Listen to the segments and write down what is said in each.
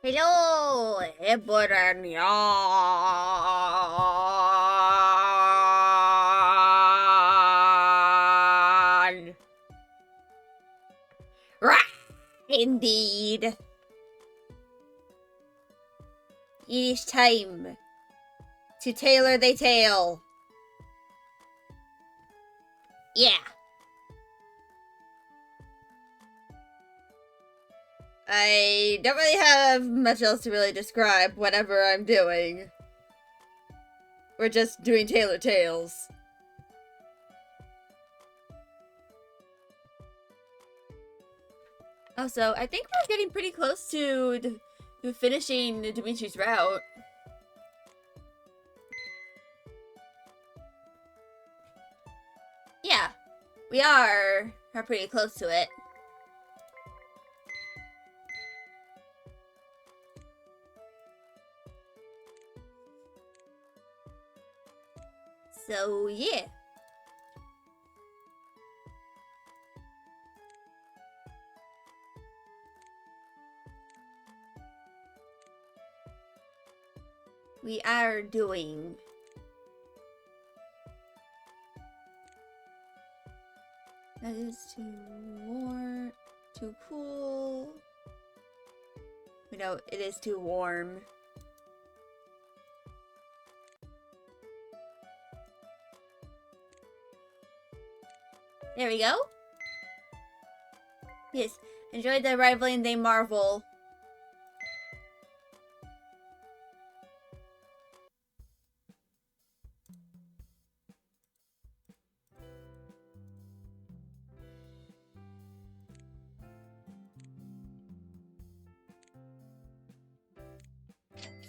Hello, everyone. Right, indeed. It is time to tailor the tale. Yeah. I don't really have much else to really describe whatever I'm doing. We're just doing Tailor Tales. Also, I think we're getting pretty close to finishing Dimitri's route. Yeah, we are pretty close to it. So, yeah. We are doing that is too warm, too cool. No, it is too warm. There we go. Yes, enjoy the rivaling they marvel.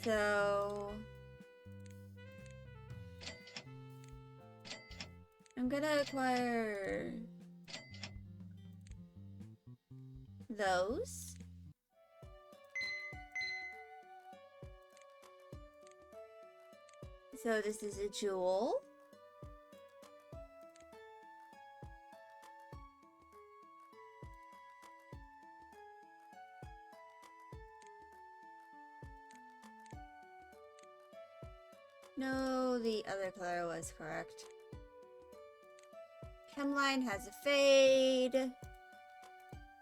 So I'm gonna acquire those. So this is a jewel. No, the other color was correct. Hemline has a fade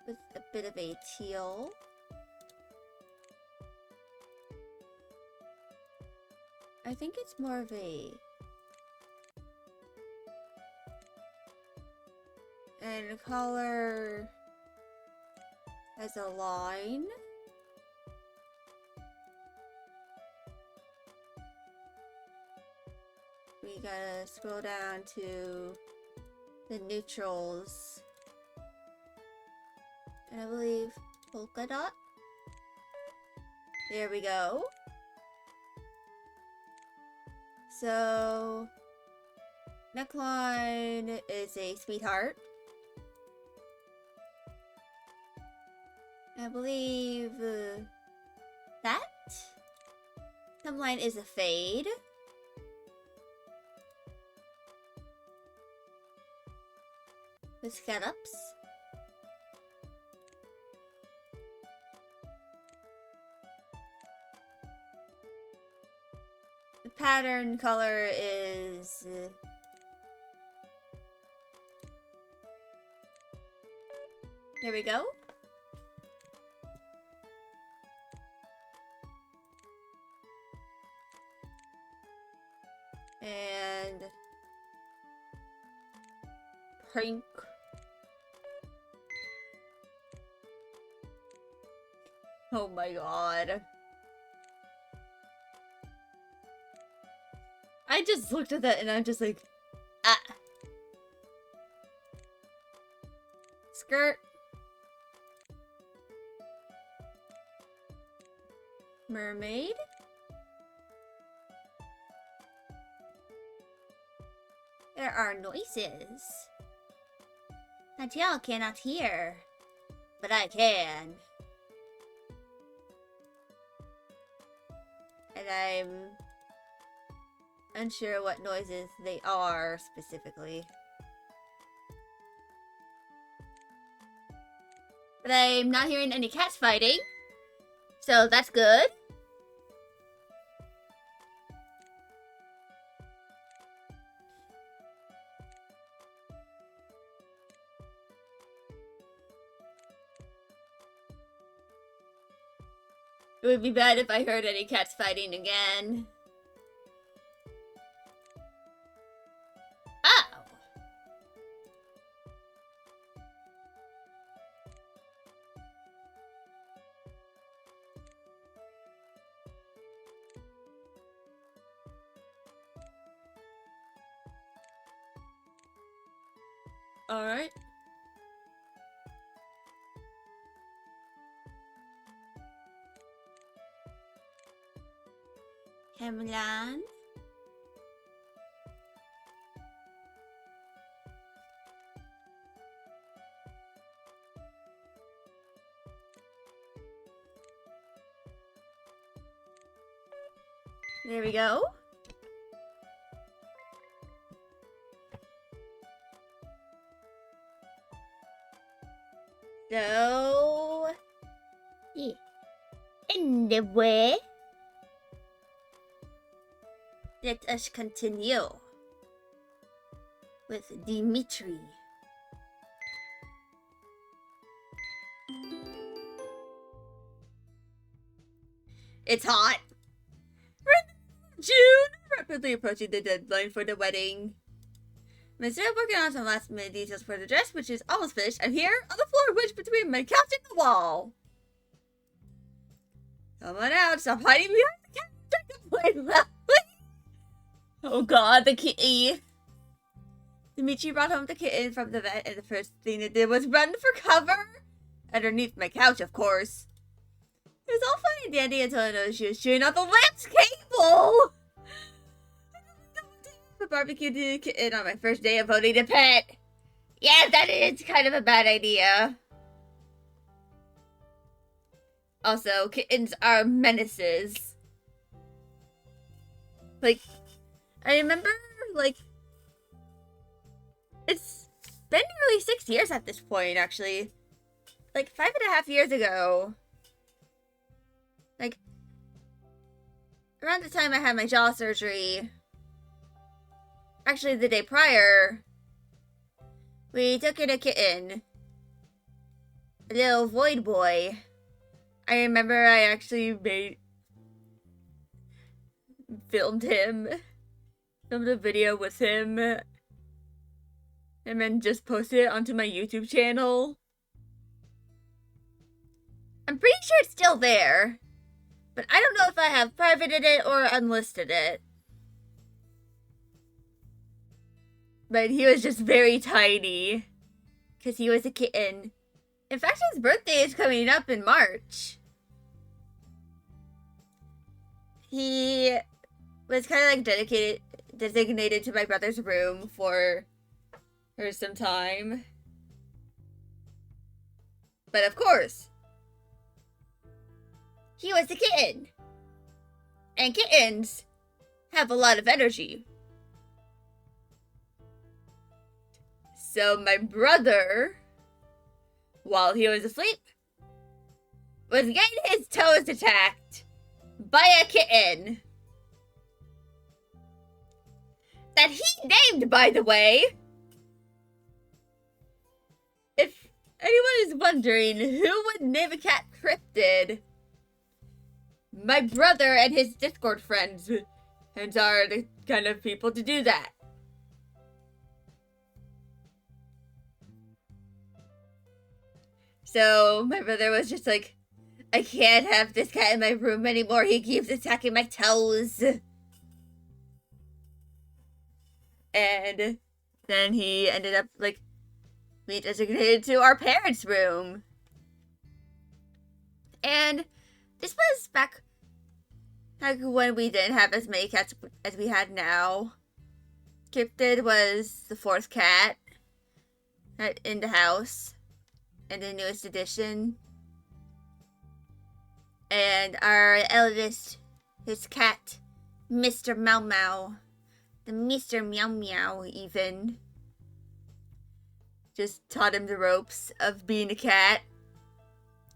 with a bit of a teal. I think it's more of a... And color has a line. We gotta scroll down to the neutrals. And I believe polka dot. There we go. So, neckline is a sweetheart. I believe that. Hemline is a fade. With scallops. The pattern color is here we go. And pink. Oh my god. I just looked at that and I'm just like, ah. Skirt. Mermaid. There are noises that y'all cannot hear, but I can. And I'm unsure what noises they are specifically. But I'm not hearing any cats fighting. So that's good. It would be bad if I heard any cats fighting again. Oh! Alright. Hemlan. There we go. So, yeah. Anyway, let us continue with Dimitri. It's hot. June, rapidly approaching the deadline for the wedding. I'm still working on some last minute details for the dress, which is almost finished. I'm here on the floor, wedged between my couch and the wall. Come on out, stop hiding behind the couch. Drink a loudly. Oh god, the kitty. Dimitri brought home the kitten from the vet, and the first thing it did was run for cover. Underneath my couch, of course. It was all fun and dandy until I noticed she was chewing on the lamp's cable. I barbecued the kitten on my first day of owning a pet. Yeah, that is kind of a bad idea. Also, kittens are menaces. Like, I remember, like, it's been nearly 6 years at this point, actually. Like, 5.5 years ago. Like, around the time I had my jaw surgery, actually the day prior, we took in a kitten. A little void boy. I remember I actually filmed a video with him, and then just posted it onto my YouTube channel. I'm pretty sure it's still there, but I don't know if I have privated it or unlisted it. But he was just very tiny, because he was a kitten. In fact, his birthday is coming up in March. He was kind of like designated to my brother's room for some time. But of course, he was a kitten. And kittens have a lot of energy. So my brother, while he was asleep, was getting his toes attacked by a kitten. That he named, by the way. If anyone is wondering who would name a cat Cryptid, my brother and his Discord friends are the kind of people to do that. So my brother was just like, I can't have this cat in my room anymore. He keeps attacking my toes. And then he ended up, like, being designated to our parents' room. And this was back when we didn't have as many cats as we had now. Cryptid was the 4th cat in the house, and the newest addition. And our eldest, his cat, Mr. Meow Meow. The Mr. Meow Meow, even. Just taught him the ropes of being a cat.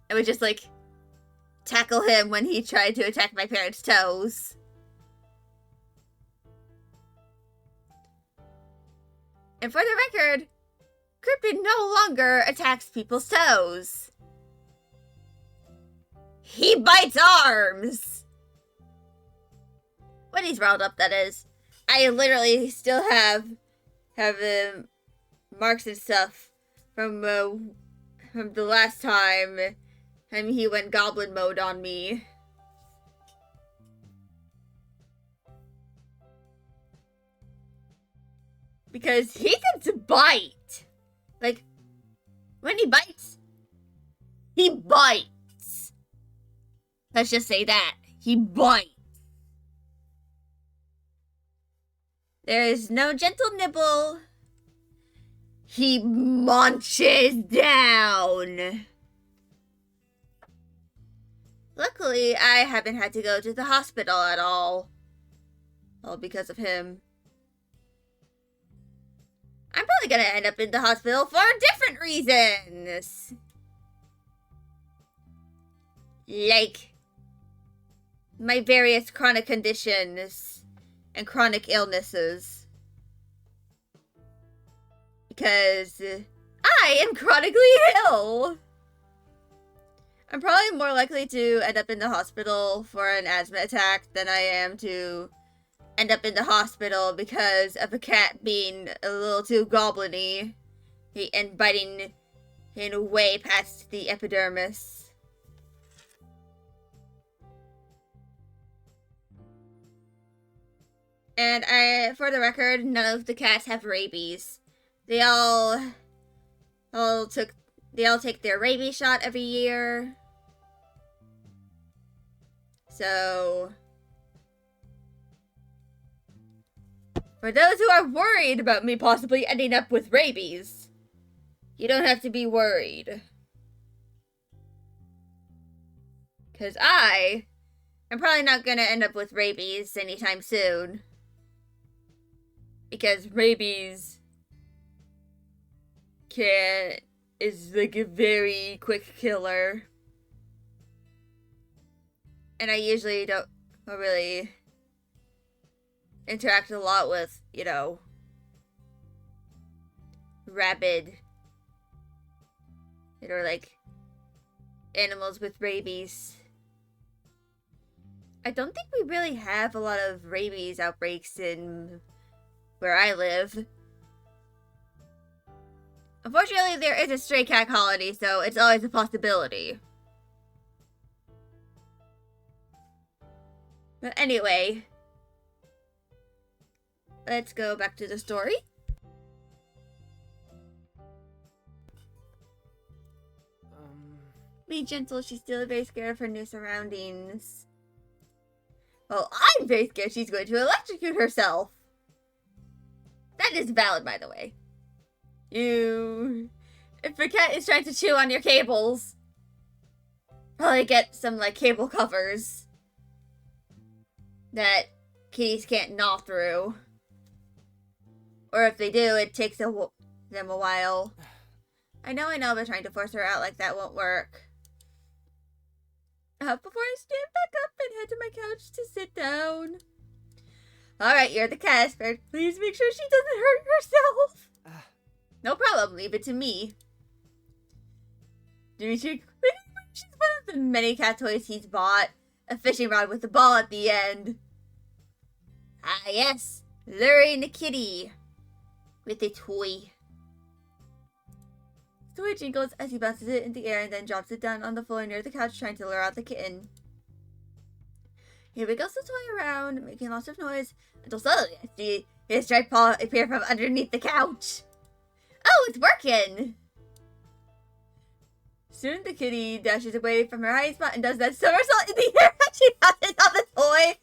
And would just, like, tackle him when he tried to attack my parents' toes. And for the record, Cryptid no longer attacks people's toes. He bites arms! When he's riled up, that is. I literally still have marks and stuff from the last time he went goblin mode on me. Because he can bite. Like, when he bites, he bites. Let's just say that. He bites. There is no gentle nibble. He munches down. Luckily, I haven't had to go to the hospital at all. All because of him. I'm probably gonna end up in the hospital for different reasons. Like my various chronic conditions and chronic illnesses. Because I am chronically ill. I'm probably more likely to end up in the hospital for an asthma attack than I am to end up in the hospital because of a cat being a little too goblin-y and biting in way past the epidermis. And for the record, none of the cats have rabies. They all take their rabies shot every year. So, for those who are worried about me possibly ending up with rabies, you don't have to be worried. Because I am probably not going to end up with rabies anytime soon. Because rabies is like a very quick killer. And I usually don't really interact a lot with, you know, rabid, or like animals with rabies. I don't think we really have a lot of rabies outbreaks in where I live. Unfortunately, there is a stray cat colony, so it's always a possibility. But anyway, let's go back to the story. Be gentle, she's still very scared of her new surroundings. Well, I'm very scared she's going to electrocute herself. That is valid, by the way. If a cat is trying to chew on your cables, probably get some, like, cable covers that kitties can't gnaw through. Or if they do, it takes them a while. I know, but trying to force her out like that won't work. Before I stand back up and head to my couch to sit down. Alright, you're the cat expert. Please make sure she doesn't hurt herself. No problem, leave it to me. Dimitri, she's one of the many cat toys he's bought. A fishing rod with a ball at the end. Ah, yes. Luring the kitty with a toy. The toy jingles as he bounces it in the air and then drops it down on the floor near the couch, trying to lure out the kitten. He wiggles the toy around, making lots of noise, until suddenly I see his striped paw appear from underneath the couch. Oh, it's working! Soon the kitty dashes away from her hiding spot and does that somersault in the air as she bounces off the toy.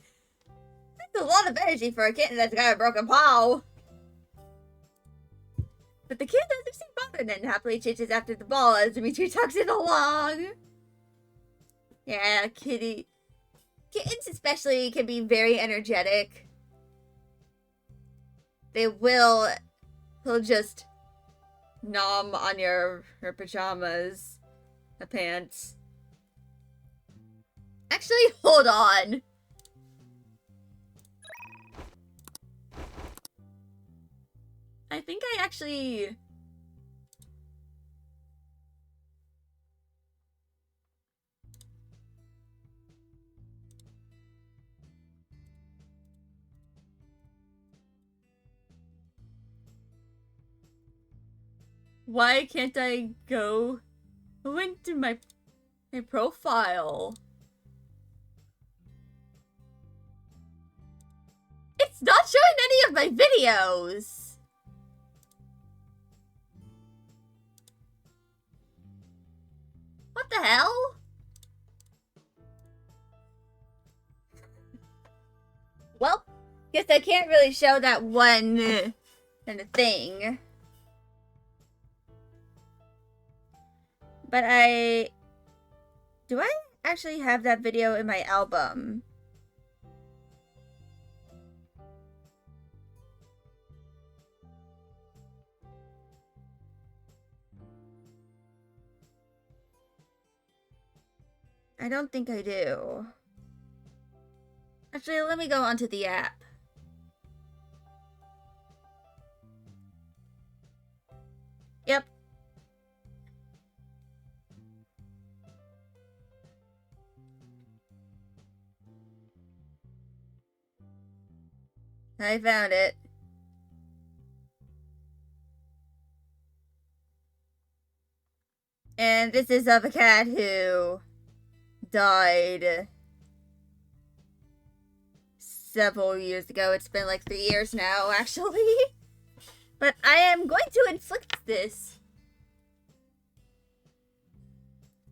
That's a lot of energy for a kitten that's got a broken paw. But the kitten doesn't seem bothered and happily chases after the ball as Dimitri tucks it along. Yeah, kittens especially can be very energetic. He'll just nom on your pajamas, the pants. Actually, hold on. I think I actually... Why can't I go into my profile? It's not showing any of my videos. What the hell? Well, guess I can't really show that one kind of thing. But do I actually have that video in my album? I don't think I do. Actually, let me go onto the app. Yep. I found it. And this is of a cat who died several years ago. It's been like 3 years now, actually. But I am going to inflict this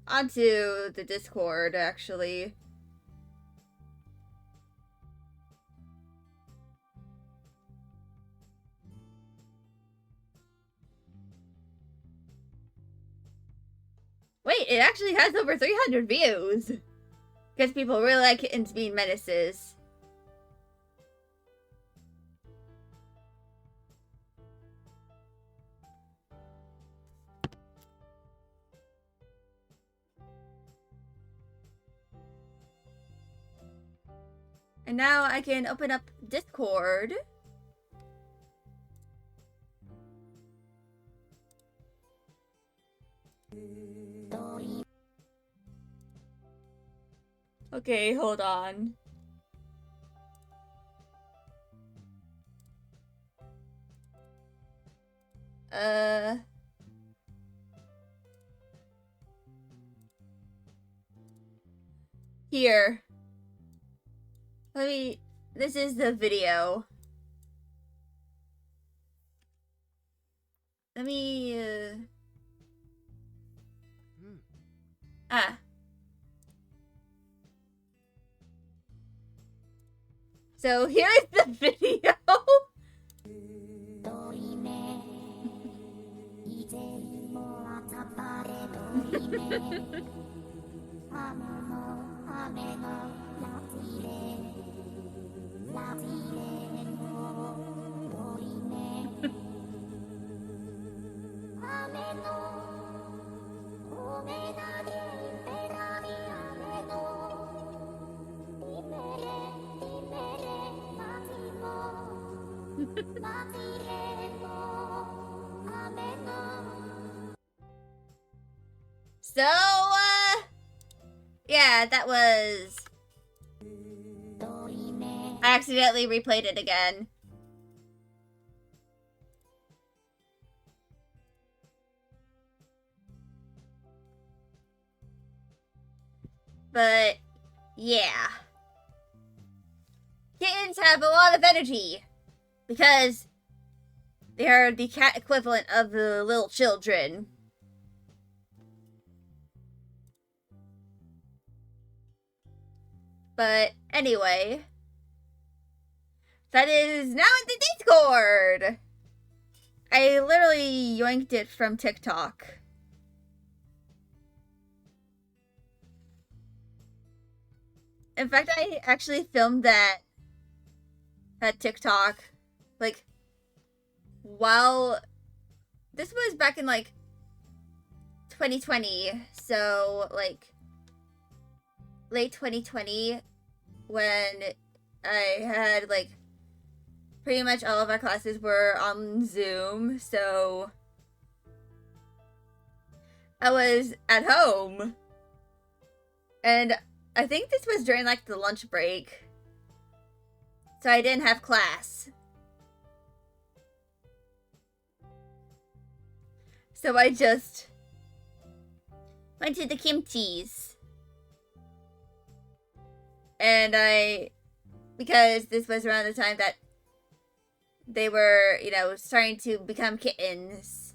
onto the Discord, actually. Wait, it actually has over 300 views. Because people really like kittens being menaces. And now I can open up Discord. Okay, hold on. Here. This is the video. Let me, So here's the video. So, yeah, that was... I accidentally replayed it again. But, yeah. Kittens have a lot of energy. Because they are the cat equivalent of the little children. But anyway, that is now in the Discord. I literally yoinked it from TikTok. In fact, I actually filmed that TikTok, like, while this was back in like 2020, so like late 2020 when I had, like, pretty much all of our classes were on Zoom, so I was at home. And I think this was during, like, the lunch break. So I didn't have class. So I just went to the kimchi's. And because this was around the time that they were, you know, starting to become kittens.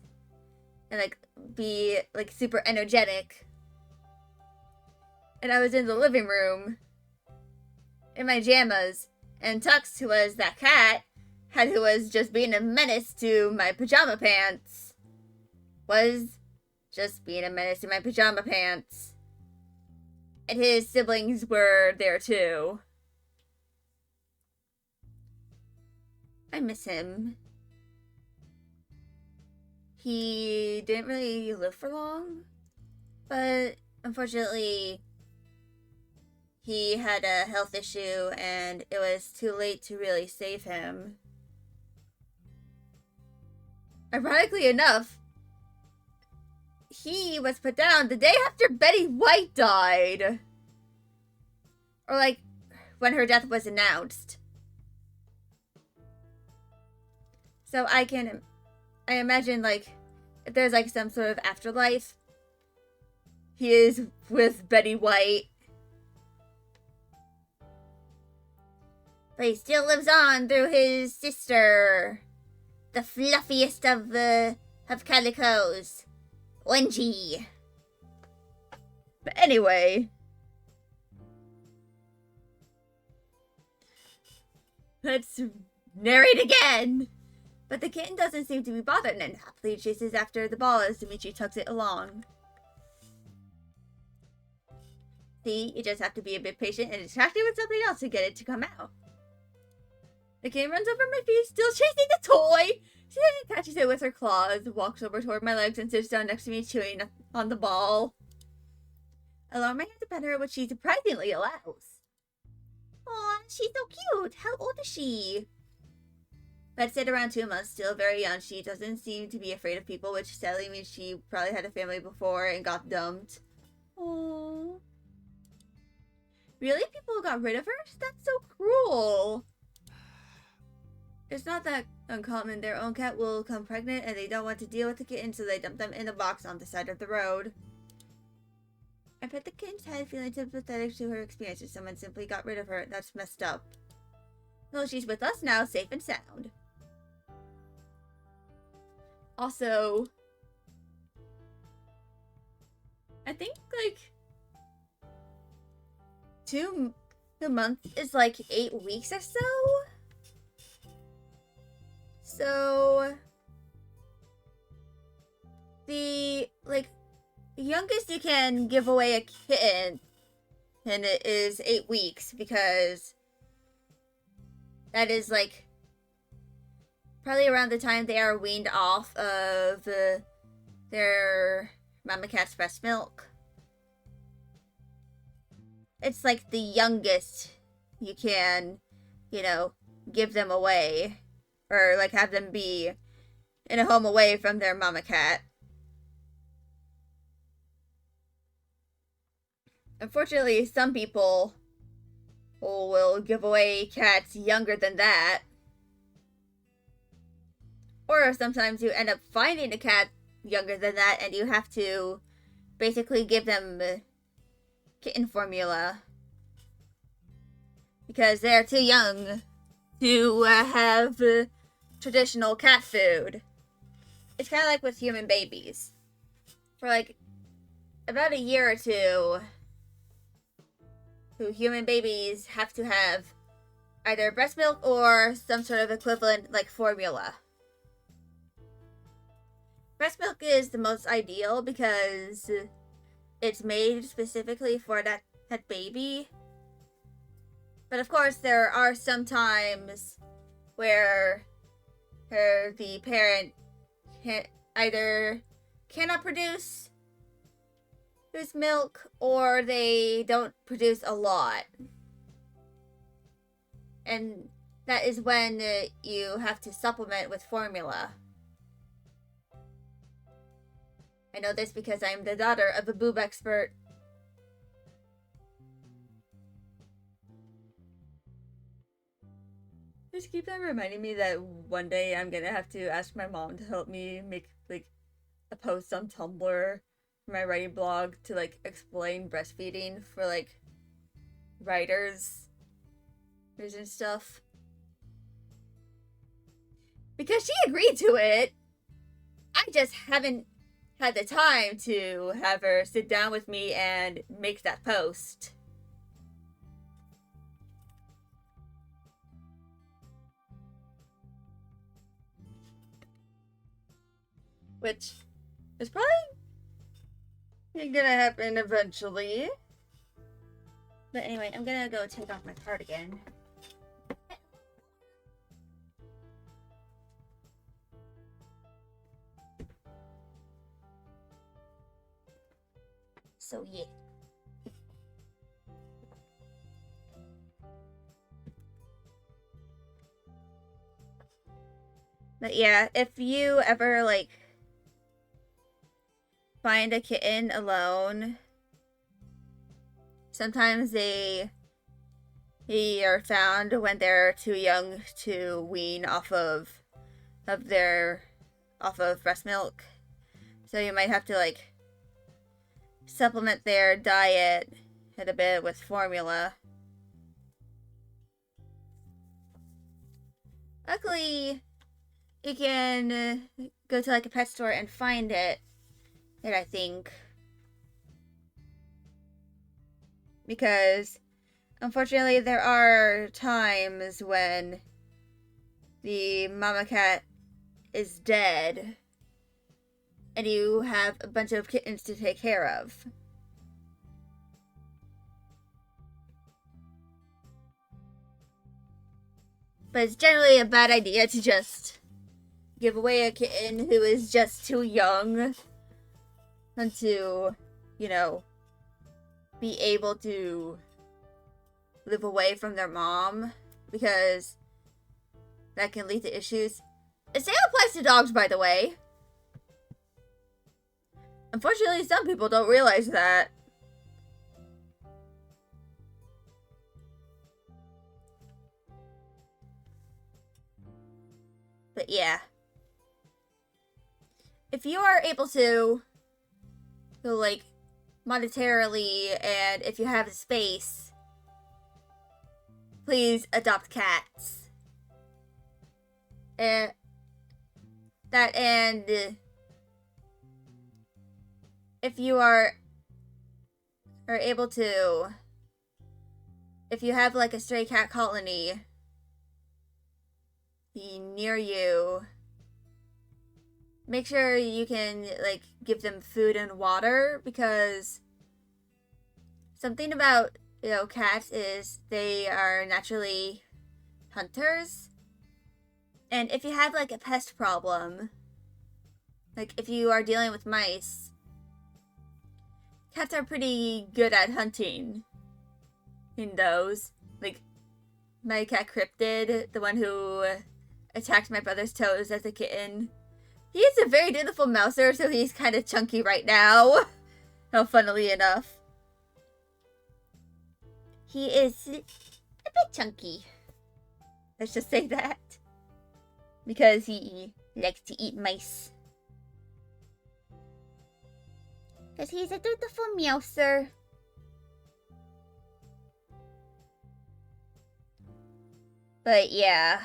And, like, be, like, super energetic. And I was in the living room in my jammas. And Tux, who was that cat, who was just being a menace to my pajama pants, was just being a menace to my pajama pants. And his siblings were there too. I miss him. He didn't really live for long, but unfortunately, he had a health issue and it was too late to really save him. Ironically enough, he was put down the day after Betty White died. Or, like, when her death was announced. So I imagine, like, if there's, like, some sort of afterlife, he is with Betty White. But he still lives on through his sister, the fluffiest of calicos, Wengie. But anyway, let's narrate again. But the kitten doesn't seem to be bothered and happily chases after the ball as Dimitri tugs it along. See, you just have to be a bit patient and distracted with something else to get it to come out. The kitten runs over my feet, still chasing the toy! She then catches it with her claws, walks over toward my legs, and sits down next to me, chewing on the ball. I lower my hand to pet her, which she surprisingly allows. Aw, she's so cute! How old is she? Let's say around 2 months, still very young. She doesn't seem to be afraid of people, which sadly means she probably had a family before and got dumped. Aww. Really? People got rid of her? That's so cruel. It's not that uncommon. Their own cat will come pregnant and they don't want to deal with the kitten, so they dump them in a box on the side of the road. I pet the kitten's head, feeling sympathetic to her experiences. Someone simply got rid of her. That's messed up. Well, she's with us now, safe and sound. Also, I think, like, 2 months is, like, 8 weeks or so? So, the, like, youngest you can give away a kitten, and it is 8 weeks, because that is, like, probably around the time they are weaned off of their mama cat's breast milk. It's, like, the youngest you can, you know, give them away. Or, like, have them be in a home away from their mama cat. Unfortunately, some people will give away cats younger than that. Or sometimes you end up finding a cat younger than that and you have to basically give them kitten formula. Because they're too young to have traditional cat food. It's kind of like with human babies. For like about a year or two, human babies have to have either breast milk or some sort of equivalent like formula. Breast milk is the most ideal because it's made specifically for that baby. But of course, there are some times where the parent either cannot produce lose milk or they don't produce a lot. And that is when you have to supplement with formula. I know this because I'm the daughter of a boob expert. Just keep on reminding me that one day I'm gonna have to ask my mom to help me make like a post on Tumblr for my writing blog to like explain breastfeeding for like writers and stuff. Because she agreed to it. I just haven't had the time to have her sit down with me and make that post. Which is probably gonna happen eventually. But anyway, I'm gonna go take off my cardigan. So yeah. But yeah, if you ever like find a kitten alone, sometimes they are found when they're too young to wean off of breast milk. So you might have to like supplement their diet a bit with formula. Luckily, you can go to like a pet store and find it, I think. Because unfortunately there are times when the mama cat is dead and you have a bunch of kittens to take care of. But it's generally a bad idea to just give away a kitten who is just too young to, you know, be able to live away from their mom, because that can lead to issues. The same applies to dogs, by the way. Unfortunately, some people don't realize that. But yeah. If you are able to, so like, monetarily, and if you have the space, please adopt cats. And if you are able to, if you have like a stray cat colony near you, make sure you can like give them food and water, because something about, you know, cats is they are naturally hunters. And if you have like a pest problem, like if you are dealing with mice, cats are pretty good at hunting in those. Like my cat Cryptid, the one who attacked my brother's toes as a kitten. He is a very dutiful mouser, so he's kind of chunky right now. How funnily enough. He is a bit chunky. Let's just say that. Because he likes to eat mice. Because he's a dutiful mouser. But yeah.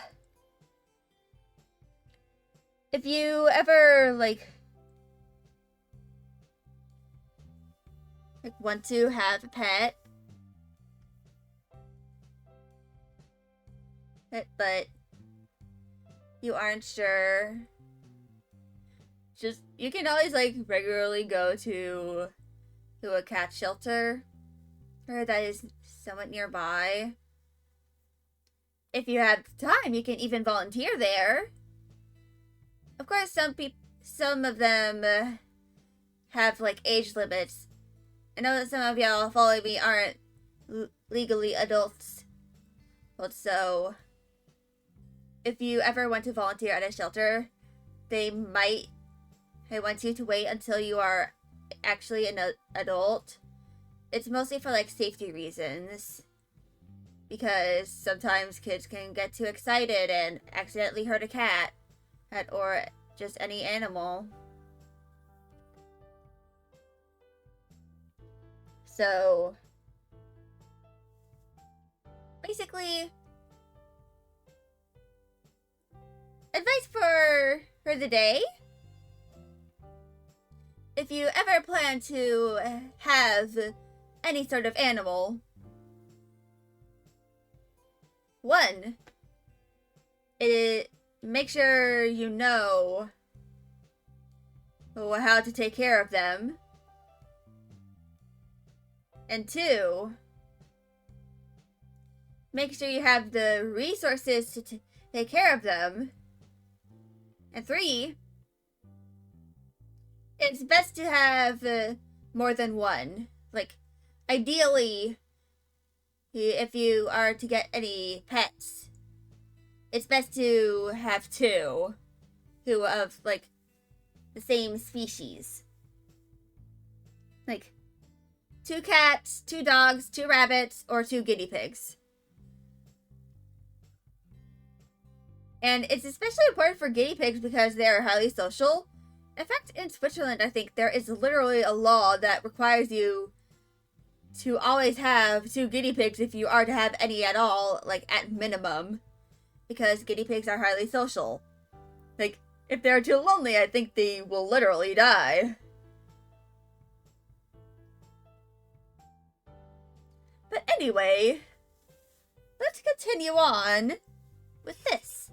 If you ever, like want to have a pet, but you aren't sure, just, you can always, like, regularly go to a cat shelter that is somewhat nearby. If you have time, you can even volunteer there. Of course, some of them have, like, age limits. I know that some of y'all following me aren't legally adults. But so, if you ever want to volunteer at a shelter, they might want you to wait until you are actually an adult. It's mostly for like safety reasons. Because sometimes kids can get too excited and accidentally hurt a cat or just any animal. So, basically, advice for the day. If you ever plan to have any sort of animal, one, make sure you know how to take care of them. And two, make sure you have the resources to take care of them. And three, it's best to have more than one. Like, ideally, if you are to get any pets, it's best to have two who of, like, the same species. Like, 2 cats, 2 dogs, 2 rabbits, or 2 guinea pigs. And it's especially important for guinea pigs because they are highly social. In fact, in Switzerland, I think there is literally a law that requires you to always have 2 guinea pigs if you are to have any at all, like, at minimum. Because guinea pigs are highly social. Like, if they're too lonely, I think they will literally die. But anyway, let's continue on with this.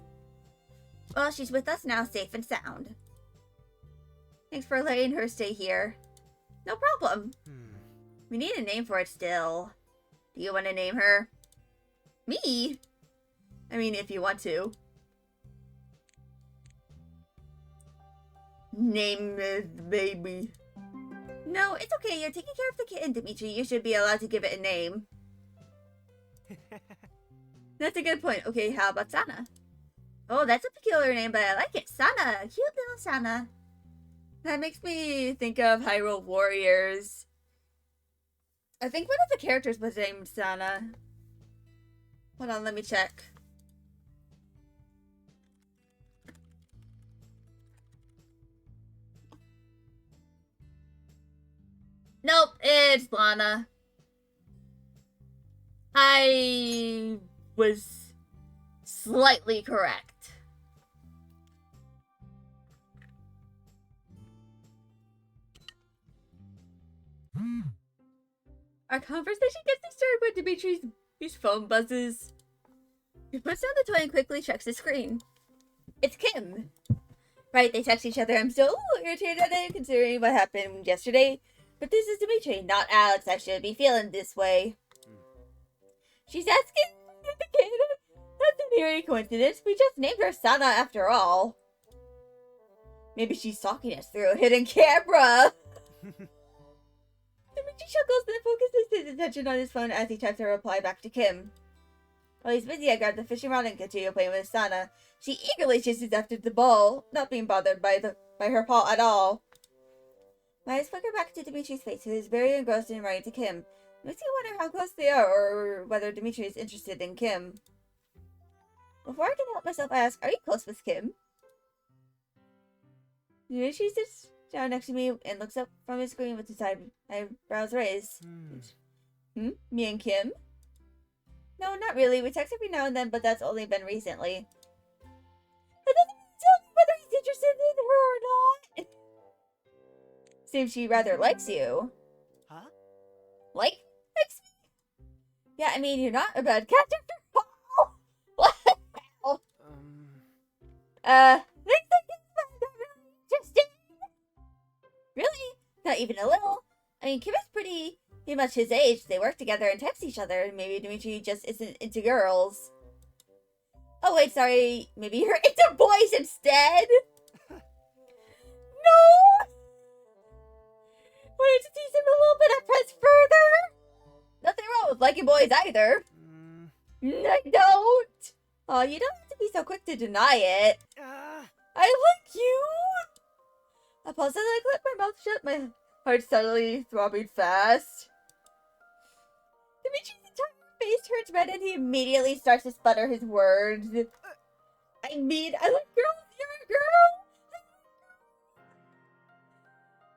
Well, she's with us now, safe and sound. Thanks for letting her stay here. No problem. We need a name for it still. Do you want to name her? Me? I mean, if you want to. Name the baby. No, it's okay. You're taking care of the kitten, Dimitri. You should be allowed to give it a name. That's a good point. Okay, how about Sana? Oh, that's a peculiar name, but I like it. Sana. Cute little Sana. That makes me think of Hyrule Warriors. I think one of the characters was named Sana. Hold on, let me check. Nope, it's Lana. I was slightly correct. Our conversation gets disturbed when Dimitri's phone buzzes. He puts down the toy and quickly checks the screen. It's Kim. Right, they text each other. I'm still a little irritated at it considering what happened yesterday. But this is Dimitri, not Alex. I should be feeling this way. She's asking the kid. That's a very coincidence. We just named her Sana after all. Maybe she's stalking us through a hidden camera. Dimitri chuckles and focuses his attention on his phone as he types a reply back to Kim. While he's busy, I grab the fishing rod and continue playing with Sana. She eagerly chases after the ball, not being bothered by her paw at all. My eyes flicker back to Dimitri's face, who is very engrossed in writing to Kim. Makes me wonder how close they are, or whether Dimitri is interested in Kim. Before I can help myself, I ask, are you close with Kim? Dimitri sits down next to me and looks up from his screen with his eyebrows raised. Me and Kim? No, not really. We text every now and then, but that's only been recently. That doesn't even tell me whether he's interested in her or not. Seems she rather likes you. Huh? Likes me? Yeah, I mean, you're not a bad cat after all. What the hell? Thanks, interesting. Really? Not even a little. I mean, Kim is pretty much his age. They work together and text each other. Maybe Dimitri just isn't into girls. Oh, wait, sorry. Maybe you're into boys instead? No! Wanted to tease him a little bit, I pressed further. Nothing wrong with liking boys either. I don't. Oh, you don't have to be so quick to deny it. I like you. I paused and I clipped my mouth shut, my heart suddenly throbbing fast. Dimitri's entire face turns red and he immediately starts to sputter his words. I mean, I like girls, you're a girl.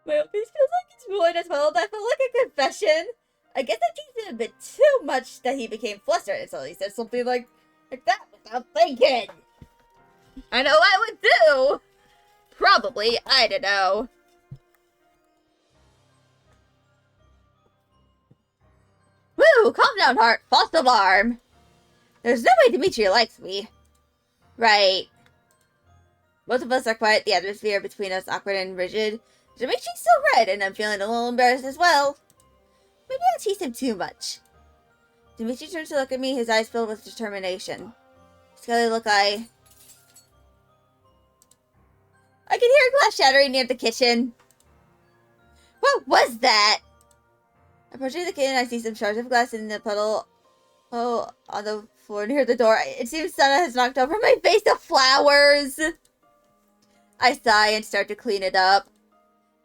My own face feels like it's ruined as well, but I felt like a confession. I guess I teased him a bit too much that he became flustered until he said something like that without thinking. I know I would do. Probably, I don't know. Woo, calm down, heart. False alarm. There's no way Dimitri likes me. Right. Both of us are quiet, the atmosphere between us awkward and rigid. Dimitri's so red, and I'm feeling a little embarrassed as well. Maybe I tease him too much. Dimitri turns to look at me, his eyes filled with determination. Scully look eye. I can hear glass shattering near the kitchen. What was that? Approaching the kitchen, I see some shards of glass in the puddle on the floor near the door. It seems Sana has knocked over my vase of flowers. I sigh and start to clean it up.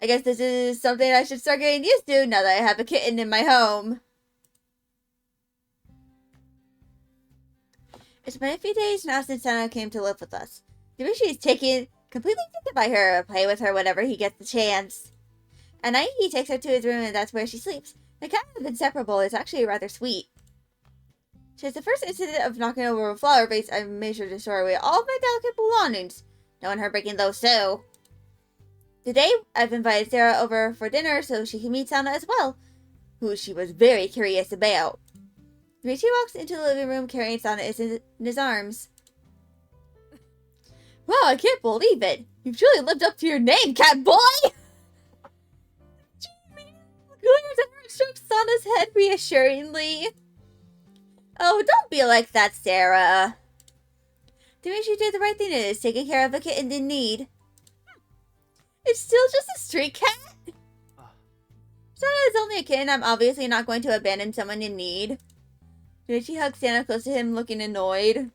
I guess this is something I should start getting used to now that I have a kitten in my home. It's been a few days now since Sana came to live with us. Dimitri is completely taken by her, play with her whenever he gets the chance. At night, he takes her to his room and that's where she sleeps. The kind of inseparable is actually rather sweet. Since the first incident of knocking over a flower vase, I've made sure to store away all of my delicate belongings. No one her breaking those too. Today, I've invited Sarah over for dinner so she can meet Sana as well, who she was very curious about. Dimitri walks into the living room carrying Sana in his arms. Wow, I can't believe it. You've truly lived up to your name, cat boy! Glares at her and strokes Sana's head reassuringly. Oh, don't be like that, Sarah. Dimitri did the right thing and is taking care of a kitten in need. It's still just a street cat. Sana is only a kitten. I'm obviously not going to abandon someone in need. Dimitri hugs Sana close to him, looking annoyed.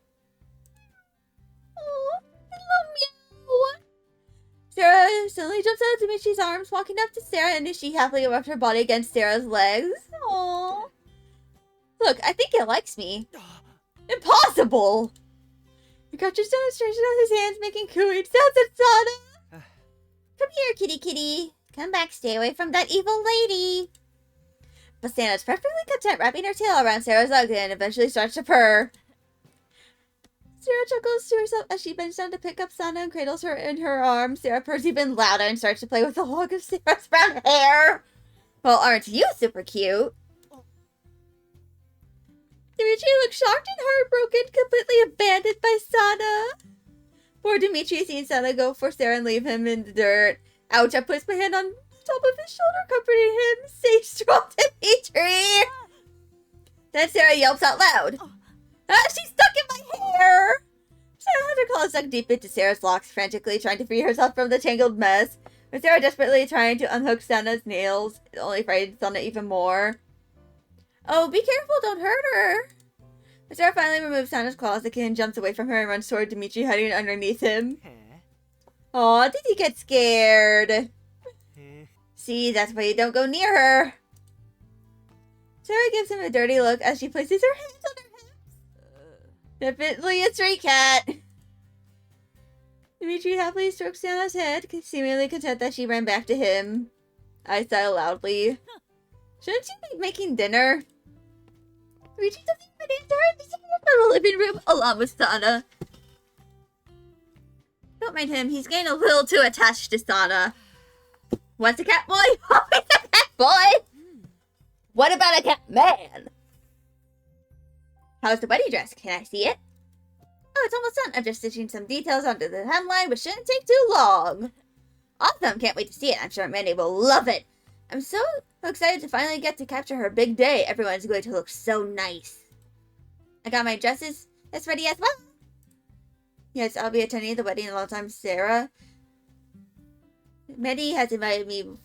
Oh, hello, meow. Sarah suddenly jumps out of Dimitri's arms, walking up to Sarah, and she happily rubs her body against Sarah's legs. Aww. Look, I think it likes me. Impossible! He crouches down and stretches out his hands, making cooing sounds at Sana. Come here, kitty kitty. Come back, stay away from that evil lady. But Sana's perfectly content wrapping her tail around Sarah's leg and eventually starts to purr. Sarah chuckles to herself as she bends down to pick up Sana and cradles her in her arms. Sarah purrs even louder and starts to play with a lock of Sarah's brown hair. Well, aren't you super cute? Dimitri looks shocked and heartbroken, completely abandoned by Sana. Poor Dimitri sees Sana go for Sarah and leave him in the dirt. Ouch, I placed my hand on top of his shoulder, comforting him. Stay strong, Dimitri! Then Sarah yelps out loud. Ah, she's stuck in my hair! Sarah had her claws dug deep into Sarah's locks, frantically trying to free herself from the tangled mess. With Sarah desperately trying to unhook Sana's nails, it only frightened Sana even more. Oh, be careful, don't hurt her. When Sarah finally removes Sana's claws, the kitten jumps away from her and runs toward Dimitri, hiding underneath him. Aw, did he get scared? See, that's why you don't go near her. Sarah gives him a dirty look as she places her hands on her hips. Definitely a street cat. Dimitri happily strokes Sana's head, seemingly content that she ran back to him. I sigh loudly. Shouldn't you be making dinner? Dimitri doesn't even answer her and is sitting in the living room along with Sana. Don't mind him, he's getting a little too attached to Sana. What's a cat boy? Oh, it's a cat boy! What about a cat man? How's the wedding dress? Can I see it? Oh, it's almost done. I'm just stitching some details onto the hemline, which shouldn't take too long. Awesome, can't wait to see it. I'm sure Mandy will love it. I'm so excited to finally get to capture her big day. Everyone's going to look so nice. I got my dresses that's ready as well. Yes, I'll be attending the wedding alongside Sarah. Mandy has invited me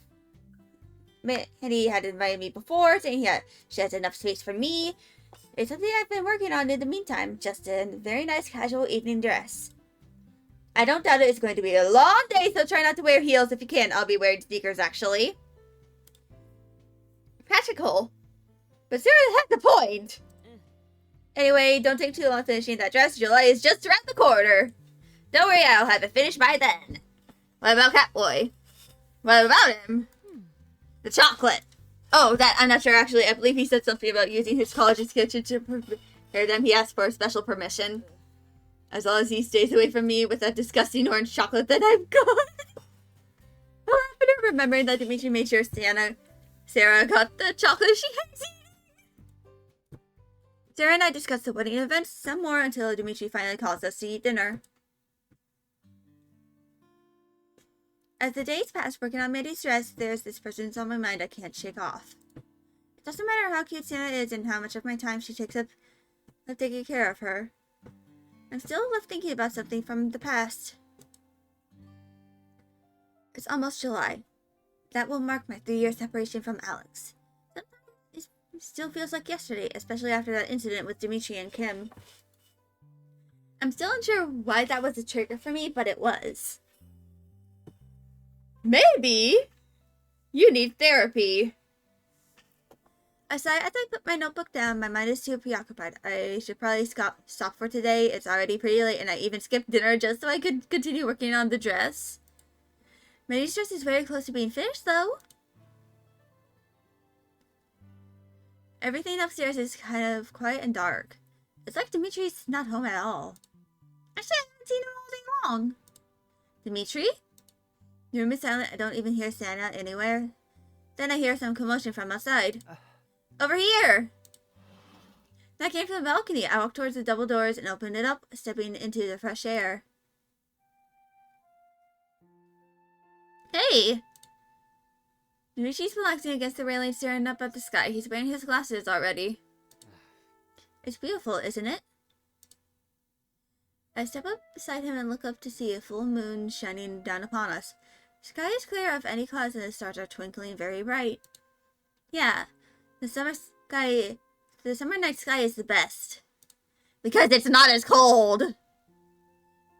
he had invited me before, saying she has enough space for me. It's something I've been working on in the meantime. Just a very nice casual evening dress. I don't doubt it. It's going to be a long day, so try not to wear heels if you can. I'll be wearing sneakers, actually. Practical. But Sarah had the point. Anyway, don't take too long finishing that dress. July is just around the corner. Don't worry, I'll have it finished by then. What about Catboy? What about him? The chocolate. Oh, that I'm not sure actually. I believe he said something about using his college's kitchen to prepare them. He asked for a special permission. As long as he stays away from me with that disgusting orange chocolate, then I'm good. What happened to remembering that Dimitri made sure Sarah got the chocolate she has eaten? Sarah and I discussed the wedding event some more until Dimitri finally calls us to eat dinner. As the days pass working on Mandy's dress, there's this person on my mind I can't shake off. It doesn't matter how cute Santa is and how much of my time she takes up taking care of her. I'm still left thinking about something from the past. It's almost July. That will mark my 3-year separation from Alex. Sometimes it still feels like yesterday, especially after that incident with Dimitri and Kim. I'm still unsure why that was a trigger for me, but it was. Maybe you need therapy. I sigh as I put my notebook down. My mind is too preoccupied. I should probably stop for today. It's already pretty late and I even skipped dinner just so I could continue working on the dress. Mandy's dress is very close to being finished though. Everything upstairs is kind of quiet and dark. It's like Dimitri's not home at all. Actually, I haven't seen him all day long. Dimitri? The room is silent. I don't even hear Santa anywhere. Then I hear some commotion from outside. Over here! That came from the balcony. I walked towards the double doors and opened it up, stepping into the fresh air. Hey! Dimitri's relaxing against the railing, staring up at the sky. He's wearing his glasses already. It's beautiful, isn't it? I step up beside him and look up to see a full moon shining down upon us. The sky is clear of any clouds and the stars are twinkling very bright. Yeah, the summer night sky is the best. Because it's not as cold.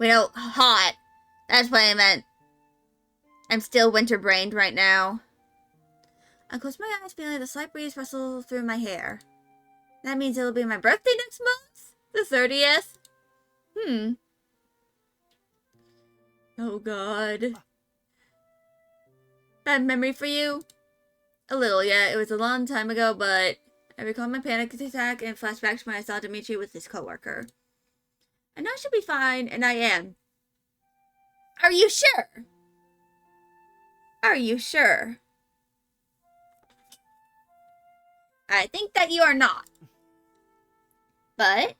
Hot. That's what I meant. I'm still winter-brained right now. I close my eyes, feeling the slight breeze rustle through my hair. That means it'll be my birthday next month? The 30th? Oh god. Bad memory for you? A little, yeah. It was a long time ago, but I recall my panic attack and flashbacks when I saw Dimitri with his coworker. I know I should be fine, and I am. Are you sure? Are you sure? I think that you are not. But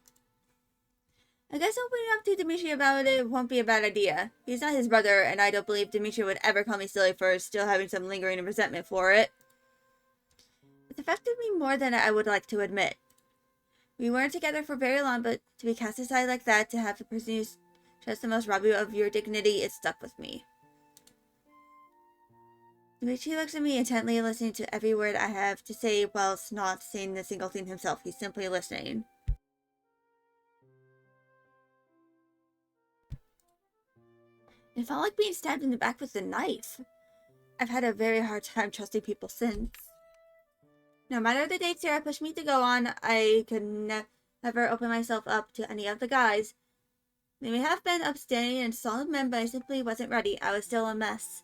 I guess opening up to Dimitri about it won't be a bad idea. He's not his brother, and I don't believe Dimitri would ever call me silly for still having some lingering resentment for it. It's affected me more than I would like to admit. We weren't together for very long, but to be cast aside like that, to have the person you trust the most rob you of your dignity, it stuck with me. Dimitri looks at me intently, listening to every word I have to say whilst not saying a single thing himself. He's simply listening. It felt like being stabbed in the back with a knife. I've had a very hard time trusting people since. No matter the dates Sarah pushed me to go on, I could never open myself up to any of the guys. They may have been upstanding and solid men, but I simply wasn't ready. I was still a mess.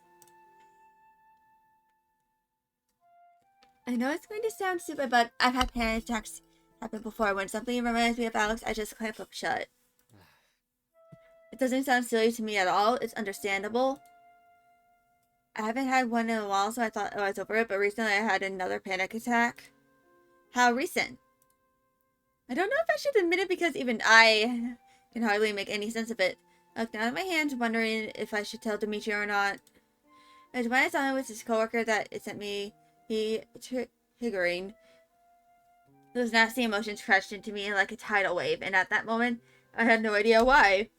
I know it's going to sound stupid, but I've had panic attacks happen before. When something reminds me of Alex, I just clamp up shut. It doesn't sound silly to me at all. It's understandable. I haven't had one in a while, so I thought I was over it, but recently I had another panic attack. How recent? I don't know if I should admit it because even I can hardly make any sense of it. I looked down at my hands, wondering if I should tell Dimitri or not. It was when I saw him with his coworker that it sent me triggering. Those nasty emotions crashed into me like a tidal wave, and at that moment, I had no idea why.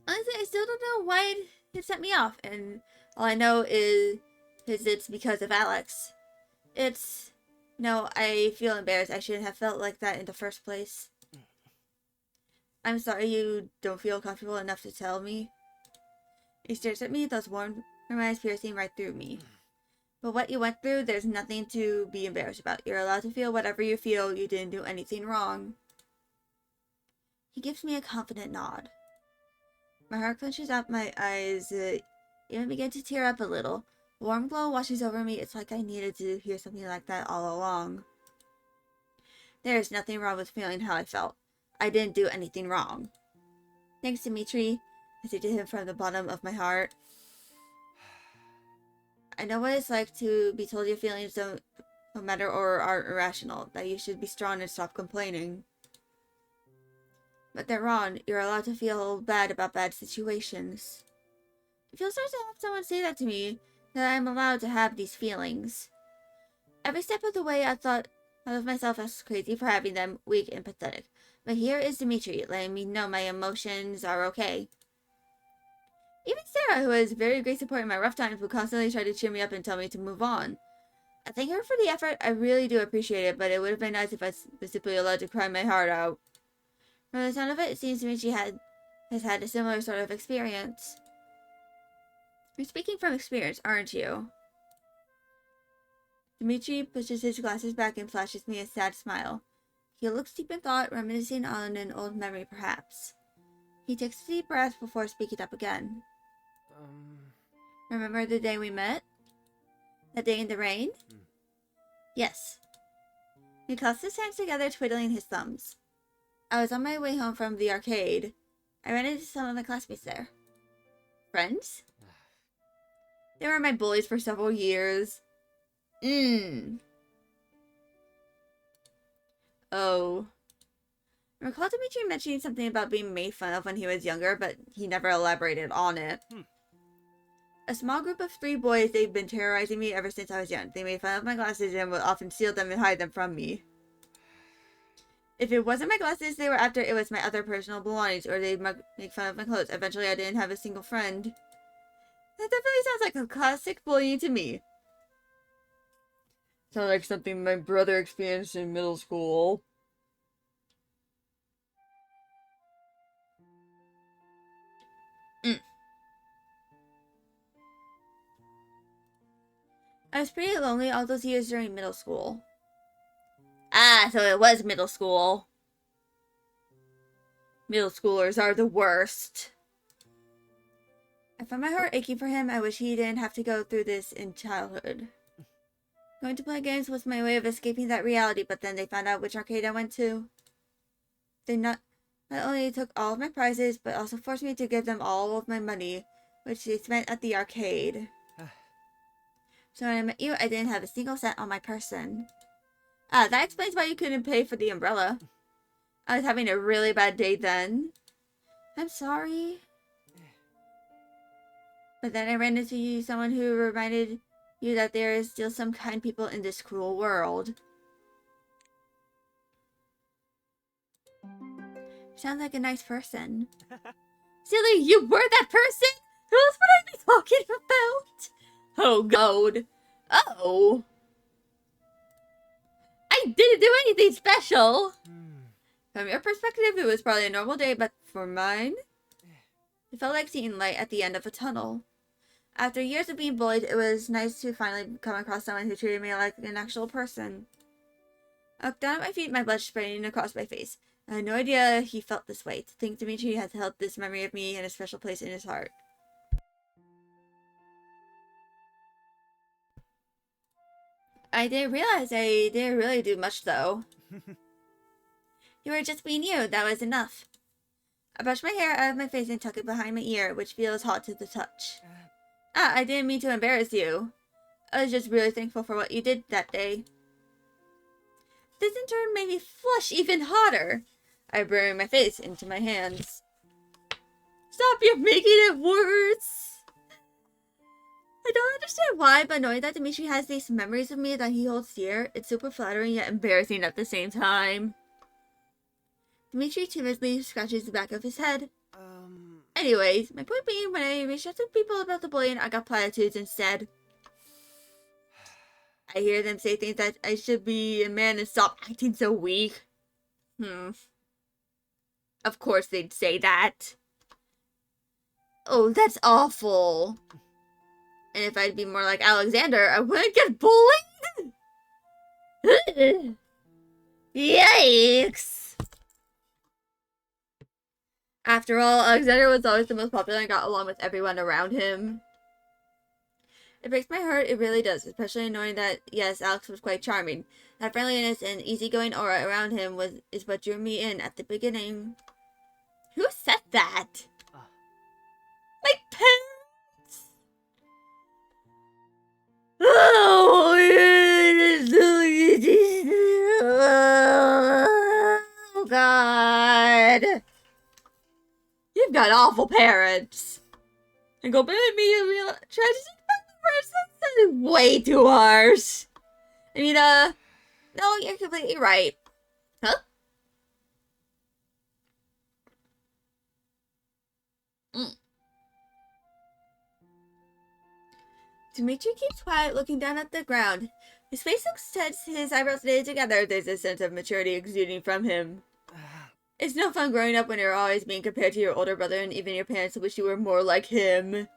Honestly, I still don't know why it set me off, and all I know is it's because of Alex. No, I feel embarrassed. I shouldn't have felt like that in the first place. I'm sorry you don't feel comfortable enough to tell me. He stares at me, those warm eyes piercing right through me. But what you went through, there's nothing to be embarrassed about. You're allowed to feel whatever you feel. You didn't do anything wrong. He gives me a confident nod. My heart clenches up, my eyes even begin to tear up a little. A warm glow washes over me. It's like I needed to hear something like that all along. There's nothing wrong with feeling how I felt. I didn't do anything wrong. Thanks, Dimitri. I say to him from the bottom of my heart. I know what it's like to be told your feelings don't matter or are irrational, that you should be strong and stop complaining. But they're wrong. You're allowed to feel bad about bad situations. It feels nice to have someone say that to me, that I'm allowed to have these feelings. Every step of the way I thought of myself as crazy for having them, weak and pathetic. But here is Dimitri, letting me know my emotions are okay. Even Sarah, who has very great support in my rough times, would constantly try to cheer me up and tell me to move on. I thank her for the effort. I really do appreciate it, but it would have been nice if I was simply allowed to cry my heart out. From the sound of it, it seems to me she has had a similar sort of experience. You're speaking from experience, aren't you? Dimitri pushes his glasses back and flashes me a sad smile. He looks deep in thought, reminiscing on an old memory, perhaps. He takes a deep breath before speaking up again. Remember the day we met? That day in the rain? Yes. He clasped his hands together, twiddling his thumbs. I was on my way home from the arcade. I ran into some of my classmates there. Friends? They were my bullies for several years. Oh. I recall Dimitri mentioning something about being made fun of when he was younger, but he never elaborated on it. A small group of 3 boys, they've been terrorizing me ever since I was young. They made fun of my glasses and would often steal them and hide them from me. If it wasn't my glasses they were after, it was my other personal belongings, or they'd make fun of my clothes. Eventually, I didn't have a single friend. That definitely sounds like a classic bullying to me. Sounds like something my brother experienced in middle school. I was pretty lonely all those years during middle school. Ah, so it was middle school. Middle schoolers are the worst. I found my heart aching for him. I wish he didn't have to go through this in childhood. Going to play games was my way of escaping that reality, but then they found out which arcade I went to. They not only took all of my prizes, but also forced me to give them all of my money, which they spent at the arcade. So when I met you, I didn't have a single cent on my person. Ah, that explains why you couldn't pay for the umbrella. I was having a really bad day then. I'm sorry. But then I ran into someone who reminded you that there is still some kind people in this cruel world. Sounds like a nice person. Silly, you were that person? Who else would I be talking about? Oh, God. Oh. I didn't do anything special. From your perspective, it was probably a normal day, but for mine, it felt like seeing light at the end of a tunnel. After years of being bullied, it was nice to finally come across someone who treated me like an actual person. I looked down at my feet, my blood spraying across my face. I had no idea he felt this way. To think Dimitri has held this memory of me in a special place in his heart. I didn't realize I didn't really do much, though. You were just being you. That was enough. I brush my hair out of my face and tuck it behind my ear, which feels hot to the touch. Ah, I didn't mean to embarrass you. I was just really thankful for what you did that day. This in turn made me flush even hotter. I buried my face into my hands. Stop, you're making it worse! I don't understand why, but knowing that Dimitri has these memories of me that he holds dear, it's super flattering yet embarrassing at the same time. Dimitri timidly scratches the back of his head. Anyways, my point being, when I reached out to people about the bullying, I got platitudes instead. I hear them say things that I should be a man and stop acting so weak. Of course they'd say that. Oh, that's awful. And if I'd be more like Alexander, I wouldn't get bullied. Yikes. After all, Alexander was always the most popular and got along with everyone around him. It breaks my heart, it really does, especially knowing that, yes, Alex was quite charming. That friendliness and easygoing aura around him is what drew me in at the beginning. Who said that? My parents! Oh, God. You've got awful parents. And go baby me and try to take back the words. That sounded way too harsh. I mean, no, you're completely right. Huh? Dimitri keeps quiet, looking down at the ground. His face looks tense, his eyebrows knitted together. There's a sense of maturity exuding from him. It's no fun growing up when you're always being compared to your older brother, and even your parents wish you were more like him.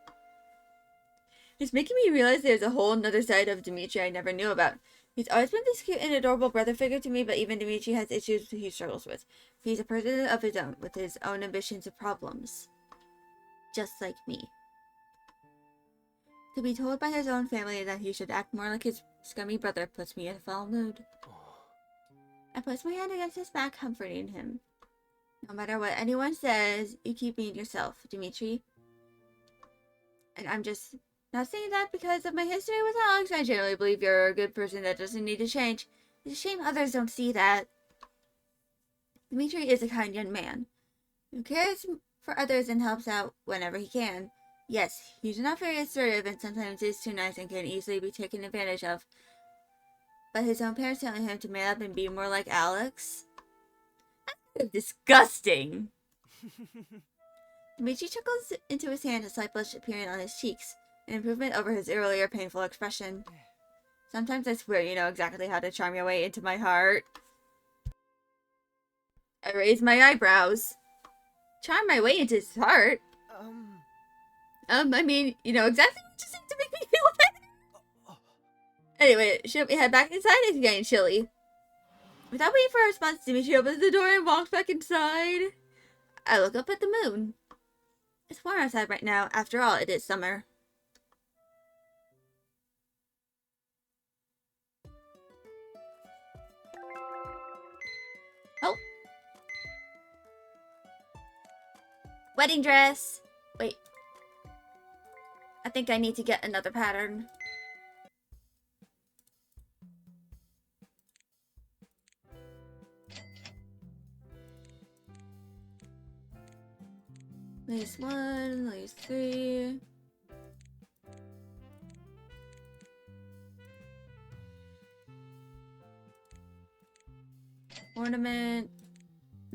It's making me realize there's a whole nother side of Dimitri I never knew about. He's always been this cute and adorable brother figure to me, but even Dimitri has issues he struggles with. He's a person of his own, with his own ambitions and problems. Just like me. To be told by his own family that he should act more like his scummy brother puts me in a foul mood. I place my hand against his back, comforting him. No matter what anyone says, you keep being yourself, Dimitri. And I'm just not saying that because of my history with Alex. I generally believe you're a good person that doesn't need to change. It's a shame others don't see that. Dimitri is a kind young man who cares for others and helps out whenever he can. Yes, he's not very assertive and sometimes is too nice and can easily be taken advantage of. But his own parents telling him to man up and be more like Alex? That's disgusting. Dimitri chuckles into his hand, a slight blush appearing on his cheeks, an improvement over his earlier painful expression. Sometimes I swear you know exactly how to charm your way into my heart. I raise my eyebrows. Charm my way into his heart? I mean, you know exactly what you said to make me feel better. Anyway, should we head back inside? It's getting chilly. Without waiting for a response, Dimitri opens the door and walks back inside. I look up at the moon. It's warm outside right now. After all, it is summer. Oh. Wedding dress. Wait. I think I need to get another pattern. Lace 1, lace 3. Ornament.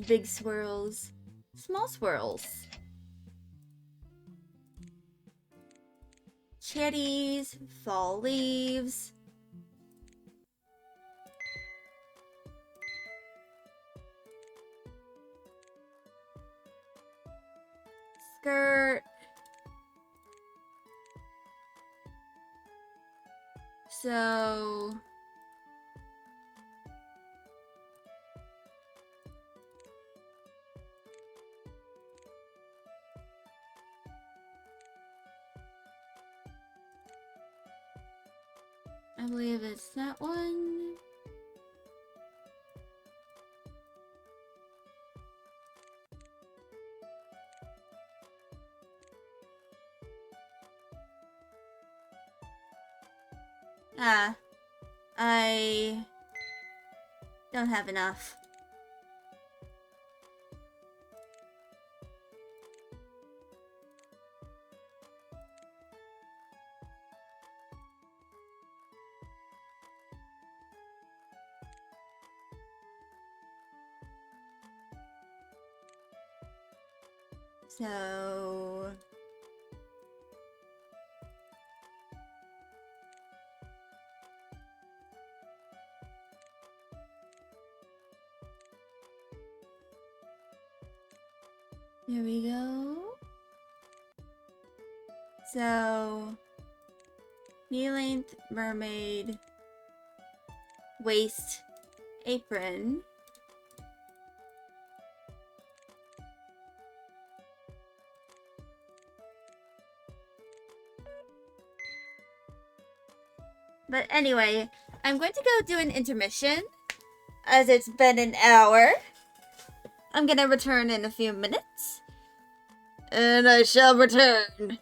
Big swirls. Small swirls. Cherries. Fall leaves. Skirt. So I believe it's that one. I don't have enough. So There we go. So, knee-length mermaid waist apron. But anyway, I'm going to go do an intermission, as it's been an hour. I'm gonna return in a few minutes. And I shall return.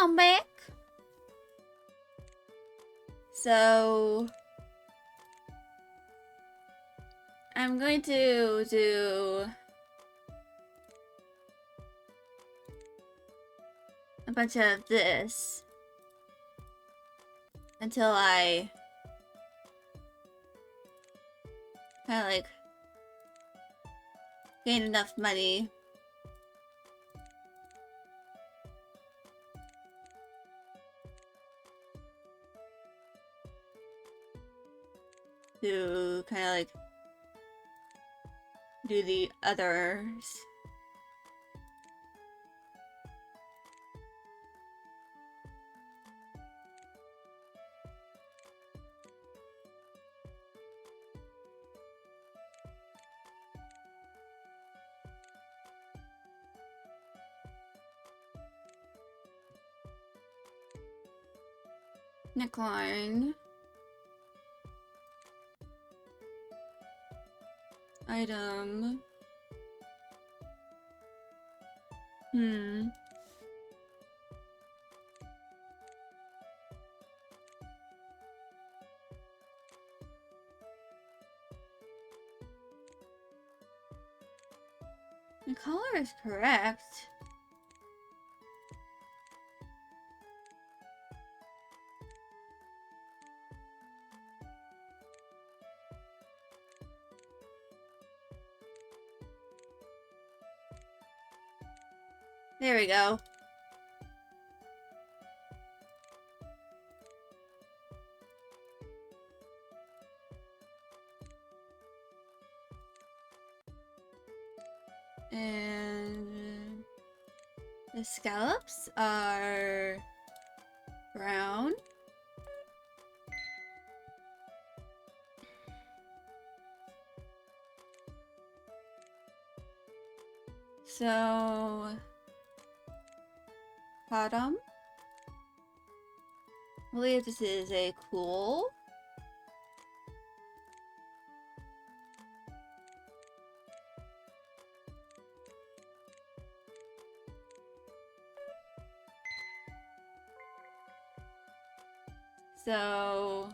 I'm back. So I'm going to do a bunch of this until I kind of like gain enough money to kind of like do the others. Neckline. Item. The color is correct. There we go. And the scallops are brown. So, bottom. I believe this is a cool. So,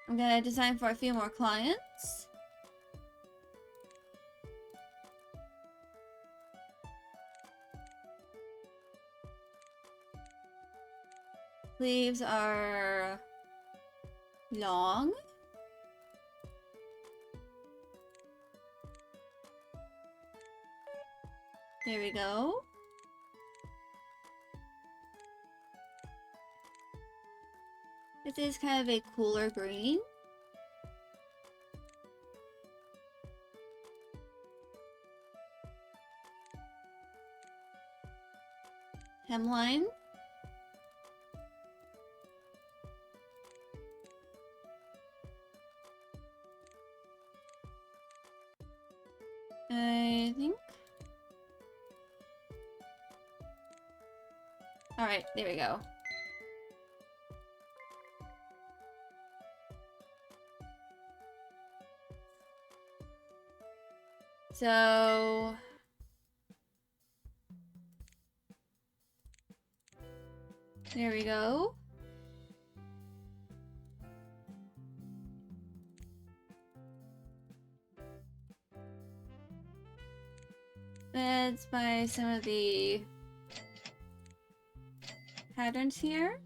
I'm gonna design for a few more clients. Sleeves are long. There we go. This is kind of a cooler green. Hemline. I think. Alright, there we go. So, there we go. Let's buy some of the patterns here.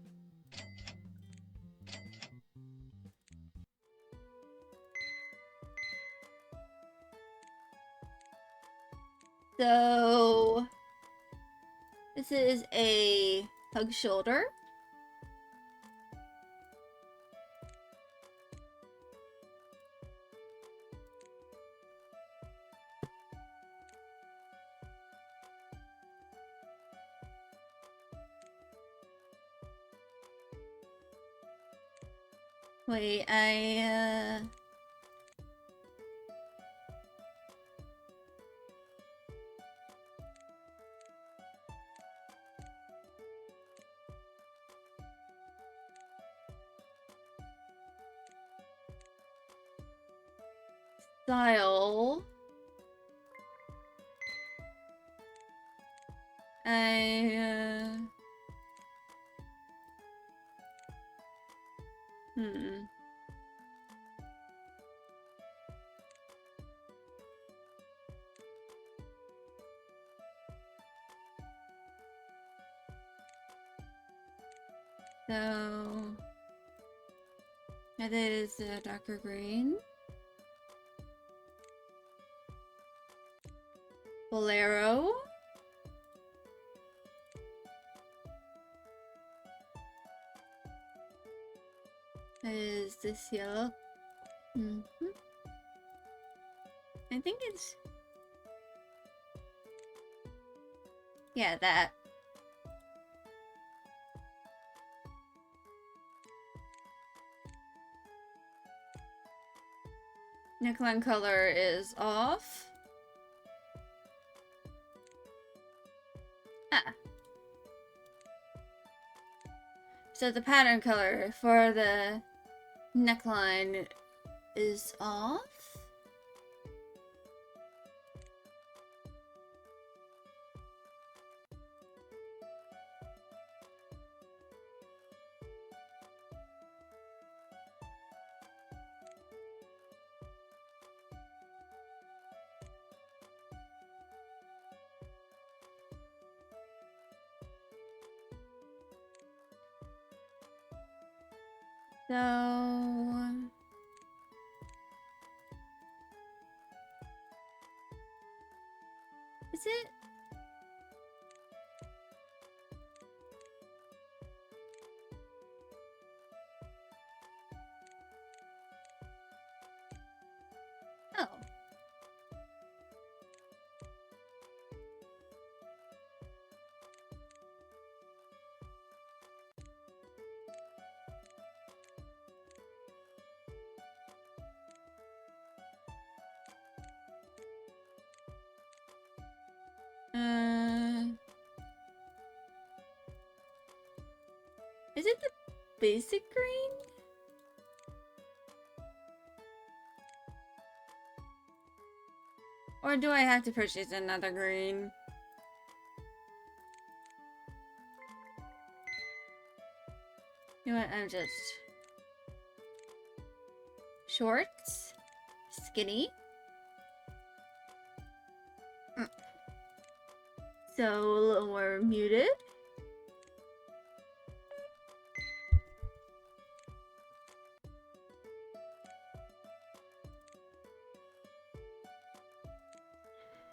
So, this is a hug shoulder. Wait, style. So, that is a darker green. Bolero. Is this yellow? I think it's... yeah, that. Neckline color is off. Ah. So the pattern color for the neckline is off. So... is it? Oh. Is it the basic green? Or do I have to purchase another green? You know what, I'm just... shorts? Skinny? So, a little more muted.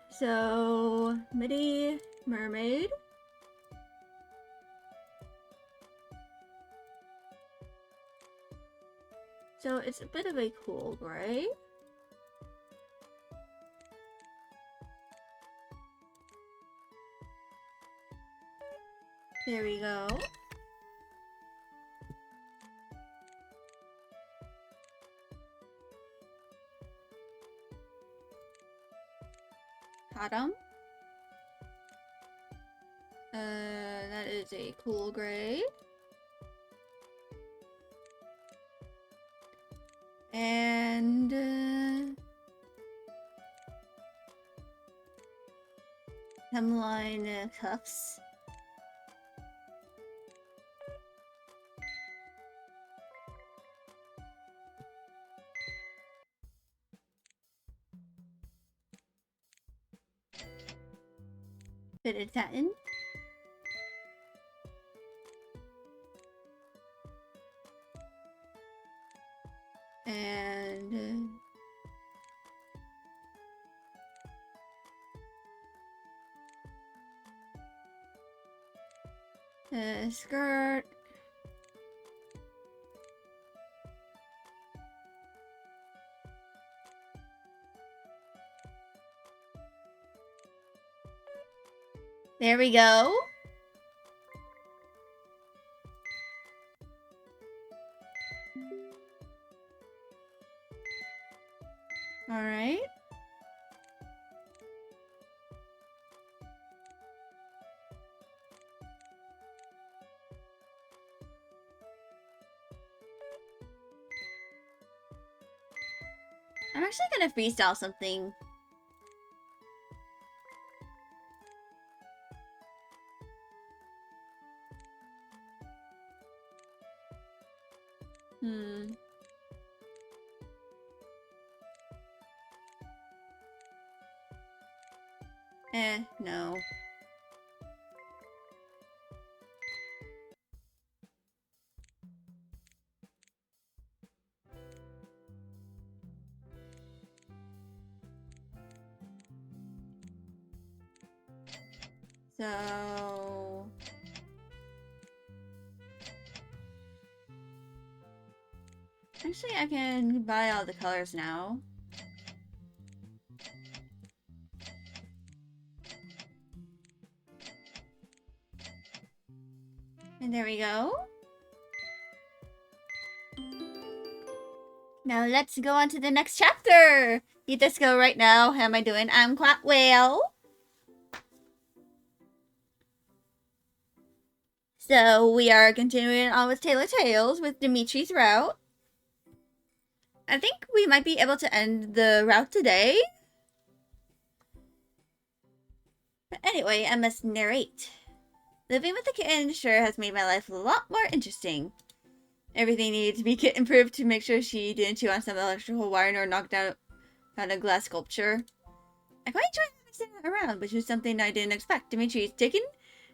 So, midi, mermaid. So, it's a bit of a cool gray. There we go. Bottom. That is a cool gray. And hemline cuffs. Fitted satin. And skirt. There we go. All right. I'm actually gonna freestyle something. No. So... Actually, I can buy all the colors now. And there we go. Now let's go on to the next chapter. Eat this go right now. How am I doing? I'm quite well. So we are continuing on with Tailor Tales with Dimitri's route. I think we might be able to end the route today. But anyway, I must narrate. Living with the kitten sure has made my life a lot more interesting. Everything needed to be kitten proof to make sure she didn't chew on some electrical wire or knock down a glass sculpture. I quite enjoyed having her around, which was something I didn't expect. Dimitri's taken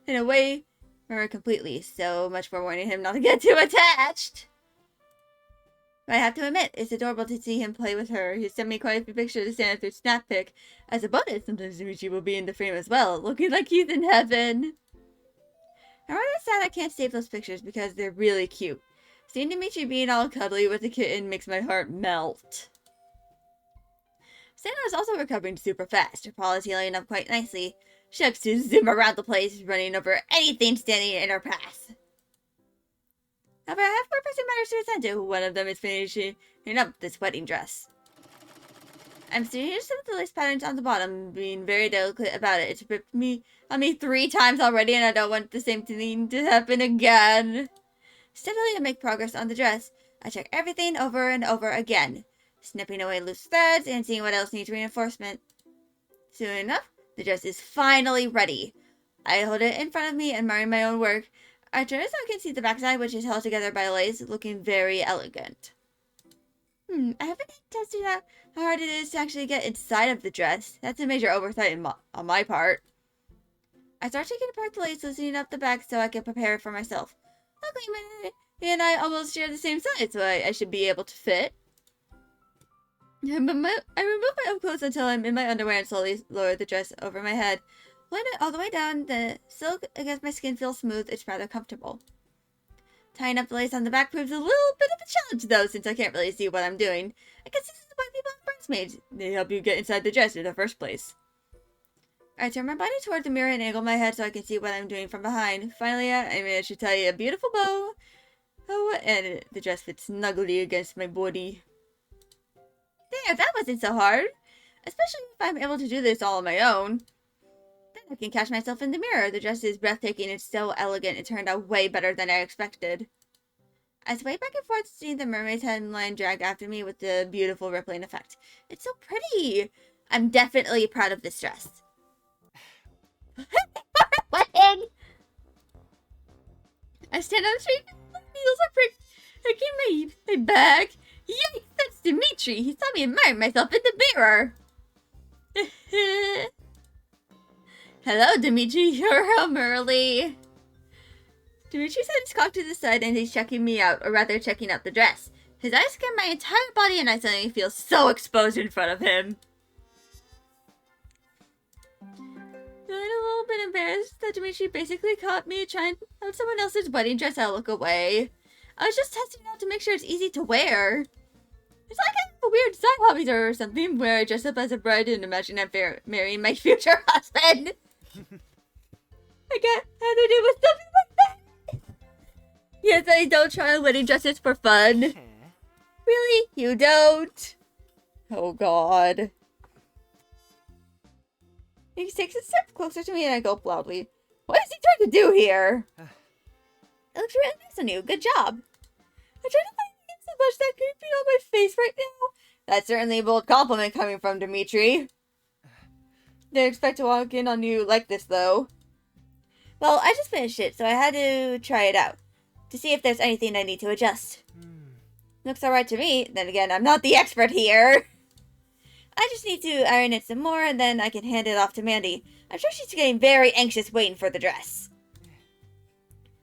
in away from her completely, so much for warning him not to get too attached. But I have to admit, it's adorable to see him play with her. He sent me quite a few pictures to send through Snap Pic. As a bonus, sometimes Dimitri will be in the frame as well, looking like he's in heaven. I'm rather sad I can't save those pictures because they're really cute. Seeing Dimitri being all cuddly with the kitten makes my heart melt. Santa is also recovering super fast. Her paw is healing up quite nicely. She likes to zoom around the place, running over anything standing in her path. However, I have 4 pressing matters to attend to. One of them is finishing up this wedding dress. I'm stitching some of the lace patterns on the bottom, being very delicate about it. It's ripped on me 3 times already, and I don't want the same thing to happen again. Steadily, I make progress on the dress. I check everything over and over again, snipping away loose threads and seeing what else needs reinforcement. Soon enough, the dress is finally ready. I hold it in front of me, admiring my own work. I turn it so I can see the backside, which is held together by lace, looking very elegant. I haven't tested out how hard it is to actually get inside of the dress. That's a major oversight on my part. I start taking apart the lace, loosening up the back so I can prepare it for myself. Luckily, and I almost share the same size, so I should be able to fit. But I remove my own clothes until I'm in my underwear and slowly lower the dress over my head. When it all the way down, the silk against my skin feels smooth. It's rather comfortable. Tying up the lace on the back proves a little bit of a challenge, though, since I can't really see what I'm doing. I guess this is why people have bridesmaids. They help you get inside the dress in the first place. I turn my body toward the mirror and angle my head so I can see what I'm doing from behind. Finally, I managed to tie a beautiful bow. Oh, and the dress fits snugly against my body. There, that wasn't so hard. Especially if I'm able to do this all on my own. Then I can catch myself in the mirror. The dress is breathtaking and so elegant. It turned out way better than I expected. I sway back and forth, seeing the mermaid's hemline drag after me with the beautiful rippling effect. It's so pretty. I'm definitely proud of this dress. Wedding! I stand up straight. My needles are pricking my back. Yikes, that's Dimitri. He saw me admire myself in the mirror. Hello, Dimitri. You're home early. Dimitri's head is cocked to the side and he's checking me out, or rather checking out the dress. His eyes scan my entire body and I suddenly feel so exposed in front of him. Feeling a little bit embarrassed that Dimitri basically caught me trying out someone else's wedding dress, I look away. I was just testing it out to make sure it's easy to wear. It's like I have a weird side hobbies or something where I dress up as a bride and imagine I'm marrying my future husband. I get how to do with something like that. Yes, I don't try on wedding dresses for fun. Really? You don't? Oh god. He takes a step closer to me and I gulp loudly. What is he trying to do here? It looks really nice on you. Good job. I try to find it so much that could be on my face right now. That's certainly a bold compliment coming from Dimitri. Didn't expect to walk in on you like this, though. Well, I just finished it, so I had to try it out. To see if there's anything I need to adjust. Looks alright to me. Then again, I'm not the expert here. I just need to iron it some more, and then I can hand it off to Mandy. I'm sure she's getting very anxious waiting for the dress.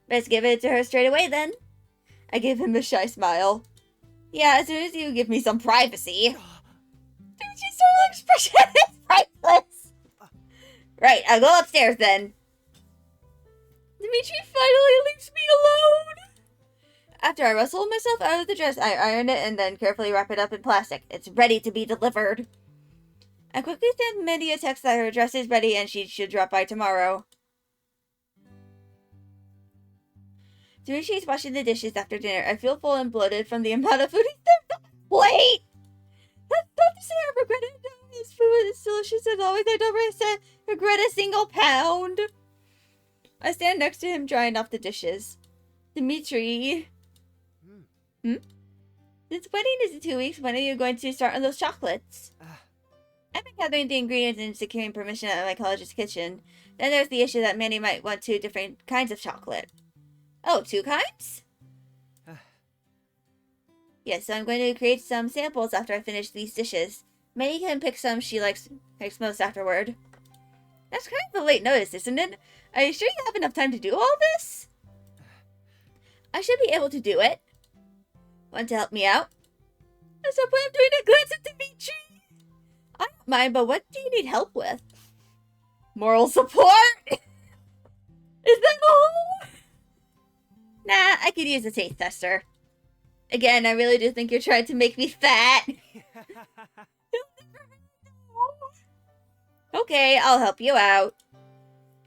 Best give it to her straight away, then. I give him a shy smile. Yeah, as soon as you give me some privacy. Dimitri's total expression is priceless. Right, I'll go upstairs, then. Dimitri finally leaves me alone. After I rustle myself out of the dress, I iron it and then carefully wrap it up in plastic. It's ready to be delivered. I quickly send Mindy a text that her dress is ready and she should drop by tomorrow. Dimitri's washing the dishes after dinner. I feel full and bloated from the amount of food he served on my plate. That's not to say I regret it. No, his food is delicious as always. I don't regret a single pound. I stand next to him drying off the dishes. Dimitri. This wedding is in 2 weeks. When are you going to start on those chocolates? I've been gathering the ingredients and securing permission at my college's kitchen. Then there's the issue that Manny might want 2 different kinds of chocolate. Oh, 2 kinds? Yes, so I'm going to create some samples after I finish these dishes. Manny can pick some she likes most afterward. That's kind of a late notice, isn't it? Are you sure you have enough time to do all this? I should be able to do it. Want to help me out? At some point I'm doing a glance at Dimitri. I don't mind, but what do you need help with? Moral support? Is that all? Nah, I could use a taste tester. Again, I really do think you're trying to make me fat. Okay, I'll help you out.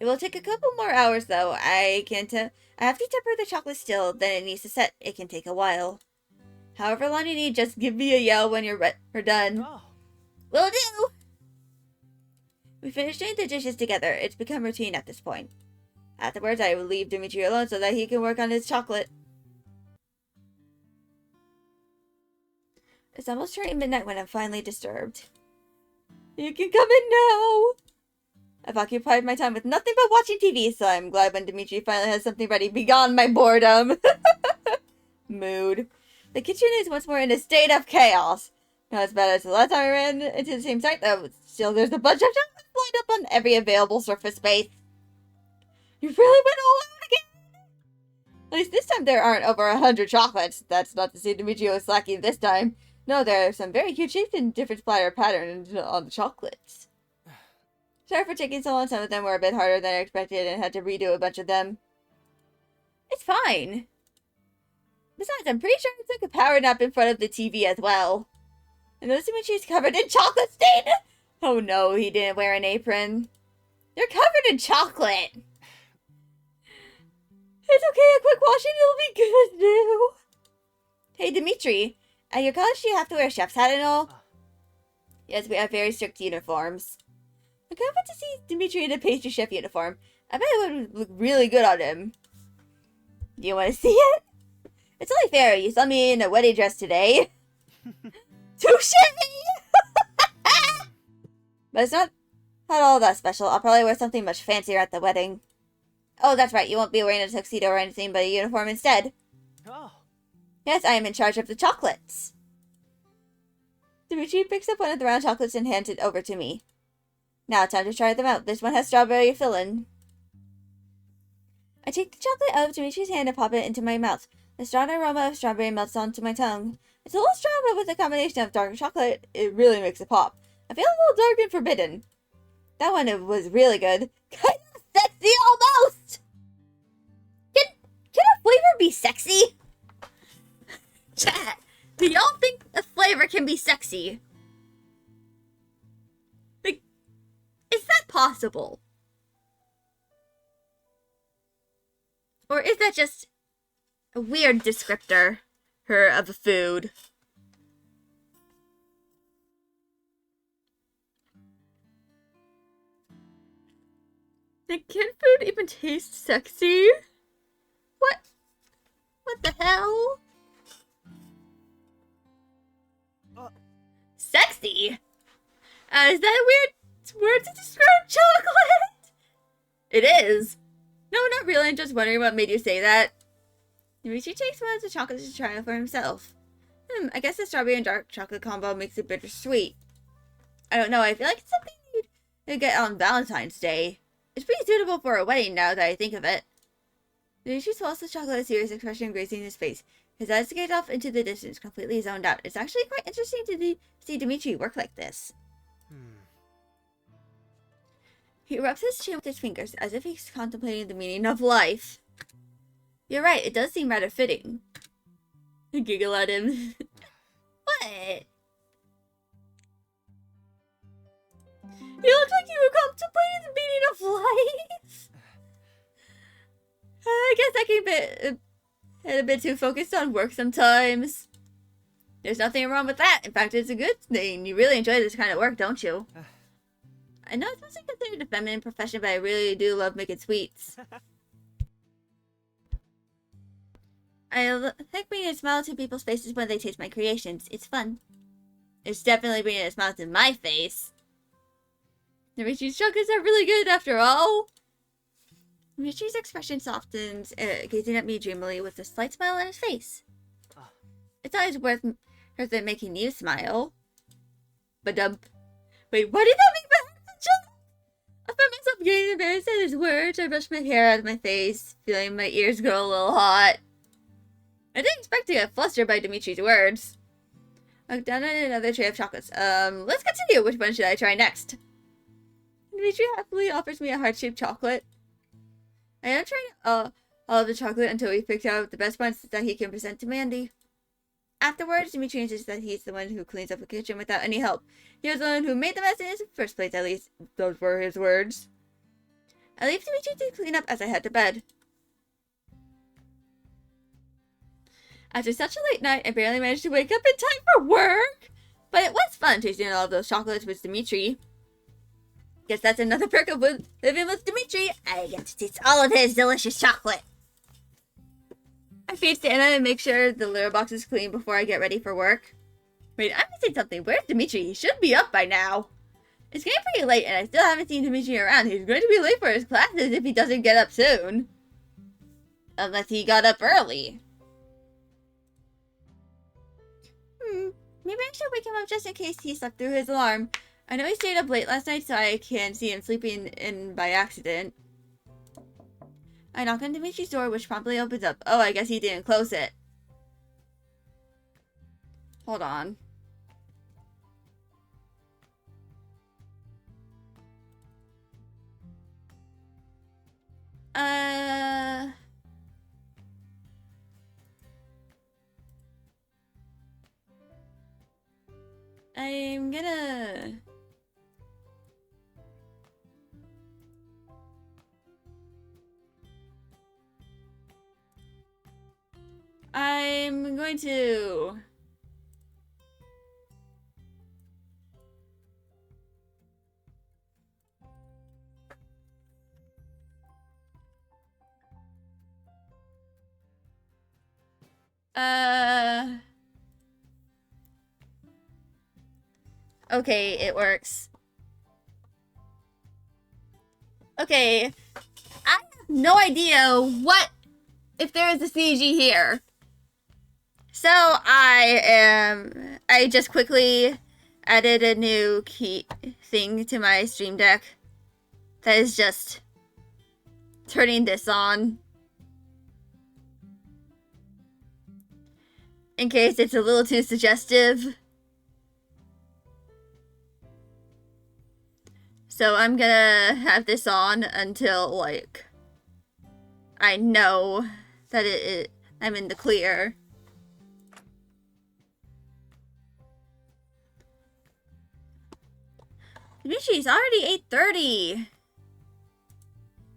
It will take a couple more hours, though. I have to temper the chocolate still, then it needs to set. It can take a while. However long you need, just give me a yell when you're done. Oh. Will do! We finished doing the dishes together. It's become routine at this point. Afterwards, I will leave Dimitri alone so that he can work on his chocolate. It's almost turning midnight when I'm finally disturbed. You can come in now! I've occupied my time with nothing but watching TV, so I'm glad when Dimitri finally has something ready beyond my boredom. Mood. The kitchen is once more in a state of chaos. Not as bad as the last time I ran into the same site, though still there's a bunch of chocolate lined up on every available surface space. You really went all out again? At least this time there aren't over 100 chocolates. That's not to say Dimitri was slacking this time. No, there are some very cute shapes and different splatter patterns on the chocolates. Sorry for taking so long. Some of them were a bit harder than I expected and had to redo a bunch of them. It's fine. Besides, I'm pretty sure I took a power nap in front of the TV as well. And notice Dimitri's covered in chocolate stain! Oh no, he didn't wear an apron. You're covered in chocolate! It's okay, a quick wash and it'll be good as new. Hey, Dimitri, at your college do you have to wear a chef's hat and all? Yes, we have very strict uniforms. I kind of want to see Dimitri in a pastry chef uniform. I bet it would look really good on him. Do you want to see it? It's only fair, you saw me in a wedding dress today. Touché! But it's not all that special. I'll probably wear something much fancier at the wedding. Oh, that's right. You won't be wearing a tuxedo or anything but a uniform instead. Oh. Yes, I am in charge of the chocolates. Dimitri picks up one of the round chocolates and hands it over to me. Now, time to try them out. This one has strawberry filling. I take the chocolate out of Dimitri's hand and pop it into my mouth. The strong aroma of strawberry melts onto my tongue. It's a little strong, but with the combination of dark chocolate, it really makes it pop. I feel a little dark and forbidden. That one was really good. Kind of sexy almost! Can a flavor be sexy? Chat, do y'all think a flavor can be sexy? Like, is that possible? Or is that just a weird descriptor of a food? Like, can food even taste sexy? What the hell? Sexy? Is that a weird word to describe chocolate? It is. No, not really. I'm just wondering what made you say that. Dimitri takes one of the chocolates to try it for himself. I guess the strawberry and dark chocolate combo makes it bittersweet. I don't know. I feel like it's something you'd get on Valentine's Day. It's pretty suitable for a wedding now that I think of it. Dimitri swallows the chocolate, a serious expression gracing his face. His eyes gaze off into the distance, completely zoned out. It's actually quite interesting to see Dimitri work like this. He rubs his chin with his fingers, as if he's contemplating the meaning of life. You're right, it does seem rather fitting. I giggle at him. What? You look like you were contemplating the meaning of life. I guess I can get a bit too focused on work sometimes. There's nothing wrong with that. In fact, it's a good thing. You really enjoy this kind of work, don't you? I know it's mostly considered a feminine profession, but I really do love making sweets. I like bringing a smile to people's faces when they taste my creations. It's fun. It's definitely bringing a smile to my face. Dimitri's chocolates are really good after all. Dimitri's expression softens, gazing at me dreamily with a slight smile on his face. It's always worth it making you smile. Ba-dump. Wait, what did that make me jump? I found myself getting embarrassed at his words. I brushed my hair out of my face, feeling my ears grow a little hot. I didn't expect to get flustered by Dimitri's words. I looked down at another tray of chocolates. Let's continue. Which one should I try next? Dimitri happily offers me a heart-shaped chocolate. I am trying all of the chocolate until we picked out the best ones that he can present to Mandy. Afterwards, Dimitri insists that he's the one who cleans up the kitchen without any help. He was the one who made the mess in his first place, at least. Those were his words. I leave Dimitri to clean up as I head to bed. After such a late night, I barely managed to wake up in time for work. But it was fun tasting all of those chocolates with Dimitri. Guess that's another perk of living with Dimitri. I get to taste all of his delicious chocolate. I feed Santa and make sure the litter box is clean before I get ready for work. Wait, I'm missing something. Where's Dimitri? He should be up by now. It's getting pretty late and I still haven't seen Dimitri around. He's going to be late for his classes if he doesn't get up soon. Unless he got up early. Maybe I should wake him up just in case he slept through his alarm. I know he stayed up late last night, so I can see him sleeping in by accident. I knock on Dimitri's door, which promptly opens up. Oh, I guess he didn't close it. Hold on. I'm gonna... I'm going to... Okay, it works. Okay, I have no idea if there is a CG here. So I just quickly added a new key thing to my Stream Deck that is just turning this on. In case it's a little too suggestive. So I'm gonna have this on until, like, I know that I'm in the clear. Dimitri, it's already 8:30.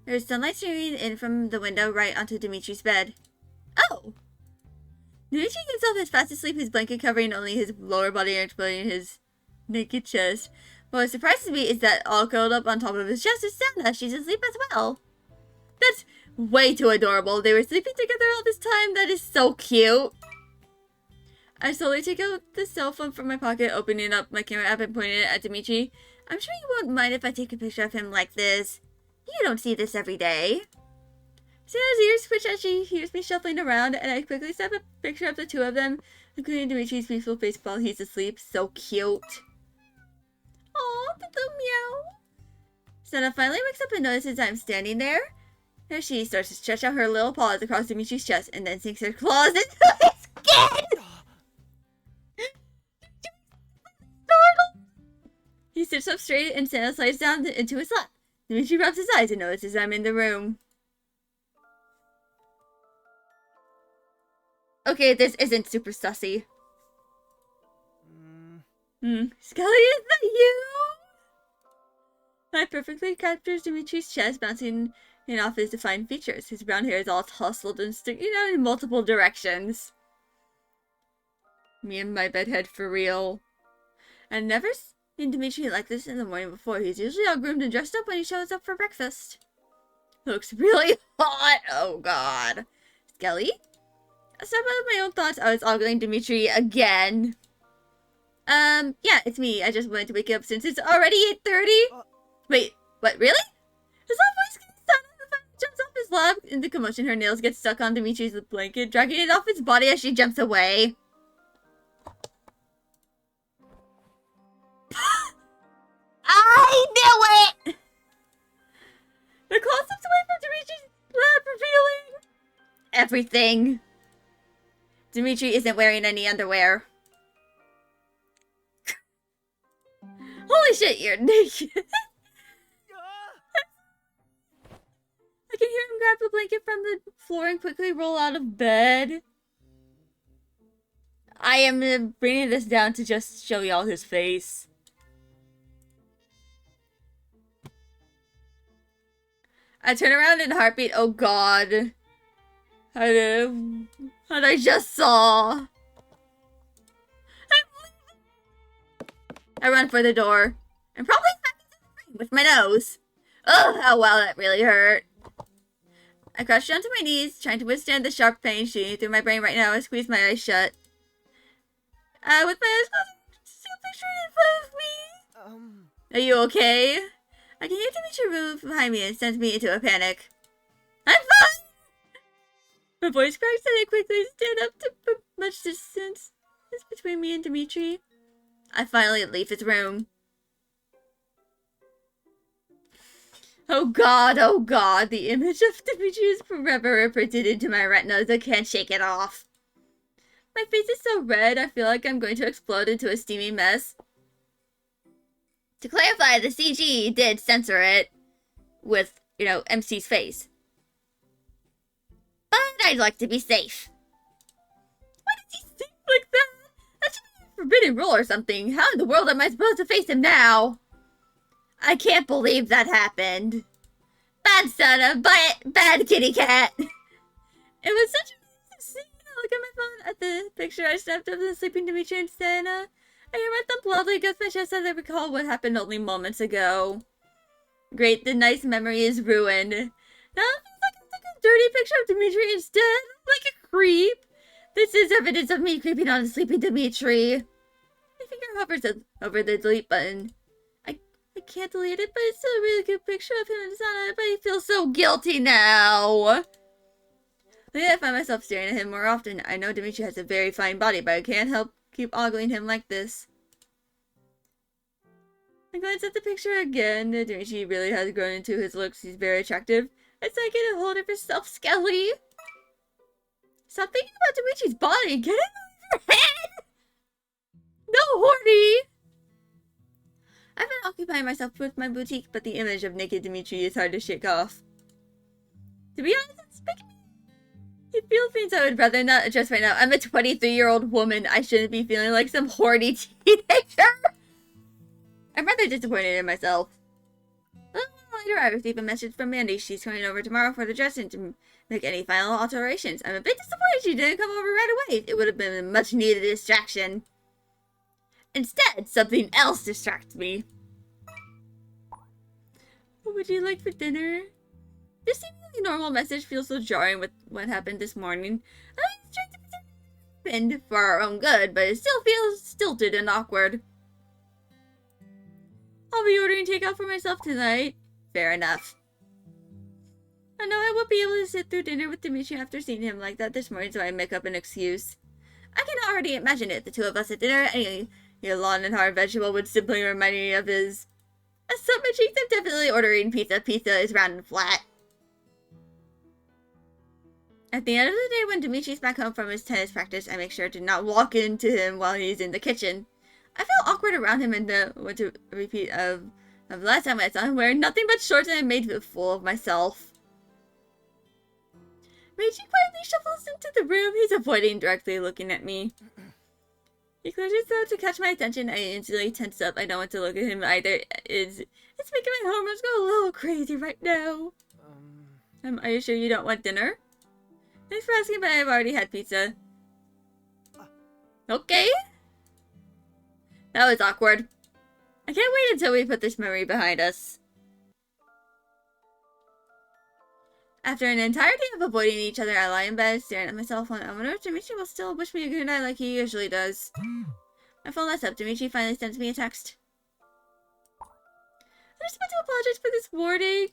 There's sunlight streaming in from the window right onto Dimitri's bed. Oh! Dimitri gets off as fast asleep, his blanket covering only his lower body and exposing his naked chest. What surprises me is that all curled up on top of his chest is Santa. She's asleep as well. That's way too adorable. They were sleeping together all this time. That is so cute. I slowly take out the cell phone from my pocket, opening up my camera app and pointing it at Dimitri. I'm sure you won't mind if I take a picture of him like this. You don't see this every day. Santa's ears twitch as she hears me shuffling around, and I quickly snap a picture of the two of them, including Dimitri's peaceful face while he's asleep. So cute. Aw, the little meow. Santa finally wakes up and notices I'm standing there. There she starts to stretch out her little paws across Dimitri's chest and then sinks her claws into his skin! He sits up straight and Santa slides down into his lap. Dimitri rubs his eyes and notices I'm in the room. Okay, this isn't super sussy. Skelly, is that you? That perfectly captures Dimitri's chest, bouncing off his defined features. His brown hair is all tousled and sticking out in multiple directions. Me and my bedhead for real. I've never seen Dimitri like this in the morning before. He's usually all groomed and dressed up when he shows up for breakfast. Looks really hot. Oh god. Skelly? I started with my own thoughts. I was ogling Dimitri again. Yeah, it's me. I just wanted to wake you up since it's already 8:30. Wait, what, really? His loud voice gets sounded and finally jumps off his lap. In the commotion, her nails get stuck on Dimitri's blanket, dragging it off his body as she jumps away. I knew it! The claw slips away from Dimitri's lap, revealing everything. Dimitri isn't wearing any underwear. Holy shit, you're naked. I can hear him grab the blanket from the floor and quickly roll out of bed. I am bringing this down to just show y'all his face. I turn around in a heartbeat. Oh god. What I just saw. I run for the door. And probably with my nose. Oh, how well that really hurt. I crouch down to my knees, trying to withstand the sharp pain shooting through my brain right now. I squeeze my eyes shut. With my eyes closed, still picturing in front of me. Are you okay? I can hear Dimitri move behind me and sends me into a panic. I'm fine! My voice cracks and I quickly stand up to put much distance is between me and Dimitri. I finally leave his room. Oh god, the image of Dimitri is forever imprinted into my retinas. I can't shake it off. My face is so red, I feel like I'm going to explode into a steamy mess. To clarify, the CG did censor it with, MC's face. But I'd like to be safe. Why does he think like that? That should be a forbidden rule or something. How in the world am I supposed to face him now? I can't believe that happened. Bad Sana, but bad kitty cat. It was such a scene. I look at my phone at the picture I snapped of the sleeping Dimitri and Sana. I hear my thump loudly against my chest as I recall what happened only moments ago. Great, the nice memory is ruined. Now it feels like I took a dirty picture of Dimitri instead. Like a creep. This is evidence of me creeping on a sleeping Dimitri. My finger hovers over the delete button. I can't delete it, but it's still a really good picture of him and Sana, but I feel so guilty now. Lately, I find myself staring at him more often. I know Dimitri has a very fine body, but I can't help keep ogling him like this. I glance at the picture again. Dimitri really has grown into his looks. He's very attractive. It's like get a hold of yourself, Skelly. Stop thinking about Dimitri's body. Get it out of your head. No, horny. I've been occupying myself with my boutique, but the image of naked Dimitri is hard to shake off. To be honest, it's making me feel things I would rather not address right now. I'm a 23-year-old woman. I shouldn't be feeling like some horny teenager. I'm rather disappointed in myself. A little later, I received a message from Mandy. She's coming over tomorrow for the dressing to make any final alterations. I'm a bit disappointed she didn't come over right away. It would have been a much-needed distraction. Instead, something else distracts me. What would you like for dinner? This seemingly normal message feels so jarring with what happened this morning. I was trying to pretend for our own good, but it still feels stilted and awkward. I'll be ordering takeout for myself tonight. Fair enough. I know I won't be able to sit through dinner with Dimitri after seeing him like that this morning, so I make up an excuse. I can already imagine it, the two of us at dinner. Anyway, your lawn and hard vegetable would simply remind me of his. As some my cheeks, I'm definitely ordering pizza. Pizza is round and flat. At the end of the day, when Dimitri's back home from his tennis practice, I make sure to not walk into him while he's in the kitchen. I felt awkward around him and went to repeat of the last time I saw him wearing nothing but shorts and I made a fool of myself. Reggie quietly shuffles into the room. He's avoiding directly looking at me. He clears his throat to catch my attention. I instantly tense up. I don't want to look at him either. It's making my hormones go a little crazy right now. Are you sure you don't want dinner? Thanks for asking, but I've already had pizza. Okay. That was awkward. I can't wait until we put this memory behind us. After an entirety of avoiding each other, I lie in bed, staring at my cell phone. I wonder if Dimitri will still wish me a good night like he usually does. My phone lights up. Dimitri finally sends me a text. I just want to apologize for this warning.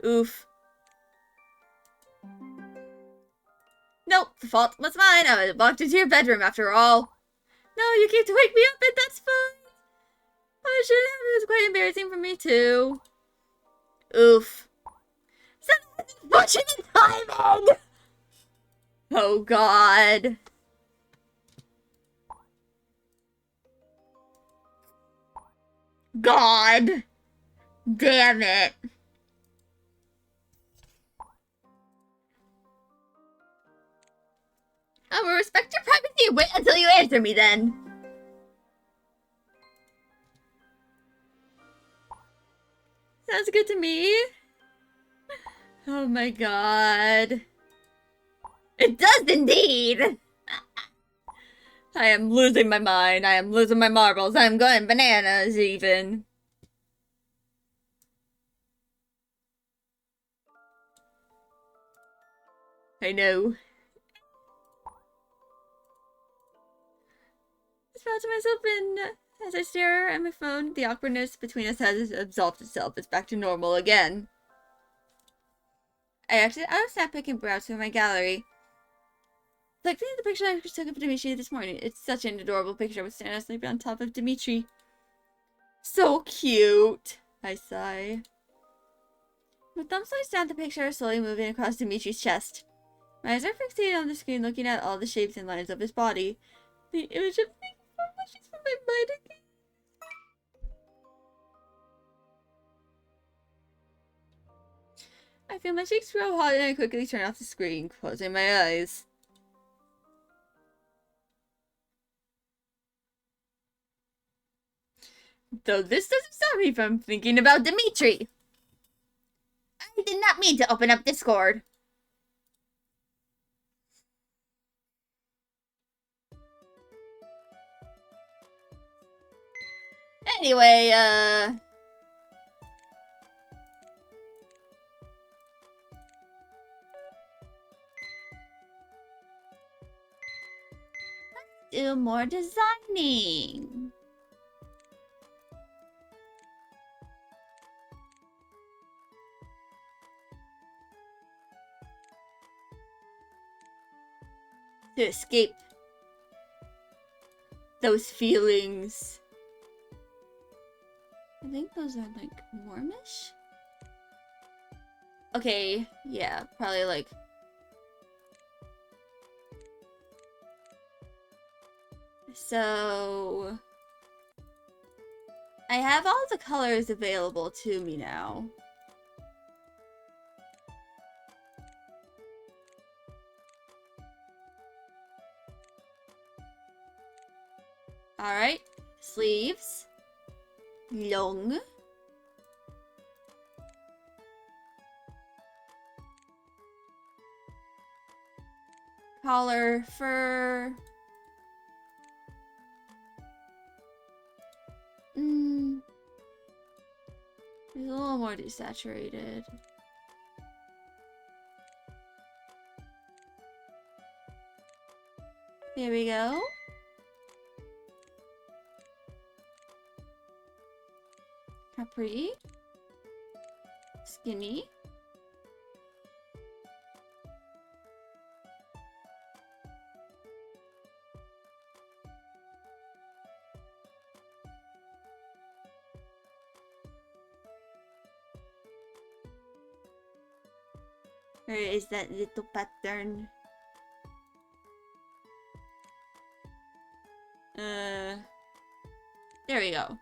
Oof. Nope, the fault was mine. I was walked into your bedroom after all. No, you came to wake me up and that's fine. I shouldn't have. It was quite embarrassing for me too. Oof. Unfortunate timing! Oh god. God. Damn it. I will respect your privacy and wait until you answer me then. Sounds good to me. Oh my god. It does indeed! I am losing my mind. I am losing my marbles. I am going bananas even. I know. I smile to myself and as I stare at my phone, the awkwardness between us has absolved itself. It's back to normal again. I exited out of Snappic and browsed through my gallery. Like the picture I took of Dimitri this morning. It's such an adorable picture with Santa sleeping on top of Dimitri. So cute! I sigh. My thumb slides down the picture, slowly moving across Dimitri's chest. My eyes are fixated on the screen, looking at all the shapes and lines of his body. The image of me flashes from my mind again. I feel my cheeks grow hot and I quickly turn off the screen, closing my eyes. Though this doesn't stop me from thinking about Dimitri. I did not mean to open up Discord. Anyway, do more designing. To escape those feelings. I think those are like warmish. Okay, yeah, probably like. So I have all the colors available to me now. Alright, sleeves. Long. Collar, fur. It's a little more desaturated. There we go. Capri. Skinny. Where is that little pattern? There we go.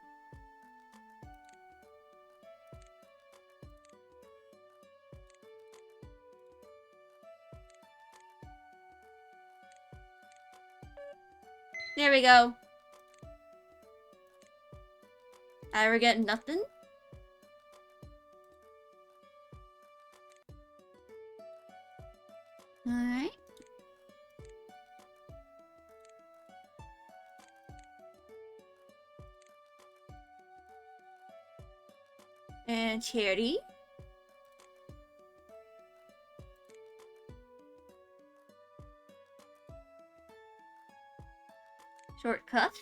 There we go. I ever get nothing? Alright. And charity. Short cuffed.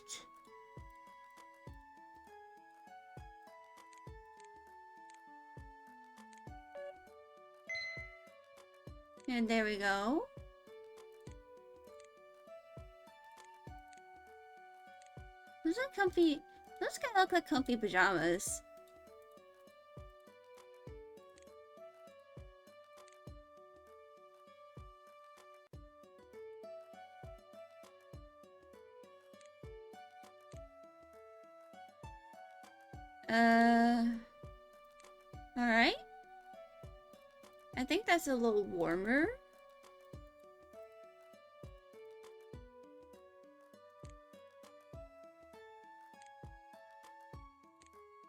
And there we go. Those are comfy. Those kind of look like comfy pajamas. Alright. I think that's a little warmer.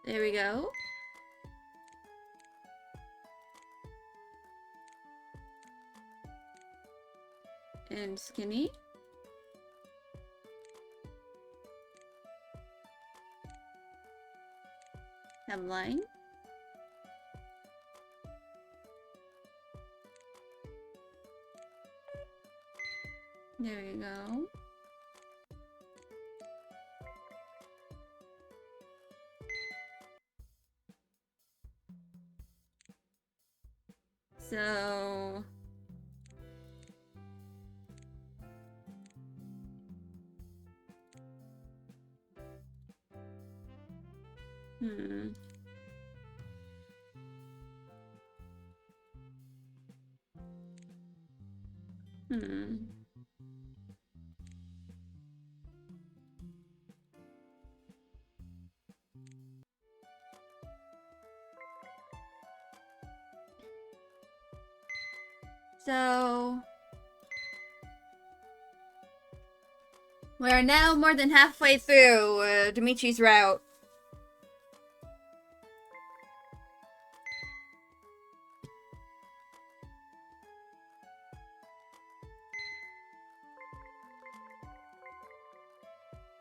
There we go. And skinny. Hemline. There you go. So... Hmm. So... we are now more than halfway through Dimitri's route.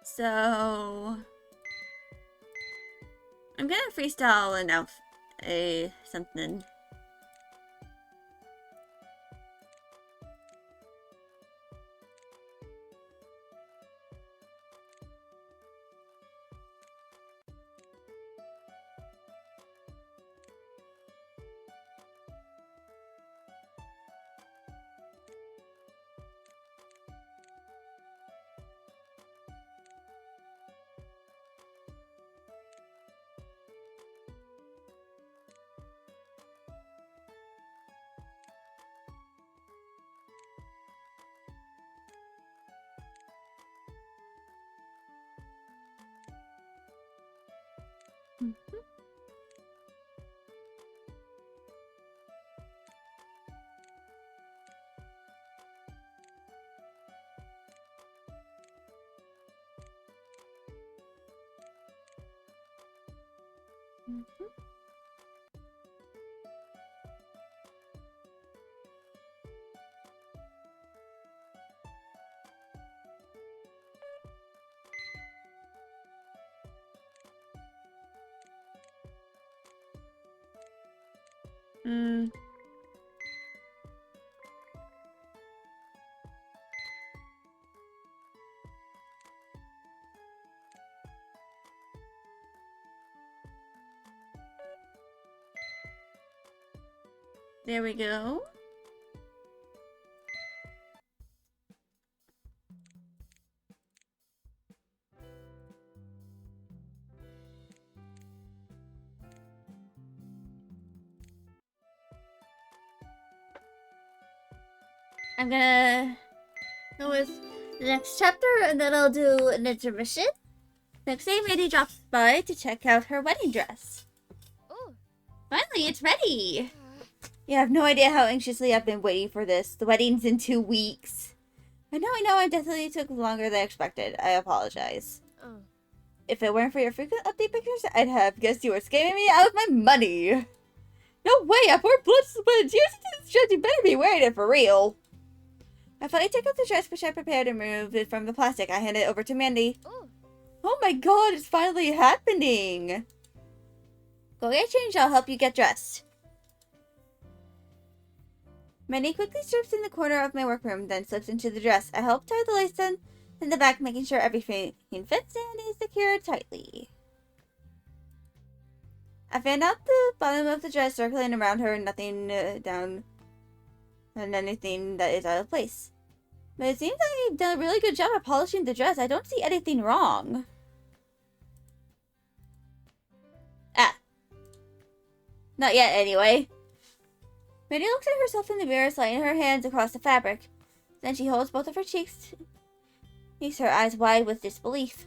So... I'm gonna freestyle an something. There we go. I'm gonna go with the next chapter and then I'll do an intermission. Next day, Mandy drops by to check out her wedding dress. Oh. Finally, it's ready! You have no idea how anxiously I've been waiting for this. The wedding's in 2 weeks. I know, it definitely took longer than expected. I apologize. Oh. If it weren't for your frequent update pictures, I'd have guessed you were scamming me out of my money. No way, I poured blood, sweat, and tears into this dress. You better be wearing it for real. I finally took out the dress, which I prepared and removed it from the plastic. I handed it over to Mandy. Oh. Oh my god, it's finally happening. Go get changed, I'll help you get dressed. Mandy quickly strips in the corner of my workroom, then slips into the dress. I help tie the lace in the back, making sure everything fits and is secured tightly. I fan out the bottom of the dress, circling around her, nothing down and anything that is out of place. But it seems like I've done a really good job of polishing the dress. I don't see anything wrong. Ah. Not yet, anyway. Mandy looks at herself in the mirror, sliding her hands across the fabric. Then she holds both of her cheeks, makes her eyes wide with disbelief.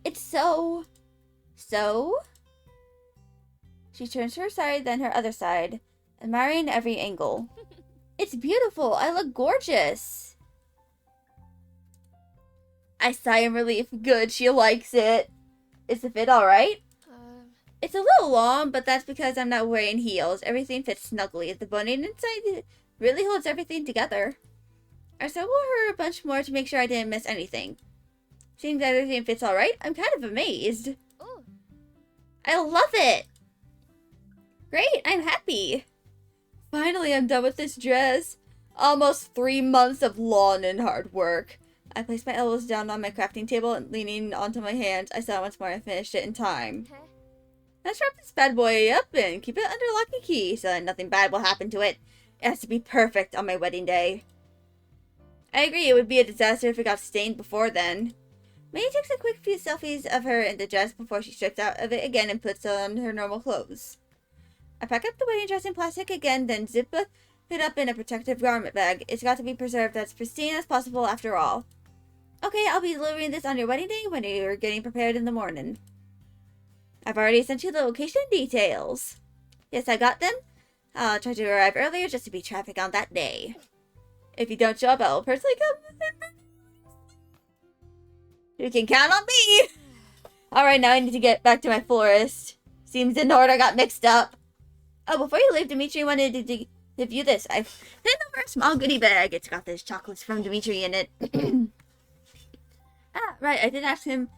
It's so... She turns to her side, then her other side, admiring every angle. It's beautiful. I look gorgeous. I sigh in relief. Good, she likes it. Is the fit alright? It's a little long, but that's because I'm not wearing heels. Everything fits snugly. The boning inside really holds everything together. I circled her a bunch more to make sure I didn't miss anything. Seems everything fits alright. I'm kind of amazed. Oh. I love it! Great, I'm happy. Finally, I'm done with this dress. Almost 3 months of long and hard work. I placed my elbows down on my crafting table and leaning onto my hands, I saw once more and finished it in time. Okay. Let's wrap this bad boy up and keep it under lock and key so that nothing bad will happen to it. It has to be perfect on my wedding day. I agree, it would be a disaster if it got stained before then. May takes a quick few selfies of her in the dress before she strips out of it again and puts on her normal clothes. I pack up the wedding dress in plastic again, then zip it up in a protective garment bag. It's got to be preserved as pristine as possible after all. Okay, I'll be delivering this on your wedding day when you're getting prepared in the morning. I've already sent you the location details. Yes, I got them. I'll try to arrive earlier just to beat traffic on that day. If you don't show up, I'll personally come. You can count on me! Alright, now I need to get back to my florist. Seems the order got mixed up. Oh, before you leave, Dimitri wanted to give you this. I've sent over a small goodie bag. It's got those chocolates from Dimitri in it. Ah, right, I did ask him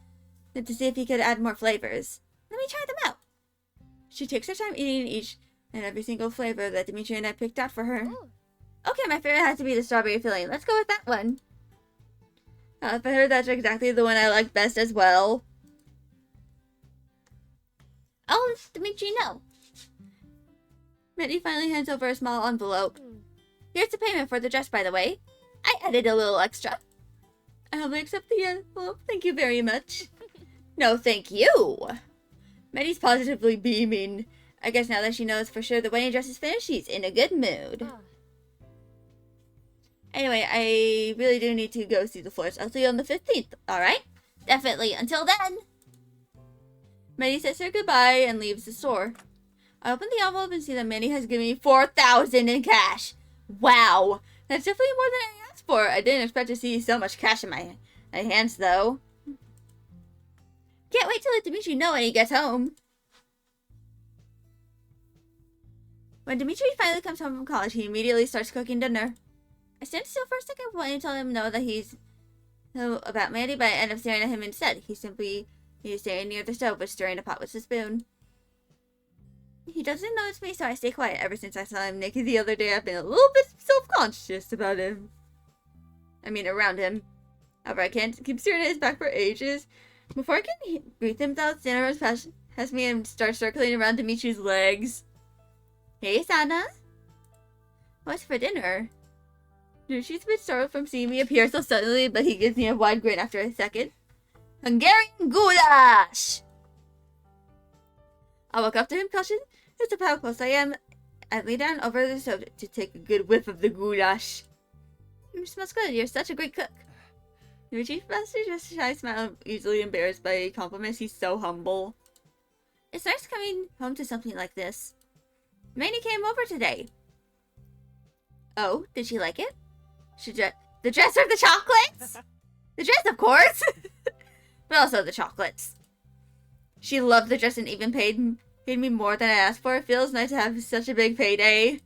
to see if he could add more flavors. Let me try them out. She takes her time eating each and every single flavor that Dimitri and I picked out for her. Oh. Okay, my favorite has to be the strawberry filling. Let's go with that one. I heard that's exactly the one I like best as well. I'll let Dimitri know. Mandy finally hands over a small envelope. Here's the payment for the dress, by the way. I added a little extra. I humbly accept the envelope. Thank you very much. No, thank you. Mandy's positively beaming. I guess now that she knows for sure the wedding dress is finished, she's in a good mood. Anyway, I really do need to go see the florist. I'll see you on the 15th, alright? Definitely. Until then. Mandy says her goodbye and leaves the store. I open the envelope and see that Mandy has given me $4,000 in cash. Wow. That's definitely more than I asked for. I didn't expect to see so much cash in my hands, though. Can't wait to let Dimitri know when he gets home. When Dimitri finally comes home from college, he immediately starts cooking dinner. I stand still for a second wanting to tell him no that he's about Mandy, but I end up staring at him instead. He's standing near the stove but stirring a pot with a spoon. He doesn't notice me, so I stay quiet. Ever since I saw him naked the other day, I've been a little bit self-conscious about him. Around him. However, I can't keep staring at his back for ages. Before I can greet him, though, Santa runs past me and starts circling around Dimitri's legs. Hey, Sana. What's for dinner? She's a bit startled from seeing me appear so suddenly, but he gives me a wide grin after a second. Hungarian goulash! I walk up to him, cautious as to how close I am. I lay down over the stove to take a good whiff of the goulash. It smells good. You're such a great cook. The chief master just shy smile, easily embarrassed by compliments. He's so humble. It's nice coming home to something like this. Mandy came over today. Oh, did she like it? The dress or the chocolates? The dress, of course! But also the chocolates. She loved the dress and even paid me more than I asked for. It feels nice to have such a big payday.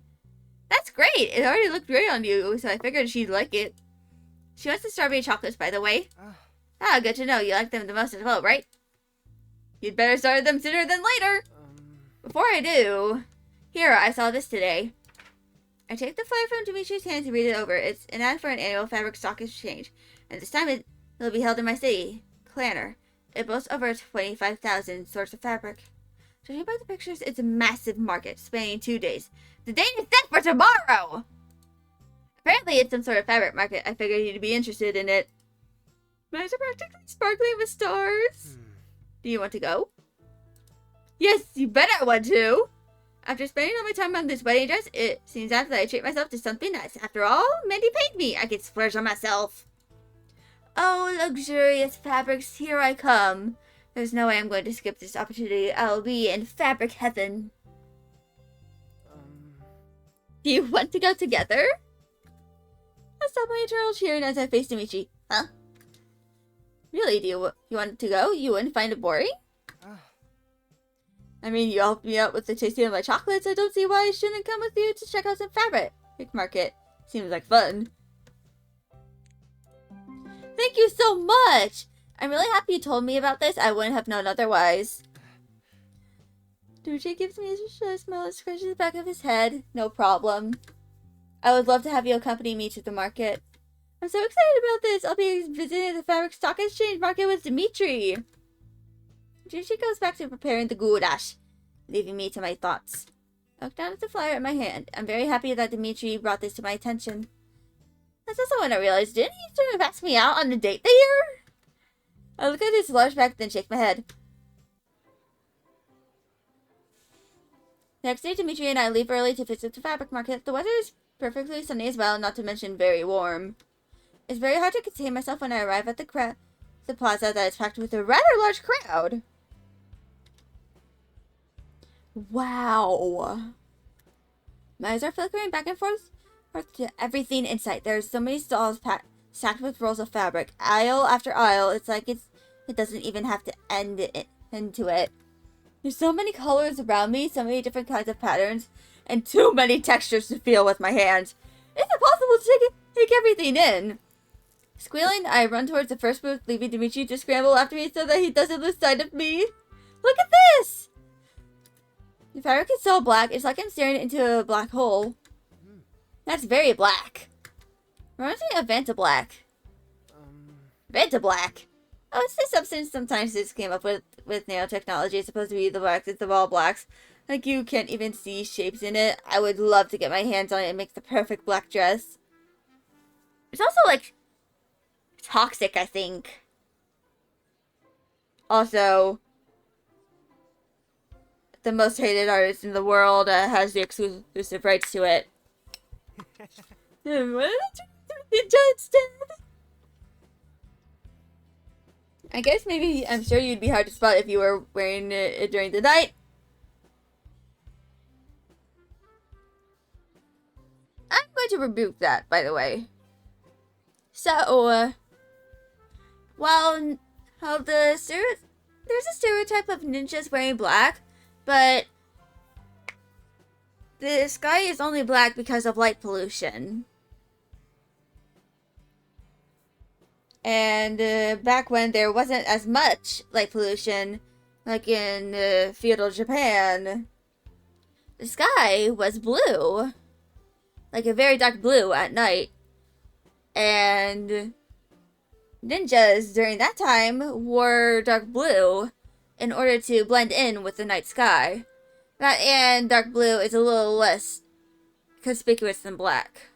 That's great! It already looked great on you, so I figured she'd like it. She wants the strawberry chocolates, by the way. Ah, good to know. You like them the most as well, right? You'd better start them sooner than later. Before I do, here, I saw this today. I take the flyer from Dimitri's hands and read it over. It's an ad for an annual fabric stock exchange, and this time it'll be held in my city, Clanner. It boasts over 25,000 sorts of fabric. Judging by the pictures, it's a massive market spanning 2 days. The date is set for tomorrow! Apparently, it's some sort of fabric market. I figured you'd be interested in it. My eyes are practically sparkling with stars. Do you want to go? Yes, you bet I want to! After spending all my time on this wedding dress, it seems after that I treat myself to something nice. After all, Mandy paid me. I can splurge on myself. Oh, luxurious fabrics, here I come. There's no way I'm going to skip this opportunity. I'll be in fabric heaven. Do you want to go together? I stopped my eternal cheering as I faced Dimitri. Huh? Really, do you want to go? You wouldn't find it boring? I mean, you helped me out with the tasting of my chocolates. I don't see why I shouldn't come with you to check out some fabric market. Seems like fun. Thank you so much! I'm really happy you told me about this. I wouldn't have known otherwise. Dimitri gives me a shy smile and scratches the back of his head. No problem. I would love to have you accompany me to the market. I'm so excited about this. I'll be visiting the fabric stock exchange market with Dimitri. Dimitri goes back to preparing the goulash, leaving me to my thoughts. I look down at the flyer in my hand. I'm very happy that Dimitri brought this to my attention. That's also when I realized, didn't he sort of ask me out on a date there? I look at his large bag, then shake my head. Next day, Dimitri and I leave early to visit the fabric market. The weather is perfectly sunny as well, not to mention very warm. It's very hard to contain myself when I arrive at the plaza that is packed with a rather large crowd. Wow. My eyes are flickering back and forth to everything in sight. There's so many stalls stacked with rolls of fabric. Aisle after aisle. It's like it doesn't even have to end into it. There's so many colors around me, so many different kinds of patterns, and too many textures to feel with my hands. It's impossible to take everything in. Squealing, I run towards the first booth, leaving Dimitri to scramble after me so that he doesn't lose sight of me. Look at this! The fabric is so black, it's like I'm staring into a black hole. That's very black. Reminds me of Vanta Black. Vanta Black? Oh, it's the substance sometimes this came up with nanotechnology. It's supposed to be the blacks, it's of all blacks. Like, you can't even see shapes in it. I would love to get my hands on it and make the perfect black dress. It's also, like, toxic, I think. Also, the most hated artist in the world has the exclusive rights to it. I guess maybe, I'm sure you'd be hard to spot if you were wearing it during the night. I'm going to rebuke that, by the way. So, well, there's a stereotype of ninjas wearing black, but the sky is only black because of light pollution. And back when there wasn't as much light pollution, like in feudal Japan, the sky was blue. Like a very dark blue at night. And ninjas during that time wore dark blue in order to blend in with the night sky. And dark blue is a little less conspicuous than black.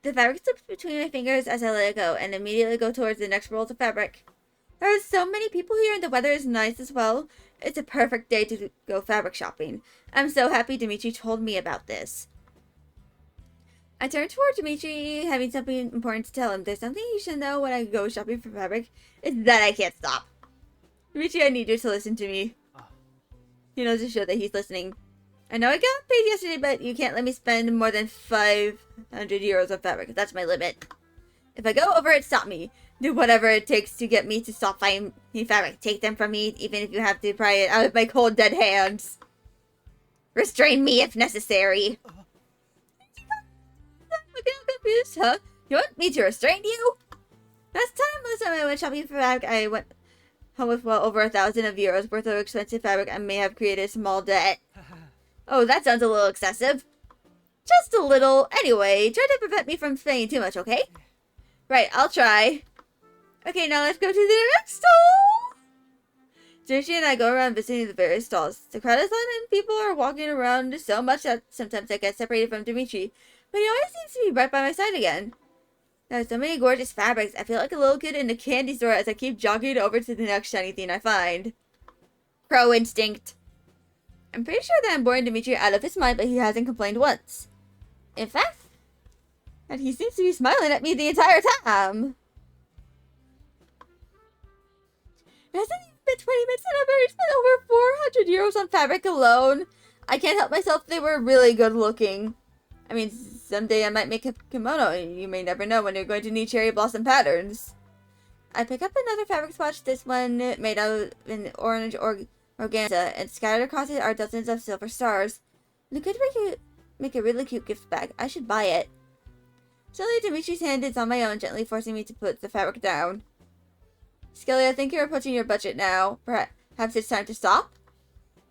The fabric slips between my fingers as I let it go, and immediately go towards the next rolls of fabric. There are so many people here, and the weather is nice as well. It's a perfect day to go fabric shopping. I'm so happy Dimitri told me about this. I turned toward Dimitri, having something important to tell him. There's something he should know when I go shopping for fabric. It's that I can't stop. Dimitri, I need you to listen to me. He knows to show that he's listening. I know I got paid yesterday, but you can't let me spend more than 500 euros on fabric. That's my limit. If I go over it, stop me. Do whatever it takes to get me to stop finding fabric. Take them from me, even if you have to pry it out of my cold, dead hands. Restrain me if necessary. Looking confused, huh? You want me to restrain you? Last time I went shopping for fabric, I went home with well over 1,000 euros worth of expensive fabric and may have created a small debt. Oh, that sounds a little excessive. Just a little. Anyway, try to prevent me from spending too much, okay? Right, I'll try. Okay, now let's go to the next stall. Dimitri and I go around visiting the various stalls. The crowd is on and people are walking around so much that sometimes I get separated from Dimitri, but he always seems to be right by my side again. There are so many gorgeous fabrics. I feel like a little kid in a candy store as I keep jogging over to the next shiny thing I find. Crow instinct. I'm pretty sure that I'm boring Dimitri out of his mind, but he hasn't complained once. In fact, and he seems to be smiling at me the entire time. It hasn't even been 20 minutes and I've already spent over 400 euros on fabric alone. I can't help myself, they were really good looking. I mean, someday I might make a kimono. You may never know when you're going to need cherry blossom patterns. I pick up another fabric swatch, this one made out of an orange organza, and scattered across it are dozens of silver stars. And it could make a really cute gift bag. I should buy it. Suddenly, Dimitri's hand is on my own, gently forcing me to put the fabric down. Skelly, I think you're approaching your budget now. Perhaps it's time to stop?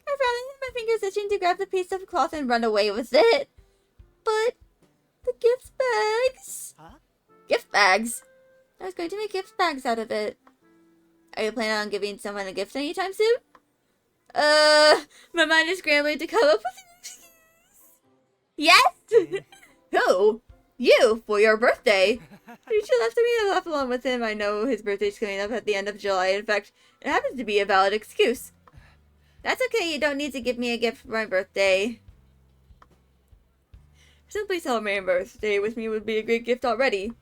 I frowned, my fingers itching to grab the piece of cloth and run away with it. But the gift bags? Huh? Gift bags? I was going to make gift bags out of it. Are you planning on giving someone a gift anytime soon? My mind is scrambling to come up with... Yes? Who? You, for your birthday. You should left me to laugh along with him. I know his birthday's coming up at the end of July. In fact, it happens to be a valid excuse. That's okay, you don't need to give me a gift for my birthday. Simply celebrating birthday with me would be a great gift already.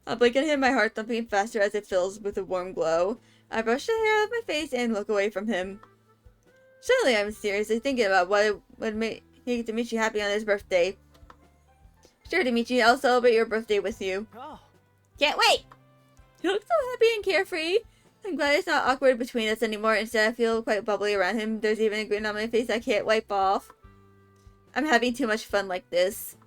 I blink at him, my heart thumping faster as it fills with a warm glow. I brush the hair off my face and look away from him. Suddenly, I'm seriously thinking about what would make Dimitri happy on his birthday. Sure, Dimitri, I'll celebrate your birthday with you. Oh. Can't wait! You look so happy and carefree. I'm glad it's not awkward between us anymore. Instead, I feel quite bubbly around him. There's even a grin on my face I can't wipe off. I'm having too much fun like this.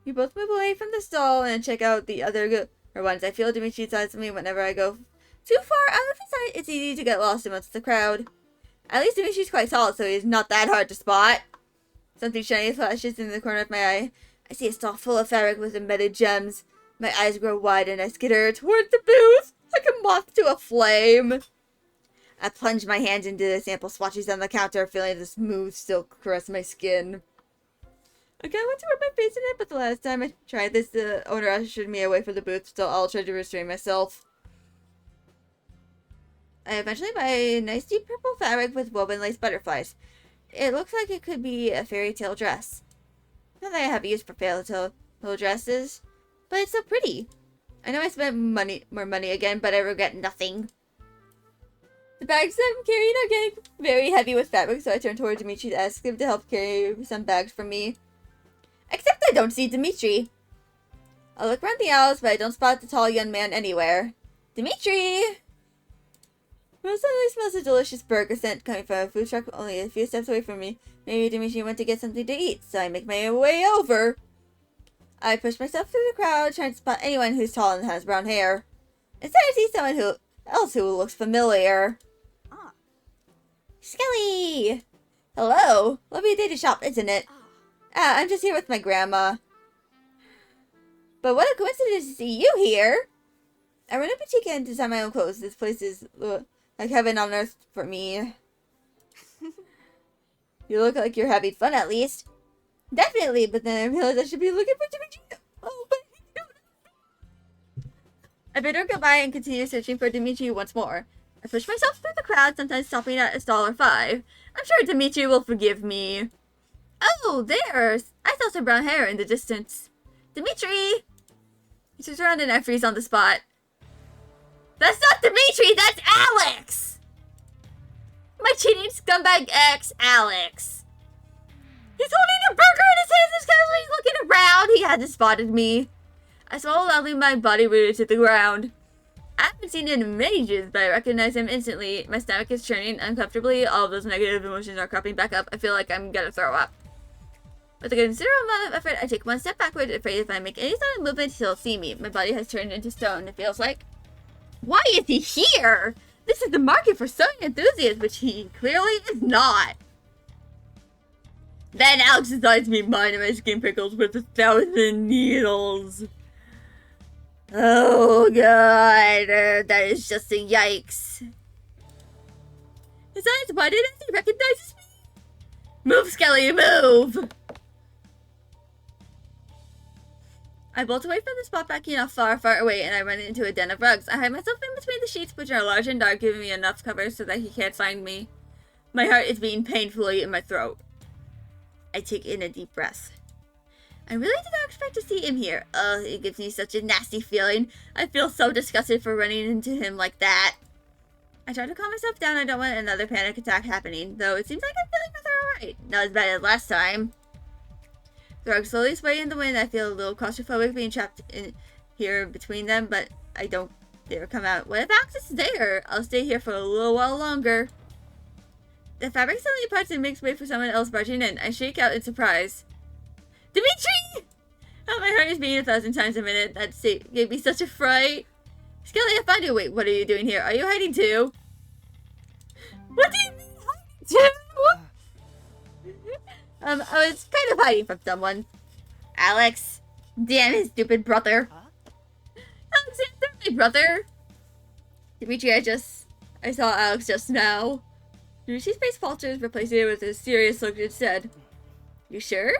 We both move away from the stall and check out the other ones. I feel Dimitri's eyes on me whenever I go too far out of his sight. It's easy to get lost amongst the crowd. At least Dimitri's quite tall, so he's not that hard to spot. Something shiny flashes in the corner of my eye. I see a stall full of fabric with embedded gems. My eyes grow wide and I skitter towards the booth like a moth to a flame. I plunge my hand into the sample swatches on the counter, feeling the smooth silk caress my skin. I kind of want to rub my face in it, but the last time I tried this, the owner ushered me away from the booth, so I'll try to restrain myself. I eventually buy a nice deep purple fabric with woven lace butterflies. It looks like it could be a fairy tale dress. Not that I have use for fairy tale dresses, but it's so pretty. I know I spent more money again, but I regret nothing. The bags I'm carrying are getting very heavy with fabric, so I turn toward Dimitri to ask him to help carry some bags for me. Except I don't see Dimitri. I look around the aisles, but I don't spot the tall young man anywhere. Dimitri! Rose suddenly smells a delicious burger scent coming from a food truck only a few steps away from me. Maybe Dimitri went to get something to eat, so I make my way over. I push myself through the crowd, trying to spot anyone who's tall and has brown hair. Instead, I see someone else who looks familiar. Ah. Skelly! Hello. Lovely day to shop, isn't it? I'm just here with my grandma. But what a coincidence to see you here. I run a boutique and design my own clothes. This place is like heaven on earth for me. You look like you're having fun at least. Definitely, but then I realized I should be looking for Dimitri. Oh, but I better go by and continue searching for Dimitri once more. I push myself through the crowd, sometimes stopping at a stall or five. I'm sure Dimitri will forgive me. Oh, there's... I saw some brown hair in the distance. Dimitri! He turns around and I freeze on the spot. That's not Dimitri, that's Alex! My cheating scumbag ex, Alex. He's holding a burger in his hands and is casually looking around. He hadn't spotted me. I swallowed loudly, my body rooted to the ground. I haven't seen him in ages, but I recognize him instantly. My stomach is churning uncomfortably. All of those negative emotions are cropping back up. I feel like I'm gonna throw up. With a considerable amount of effort, I take one step backward, afraid if I make any sort of movement, he'll see me. My body has turned into stone, it feels like. Why is he here? This is the market for sewing enthusiasts, which he clearly is not. Then Alex decides to be mine and my skin prickles with 1,000 needles. Oh god, that is just a yikes. Besides, why didn't he recognize me? Move, Skelly, move! I bolt away from the spot, backing off far, far away, and I run into a den of rugs. I hide myself in between the sheets, which are large and dark, giving me enough cover so that he can't find me. My heart is beating painfully in my throat. I take in a deep breath. I really did not expect to see him here. Ugh, it gives me such a nasty feeling. I feel so disgusted for running into him like that. I try to calm myself down. I don't want another panic attack happening, though it seems like I'm feeling rather alright. Not as bad as last time. The rugs slowly sway in the wind. I feel a little claustrophobic being trapped in here between them, but I don't dare come out. What if Alex is there? I'll stay here for a little while longer. The fabric suddenly parts and makes way for someone else barging in. I shake out in surprise. Dimitri! Oh, my heart is beating 1,000 times a minute. That gave me such a fright. Skelly, I found you. Wait, what are you doing here? Are you hiding too? What do you mean hiding too? I was kind of hiding from someone. Alex. Damn his stupid brother. Alexander, my brother. Dimitri, I saw Alex just now. Dimitri's face falters, replacing it with a serious look instead. You sure?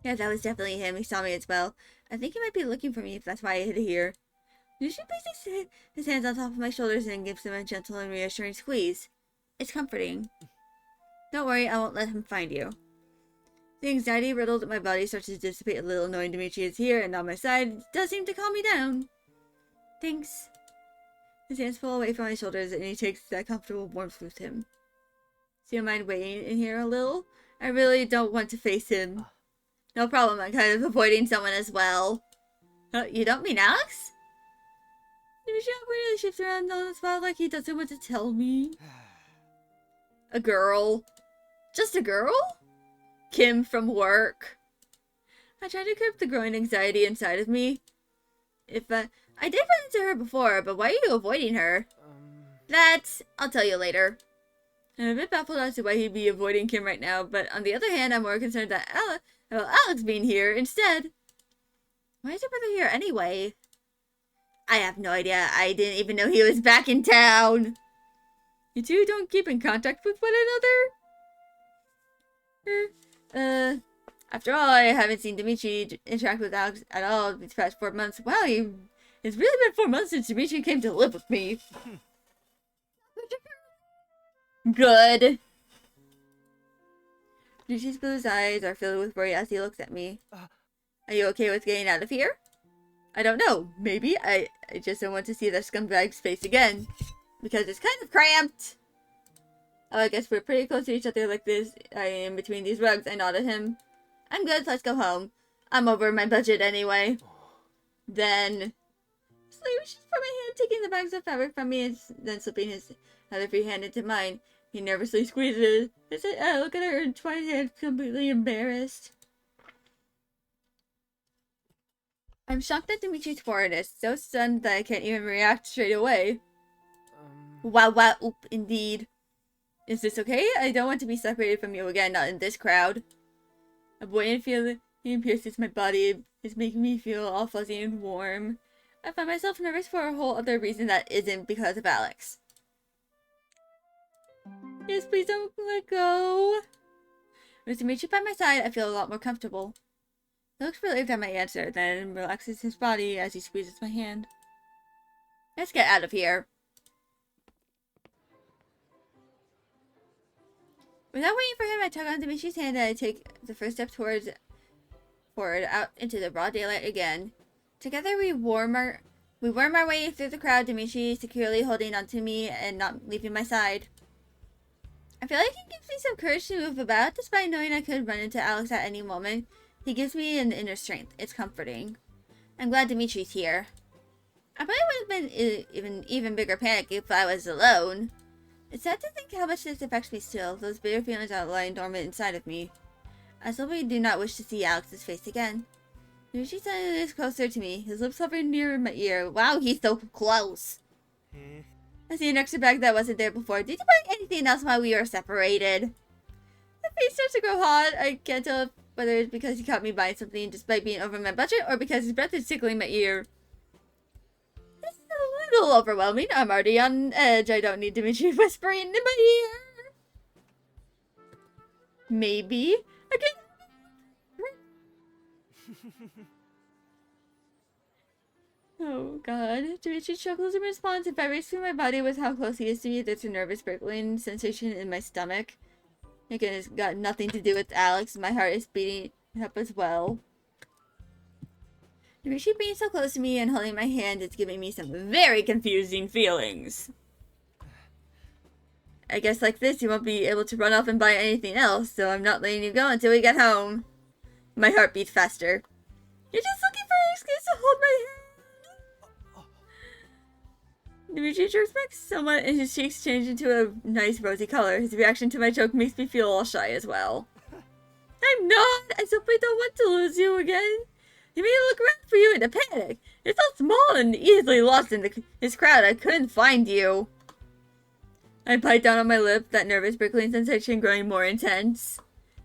Yeah, that was definitely him. He saw me as well. I think he might be looking for me if that's why I hid here. Dimitri places his hands on top of my shoulders and gives them a gentle and reassuring squeeze. It's comforting. Don't worry, I won't let him find you. The anxiety riddled my body starts to dissipate a little, knowing Dimitri is here and on my side. It does seem to calm me down. Thanks. His hands pull away from my shoulders and he takes that comfortable warmth with him. Do you mind waiting in here a little? I really don't want to face him. No problem, I'm kind of avoiding someone as well. You don't mean Alex? Dimitri awkwardly shifts around on the spot like he doesn't want to tell me. A girl. Just a girl? Kim from work. I tried to curb the growing anxiety inside of me. I did run into her before, but why are you avoiding her? I'll tell you later. I'm a bit baffled as to why he'd be avoiding Kim right now, but on the other hand, I'm more concerned about Alex being here instead. Why is your brother here anyway? I have no idea. I didn't even know he was back in town. You two don't keep in contact with one another? After all, I haven't seen Dimitri interact with Alex at all these past 4 months. Wow, it's really been 4 months since Dimitri came to live with me. Good. Dimitri's blue eyes are filled with worry as he looks at me. Are you okay with getting out of here? I don't know. Maybe. I just don't want to see that scumbag's face again. Because it's kind of cramped. Oh, I guess we're pretty close to each other like this. I am between these rugs. I nod at him. I'm good. Let's go home. I'm over my budget anyway. Then... Slowly reaches for my hand, taking the bags of fabric from me and then slipping his other free hand into mine. He nervously squeezes. I look at her and twine hands, completely embarrassed. I'm shocked at Dimitri's foreignness, so stunned that I can't even react straight away. Wow, oop, indeed. Is this okay? I don't want to be separated from you again, not in this crowd. A buoyant feeling pierces my body. It's making me feel all fuzzy and warm. I find myself nervous for a whole other reason that isn't because of Alex. Yes, please don't let go. With Dimitri by my side, I feel a lot more comfortable. He looks relieved at my answer, then relaxes his body as he squeezes my hand. Let's get out of here. Without waiting for him, I tug on Dimitri's hand and I take the first step forward out into the broad daylight again. Together we worm our way through the crowd, Dimitri securely holding onto me and not leaving my side. I feel like he gives me some courage to move about, despite knowing I could run into Alex at any moment. He gives me an inner strength. It's comforting. I'm glad Dimitri's here. I probably would have been even bigger panic if I was alone. It's sad to think how much this affects me still. Those bitter feelings are lying dormant inside of me. I simply do not wish to see Alex's face again. Dimitri is closer to me, his lips hovering near my ear. Wow, he's so close. I see an extra bag that wasn't there before. Did you buy anything else while we were separated? The face starts to grow hot. I can't tell whether it's because he caught me buying something despite being over my budget or because his breath is tickling my ear. This is a little overwhelming. I'm already on edge. I don't need Dimitri whispering in my ear. Maybe I can. Oh god. Dimitri chuckles in response. If I race through my body with how close he is to me, there's a nervous prickling sensation in my stomach. Again, it's got nothing to do with Alex. My heart is beating up as well. Dimitri being so close to me and holding my hand is giving me some very confusing feelings. I guess like this, you won't be able to run off and buy anything else, so I'm not letting you go until we get home. My heart beats faster. You're just looking for an excuse to hold my hand. Dimitri jerks back somewhat and his cheeks change into a nice rosy color. His reaction to my joke makes me feel all shy as well. I'm not! I simply don't want to lose you again. You made me look around for you in a panic. You're so small and easily lost in this crowd. I couldn't find you. I bite down on my lip, that nervous prickling sensation growing more intense.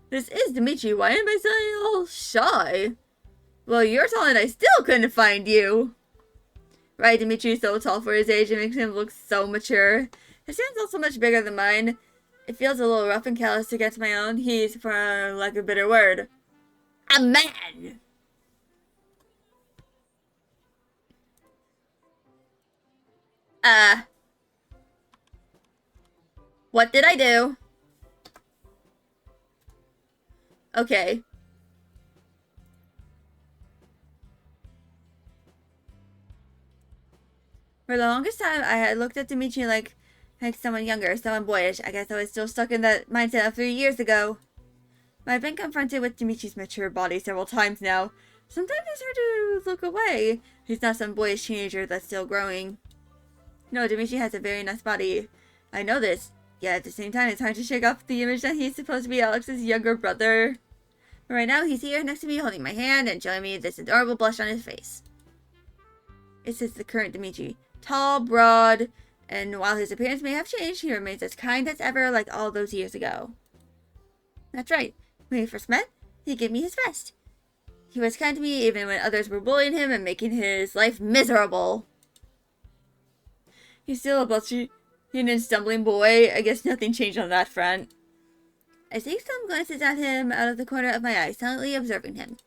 This is Dimitri. Why am I sounding all shy? Well, you're tall and I still couldn't find you. Right, Dimitri is so tall for his age, it makes him look so mature. His hand's also much bigger than mine. It feels a little rough and callous against my own. He's, for lack of a better word, a man! What did I do? Okay. For the longest time, I had looked at Dimitri like someone younger, someone boyish. I guess I was still stuck in that mindset of 3 years ago. I've been confronted with Dimitri's mature body several times now. Sometimes it's hard to look away. He's not some boyish teenager that's still growing. No, Dimitri has a very nice body. I know this. Yet at the same time, it's hard to shake off the image that he's supposed to be Alex's younger brother. But right now, he's here next to me, holding my hand and showing me this adorable blush on his face. This is the current Dimitri. Tall, broad, and while his appearance may have changed, he remains as kind as ever, like all those years ago. That's right. When we first met, he gave me his vest. He was kind to me even when others were bullying him and making his life miserable. He's still a blushy and stumbling boy. I guess nothing changed on that front. I take some glances at him out of the corner of my eye, silently observing him.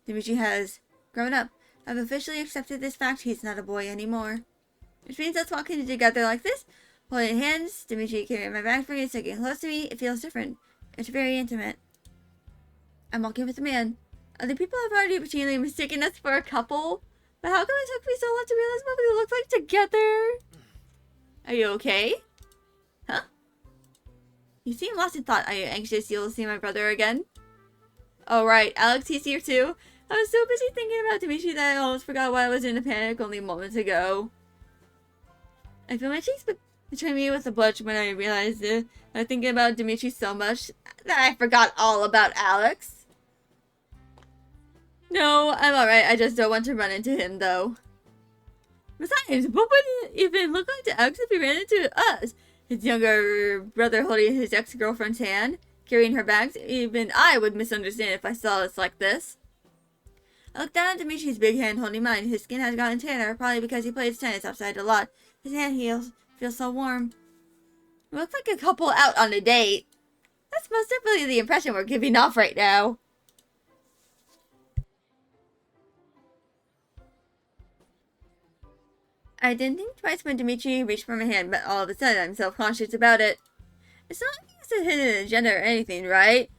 Dimitri has grown up. I've officially accepted this fact. He's not a boy anymore. Which means us walking together like this, holding hands, Dimitri carrying my bag for me, sticking close to me, it feels different. It's very intimate. I'm walking with a man. Other people have already routinely mistaken us for a couple, but how come it took me so long to realize what we look like together? Are you okay? Huh? You seem lost in thought. Are you anxious you'll see my brother again? Oh right, Alex, he's here too. I was so busy thinking about Dimitri that I almost forgot why I was in a panic only moments ago. I feel my cheeks betray me with a blush when I realized it. I was thinking about Dimitri so much that I forgot all about Alex. No, I'm alright. I just don't want to run into him, though. Besides, what would it even look like to Alex if he ran into us? His younger brother holding his ex-girlfriend's hand, carrying her bags. Even I would misunderstand if I saw us like this. I looked down at Dimitri's big hand holding mine. His skin has gotten tanner, probably because he plays tennis outside a lot. His hand feels so warm. We look like a couple out on a date. That's most definitely the impression we're giving off right now. I didn't think twice when Dimitri reached for my hand, but all of a sudden I'm self-conscious about it. It's not like he has a hidden agenda or anything, right?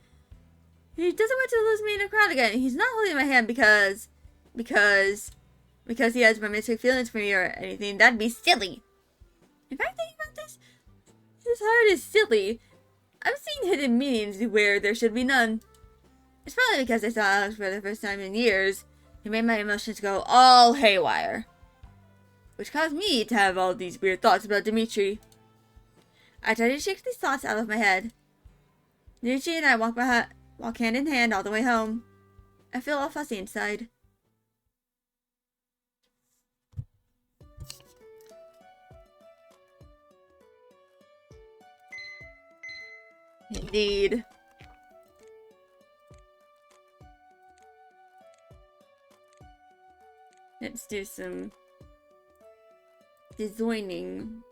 He doesn't want to lose me in a crowd again. He's not holding my hand because he has romantic feelings for me or anything. That'd be silly. In fact, thinking about this, his heart is silly. I've seen hidden meanings where there should be none. It's probably because I saw Alex for the first time in years. It made my emotions go all haywire. Which caused me to have all these weird thoughts about Dimitri. I tried to shake these thoughts out of my head. Dimitri and I walk hand in hand all the way home. I feel all fussy inside. Indeed. Let's do some designing.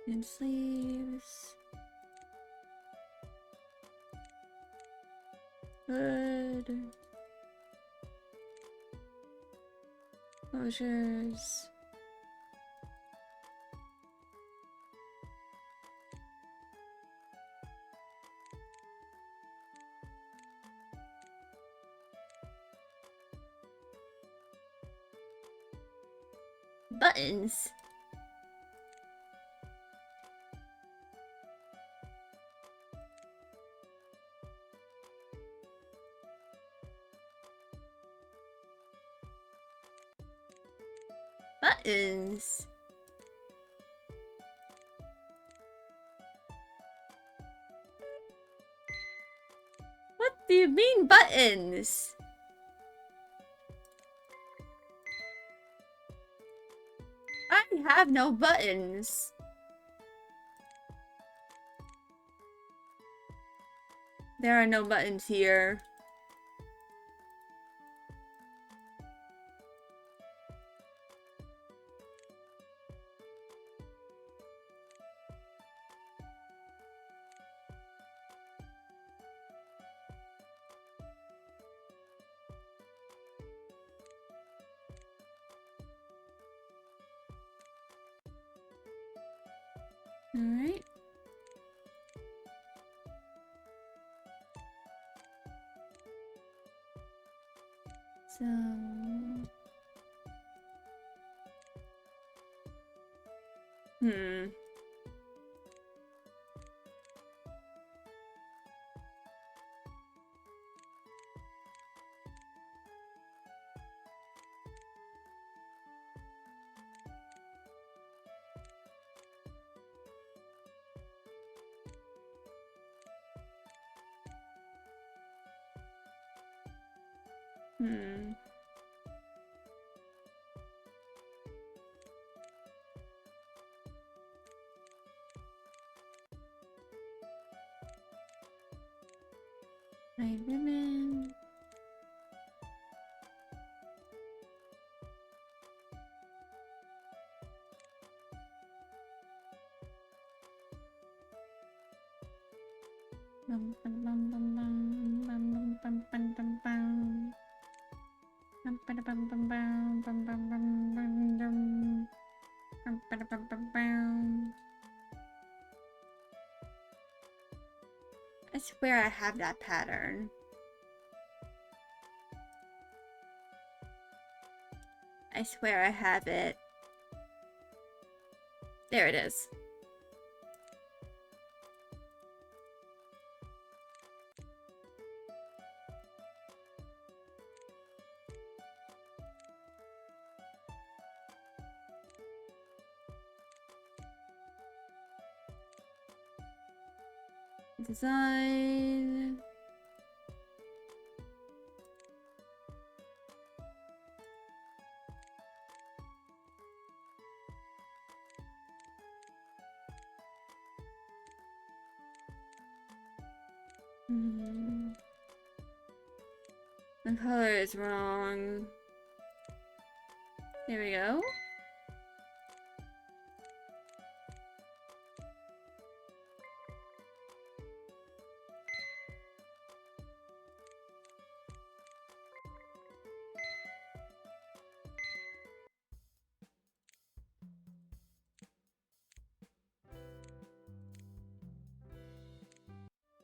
And sleeves. Hood. Closures. Buttons. Buttons. What do you mean buttons? I have no buttons. There are no buttons here. Alright. So... My ribbon. Bum, bum, bum, bum, bum, bum, bum, bum, bum, bum. Bum, bum, bum, bum, bum, bum, bum, bum, bum, bum. Bum, bum, bum, bum, bum. I swear I have that pattern. I swear I have it. There it is. Design. The color is wrong. There we go.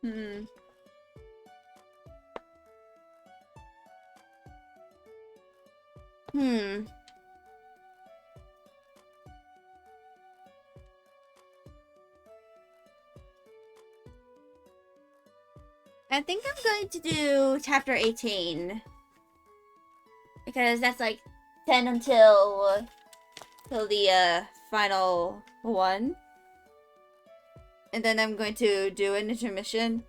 Hmm. Hmm. I think I'm going to do chapter 18. Because that's like 10 until the final one. And then I'm going to do an intermission.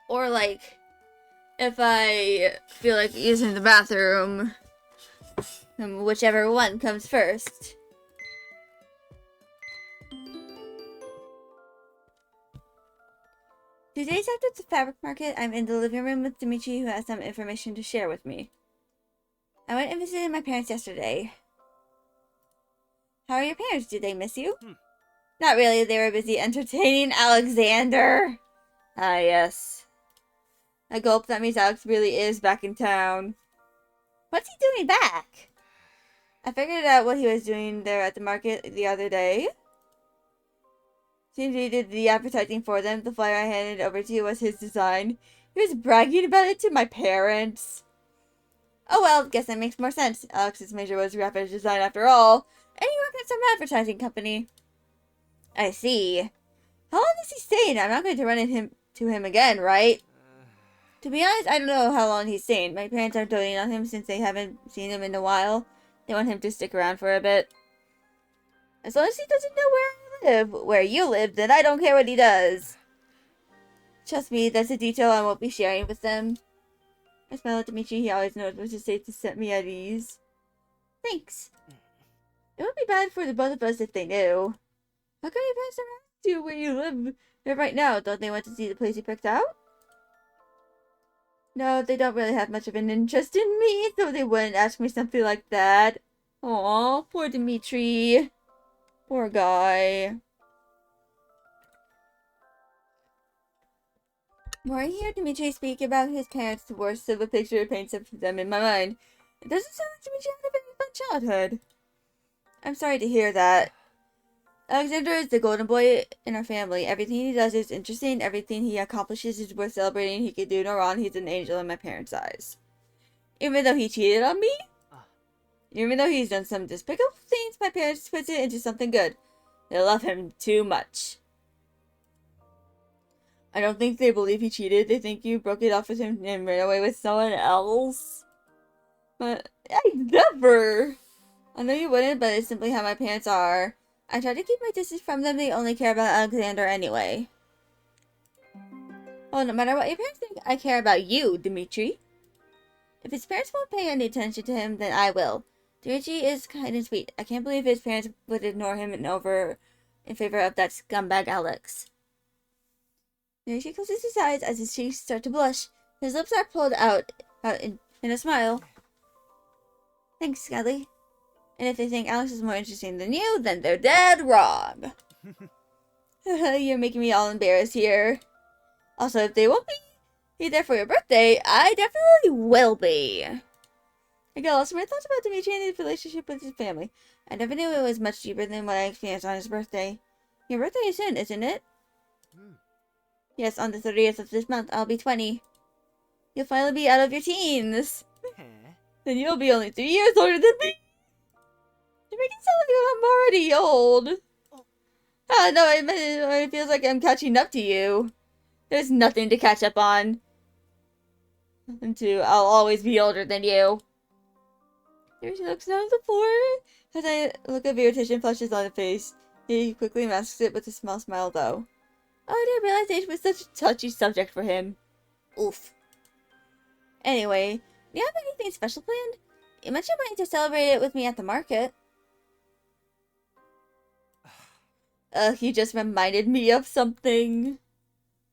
Or like, if I feel like using the bathroom, whichever one comes first. Two days after the fabric market, I'm in the living room with Dimitri, who has some information to share with me. I went and visited my parents yesterday. How are your parents? Did they miss you? Not really, they were busy entertaining Alexander. Ah, yes. I gulp, that means Alex really is back in town. What's he doing back? I figured out what he was doing there at the market the other day. Seems he did the advertising for them. The flyer I handed over to you was his design. He was bragging about it to my parents. Oh well, guess that makes more sense. Alex's major was graphic design after all. And he worked at some advertising company. I see. How long is he staying? I'm not going to run into him again, right? To be honest, I don't know how long he's staying. My parents are doting on him since they haven't seen him in a while. They want him to stick around for a bit. As long as he doesn't know where I live, where you live, then I don't care what he does. Trust me, that's a detail I won't be sharing with them. I smile at Dimitri. He always knows what to say to set me at ease. Thanks. It would be bad for the both of us if they knew. How come your parents don't ask you where you live here right now? Don't they want to see the place you picked out? No, they don't really have much of an interest in me, so they wouldn't ask me something like that. Aw, poor Dimitri. Poor guy. More I hear Dimitri speak about his parents, the worse of a picture it paints of them in my mind. It doesn't sound like Dimitri had a very fun childhood. I'm sorry to hear that. Alexander is the golden boy in our family. Everything he does is interesting. Everything he accomplishes is worth celebrating. He can do no wrong. He's an angel in my parents' eyes. Even though he cheated on me? Even though he's done some despicable things, my parents twist it into something good. They love him too much. I don't think they believe he cheated. They think you broke it off with him and ran away with someone else. But I never. I know you wouldn't, but it's simply how my parents are. I try to keep my distance from them. They only care about Alexander anyway. Well, no matter what your parents think, I care about you, Dimitri. If his parents won't pay any attention to him, then I will. Dimitri is kind and sweet. I can't believe his parents would ignore him in favor of that scumbag Alex. Dimitri closes his eyes as his cheeks start to blush. His lips are pulled out in a smile. Thanks, Scully. And if they think Alex is more interesting than you, then they're dead wrong. You're making me all embarrassed here. Also, if they won't be there for your birthday, I definitely will be. I got lost in my thoughts about Dimitri and his relationship with his family. I never knew it was much deeper than what I experienced on his birthday. Your birthday is soon, isn't it? Yes, on the 30th of this month, I'll be 20. You'll finally be out of your teens. Then you'll be only 3 years older than me. You're making it sound like I'm already old. Ah, no, it feels like I'm catching up to you. There's nothing to catch up on. I'll always be older than you. There she looks down at the floor. As a look of irritation flushes on her face. He quickly masks it with a small smile, though. Oh, I didn't realize age was such a touchy subject for him. Oof. Anyway, do you have anything special planned? You mentioned wanting to celebrate it with me at the market. You just reminded me of something.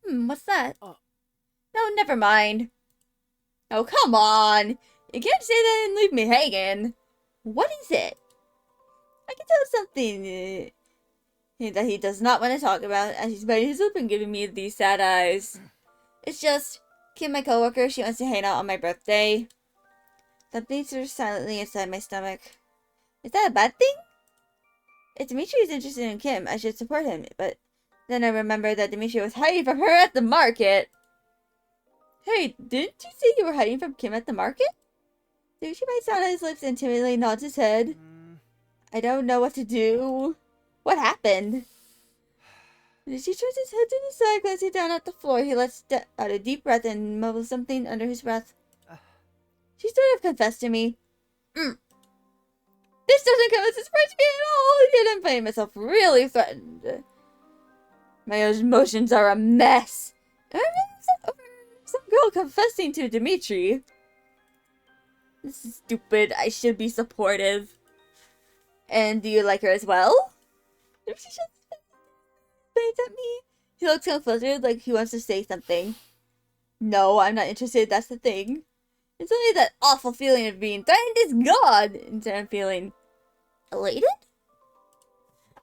What's that? No, never mind. Oh, come on. You can't say that and leave me hanging. What is it? I can tell something that he does not want to talk about as he's biting his lip and giving me these sad eyes. It's just, Kim, my coworker, she wants to hang out on my birthday. That beats her silently inside my stomach. Is that a bad thing? If Dimitri is interested in Kim, I should support him, but then I remember that Dimitri was hiding from her at the market. Hey, didn't you say you were hiding from Kim at the market? Dimitri bites down on his lips and timidly nods his head. I don't know what to do. What happened? As he turns his head to the side, glancing down at the floor, he lets out a deep breath and mumbles something under his breath. She sort of confessed to me. This doesn't come as a surprise to me at all, yet I'm finding myself really threatened. My emotions are a mess. Am I really upset over some girl confessing to Dimitri? This is stupid. I should be supportive. And do you like her as well? Dimitri just waves at me. He looks conflicted, like he wants to say something. No, I'm not interested. That's the thing. It's only that awful feeling of being threatened is gone. Instead I'm feeling elated?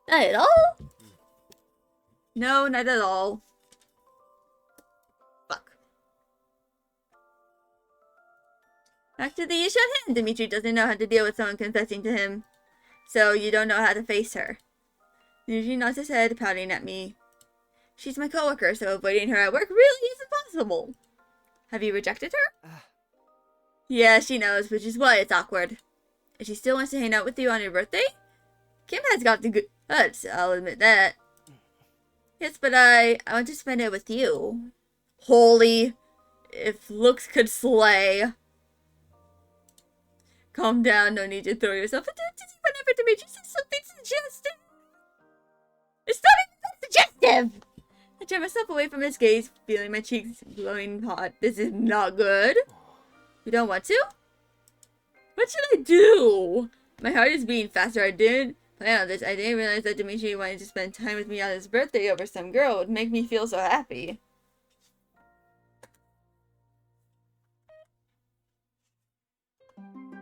Not at all. No, not at all. Fuck. Back to the issue at hand. Dimitri doesn't know how to deal with someone confessing to him. So you don't know how to face her. Dimitri nods his head, pouting at me. She's my coworker, so avoiding her at work really isn't possible. Have you rejected her? Yeah, she knows, which is why it's awkward. If she still wants to hang out with you on your birthday? Kim has got the good guts, I'll admit that. Yes, but I want to spend it with you. Holy, if looks could slay. Calm down, no need to throw yourself into it whenever Dimitri says something suggestive. It's not even that suggestive! I turn myself away from his gaze, feeling my cheeks glowing hot. This is not good. You don't want to? What should I do? My heart is beating faster. I didn't plan on this. I didn't realize that Dimitri wanted to spend time with me on his birthday over some girl would make me feel so happy.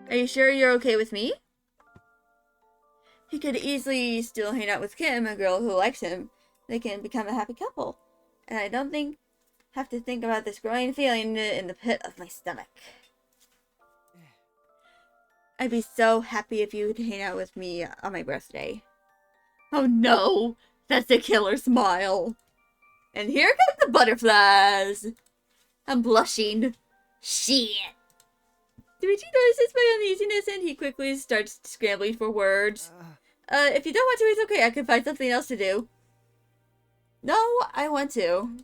Are you sure you're okay with me? He could easily still hang out with Kim, a girl who likes him. They can become a happy couple. And I don't have to think about this growing feeling in the pit of my stomach. I'd be so happy if you would hang out with me on my birthday. Oh no! That's a killer smile! And here come the butterflies! I'm blushing. Shit! Dimitri notices my uneasiness and he quickly starts scrambling for words. If you don't want to, it's okay. I can find something else to do. No, I want to.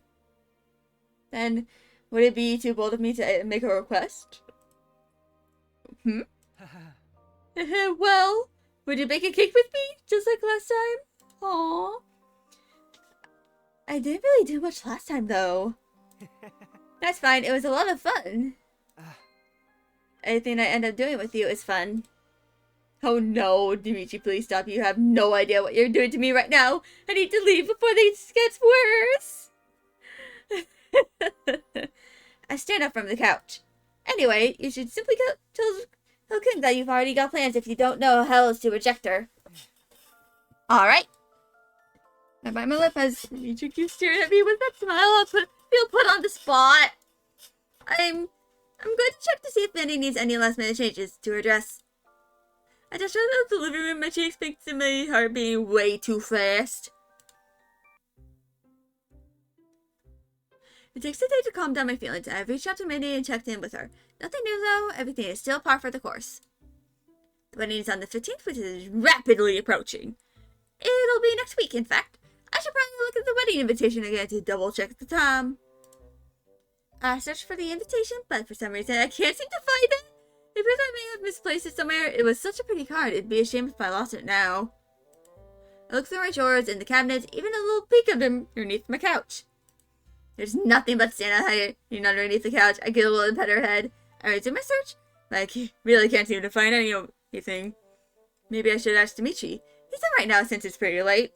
Then, would it be too bold of me to make a request? Well, would you bake a cake with me? Just like last time? Aww. I didn't really do much last time, though. That's fine. It was a lot of fun. Anything I end up doing with you is fun. Oh no, Dimitri, please stop. You have no idea what you're doing to me right now. I need to leave before this gets worse. I stand up from the couch. Anyway, you should simply tell Kim that you've already got plans if you don't know how else to reject her. Alright. I bite my lip as Dimitri keeps staring at me with that smile. I'll feel put on the spot. I'm going to check to see if Mandy needs any last minute changes to her dress. I just shut out the living room, my cheeks pinked and my heart beating way too fast. It takes a day to calm down my feelings. I've reached out to Mandy and checked in with her. Nothing new though, everything is still par for the course. The wedding is on the 15th, which is rapidly approaching. It'll be next week, in fact. I should probably look at the wedding invitation again to double check the time. I searched for the invitation, but for some reason I can't seem to find it. Because I may have misplaced it somewhere. It was such a pretty card. It'd be a shame if I lost it now. I look through my drawers and the cabinets, even a little peek of them underneath my couch. There's nothing but Santa hiding underneath the couch. I get a little pet her head. I resume my search, but I really can't seem to find anything. Maybe I should ask Dimitri. He's up right now since it's pretty late.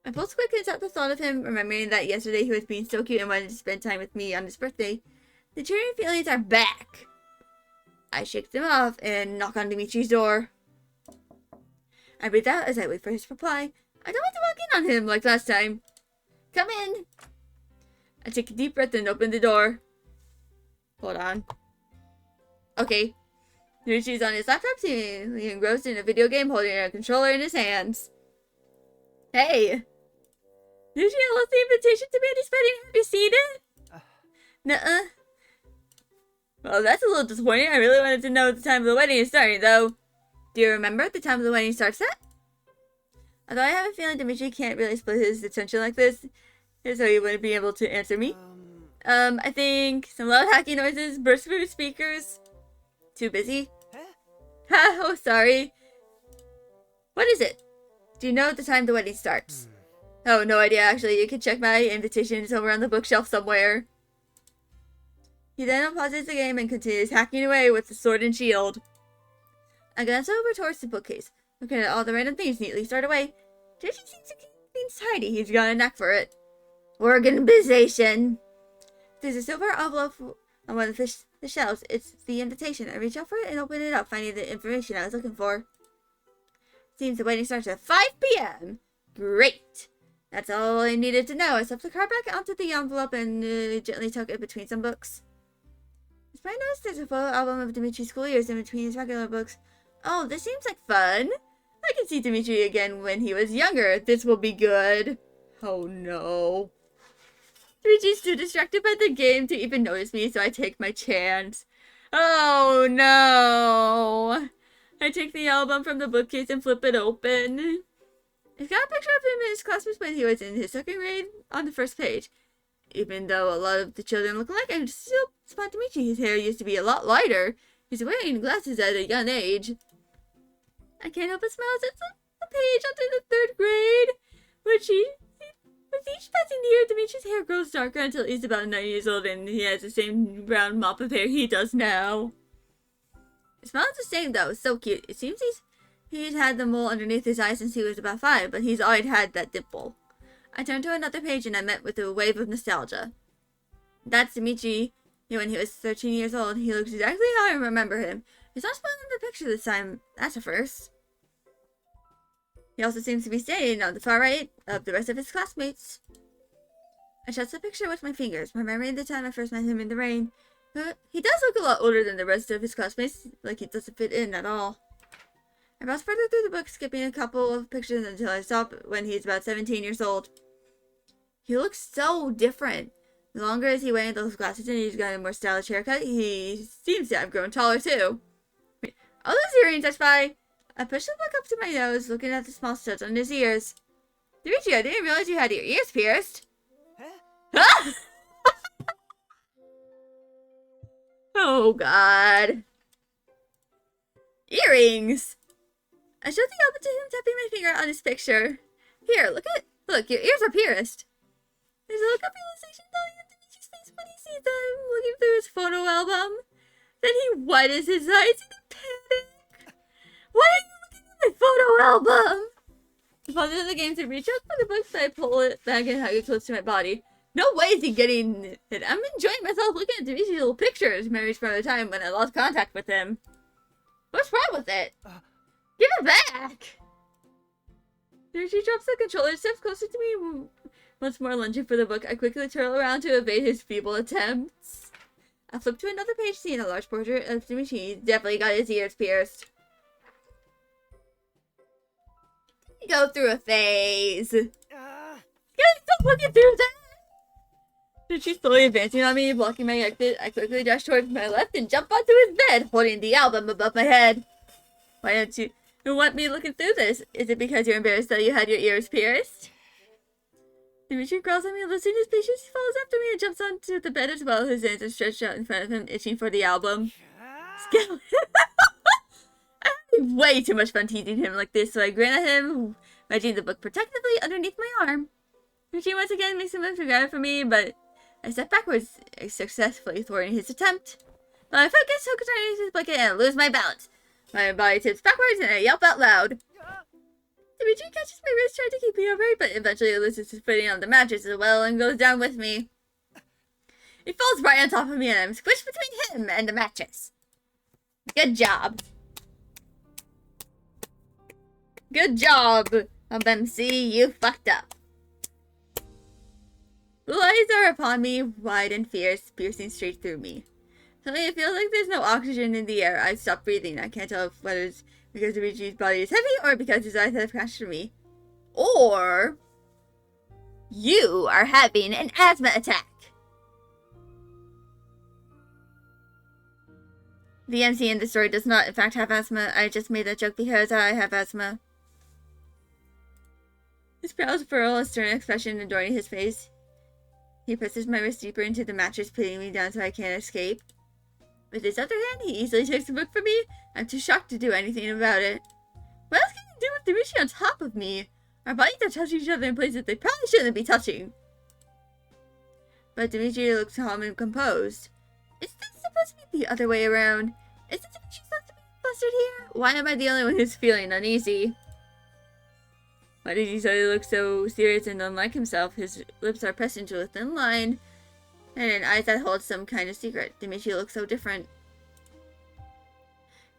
My pulse quickens at the thought of him, remembering that yesterday he was being so cute and wanted to spend time with me on his birthday. The cheering feelings are back. I shake them off and knock on Dimitri's door. I breathe out as I wait for his reply. I don't want to walk in on him like last time. Come in. I take a deep breath and open the door. Hold on. Okay. Dimitri's on his laptop, seemingly engrossed in a video game, holding a controller in his hands. Hey! Dimitri, I lost the invitation to Mandy's wedding. Have you seen it? Nuh-uh. Well, that's a little disappointing. I really wanted to know what the time of the wedding is starting, though. Do you remember the time of the wedding starts at? Although I have a feeling Dimitri can't really split his attention like this, so he wouldn't be able to answer me. I think some loud hacking noises, burst through speakers. Too busy? Ha, oh, sorry. What is it? Do you know the time the wedding starts? Oh, no idea, actually. You can check my invitation. It's over on the bookshelf somewhere. He then pauses the game and continues hacking away with the sword and shield. I glance over towards the bookcase, looking at all the random things neatly stored away. Dimitri seems to keep things tidy. He's got a knack for it. Organization. There's a silver envelope on one of the shelves. It's the invitation. I reach out for it and open it up, finding the information I was looking for. Seems the wedding starts at 5 p.m. Great. That's all I needed to know. I slipped the card back onto the envelope and gently tucked it between some books. I noticed there's a photo album of Dimitri's school years in between his regular books. Oh, this seems like fun. I can see Dimitri again when he was younger. This will be good. Oh no. Dimitri's too distracted by the game to even notice me, so I take my chance. Oh no. I take the album from the bookcase and flip it open. It's got a picture of him and his classmates when he was in his second grade on the first page. Even though a lot of the children look alike, I still spot Dimitri. His hair used to be a lot lighter. He's wearing glasses at a young age. I can't help but smile as it's a page onto the third grade. With each passing year, Dimitri's hair grows darker until he's about 9 years old and he has the same brown mop of hair he does now. His smile is the same though, so cute. It seems he's had the mole underneath his eye since he was about 5, but he's always had that dimple. I turned to another page and I met with a wave of nostalgia. That's Dimitri when he was 13 years old. He looks exactly how I remember him. He's not smiling in the picture this time. That's a first. He also seems to be standing on the far right of the rest of his classmates. I touch the picture with my fingers, remembering the time I first met him in the rain. He does look a lot older than the rest of his classmates, like he doesn't fit in at all. I browse further through the book, skipping a couple of pictures until I stop when he's about 17 years old. He looks so different. The longer is he wearing those glasses and he's got a more stylish haircut, he seems to have grown taller too. All those earrings I spy. I push the book up to my nose, looking at the small studs on his ears. Dimitri, I didn't realize you had your ears pierced. Huh? Oh god. Earrings! I showed the album to him, tapping my finger on his picture. Here, look, your ears are pierced. There's a look of realization going up Dimitri's face when he sees them, looking through his photo album. Then he widens his eyes in a panic. Why are you looking at my photo album? I pause into the game to reach out for the books, but I pull it back and hug it close to my body. No way is he getting it. I'm enjoying myself looking at Dimitri's little pictures, memories from the time when I lost contact with him. What's wrong with it? Give it back! Dimitri drops the controller, steps closer to me, once more lunging for the book. I quickly turn around to evade his feeble attempts. I flip to another page, seeing a large portrait of Dimitri. He's definitely got his ears pierced. Go through a phase. Stop looking through that! Dimitri's slowly advancing on me, blocking my exit. I quickly dash towards my left and jump onto his bed, holding the album above my head. Why don't you want me looking through this? Is it because you're embarrassed that you had your ears pierced? Dimitri crawls on me, losing his patience. He follows after me and jumps onto the bed as well. His hands are stretched out in front of him, itching for the album. I'm having way too much fun teasing him like this, so I grin at him, wedging the book protectively underneath my arm. Dimitri once again makes a move to grab it from me, but I step backwards, successfully thwarting his attempt. My foot gets hooked underneath his blanket and I lose my balance. My body tips backwards and I yelp out loud. Dimitri catches my wrist, trying to keep me upright, but eventually loses his footing on the mattress as well and goes down with me. He falls right on top of me and I'm squished between him and the mattress. Good job. Good job, MC. You fucked up. Blue eyes are upon me, wide and fierce, piercing straight through me. Suddenly it feels like there's no oxygen in the air. I stop breathing. I can't tell whether it's because Dimitri's body is heavy or because his eyes have crashed through me. Or you are having an asthma attack. The MC in the story does not in fact have asthma. I just made that joke because I have asthma. His brows furrow a stern expression adorning his face. He presses my wrist deeper into the mattress, pinning me down so I can't escape. With his other hand, he easily takes the book from me. I'm too shocked to do anything about it. What else can you do with Dimitri on top of me? Our bodies are touching each other in places they probably shouldn't be touching. But Dimitri looks calm and composed. Is this supposed to be the other way around? Is it Dimitri supposed to be flustered here? Why am I the only one who's feeling uneasy? Why does he suddenly look so serious and unlike himself? His lips are pressed into a thin line, and in eyes that hold some kind of secret. Dimitri looks so different.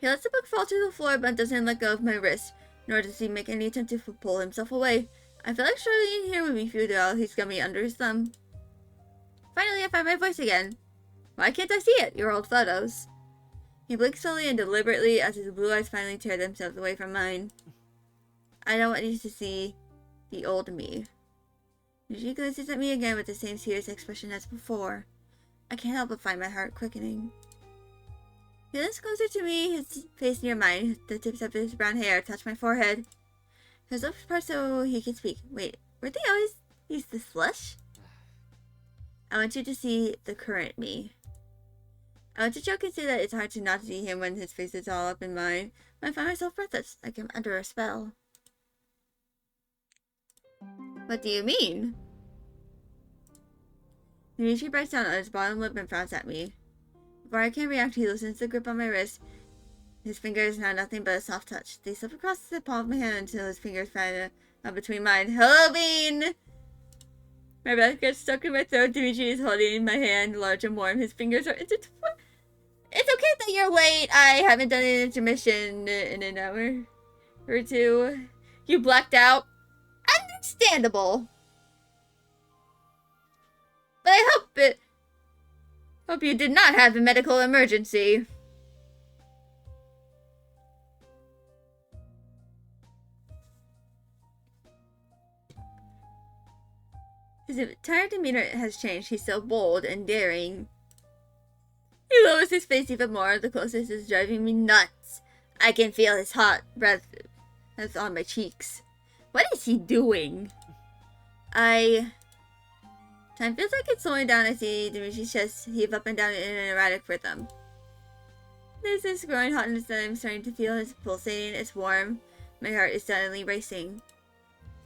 He lets the book fall to the floor, but doesn't let go of my wrist, nor does he make any attempt to pull himself away. I feel like struggling here would be futile. He's got me under his thumb. Finally, I find my voice again. Why can't I see it? Your old photos. He blinks slowly and deliberately as his blue eyes finally tear themselves away from mine. I don't want you to see the old me. She glances at me again with the same serious expression as before. I can't help but find my heart quickening. He leans closer to me, his face near mine. The tips of his brown hair touch my forehead. His lips part so he can speak. Wait, were they always this flush? I want you to see the current me. I want to joke and say that it's hard to not see him when his face is all up in mine. But I find myself breathless, like I'm under a spell. What do you mean? Dimitri bites down on his bottom lip and frowns at me. Before I can react, he loosens the grip on my wrist. His fingers now nothing but a soft touch. They slip across the palm of my hand until his fingers find out between mine. Hello, Bean! My breath gets stuck in my throat. Dimitri is holding my hand, large and warm. His fingers are intertwined. It's okay that you're late. I haven't done an intermission in an hour or two. You blacked out. Understandable. But I hope you did not have a medical emergency. His entire demeanor has changed. He's so bold and daring. He lowers his face even more. The closest is driving me nuts. I can feel his hot breath that's on my cheeks. What is he doing? Time feels like it's slowing down. I see Dimitri's chest heave up and down in an erratic rhythm. There's this growing hotness that I'm starting to feel. It's pulsating, it's warm. My heart is suddenly racing.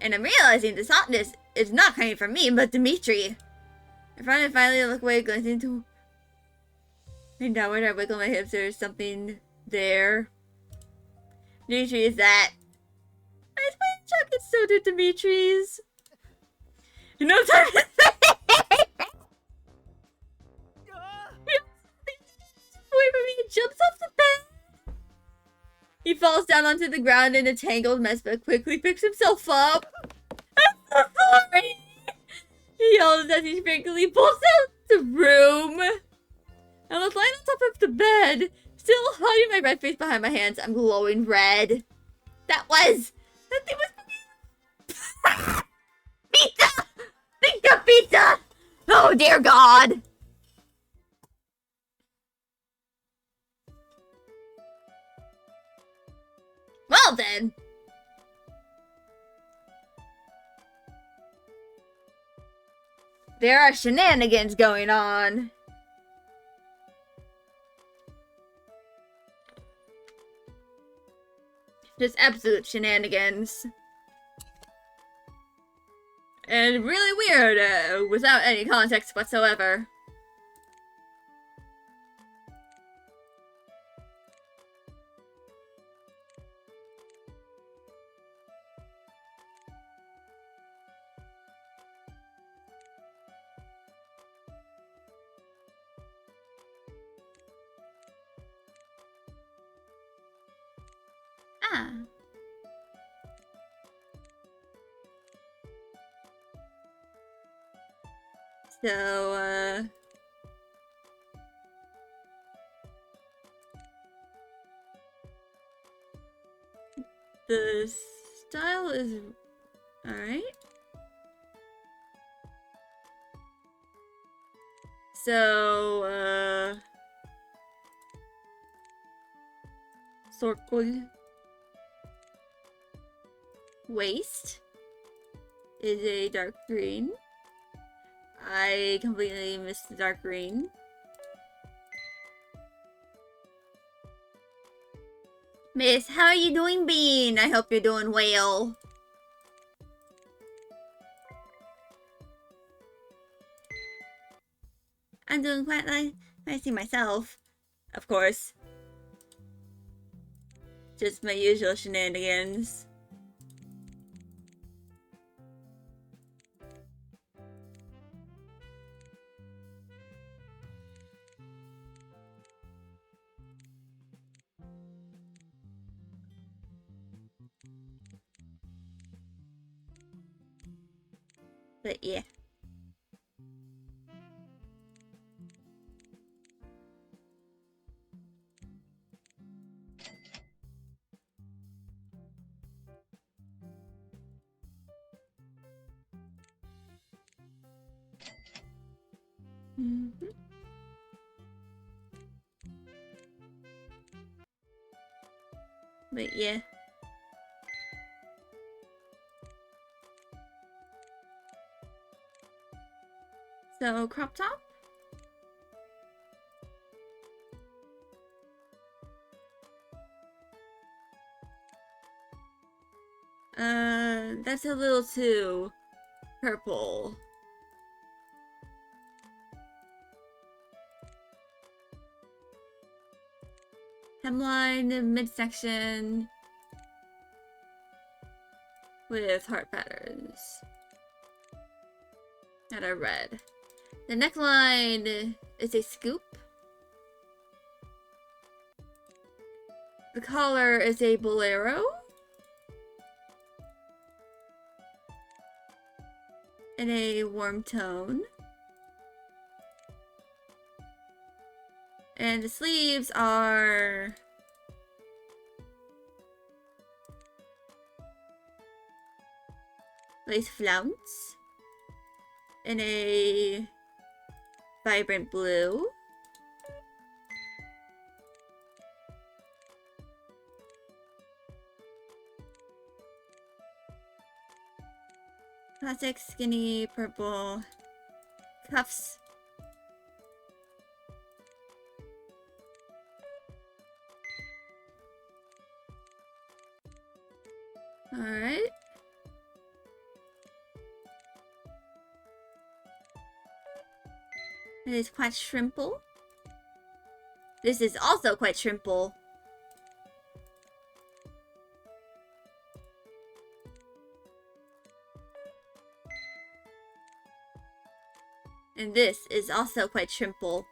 And I'm realizing this hotness is not coming from me, but Dimitri. I finally look away, glancing to and downward. I wiggle my hips. There's something there. Dimitri, is that? I swear Chuck is so did Dimitri's. No time to away from me and jumps off the bed. He falls down onto the ground in a tangled mess, but quickly picks himself up. I'm so sorry. He yells as he frankly pulls out the room. I was lying on top of the bed, still hiding my red face behind my hands. I'm glowing red. That thing was pizza! Think of pizza! Oh dear God! Well then. There are shenanigans going on. Just absolute shenanigans. And really weird, without any context whatsoever. yeah. So, the style is alright. So, circle waist is a dark green. I completely missed the dark green. Miss, how are you doing, Bean? I hope you're doing well. I'm doing quite nicely myself. Of course. Just my usual shenanigans. But yeah. Mm-hmm. But yeah. So, crop top? That's a little too purple. Hemline, midsection with heart patterns that are red. The neckline is a scoop. The collar is a bolero. In a warm tone. And the sleeves are lace flounce in a vibrant blue. Classic skinny purple cuffs. Alright. It is quite shrimple. This is also quite shrimple. And this is also quite shrimple.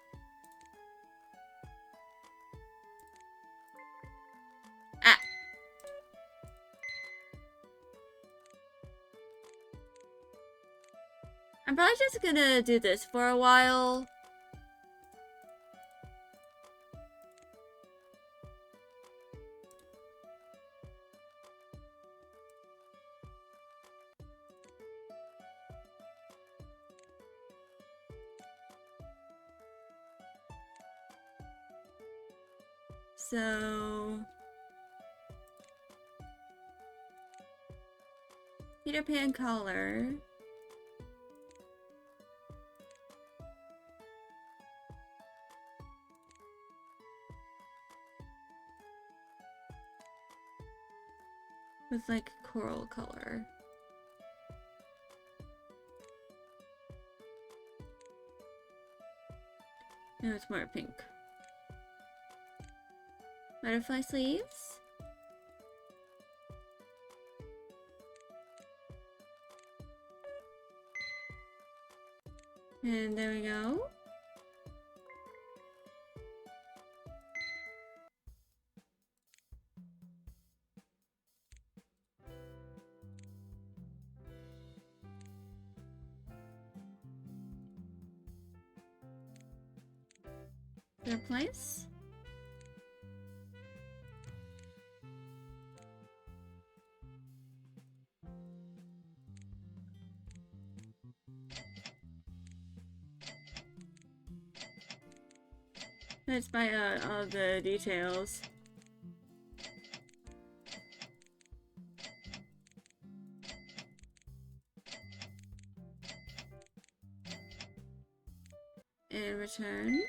Ah. I'm probably just gonna do this for a while. So Peter Pan collar. With like coral color. No, it's more pink. Butterfly sleeves. And there we go. Their place? That's by all the details. In return,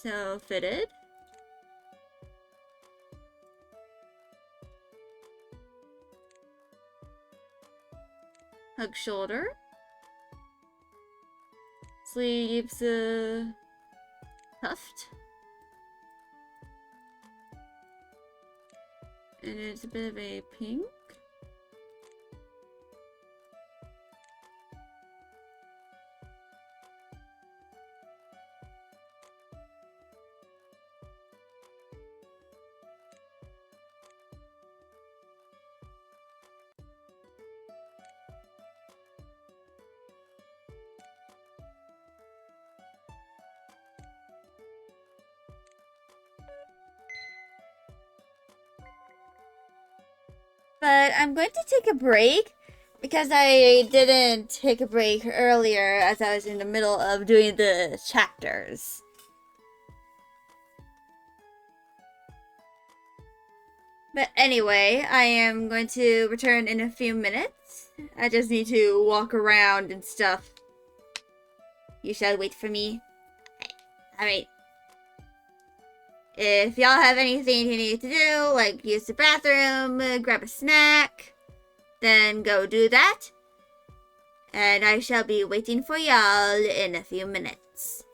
so fitted. Hug shoulder. Sleeves puffed. And it's a bit of a pink. But I'm going to take a break because I didn't take a break earlier as I was in the middle of doing the chapters. But anyway, I am going to return in a few minutes. I just need to walk around and stuff. You shall wait for me. Alright. If y'all have anything you need to do, like use the bathroom, grab a snack, then go do that. And I shall be waiting for y'all in a few minutes.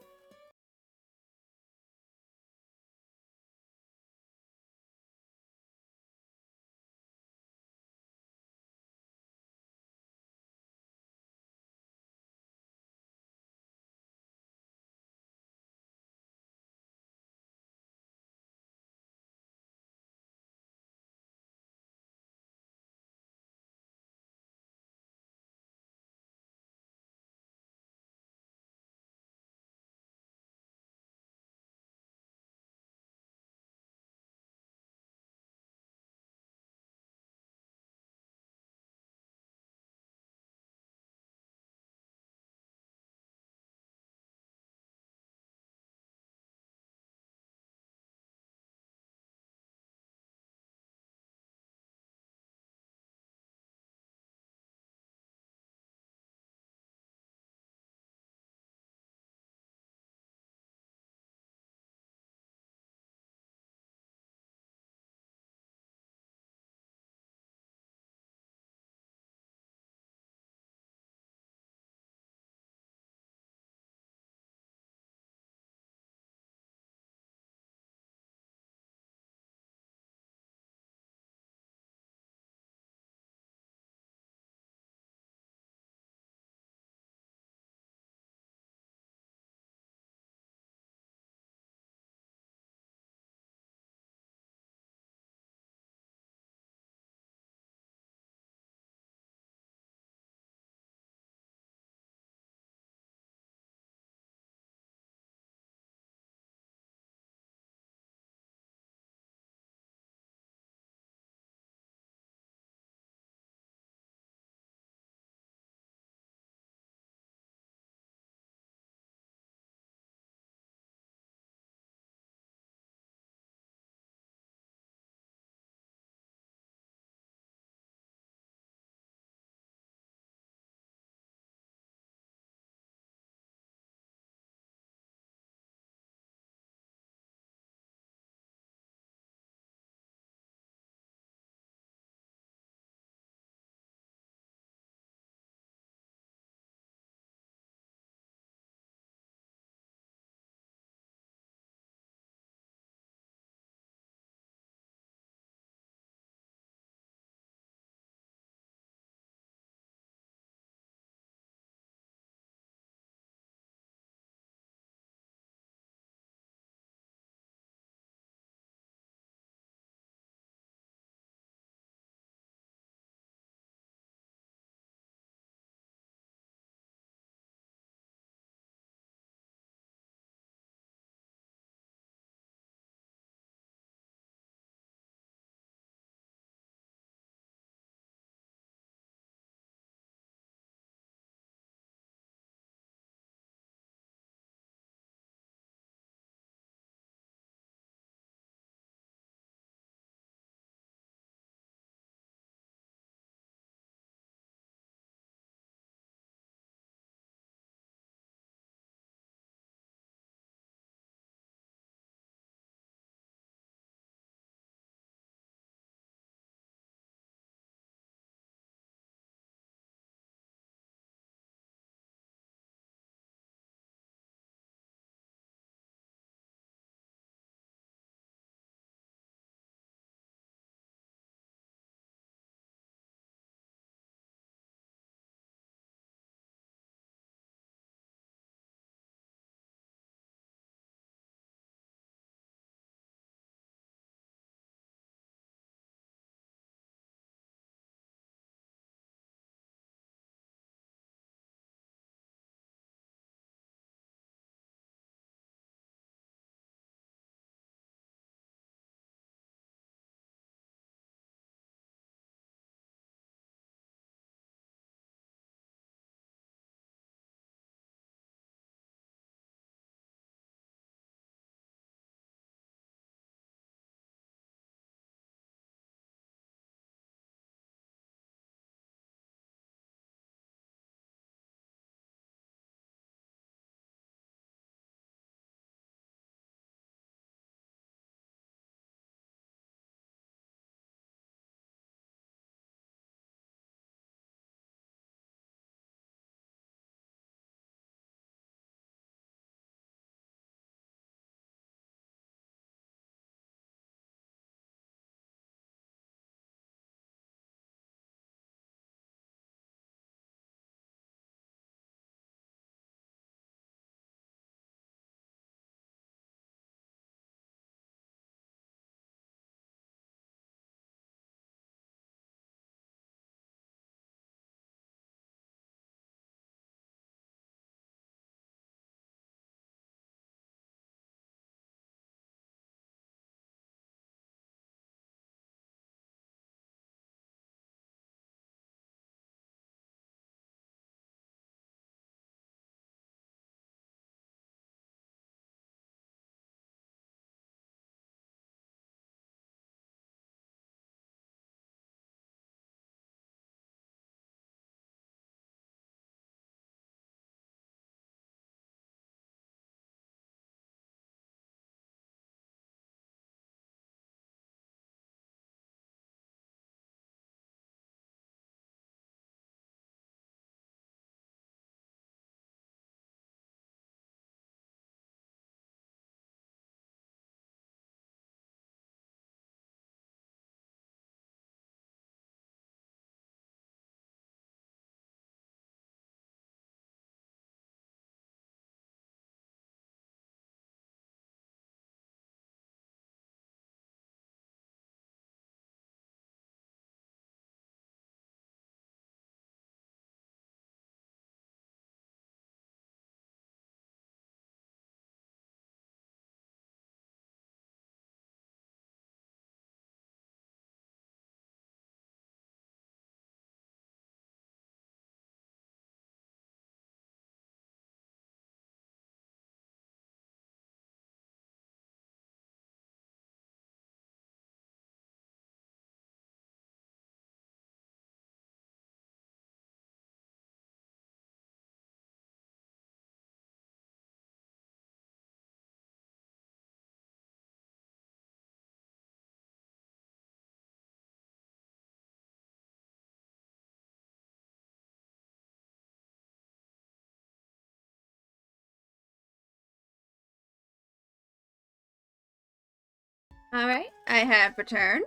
Alright, I have returned.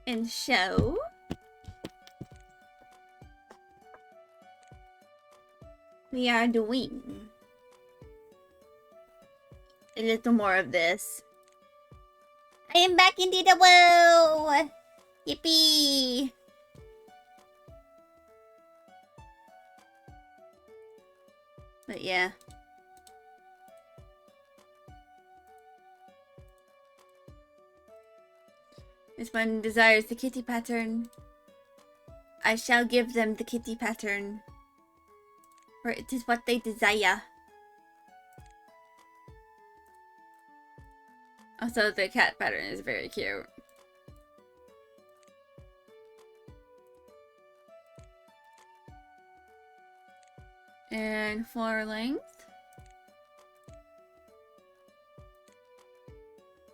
And so we are doing a little more of this. I am back into the world! Yippee! But yeah. This one desires the kitty pattern. I shall give them the kitty pattern. For it is what they desire. Also, the cat pattern is very cute. And floor length.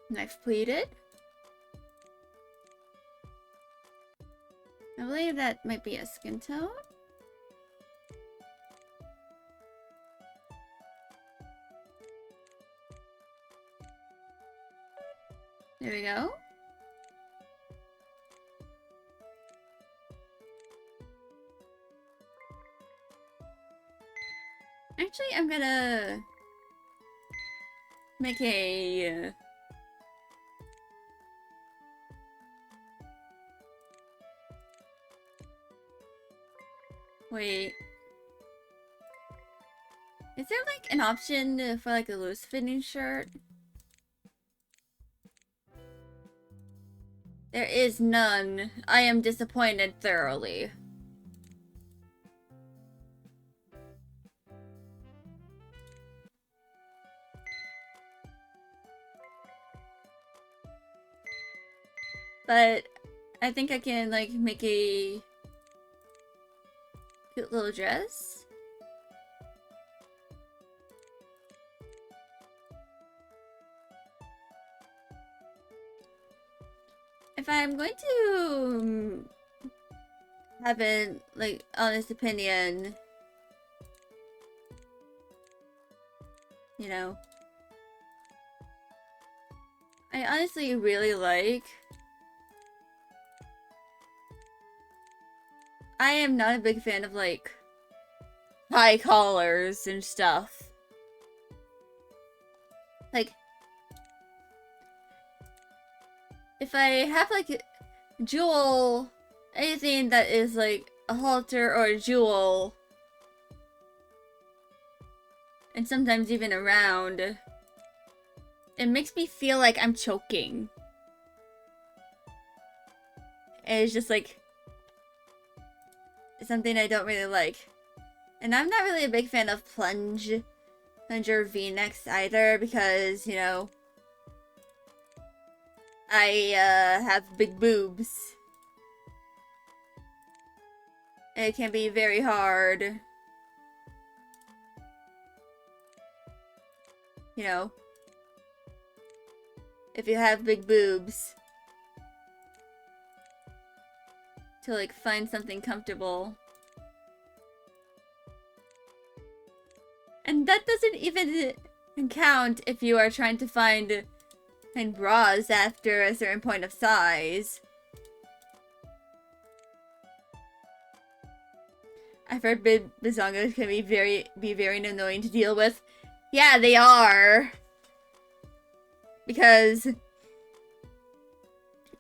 Knife pleated. I believe that might be a skin tone. There we go. Actually, I'm gonna make a wait. Is there like an option for like a loose fitting shirt? There is none. I am disappointed thoroughly. But I think I can like make a cute little dress. If I'm going to have a like honest opinion, you know, I honestly really like. I am not a big fan of like high collars and stuff. Like, if I have like a jewel, anything that is like a halter or a jewel, and sometimes even a round, it makes me feel like I'm choking. And it's just like something I don't really like. And I'm not really a big fan of plunger v-necks either because, you know, I have big boobs. And it can be very hard. You know, if you have big boobs, to like find something comfortable. And that doesn't even count if you are trying to find bras after a certain point of size. I've heard bizongos can be very annoying to deal with. Yeah, they are. Because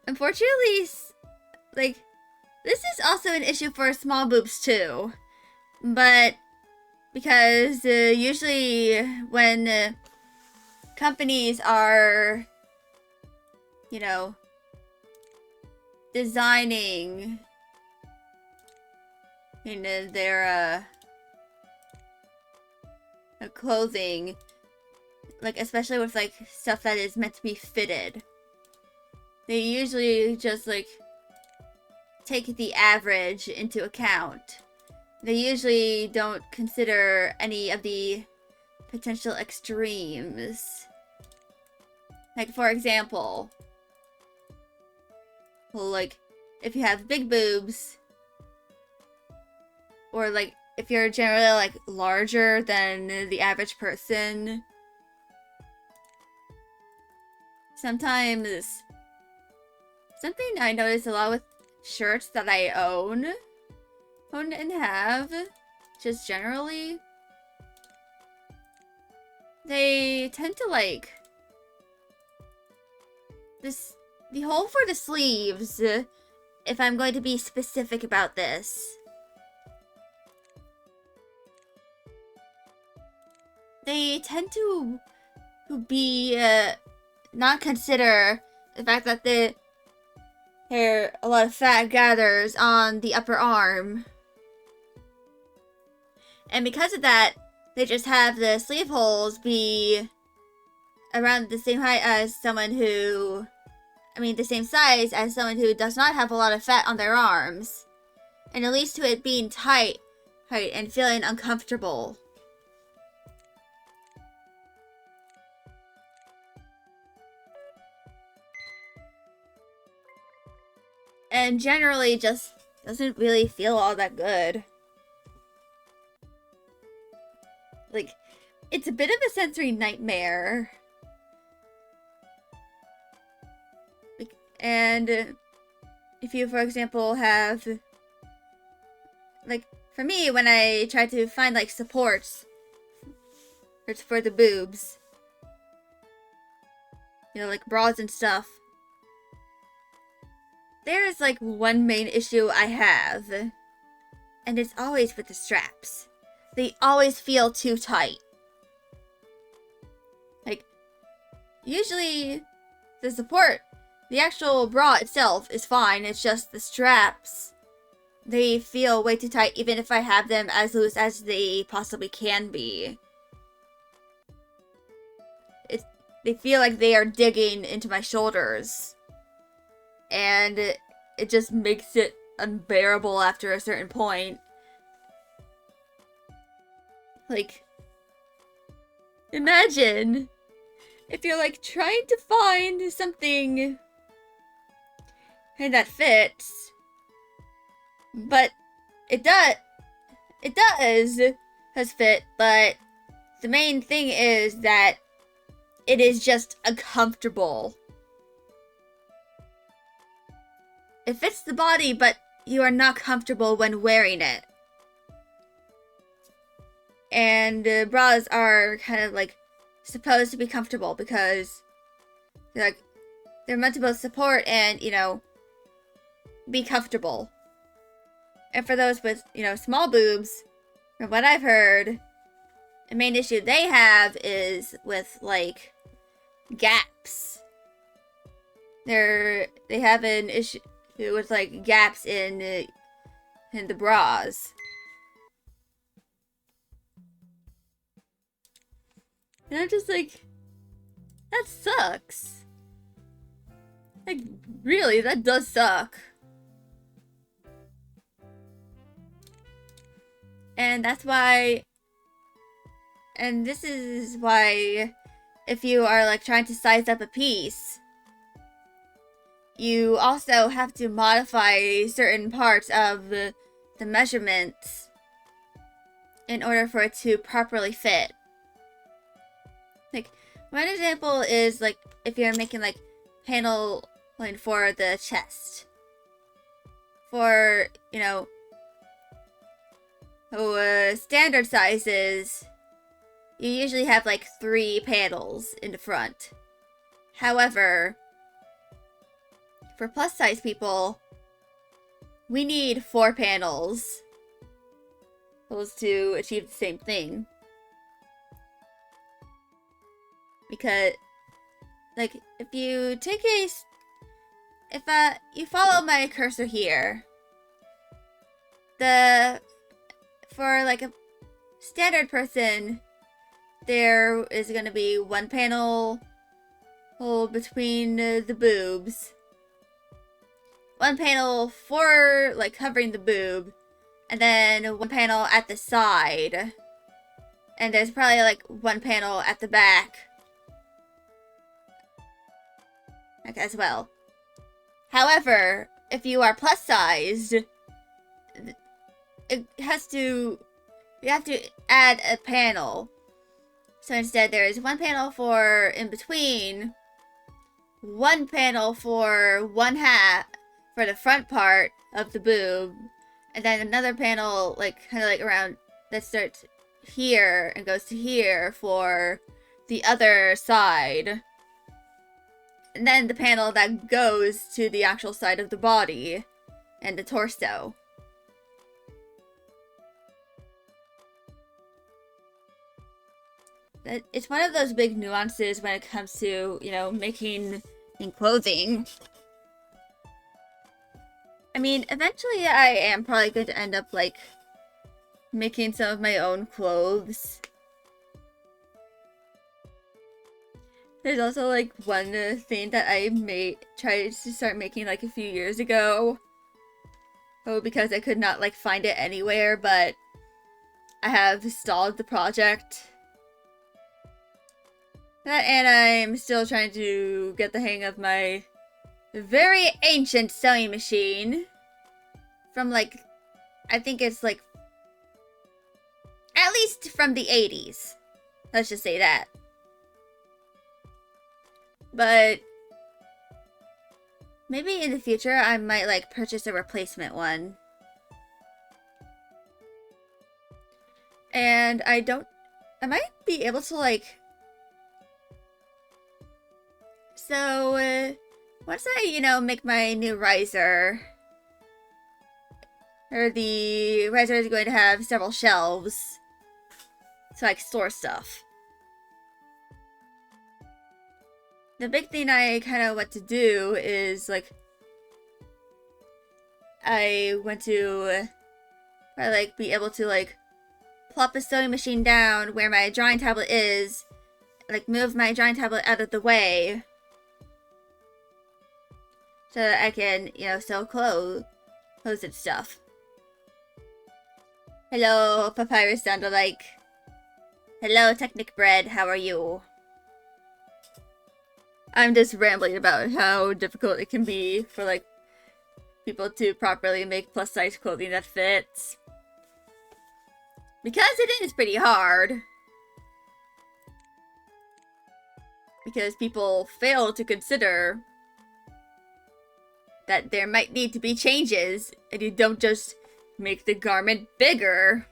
unfortunately, like, this is also an issue for small boobs too. But because usually when companies are, you know, designing, you know, their clothing, like especially with like stuff that is meant to be fitted, they usually just like take the average into account. They usually don't consider any of the potential extremes. Like, for example, well, like, if you have big boobs, or like if you're generally like larger than the average person, sometimes something I notice a lot with shirts that I own and have, just generally, they tend to like the hole for the sleeves, if I'm going to be specific about this. They tend to be, not consider the fact that a lot of fat gathers on the upper arm. And because of that, they just have the sleeve holes be around the same height as someone who, the same size as someone who does not have a lot of fat on their arms. And it leads to it being tight and feeling uncomfortable. And generally just doesn't really feel all that good. Like, it's a bit of a sensory nightmare. Like, and if you, for example, have, like, for me, when I try to find, like, supports for the boobs, you know, like bras and stuff, there's, like, one main issue I have, and it's always with the straps. They always feel too tight. Like, usually the support, the actual bra itself is fine, it's just the straps. They feel way too tight even if I have them as loose as they possibly can be. They feel like they are digging into my shoulders. And it just makes it unbearable after a certain point. Like, imagine if you're like trying to find something that fits, but it has fit, but the main thing is that it is just uncomfortable. It fits the body, but you are not comfortable when wearing it. And bras are kind of like supposed to be comfortable because they're meant to both support and, you know, be comfortable. And for those with, you know, small boobs, from what I've heard, the main issue they have is with, like, gaps. They have an issue with, like, gaps in the bras. And I'm just like, that sucks. Like, really, that does suck. And that's why, and this is why, if you are like trying to size up a piece, you also have to modify certain parts of the measurements in order for it to properly fit. Like, one example is like if you're making like paneling for the chest. For, you know, standard sizes, you usually have like 3 panels in the front. However, for plus size people, we need 4 panels to achieve the same thing. Because, like, if you take if you follow my cursor here, for like a standard person, there is going to be 1 panel hole between the boobs, 1 panel for like covering the boob, and then 1 panel at the side, and there's probably like 1 panel at the back, like, as well. However, if you are plus sized, it has to, you have to add a panel. So instead there's one panel for in between, one panel for one half, for the front part of the boob, and then another panel like kind of like around that starts here and goes to here for the other side. And then the panel that goes to the actual side of the body and the torso. It's one of those big nuances when it comes to, you know, making clothing. I mean, eventually I am probably going to end up, like, making some of my own clothes. There's also, like, one thing that I tried to start making, like, a few years ago. Oh, because I could not, like, find it anywhere, but I have stalled the project. And I'm still trying to get the hang of my very ancient sewing machine. From, like, I think it's, like, at least from the 80s. Let's just say that. But maybe in the future I might, like, purchase a replacement one. And I might be able to, like, so, once I, you know, make my new riser, or the riser is going to have several shelves, so I can store stuff. The big thing I kind of want to do is, like, I want to, like, be able to, like, plop a sewing machine down where my drawing tablet is, like, move my drawing tablet out of the way, so that I can, you know, sell clothes and stuff. Hello, Papyrus Soundalike. Hello, Technic Bread, how are you? I'm just rambling about how difficult it can be for, like, people to properly make plus-size clothing that fits. Because it is pretty hard. Because people fail to consider that there might need to be changes, and you don't just make the garment bigger.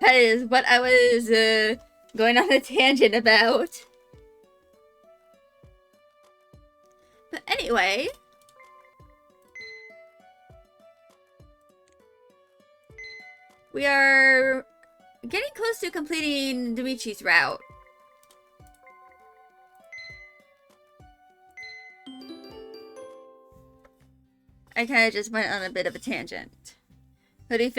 That is what I was, going on a tangent about. But anyway, we are getting close to completing Dimitri's route. I kind of just went on a bit of a tangent. Hoodies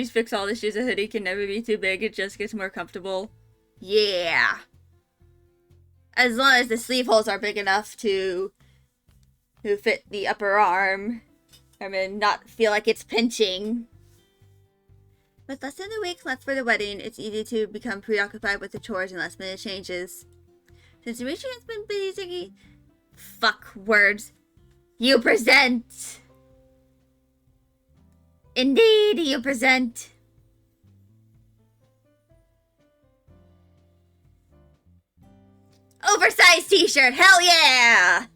fix all the shoes. A hoodie can never be too big. It just gets more comfortable. Yeah. As long as the sleeve holes are big enough to fit the upper arm. I mean, not feel like it's pinching. With less than a week left for the wedding, it's easy to become preoccupied with the chores and last minute changes. Since Dimitri has been busy... Fuck words. You present! Indeed, you present! Oversized t-shirt, hell yeah!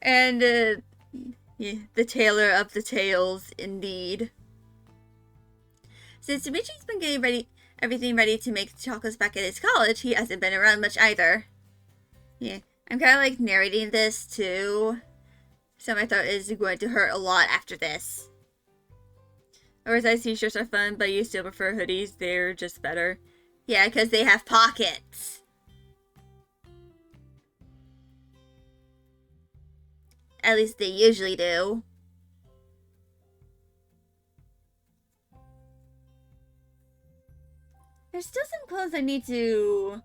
And, yeah, the tailor of the tales, indeed. Since Dimitri's been getting everything ready to make chocolates back at his college, he hasn't been around much either. Yeah, I'm kind of like narrating this too, so my throat is going to hurt a lot after this. Oversized t-shirts are fun, but you still prefer hoodies. They're just better. Yeah, because they have pockets. At least they usually do. There's still some clothes I need to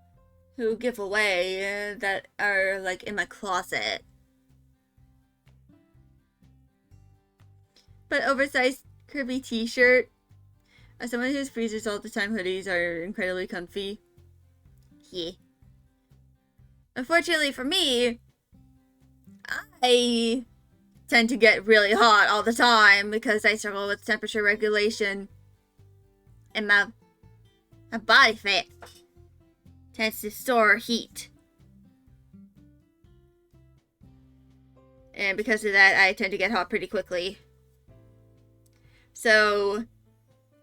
give away that are, like, in my closet. But oversized curvy t-shirt. As someone who freezes all the time, hoodies are incredibly comfy. Yeah. Unfortunately for me, I tend to get really hot all the time because I struggle with temperature regulation. And my body fat tends to store heat. And because of that, I tend to get hot pretty quickly. So,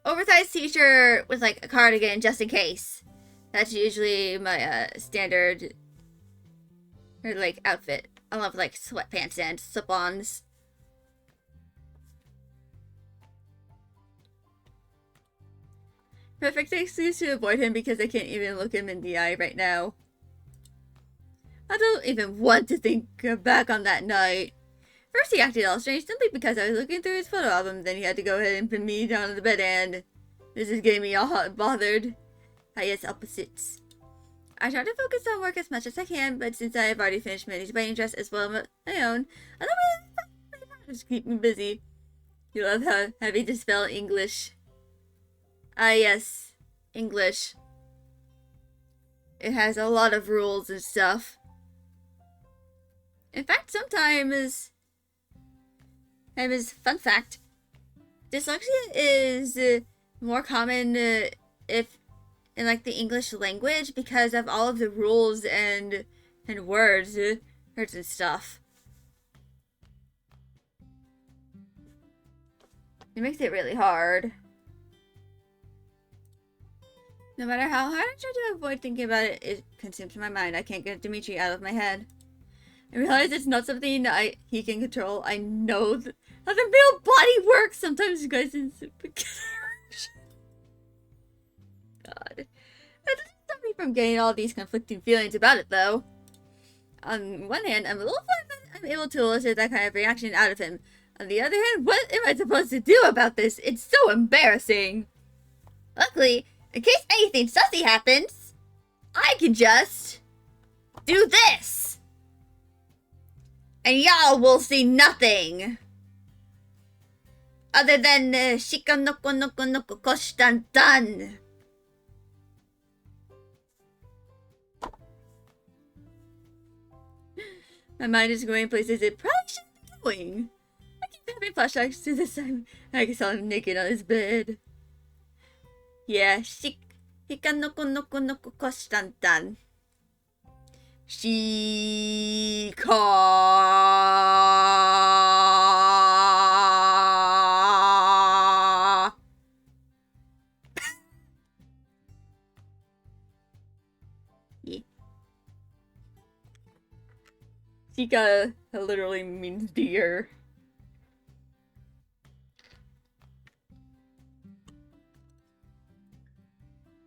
oversized t-shirt with like a cardigan just in case. That's usually my standard or like outfit. I love like sweatpants and slip-ons. Perfect excuse to avoid him because I can't even look him in the eye right now. I don't even want to think back on that night. First he acted all strange simply because I was looking through his photo album, then he had to go ahead and pin me down on the bed and this is getting me all hot and bothered. Highest opposites. I try to focus on work as much as I can, but since I have already finished Manny's wedding dress as well as my own, I don't really just keep me busy. You love how having to spell English. Ah yes, English. It has a lot of rules and stuff. In fact, sometimes, fun fact, dyslexia is more common if in like the English language because of all of the rules and words and stuff. It makes it really hard. No matter how hard I try to avoid thinking about it, it consumes my mind. I can't get Dimitri out of my head. I realize it's not something that he can control. I know how the male body works. Sometimes you guys in God. That doesn't stop me from getting all these conflicting feelings about it, though. On one hand, I'm a little flattered that I'm able to elicit that kind of reaction out of him. On the other hand, what am I supposed to do about this? It's so embarrassing. Luckily, in case anything sussy happens, I can just do this. And y'all will see nothing. Other than shika noko noko noko koshitan done. My mind is going places it probably shouldn't be going. I keep having flashbacks to this time. I saw him naked on his bed. Yeah, shika noko noko noko koshitan done. Yeah. Shika literally means deer.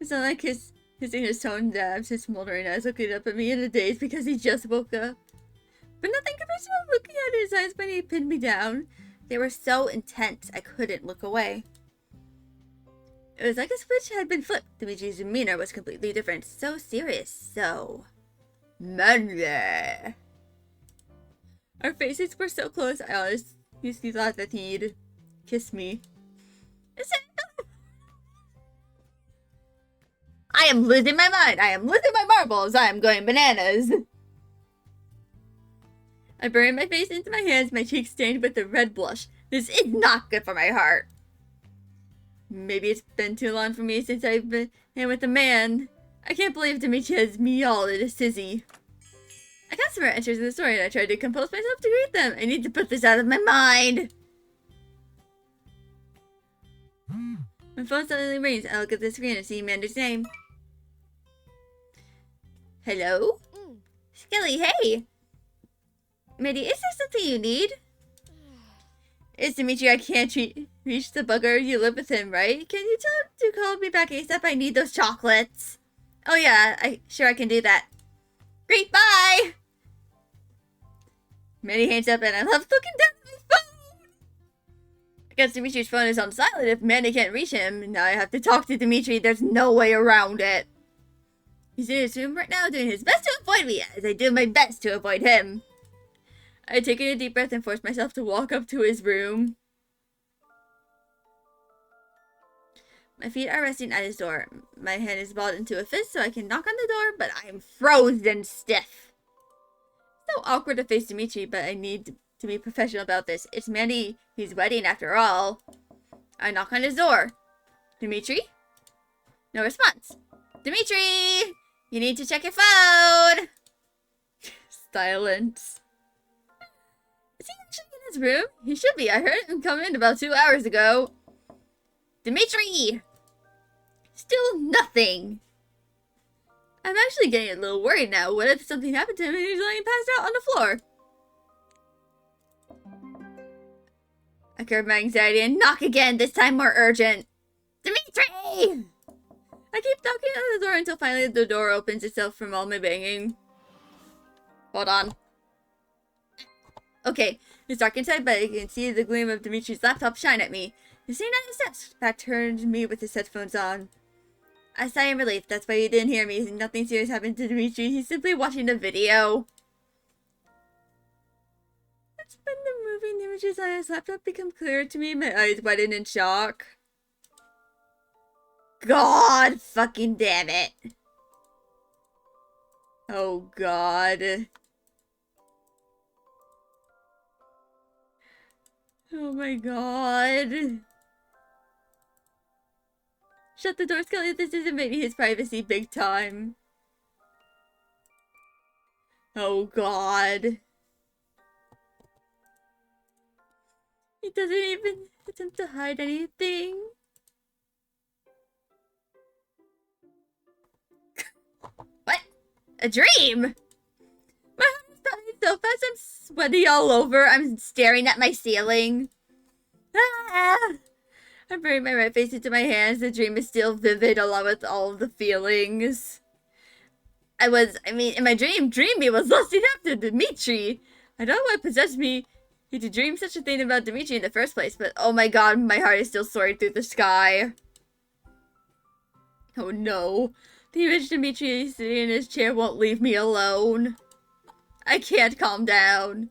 It's not like his in tone dabs, his smoldering eyes looking up at me in a daze because he just woke up. But nothing compares to looking at his eyes when he pinned me down. They were so intense, I couldn't look away. It was like a switch had been flipped. Dimitri's demeanor was completely different. So serious, so manly. Our faces were so close, I honestly thought that he'd kiss me. I am losing my mind. I am losing my marbles. I am going bananas. I buried my face into my hands, my cheeks stained with the red blush. This is not good for my heart. Maybe it's been too long for me since I've been in with a man. I can't believe Dimitri has me all in a sizzy. A customer enters the store and I tried to compose myself to greet them. I need to put this out of my mind. My phone suddenly rings. I look at the screen and see Amanda's name. Hello? Skelly, hey! Mandy, is there something you need? It's Dimitri. I can't reach the bugger. You live with him, right? Can you tell him to call me back ASAP? I need those chocolates. Oh yeah, I can do that. Great, bye! Mandy hangs up and I'm left looking down at my phone. I guess Dimitri's phone is on silent if Mandy can't reach him. Now I have to talk to Dimitri. There's no way around it. He's in his room right now doing his best to avoid me as I do my best to avoid him. I had taken a deep breath and forced myself to walk up to his room. My feet are resting at his door. My hand is balled into a fist so I can knock on the door, but I am frozen stiff. so awkward to face Dimitri, but I need to be professional about this. It's Mandy, his wedding after all. I knock on his door. Dimitri? No response. Dimitri! You need to check your phone! Silence. Is he actually in his room? He should be. I heard him come in about 2 hours ago. Dimitri! Still nothing. I'm actually getting a little worried now. What if something happened to him and he's laying passed out on the floor? I curb my anxiety and knock again, this time more urgent. Dimitri! I keep knocking on the door until finally the door opens itself from all my banging. Hold on. Okay, it's dark inside, but I can see the gleam of Dimitri's laptop shine at me. He's sitting at his desk, back turned me with his headphones on. I sigh in relief. That's why you didn't hear me. Nothing serious happened to Dimitri. He's simply watching the video. That's when the moving images on his laptop become clearer to me. My eyes widen in shock. God fucking damn it. Oh God. Oh my God. Shut the door, Skelly. This is invading his privacy big time. Oh God. He doesn't even attempt to hide anything. What? A dream? My heart is pounding so fast I'm sweaty all over. I'm staring at my ceiling. Ah! I buried my right face into my hands. The dream is still vivid along with all of the feelings. In my dream was lusting after Dimitri. I don't know what possessed me to dream such a thing about Dimitri in the first place, but oh my God, my heart is still soaring through the sky. Oh no. The image of Dimitri sitting in his chair won't leave me alone. I can't calm down.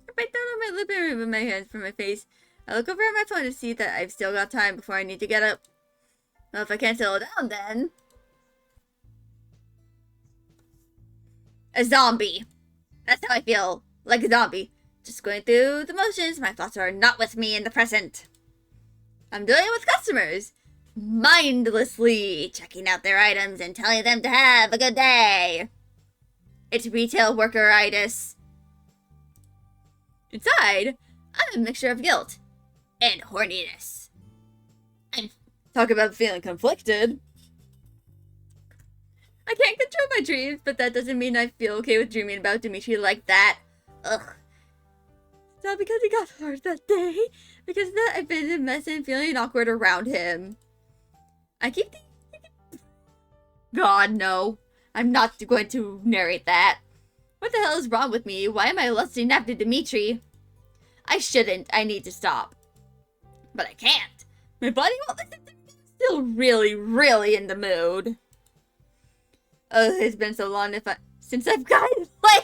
I bite down on my lip and remove my hands from my face. I look over at my phone to see that I've still got time before I need to get up. Well, if I can't settle down, then... a zombie. That's how I feel. Like a zombie. Just going through the motions. My thoughts are not with me in the present. I'm dealing with customers. Mindlessly checking out their items and telling them to have a good day. It's retail workeritis. Inside, I'm a mixture of guilt and horniness. Talk about feeling conflicted. I can't control my dreams, but that doesn't mean I feel okay with dreaming about Dimitri like that. Ugh. It's not because he got hurt that day. Because of that, I've been a mess and feeling awkward around him. I keep thinking... God, no. I'm not going to narrate that. What the hell is wrong with me? Why am I lusting after Dimitri? I shouldn't. I need to stop. But I can't. My body won't listen to me. I'm still really, really in the mood. Oh, it's been so long since I've gotten laid.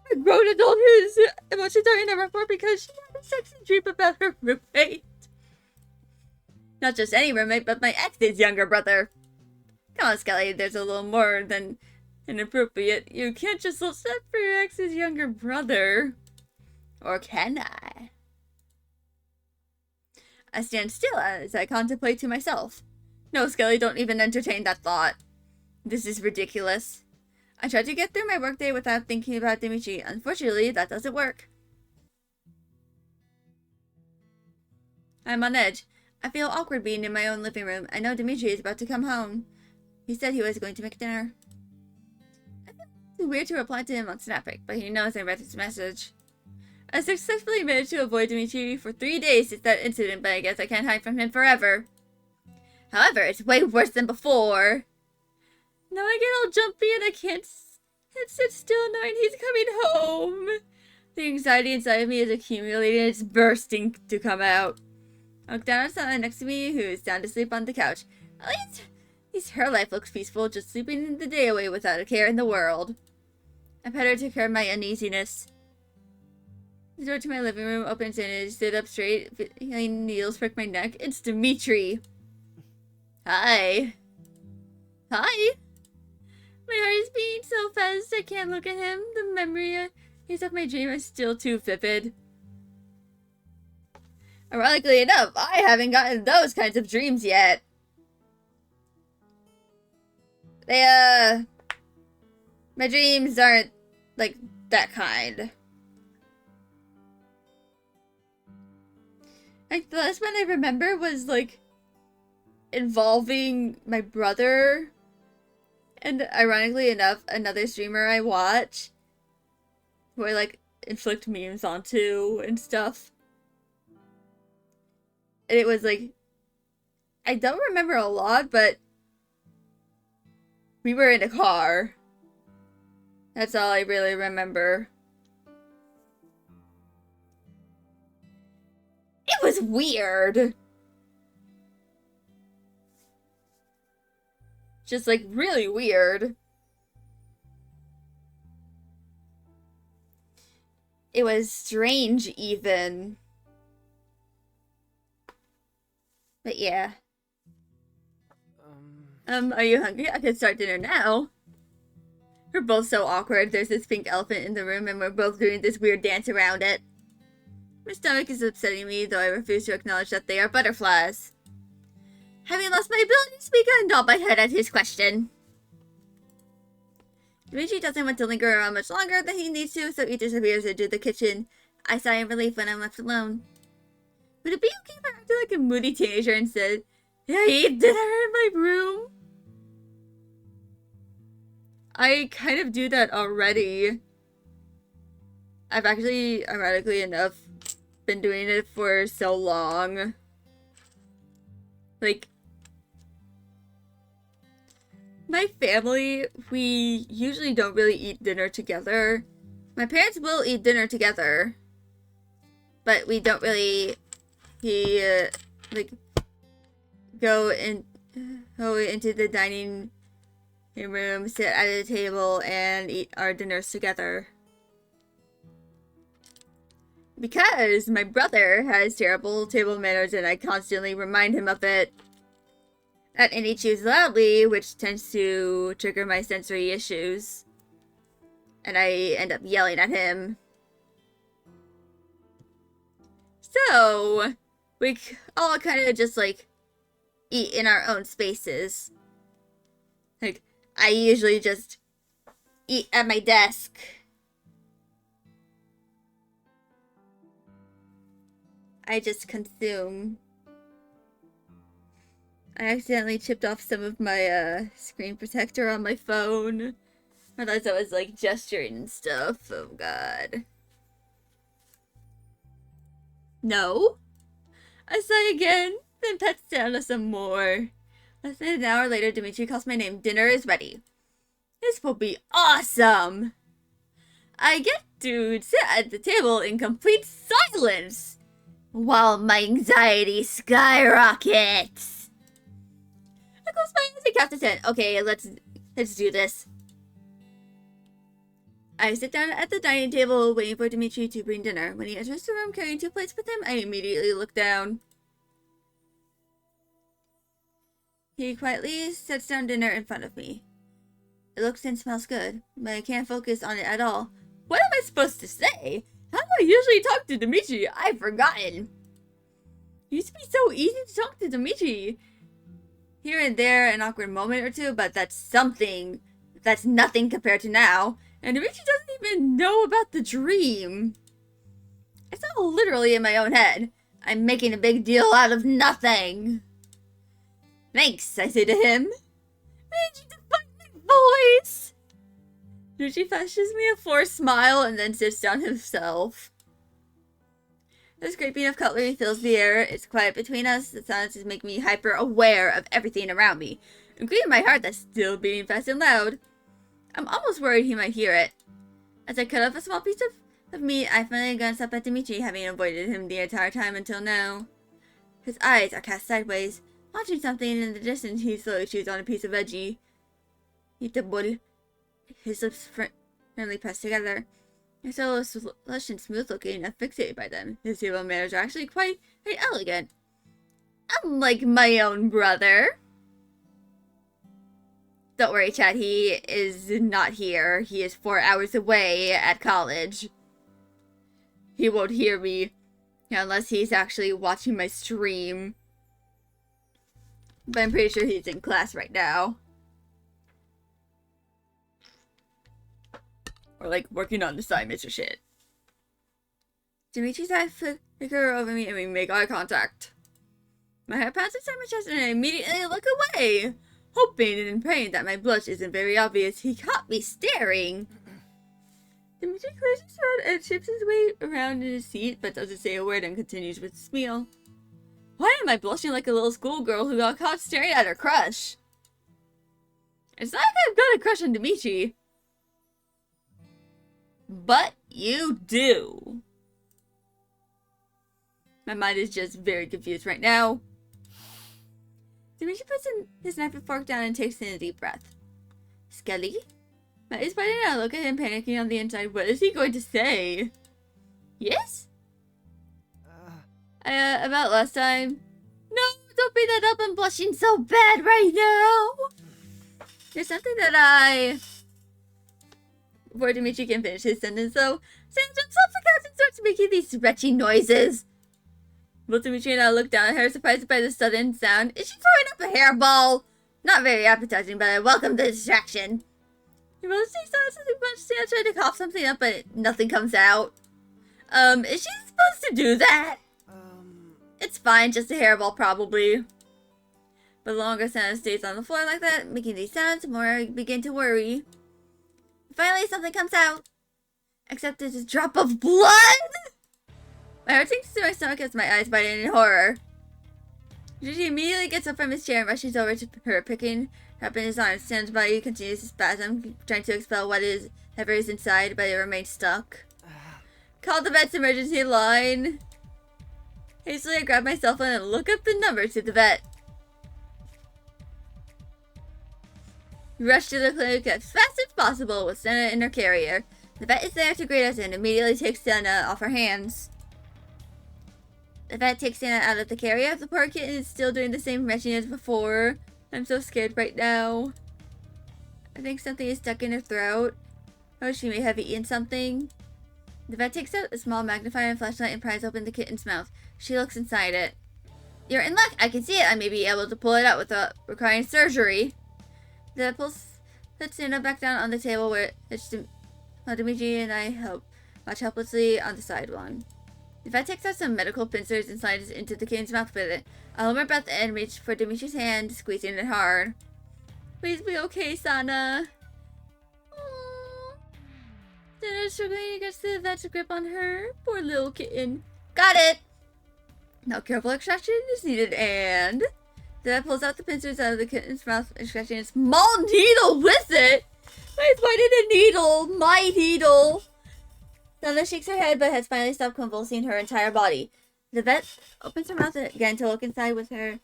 A grown adult whose emotions are in a report because she had a sexy dream about her roommate. Not just any roommate, but my ex's younger brother. Come on, Skelly, there's a little more than inappropriate. You can't just look up for your ex's younger brother. Or can I? I stand still as I contemplate to myself. No, Skelly, don't even entertain that thought. This is ridiculous. I try to get through my workday without thinking about Dimitri. Unfortunately, that doesn't work. I'm on edge. I feel awkward being in my own living room. I know Dimitri is about to come home. He said he was going to make dinner. I feel it's weird to reply to him on Snappic, but he knows I read his message. I successfully managed to avoid Dimitri for 3 days since that incident, but I guess I can't hide from him forever. However, it's way worse than before. Now I get all jumpy and I can't sit still knowing he's coming home. The anxiety inside of me is accumulating and it's bursting to come out. I look down at someone next to me who is sound asleep on the couch. At least her life looks peaceful, just sleeping the day away without a care in the world. I pet her to curb my uneasiness. The door to my living room opens and I sit up straight, feeling needles prick my neck. It's Dimitri. Hi. Hi. My heart is beating so fast I can't look at him. The memories of my dream are still too vivid. Ironically enough, I haven't gotten those kinds of dreams yet. My dreams aren't, like, that kind. Like, the last one I remember was, like, involving my brother. And ironically enough, another streamer I watch, who I, like, inflict memes onto and stuff. And it was, like, I don't remember a lot, but we were in a car. That's all I really remember. It was weird. Just, like, really weird. It was strange, even. But yeah. Are you hungry? I can start dinner now. We're both so awkward. There's this pink elephant in the room and we're both doing this weird dance around it. My stomach is upsetting me, though I refuse to acknowledge that they are butterflies. Having lost my ability to speak, I nod my head at his question. Dimitri doesn't want to linger around much longer than he needs to, so he disappears into the kitchen. I sigh in relief when I'm left alone. Would it be okay if I acted like a moody teenager and said, "Yeah, I ate dinner in my room"? I kind of do that already. I've actually, ironically enough, been doing it for so long. Like, my family, we usually don't really eat dinner together. My parents will eat dinner together, but we don't really, like, go into the dining room, sit at a table, and eat our dinners together. Because my brother has terrible table manners and I constantly remind him of it. And he chews loudly, which tends to trigger my sensory issues. And I end up yelling at him. So, we all kind of just, like, eat in our own spaces. Like, I usually just eat at my desk. I just consume. I accidentally chipped off some of my screen protector on my phone. I realized I was like gesturing and stuff. Oh god. No? I sigh again, then pets down some more. Less than an hour later, Dimitri calls my name. Dinner is ready. This will be awesome! I get to sit at the table in complete silence while my anxiety skyrockets. I close my eyes and count to 10. Okay, let's do this. I sit down at the dining table, waiting for Dimitri to bring dinner. When he enters the room carrying 2 plates with him, I immediately look down. He quietly sets down dinner in front of me. It looks and smells good, but I can't focus on it at all. What am I supposed to say? How do I usually talk to Dimitri? I've forgotten. It used to be so easy to talk to Dimitri. Here and there, an awkward moment or two, but that's something. That's nothing compared to now. And Dimitri doesn't even know about the dream. It's all literally in my own head. I'm making a big deal out of nothing. Thanks, I say to him. Managed to find my voice. Dimitri flashes me a forced smile and then sits down himself. The scraping of cutlery fills the air. It's quiet between us. The silences make me hyper aware of everything around me, including my heart that's still beating fast and loud. I'm almost worried he might hear it. As I cut off a small piece of meat, I finally glance up at Dimitri, having avoided him the entire time until now. His eyes are cast sideways. Watching something in the distance, he slowly chews on a piece of veggie. Eat the bowl. His lips firmly pressed together. They're so lush and smooth looking and fixated by them. His table manners are actually quite elegant. Unlike my own brother. Don't worry, Chad. He is not here. He is 4 hours away at college. He won't hear me unless he's actually watching my stream. But I'm pretty sure he's in class right now. Or like working on assignments or shit. Dimitri's eyes flicker over me and we make eye contact. My heart pounds inside my chest and I immediately look away. Hoping and praying that my blush isn't very obvious, he caught me staring. Dimitri clears his throat and shifts his way around in his seat, but doesn't say a word and continues with his meal. Why am I blushing like a little schoolgirl who got caught staring at her crush? It's not like I've got a crush on Dimitri. But you do. My mind is just very confused right now. Dimitri puts his knife and fork down and takes in a deep breath. Skelly? My eyes widen and I look at him panicking on the inside. What is he going to say? Yes? About last time? No, don't bring that up. I'm blushing so bad right now. There's something that Before Dimitri can finish his sentence, though, Sam jumps off the couch and starts making these retching noises. Both Dimitri and I look down at her, surprised by the sudden sound. Is she throwing up a hairball? Not very appetizing, but I welcome the distraction. He rolls his eyes something much. Sam tried to cough something up, but nothing comes out. Is she supposed to do that? It's fine, just a hairball, probably. But the longer Santa stays on the floor like that, making these sounds, the more I begin to worry. Finally, something comes out. Except it's a drop of blood! My heart sinks to my stomach as my eyes widen in horror. He immediately gets up from his chair and rushes over to her, picking her up in his arms. Sam's body continues to spasm, trying to expel whatever is inside, but it remains stuck. Call the vet's emergency line. Hastily, I grab my cell phone and look up the number to the vet. We rush to the clinic as fast as possible with Senna in her carrier. The vet is there to greet us and immediately takes Senna off her hands. The vet takes Senna out of the carrier. The poor kitten is still doing the same retching as before. I'm so scared right now. I think something is stuck in her throat. Oh, she may have eaten something. The vet takes out a small magnifier and flashlight and pries open the kitten's mouth. She looks inside it. You're in luck. I can see it. I may be able to pull it out without requiring surgery. The vet puts Senna back down on the table where Dimitri and I watch helplessly on the side one. The vet takes out some medical pincers and slides into the kitten's mouth with it. I hold my breath and reach for Dimitri's hand, squeezing it hard. Please be okay, Sana. Senna's struggling against the vet's grip on her. Poor little kitten. Got it! Now careful extraction is needed, and the vet pulls out the pincers out of the kitten's mouth, extracting a small needle with it. Why did a needle? My needle! Sana shakes her head, but has finally stopped convulsing her entire body. The vet opens her mouth again to look inside with her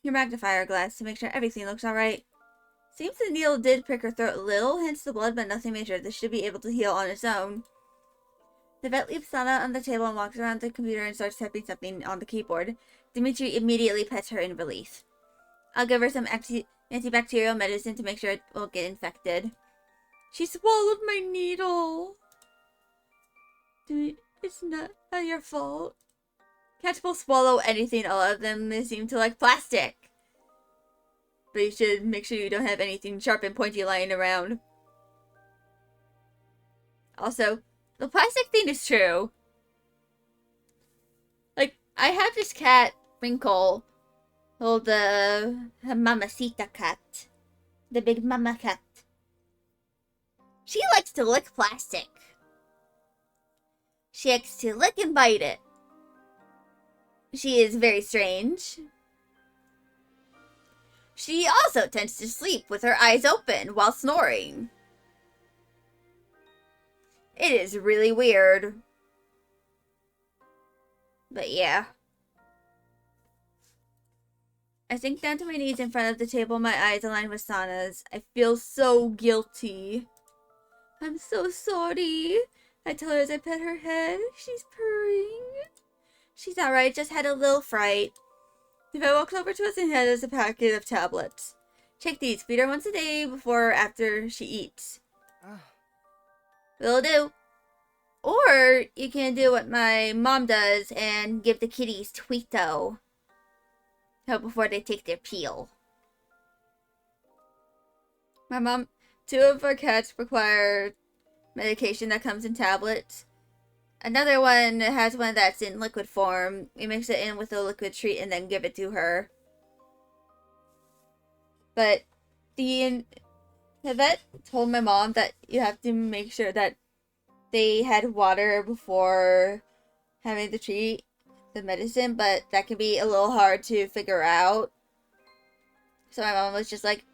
magnifier glass to make sure everything looks alright. Seems the needle did prick her throat a little, hence the blood, but nothing major. This should be able to heal on its own. The vet leaves Sana on the table and walks around the computer and starts typing something on the keyboard. Dimitri immediately pets her in relief. I'll give her some antibacterial medicine to make sure it won't get infected. She swallowed my needle. It's not your fault. Cats will swallow anything. A lot of them seem to like plastic. But you should make sure you don't have anything sharp and pointy lying around. Also, the plastic thing is true. Like, I have this cat, Wrinkle. Oh, the Mamacita cat. The big mama cat. She likes to lick plastic. She likes to lick and bite it. She is very strange. She also tends to sleep with her eyes open while snoring. It is really weird. But yeah. I sink down to my knees in front of the table, my eyes aligned with Sana's. I feel so guilty. I'm so sorry. I tell her as I pet her head. She's purring. She's alright, just had a little fright. The vet walks over to us and hands us a packet of tablets. Check these. Feed her once a day before or after she eats. Will do. Or you can do what my mom does and give the kitties Tweeto. Before they take their peel. My mom, 2 of our cats require medication that comes in tablets. Another one has one that's in liquid form. We mix it in with a liquid treat and then give it to her. But the vet told my mom that you have to make sure that they had water before having the treat, the medicine, but that can be a little hard to figure out. So my mom was just like,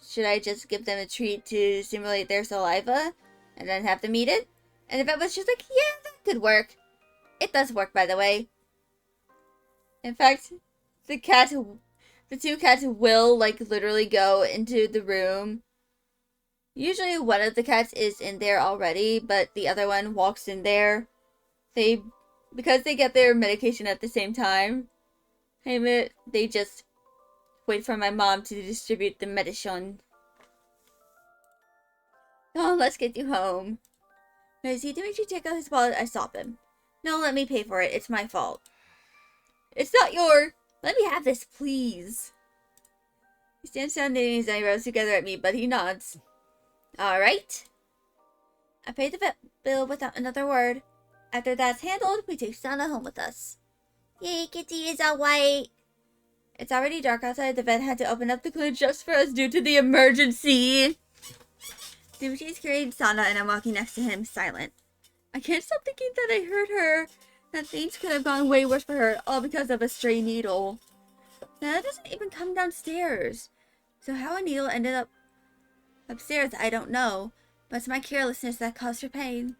should I just give them a treat to stimulate their saliva and then have them eat it? And the vet was just like, yeah, that could work. It does work, by the way. In fact, the 2 cats will, like, literally go into the room. Usually one of the cats is in there already, but the other one walks in there. Because they get their medication at the same time, they just wait for my mom to distribute the medicine. Oh, let's get you home. When I see Dimitri take out his wallet, I stop him. No, let me pay for it. It's my fault. It's not your... Let me have this, please. He stands down, knitting his eyebrows together at me, but he nods. Alright. I paid the vet bill without another word. After that's handled, we take Sana home with us. Yay, Kitty is all white. It's already dark outside. The vet had to open up the clinic just for us due to the emergency. Dimitri's carried Sana and I'm walking next to him, silent. I can't stop thinking that I hurt her. That things could have gone way worse for her, all because of a stray needle. Now that doesn't even come downstairs. So how a needle ended up upstairs, I don't know. But it's my carelessness that caused her pain.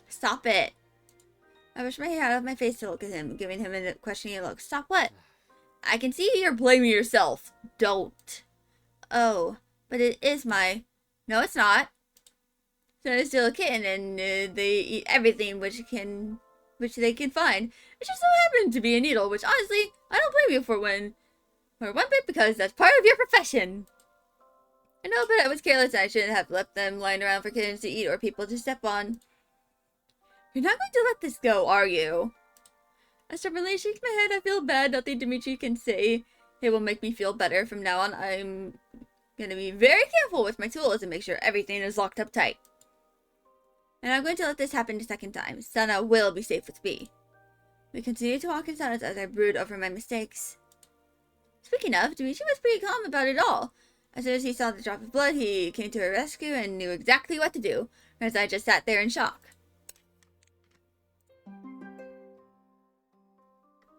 Stop it. I brush my hair out of my face to look at him, giving him a questioning look. Stop what? I can see you're blaming yourself. Don't. Oh, but it is my... No, it's not. So it's still a kitten, and they eat everything which they can find. It just so happened to be a needle, which honestly, I don't blame you for one bit, because that's part of your profession. I know, but I was careless and I shouldn't have left them lying around for kittens to eat or people to step on. You're not going to let this go, are you? I stubbornly shake my head. I feel bad. Nothing Dimitri can say it will make me feel better. From now on, I'm going to be very careful with my tools and make sure everything is locked up tight. And I'm going to let this happen a second time. Sana will be safe with me. We continue to walk in silence as I brood over my mistakes. Speaking of, Dimitri was pretty calm about it all. As soon as he saw the drop of blood, he came to her rescue and knew exactly what to do, whereas I just sat there in shock.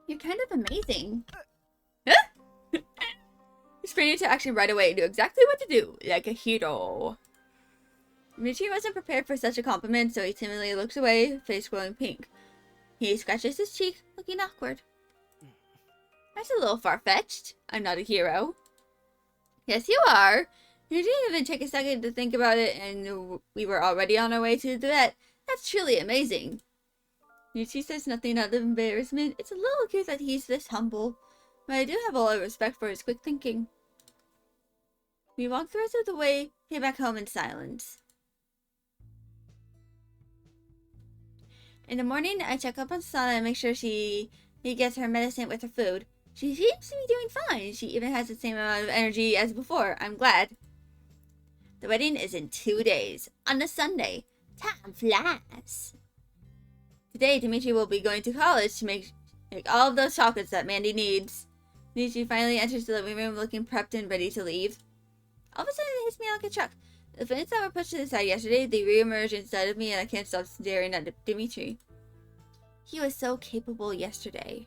You're kind of amazing. He sprang into action right away and knew exactly what to do, like a hero. Dimitri wasn't prepared for such a compliment, so he timidly looks away, face glowing pink. He scratches his cheek, looking awkward. That's a little far-fetched. I'm not a hero. Yes, you are. You didn't even take a second to think about it, and we were already on our way to the vet. That's truly amazing. Yuchi says nothing out of embarrassment. It's a little cute that he's this humble, but I do have a lot of respect for his quick thinking. We walked the rest of the way, came back home in silence. In the morning, I check up on Sana and make sure he gets her medicine with her food. She seems to be doing fine. She even has the same amount of energy as before. I'm glad. The wedding is in 2 days, on a Sunday. Time flies. Today, Dimitri will be going to college to make all of those chocolates that Mandy needs. Dimitri finally enters the living room looking prepped and ready to leave. All of a sudden, it hits me like a truck. The feelings that were pushed to the side yesterday, they reemerge inside of me and I can't stop staring at Dimitri. He was so capable yesterday.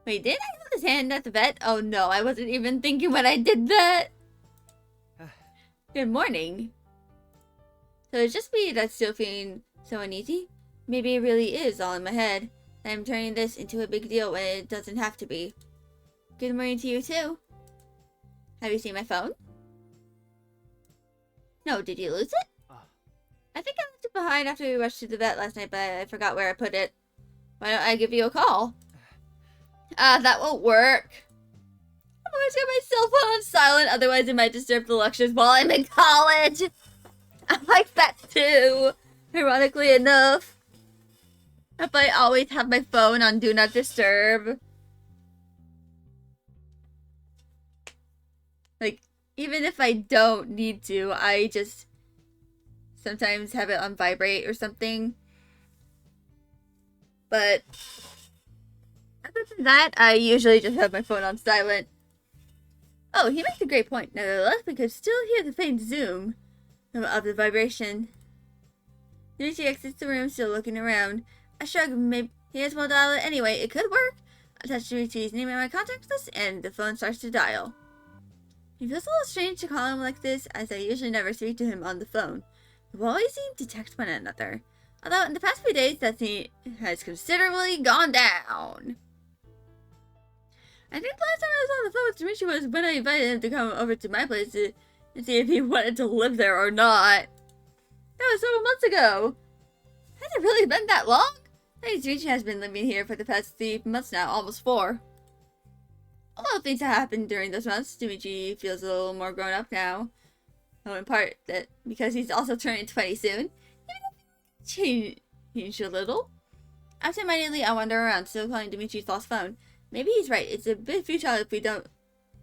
Wait, didn't I hold his hand at the vet? Oh no, I wasn't even thinking when I did that. Good morning. So it's just me that's still feeling so uneasy? Maybe it really is all in my head. I'm turning this into a big deal when it doesn't have to be. Good morning to you too. Have you seen my phone? No, did you lose it? I think I left it behind after we rushed to the vet last night, but I forgot where I put it. Why don't I give you a call? That won't work. always got my cell phone on silent, otherwise it might disturb the lectures while I'm in college. I like that too, ironically enough. If I always have my phone on Do Not Disturb. Like, even if I don't need to, I just sometimes have it on vibrate or something. But other than that, I usually just have my phone on silent. Oh, he makes a great point. Nevertheless, we could still hear the faint zoom of the vibration. Dimitri exits the room, still looking around. I shrug. Maybe he as well dial it anyway. It could work. I touch Dimitri's name in my contacts list, and the phone starts to dial. It feels a little strange to call him like this, as I usually never speak to him on the phone. We always seem to text one another. Although in the past few days, that has considerably gone down. I think the last time I was on the phone with Dimitri was when I invited him to come over to my place to see if he wanted to live there or not. That was several months ago. Has it really been that long? I think Dimitri has been living here for the past 3 months now, almost 4. Although things have happened during those months, Dimitri feels a little more grown up now. Oh, in part that because he's also turning 20 soon. Change a little. Absentmindedly, I wander around, still calling Dimitri's lost phone. Maybe he's right. It's a bit futile if we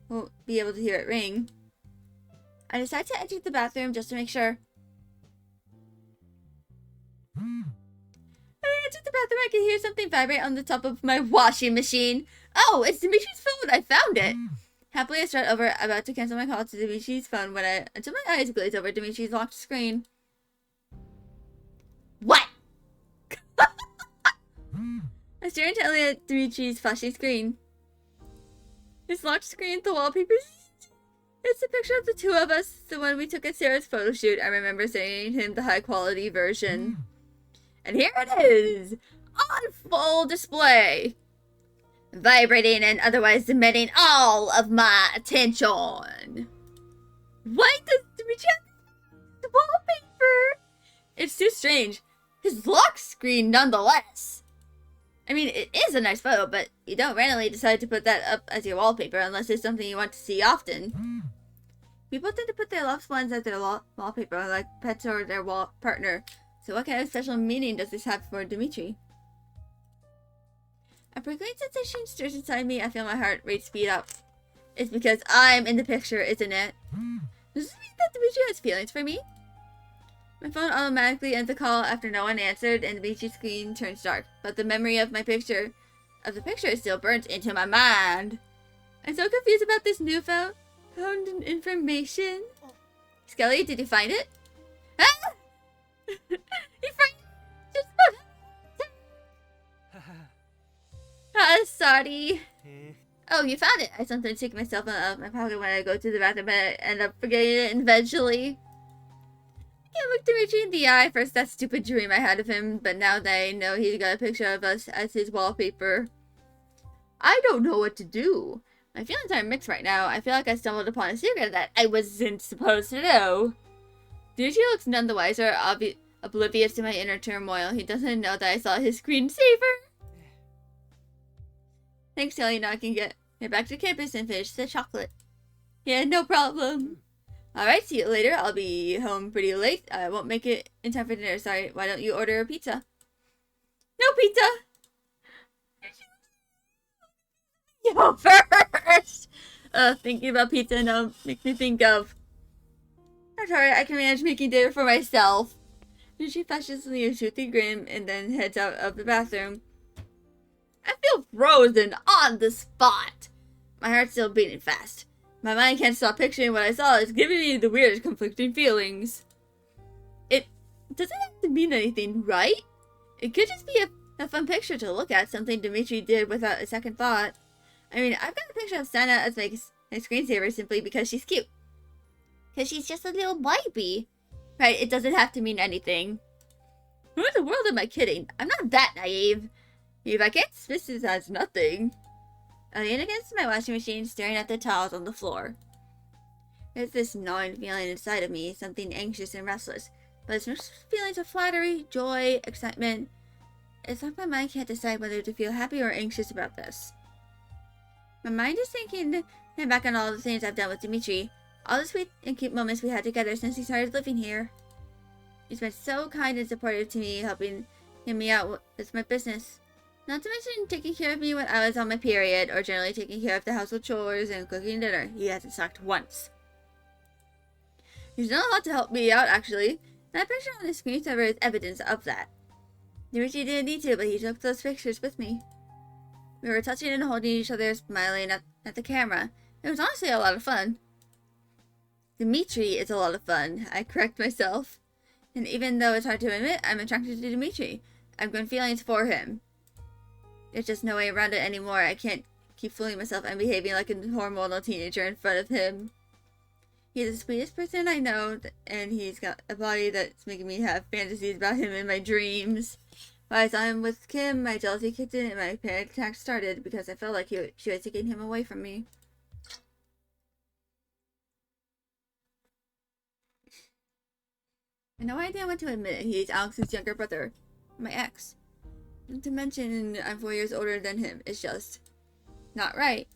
won't be able to hear it ring. I decide to enter the bathroom just to make sure. I entered the bathroom. I can hear something vibrate on the top of my washing machine. Oh, it's Dimitri's phone. I found it. Happily, I start over, about to cancel my call to Dimitri's phone until my eyes glaze over Dimitri's locked screen. What? I stare intently at Dimitri's flashing screen. His locked screen, the wallpapers. It's a picture of the two of us, the one we took at Sarah's photo shoot. I remember sending him the high quality version. And here it is, on full display. Vibrating and otherwise demanding all of my attention. Why does Dimitri have the wallpaper? It's too strange. His lock screen nonetheless. I mean, it is a nice photo, but you don't randomly decide to put that up as your wallpaper unless it's something you want to see often. People tend to put their loved ones as their wallpaper, like pets or their partner. So what kind of special meaning does this have for Dimitri? A prickling sensation stirs inside me. I feel my heart rate speed up. It's because I'm in the picture, isn't it? Does this mean that Dimitri has feelings for me? My phone automatically ends the call after no one answered, and Dimitri's screen turns dark. But the memory of the picture is still burnt into my mind. I'm so confused about this newfound information. Skelly, did you find it? Ah! You just sorry. Oh, you found it. I sometimes take my cell phone out of my pocket when I go to the bathroom, but I end up forgetting it eventually. I can't look Dimitri in the eye. First, that stupid dream I had of him, but now that I know he's got a picture of us as his wallpaper, I don't know what to do. My feelings are mixed right now. I feel like I stumbled upon a secret that I wasn't supposed to know. Dimitri looks none the wiser, oblivious to my inner turmoil. He doesn't know that I saw his screensaver. Thanks, Sally. Now I can get back to campus and finish the chocolate. Yeah, no problem. Alright, see you later. I'll be home pretty late. I won't make it in time for dinner. Sorry. Why don't you order a pizza? No pizza! Yo, first! Thinking about pizza now makes me think of... That's alright, I can manage making dinner for myself. And she flashes me a toothy grin and then heads out of the bathroom. I feel frozen on the spot. My heart's still beating fast. My mind can't stop picturing what I saw. It's giving me the weirdest conflicting feelings. It doesn't have to mean anything, right? It could just be a fun picture to look at, something Dimitri did without a second thought. I mean, I've got a picture of Sana as my screensaver simply because she's cute. Because she's just a little baby. Right, it doesn't have to mean anything. Who in the world am I kidding? I'm not that naive. If I can't dismiss this as nothing. I lean against my washing machine, staring at the towels on the floor. There's this gnawing feeling inside of me, something anxious and restless. But it's mixed feelings of flattery, joy, excitement. It's like my mind can't decide whether to feel happy or anxious about this. My mind is thinking back on all the things I've done with Dimitri. All the sweet and cute moments we had together since he started living here. He's been so kind and supportive to me, helping me out with my business. Not to mention taking care of me when I was on my period, or generally taking care of the household chores and cooking dinner. He hasn't sucked once. He's done a lot to help me out, actually. That picture on the screensaver is evidence of that. Dimitri didn't need to, but he took those pictures with me. We were touching and holding each other, smiling at the camera. It was honestly a lot of fun. Dimitri is a lot of fun, I correct myself. And even though it's hard to admit, I'm attracted to Dimitri. I've got feelings for him. There's just no way around it anymore. I can't keep fooling myself and behaving like a hormonal teenager in front of him. He's the sweetest person I know, and he's got a body that's making me have fantasies about him in my dreams. While I saw him with Kim, my jealousy kicked in and my panic attack started because I felt like she was taking him away from me. I know I didn't want to admit it. He's Alex's younger brother, my ex. Not to mention, I'm 4 years older than him. It's just not right.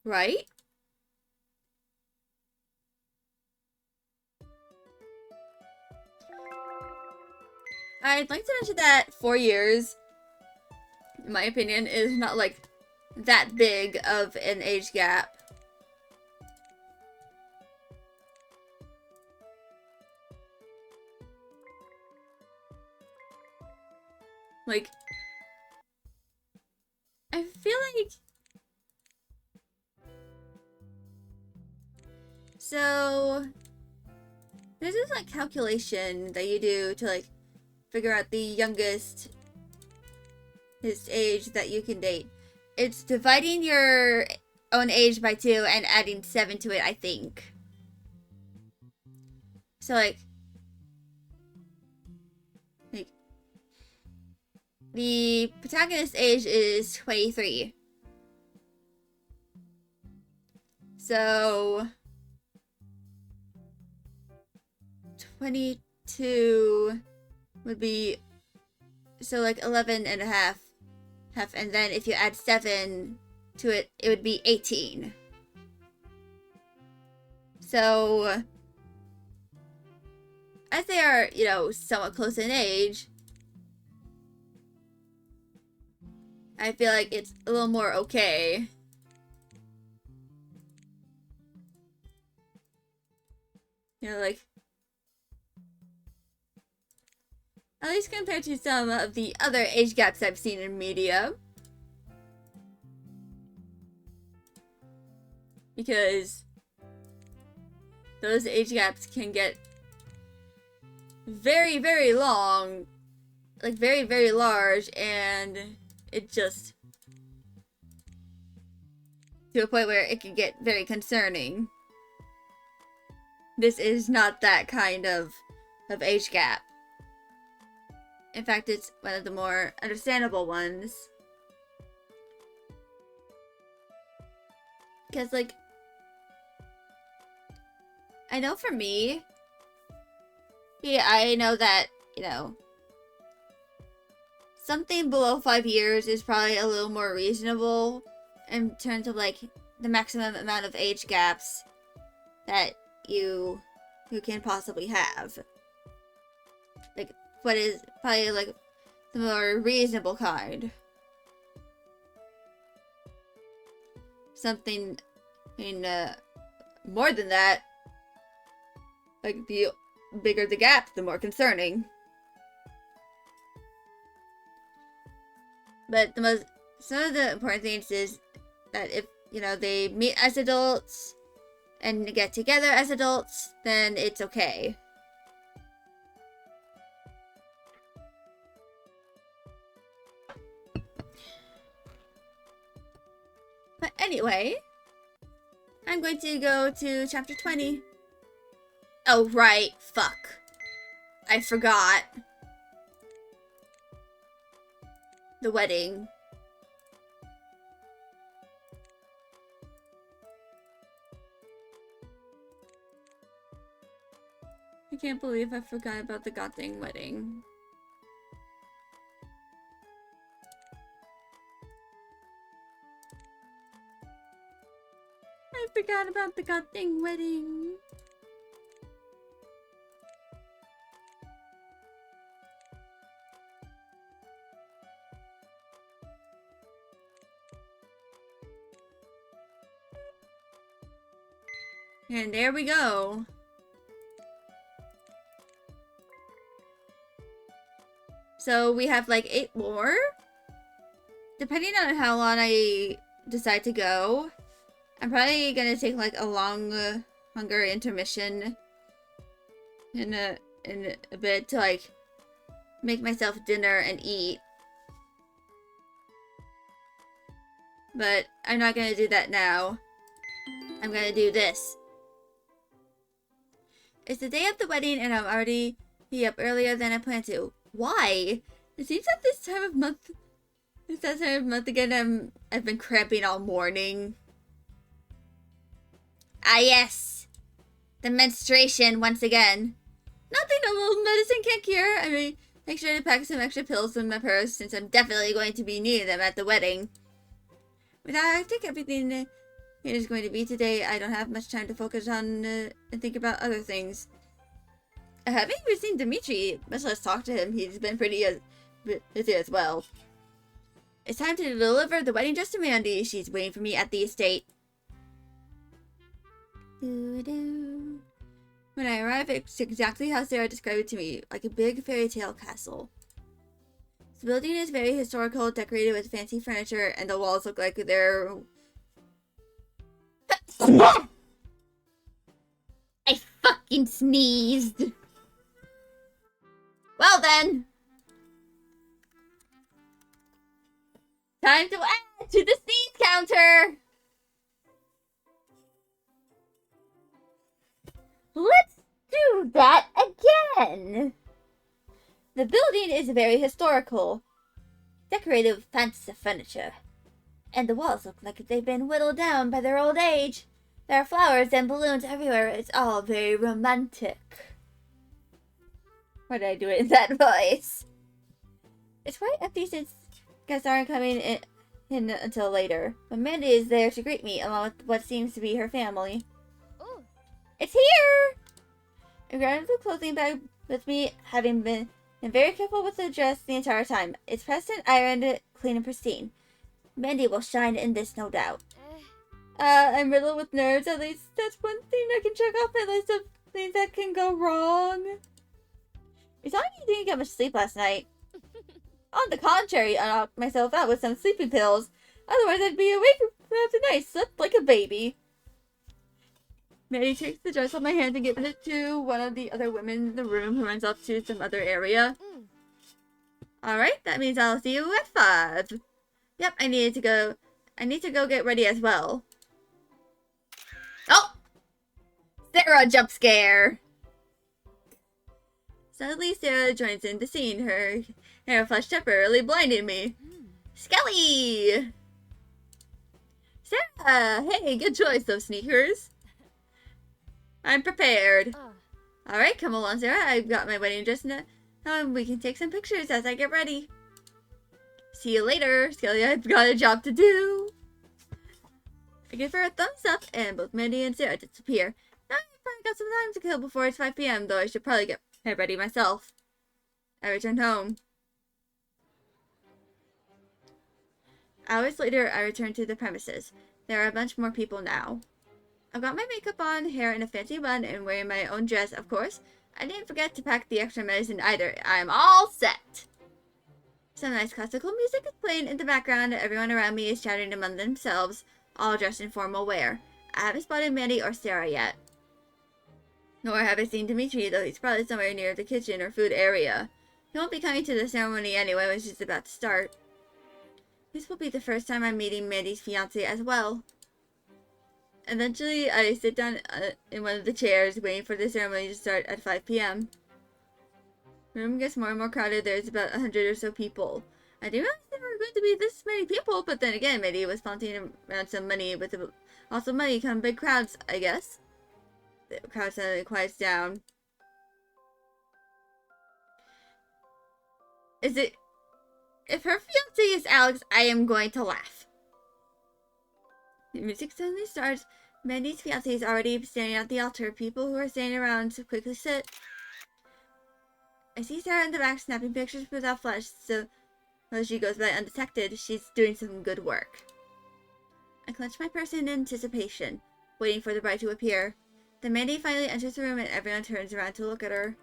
Right? I'd like to mention that 4 years, in my opinion, is not like that big of an age gap. Like, I feel like... So, there's this, like, calculation that you do to, like, figure out the youngest age that you can date. It's dividing your own age by 2 and adding 7 to it, I think. So, like, the protagonist's age is 23. So 22 would be, so like 11 and a half, and then if you add 7 to it, it would be 18. So as they are, you know, somewhat close in age, I feel like it's a little more okay. You know, like, at least compared to some of the other age gaps I've seen in media. Because those age gaps can get very, very long, like very, very large, and it just, to a point where it can get very concerning. This is not that kind of age gap. In fact, it's one of the more understandable ones. Because, like, I know for me, yeah, I know that, you know, something below 5 years is probably a little more reasonable in terms of, like, the maximum amount of age gaps that you can possibly have. Like, what is probably, like, the more reasonable kind. Something, I mean, more than that, like, the bigger the gap, the more concerning. But some of the important things is that if, you know, they meet as adults and get together as adults, then it's okay. But anyway, I'm going to go to chapter 20. Oh, right. Fuck. I forgot. The wedding. I can't believe I forgot about the goddamn wedding. forgot about the goddamn wedding. And there we go. So we have like 8 more. Depending on how long I decide to go, I'm probably gonna take like a long hunger intermission in a bit to like make myself dinner and eat. But I'm not gonna do that now. I'm gonna do this. It's the day of the wedding and I'm already up earlier than I planned to. Why? It seems that this time of month again I've been cramping all morning. Ah yes. The menstruation once again. Nothing a little medicine can't cure. I mean, make sure to pack some extra pills in my purse since I'm definitely going to be needing them at the wedding. Without I take everything it is going to be today, I don't have much time to focus on and think about other things. I haven't even seen Dimitri, much less talk to him. He's been pretty busy as well. It's time to deliver the wedding dress to Mandy. She's waiting for me at the estate. When I arrive, it's exactly how Sarah described it to me, like a big fairy tale castle. The building is very historical, decorated with fancy furniture, and the walls look like they're... I fucking sneezed. Well then. Time to add to the sneeze counter. Let's do that again. The building is very historical, decorated with fancy furniture, and the walls look like they've been whittled down by their old age. There are flowers and balloons everywhere. It's all very romantic. Why did I do it in that voice? It's quite empty since guests aren't coming in until later. But Mandy is there to greet me, along with what seems to be her family. Ooh. It's here! I grabbed the clothing bag with me, having been very careful with the dress the entire time. It's pressed and ironed, clean and pristine. Mandy will shine in this, no doubt. I'm riddled with nerves. At least that's one thing I can check off my list of things that can go wrong. It's not like you didn't get much sleep last night. On the contrary, I knocked myself out with some sleeping pills. Otherwise, I'd be awake throughout the night, slept like a baby. Mary takes the dress off my hand and gives it to one of the other women in the room who runs off to some other area. Alright, that means I'll see you at 5. Yep, I need to go get ready as well. Oh! Sarah jump scare! Suddenly, Sarah joins in the scene. Her hair flushed temporarily, blinding me. Skelly! Sarah! Hey, good choice, those sneakers. I'm prepared. Alright, come along, Sarah. I've got my wedding dress now, and we can take some pictures as I get ready. See you later, Skelly. I've got a job to do. I give her a thumbs up, and both Mandy and Sarah disappear. Now I've probably got some time to kill before it's 5 p.m., though I should probably get ready myself. I return home. Hours later, I return to the premises. There are a bunch more people now. I've got my makeup on, hair in a fancy bun, and wearing my own dress, of course. I didn't forget to pack the extra medicine either. I'm all set. Some nice classical music is playing in the background. Everyone around me is chatting among themselves, all dressed in formal wear. I haven't spotted Mandy or Sarah yet. Nor have I seen Dimitri, though he's probably somewhere near the kitchen or food area. He won't be coming to the ceremony anyway, which is about to start. This will be the first time I'm meeting Mandy's fiancé as well. Eventually, I sit down in one of the chairs, waiting for the ceremony to start at 5 p.m. The room gets more and more crowded. There's about 100 or so people. I didn't realize there were going to be this many people, but then again, Mandy was flaunting around some money. With also money come big crowds, I guess. The crowd suddenly quiets down. If her fiancé is Alex, I am going to laugh. The music suddenly starts, Mandy's fiancé is already standing at the altar. People who are standing around quickly sit. I see Sarah in the back snapping pictures without flash, so while she goes by undetected, she's doing some good work. I clench my purse in anticipation, waiting for the bride to appear. Then Mandy finally enters the room and everyone turns around to look at her.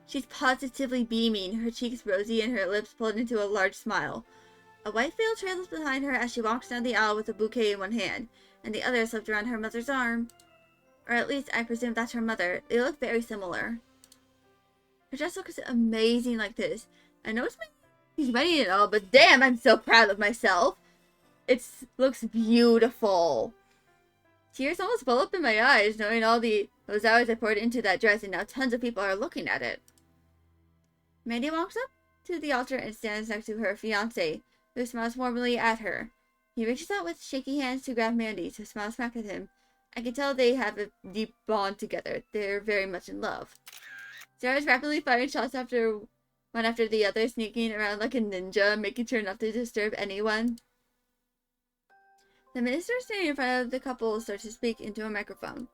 She's positively beaming, her cheeks rosy and her lips pulled into a large smile. A white veil trails behind her as she walks down the aisle with a bouquet in one hand, and the other slipped around her mother's arm. Or at least I presume that's her mother. They look very similar. Her dress looks amazing like this. I know he's wedding and all, but damn, I'm so proud of myself. It looks beautiful. Tears almost well up in my eyes, knowing all those hours I poured into that dress, and now tons of people are looking at it. Mandy walks up to the altar and stands next to her fiancé, who smiles warmly at her. He reaches out with shaky hands to grab Mandy, to smile back at him. I can tell they have a deep bond together. They're very much in love. Sarah's rapidly firing shots one after the other, sneaking around like a ninja, making sure not to disturb anyone. The minister standing in front of the couple starts to speak into a microphone.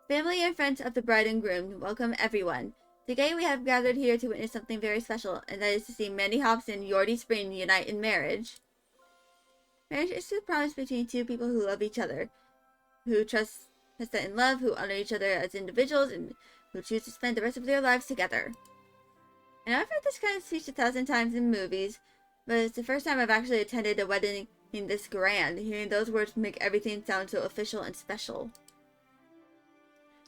Family and friends of the bride and groom, welcome everyone. Today we have gathered here to witness something very special, and that is to see Mandy Hobbs and Yordi Spring unite in marriage. Marriage is the promise between two people who love each other, who trust in love, who honor each other as individuals, and who choose to spend the rest of their lives together. And I've heard this kind of speech 1,000 times in movies, but it's the first time I've actually attended a wedding this grand. Hearing those words make everything sound so official and special.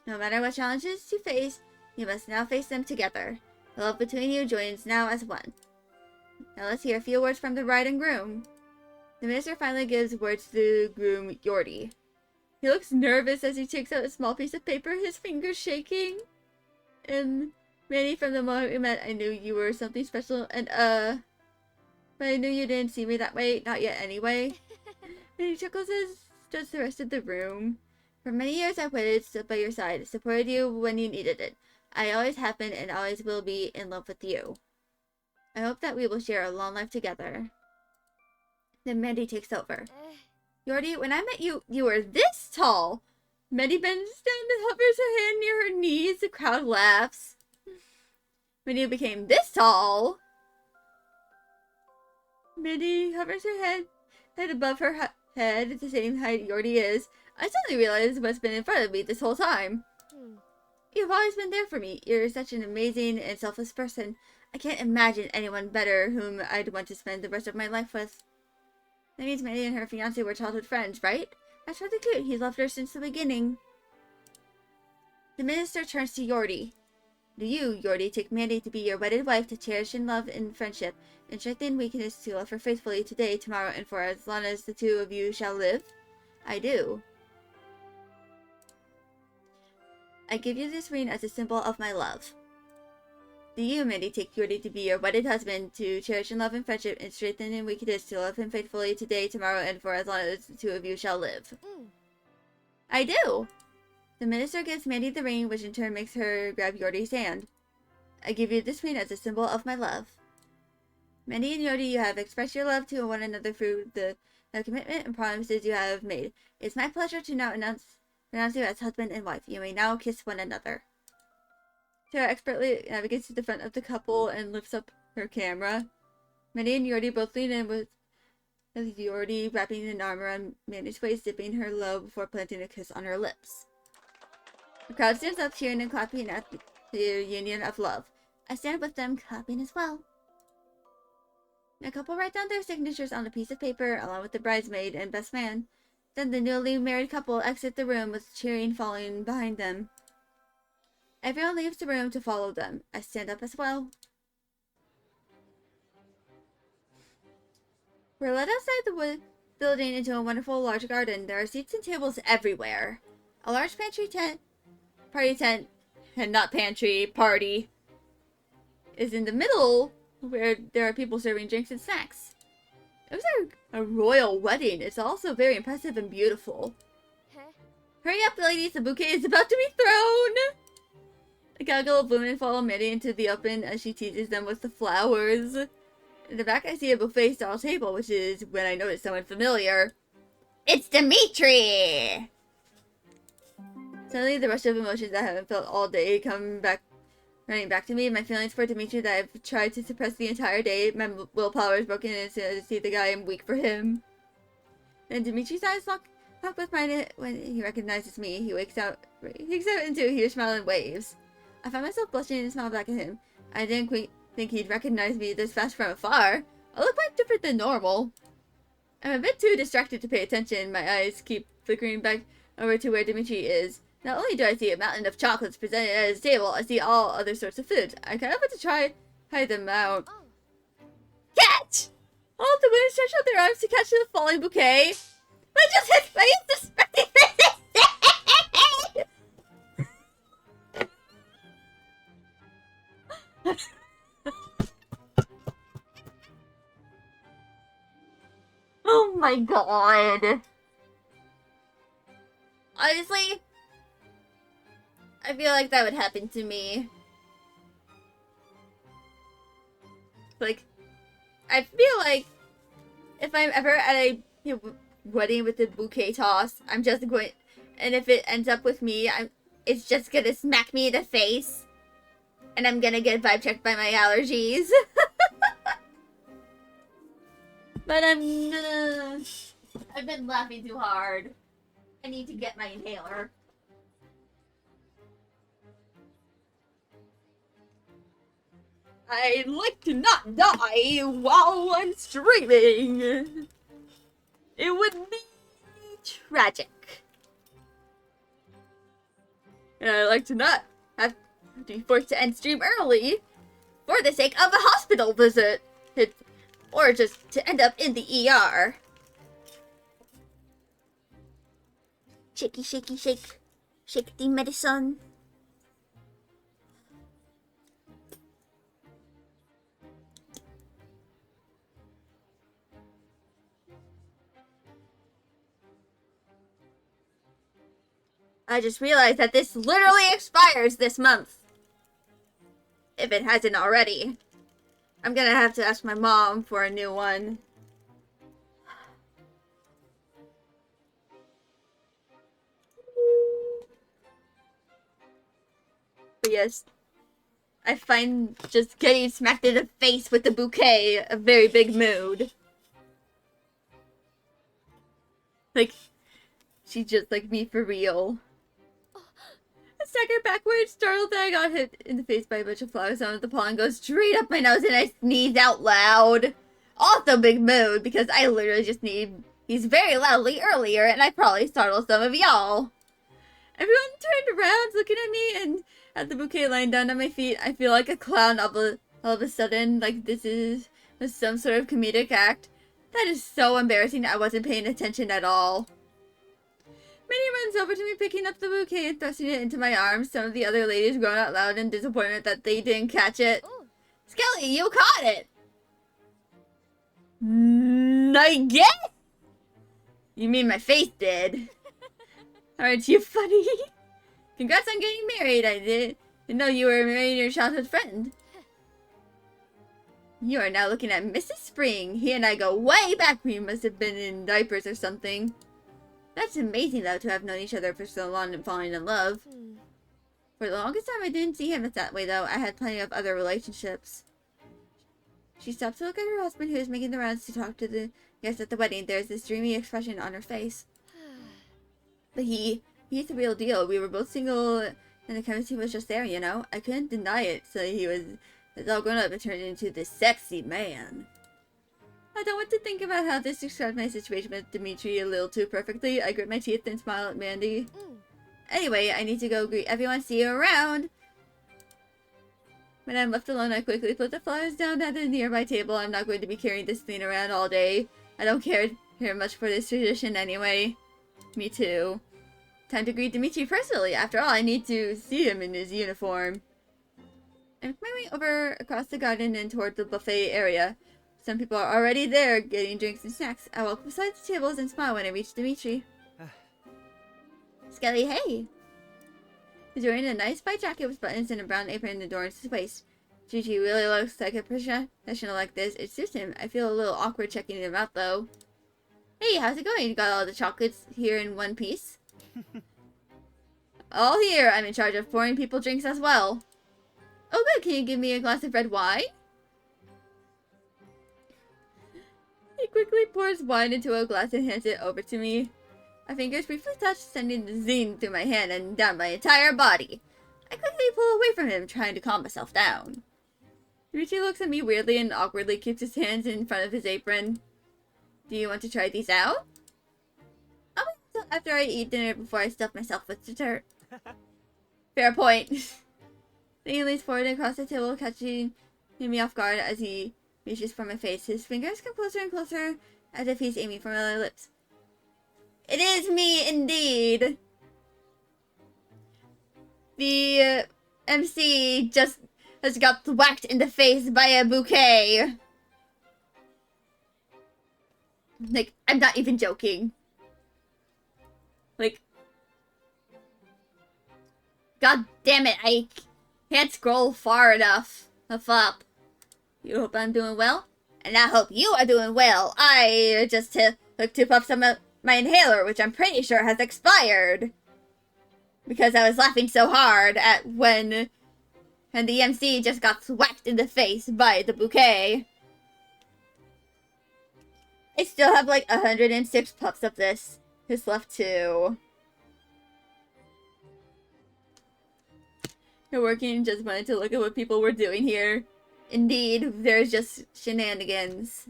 No matter what challenges you face, you must now face them together. The love between you joins now as one. Now let's hear a few words from the bride and groom. The minister finally gives words to the groom, Yordi. He looks nervous as he takes out a small piece of paper, his fingers shaking. Mandy, from the moment we met, I knew you were something special, and but I knew you didn't see me that way, not yet anyway. And he chuckles as does the rest of the room. For many years I've waited, stood by your side, supported you when you needed it. I always have been and always will be in love with you. I hope that we will share a long life together. Then Mandy takes over. Yordi, when I met you, you were this tall. Mandy bends down and hovers her hand near her knees. The crowd laughs. When you became this tall... Mandy hovers her head above her head at the same height Yordi is. I suddenly realized you must have been in front of me this whole time. You've always been there for me. You're such an amazing and selfless person. I can't imagine anyone better whom I'd want to spend the rest of my life with. That means Mandy and her fiancé were childhood friends, right? That's really cute. He loved her since the beginning. The minister turns to Yordi. Do you, Yordi, take Mandy to be your wedded wife, to cherish in love and friendship, and strengthen weakness, to love her faithfully today, tomorrow, and for as long as the two of you shall live? I do. I give you this ring as a symbol of my love. Do you, Mandy, take Yordi to be your wedded husband, to cherish in love and friendship, and strengthen in weakness, to love him faithfully today, tomorrow, and for as long as the two of you shall live? I do. The minister gives Mandy the ring, which in turn makes her grab Yordi's hand. I give you this ring as a symbol of my love. Mandy and Yordi, you have expressed your love to one another through the commitment and promises you have made. It's my pleasure to now pronounce you as husband and wife. You may now kiss one another. Sarah expertly navigates to the front of the couple and lifts up her camera. Mandy and Yordi both lean in with Yordi wrapping an arm around Mandy's waist, dipping her low before planting a kiss on her lips. The crowd stands up, cheering and clapping at the union of love. I stand with them, clapping as well. The couple write down their signatures on a piece of paper, along with the bridesmaid and best man. Then the newly married couple exit the room, with cheering following behind them. Everyone leaves the room to follow them. I stand up as well. We're led outside the building into a wonderful large garden. There are seats and tables everywhere. A large party tent, and not pantry, party, is in the middle, where there are people serving drinks and snacks. It was a royal wedding. It's also very impressive and beautiful. Hurry up, ladies, the bouquet is about to be thrown! A gaggle of women follow Mandy into the open as she teases them with the flowers. In the back, I see a buffet style table, which is when I notice someone familiar. It's Dimitri! Suddenly, the rush of emotions I haven't felt all day running back to me. My feelings for Dimitri that I've tried to suppress the entire day. My willpower is broken, and to see the guy, I'm weak for him. And Dimitri's eyes lock with mine when he recognizes me. He wakes out into a huge smile and waves. I find myself blushing and smile back at him. I didn't think he'd recognize me this fast from afar. I look quite different than normal. I'm a bit too distracted to pay attention. My eyes keep flickering back over to where Dimitri is. Not only do I see a mountain of chocolates presented at his table, I see all other sorts of food. I kind of want to try hide them out. Catch! All of the women stretch out their arms to catch the falling bouquet. I just hit my unsuspecting Oh my god. Honestly, I feel like that would happen to me. Like, I feel like if I'm ever at a wedding with a bouquet toss, I'm just going, and if it ends up with me, it's just gonna smack me in the face, and I'm gonna get vibe checked by my allergies. But I've been laughing too hard. I need to get my inhaler. I like to not die while I'm streaming. It would be tragic. And I like to not have to be forced to end stream early for the sake of a hospital visit. Or just to end up in the ER. Shaky, shaky, shake. Shake the medicine. I just realized that this literally expires this month. If it hasn't already. I'm gonna have to ask my mom for a new one. But yes, I find just getting smacked in the face with the bouquet a very big mood. Like, she's just like me for real. I staggered backwards, startled that I got hit in the face by a bunch of flowers. Some of the pollen goes straight up my nose and I sneezed out loud. Also big mood, because I literally just sneezed very loudly earlier and I probably startled some of y'all. Everyone turned around looking at me and at the bouquet lying down at my feet. I feel like a clown all of a sudden, like this was some sort of comedic act. That is so embarrassing. I wasn't paying attention at all. Minnie runs over to me, picking up the bouquet and thrusting it into my arms. Some of the other ladies groan out loud in disappointment that they didn't catch it. Ooh. Skelly, you caught it! I guess? You mean my face did. Aren't you funny? Congrats on getting married. I didn't know you were marrying your childhood friend. You are now looking at Mrs. Spring. He and I go way back. We must have been in diapers or something. That's amazing, though, to have known each other for so long and falling in love. For the longest time, I didn't see him as that way, though. I had plenty of other relationships. She stopped to look at her husband, who was making the rounds to talk to the guests at the wedding. There's this dreamy expression on her face. But he's the real deal. We were both single, and the chemistry was just there, you know? I couldn't deny it, so he was all grown up and turned into this sexy man. I don't want to think about how this describes my situation with Dimitri a little too perfectly. I grit my teeth and smile at Mandy. Anyway, I need to go greet everyone. See you around! When I'm left alone, I quickly put the flowers down at a nearby table. I'm not going to be carrying this thing around all day. I don't care much for this tradition anyway. Me too. Time to greet Dimitri personally. After all, I need to see him in his uniform. I'm making my way over across the garden and toward the buffet area. Some people are already there, getting drinks and snacks. I walk beside the tables and smile when I reach Dimitri. Skelly, hey! He's wearing a nice white jacket with buttons and a brown apron that adorns his waist. Gigi really looks like a professional like this. It suits him. I feel a little awkward checking him out, though. Hey, how's it going? You got all the chocolates here in one piece? All here. I'm in charge of pouring people drinks as well. Oh, good. Can you give me a glass of red wine? He quickly pours wine into a glass and hands it over to me. My fingers briefly touch, sending the zing through my hand and down my entire body. I quickly pull away from him, trying to calm myself down. Richie looks at me weirdly and awkwardly keeps his hands in front of his apron. Do you want to try these out? I'll wait until after I eat dinner before I stuff myself with dessert. Fair point. Then he leans forward across the table, catching me off guard as he reaches for my face. His fingers come closer and closer, as if he's aiming for my lips. It is me, indeed! The MC just has got whacked in the face by a bouquet. Like, I'm not even joking. Like, god damn it, I can't scroll far enough. Up. You hope I'm doing well? And I hope you are doing well. I just took 2 puffs of my inhaler, which I'm pretty sure has expired. Because I was laughing so hard at when and the MC just got whacked in the face by the bouquet. I still have like 106 puffs of this. Just left 2. You're working, just wanted to look at what people were doing here. Indeed, there's just shenanigans.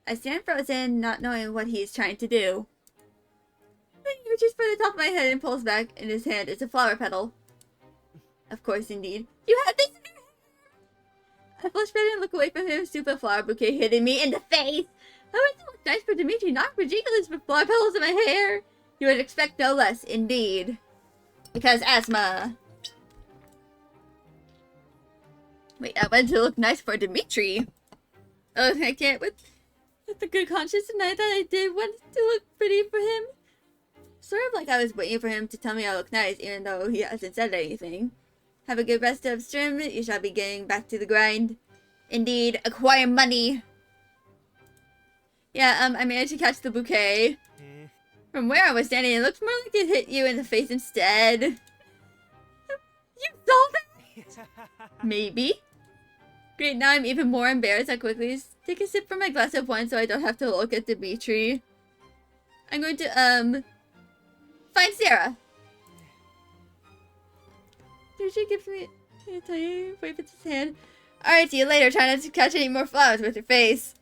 I stand frozen, not knowing what he's trying to do. Then he reaches for the top of my head and pulls back. In his hand is a flower petal. Of course, indeed. You have this in your hand! I flush red and look away from him, stupid flower bouquet hitting me in the face! I want to look nice for Dimitri, not ridiculous with flower petals in my hair! You would expect no less, indeed. Because asthma. Wait, I wanted to look nice for Dimitri. Oh, I can't with the good conscience tonight that I did want to look pretty for him. Sort of like I was waiting for him to tell me I look nice, even though he hasn't said anything. Have a good rest of stream. You shall be getting back to the grind. Indeed, acquire money. Yeah, I managed to catch the bouquet. From where I was standing, it looked more like it hit you in the face instead. You saw that? Maybe. Great, now I'm even more embarrassed. I quickly take a sip from my glass of wine so I don't have to look at Dimitri. I'm going to, find Sarah. Dimitri gives me a tiny wave with his hand. Alright, see you later. Try not to catch any more flowers with your face.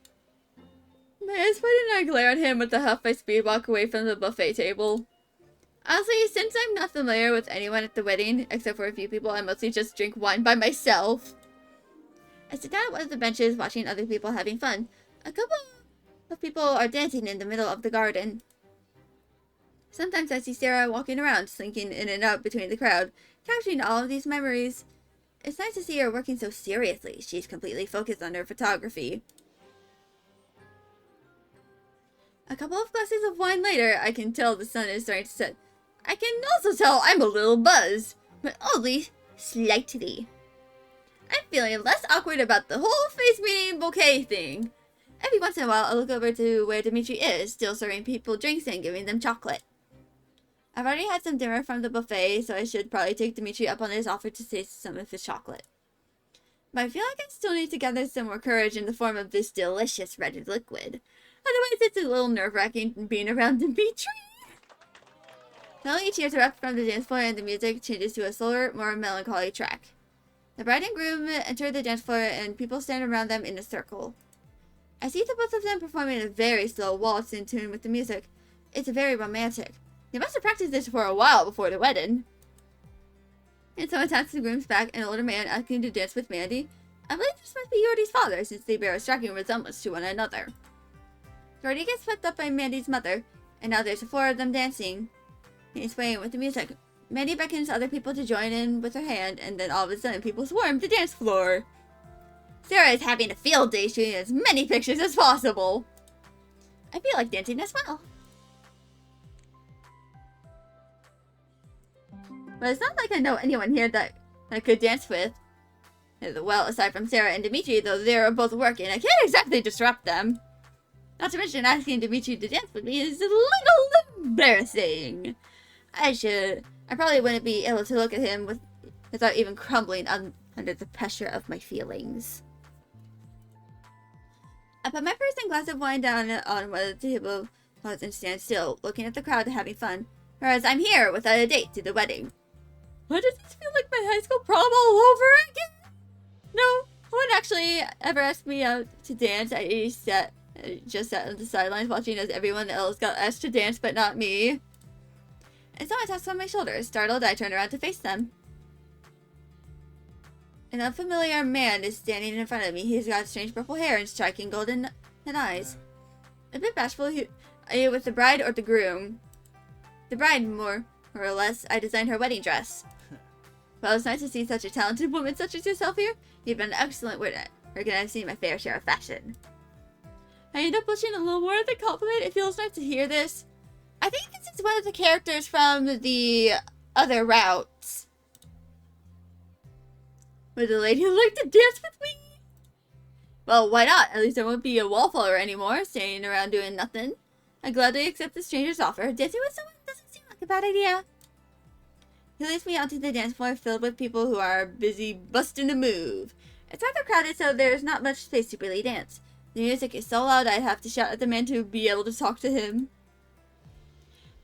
My eyes widen and I glare at him. With the huff, I speed walk away from the buffet table. Honestly, since I'm not familiar with anyone at the wedding, except for a few people, I mostly just drink wine by myself. I sit down at one of the benches, watching other people having fun. A couple of people are dancing in the middle of the garden. Sometimes I see Sarah walking around, slinking in and out between the crowd, capturing all of these memories. It's nice to see her working so seriously. She's completely focused on her photography. A couple of glasses of wine later, I can tell the sun is starting to set. I can also tell I'm a little buzzed, but only slightly. I'm feeling less awkward about the whole face meeting bouquet thing. Every once in a while, I look over to where Dimitri is, still serving people drinks and giving them chocolate. I've already had some dinner from the buffet, so I should probably take Dimitri up on his offer to taste some of his chocolate. But I feel like I still need to gather some more courage in the form of this delicious red liquid. Otherwise, it's a little nerve-wracking being around Dimitri. Suddenly, cheers erupt from the dance floor and the music changes to a slower, more melancholy track. The bride and groom enter the dance floor and people stand around them in a circle. I see the both of them performing a very slow waltz in tune with the music. It's very romantic. They must have practiced this for a while before the wedding. And someone taps the groom's back, an older man asking to dance with Mandy. I believe this must be Yordi's father, since they bear a striking resemblance to one another. Yordi gets swept up by Mandy's mother, and now there's 4 of them dancing and swaying with the music. Mandy beckons other people to join in with her hand, and then all of a sudden people swarm the dance floor. Sarah is having a field day shooting as many pictures as possible. I feel like dancing as well. But it's not like I know anyone here that I could dance with. Well, aside from Sarah and Dimitri, though they're both working, I can't exactly disrupt them. Not to mention asking Dimitri to dance with me is a little embarrassing. I probably wouldn't be able to look at him without even crumbling under the pressure of my feelings. I put my first and glass of wine down on one of the tables and stand still, looking at the crowd and having fun. Whereas I'm here without a date to the wedding. Why does this feel like my high school prom all over again? No one actually ever asked me out to dance. I just sat on the sidelines watching as everyone else got asked to dance, but not me. And someone taps on my shoulder. Startled, I turn around to face them. An unfamiliar man is standing in front of me. He's got strange purple hair and striking golden eyes. A bit bashful, are you with the bride or the groom? The bride, more or less. I designed her wedding dress. Well, it's nice to see such a talented woman such as yourself here. You've been an excellent witness. Reckon I've seen my fair share of fashion. I end up blushing a little more at the compliment. It feels nice to hear this. I think this is one of the characters from the other routes. Would the lady like to dance with me? Well, why not? At least I won't be a wallflower anymore, standing around doing nothing. I gladly accept the stranger's offer. Dancing with someone doesn't seem like a bad idea. He leads me onto the dance floor filled with people who are busy busting a move. It's rather crowded, so there's not much space to really dance. The music is so loud I'd have to shout at the man to be able to talk to him.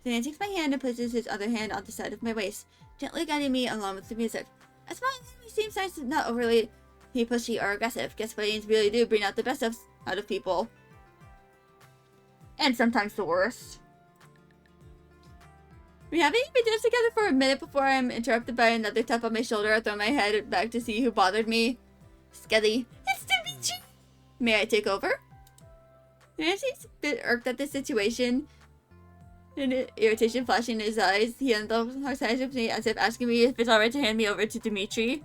The man takes my hand and places his other hand on the side of my waist, gently guiding me along with the music. A small enemy seems nice and not overly pushy or aggressive. Guess weddings really do bring out the best out of people. And sometimes the worst. We haven't even danced together for a minute before I'm interrupted by another tap on my shoulder. I throw my head back to see who bothered me. Skelly. It's Dimitri! May I take over? Nancy's a bit irked at the situation. And irritation flashing in his eyes, he unlocks hands with me as if asking me if it's alright to hand me over to Dimitri.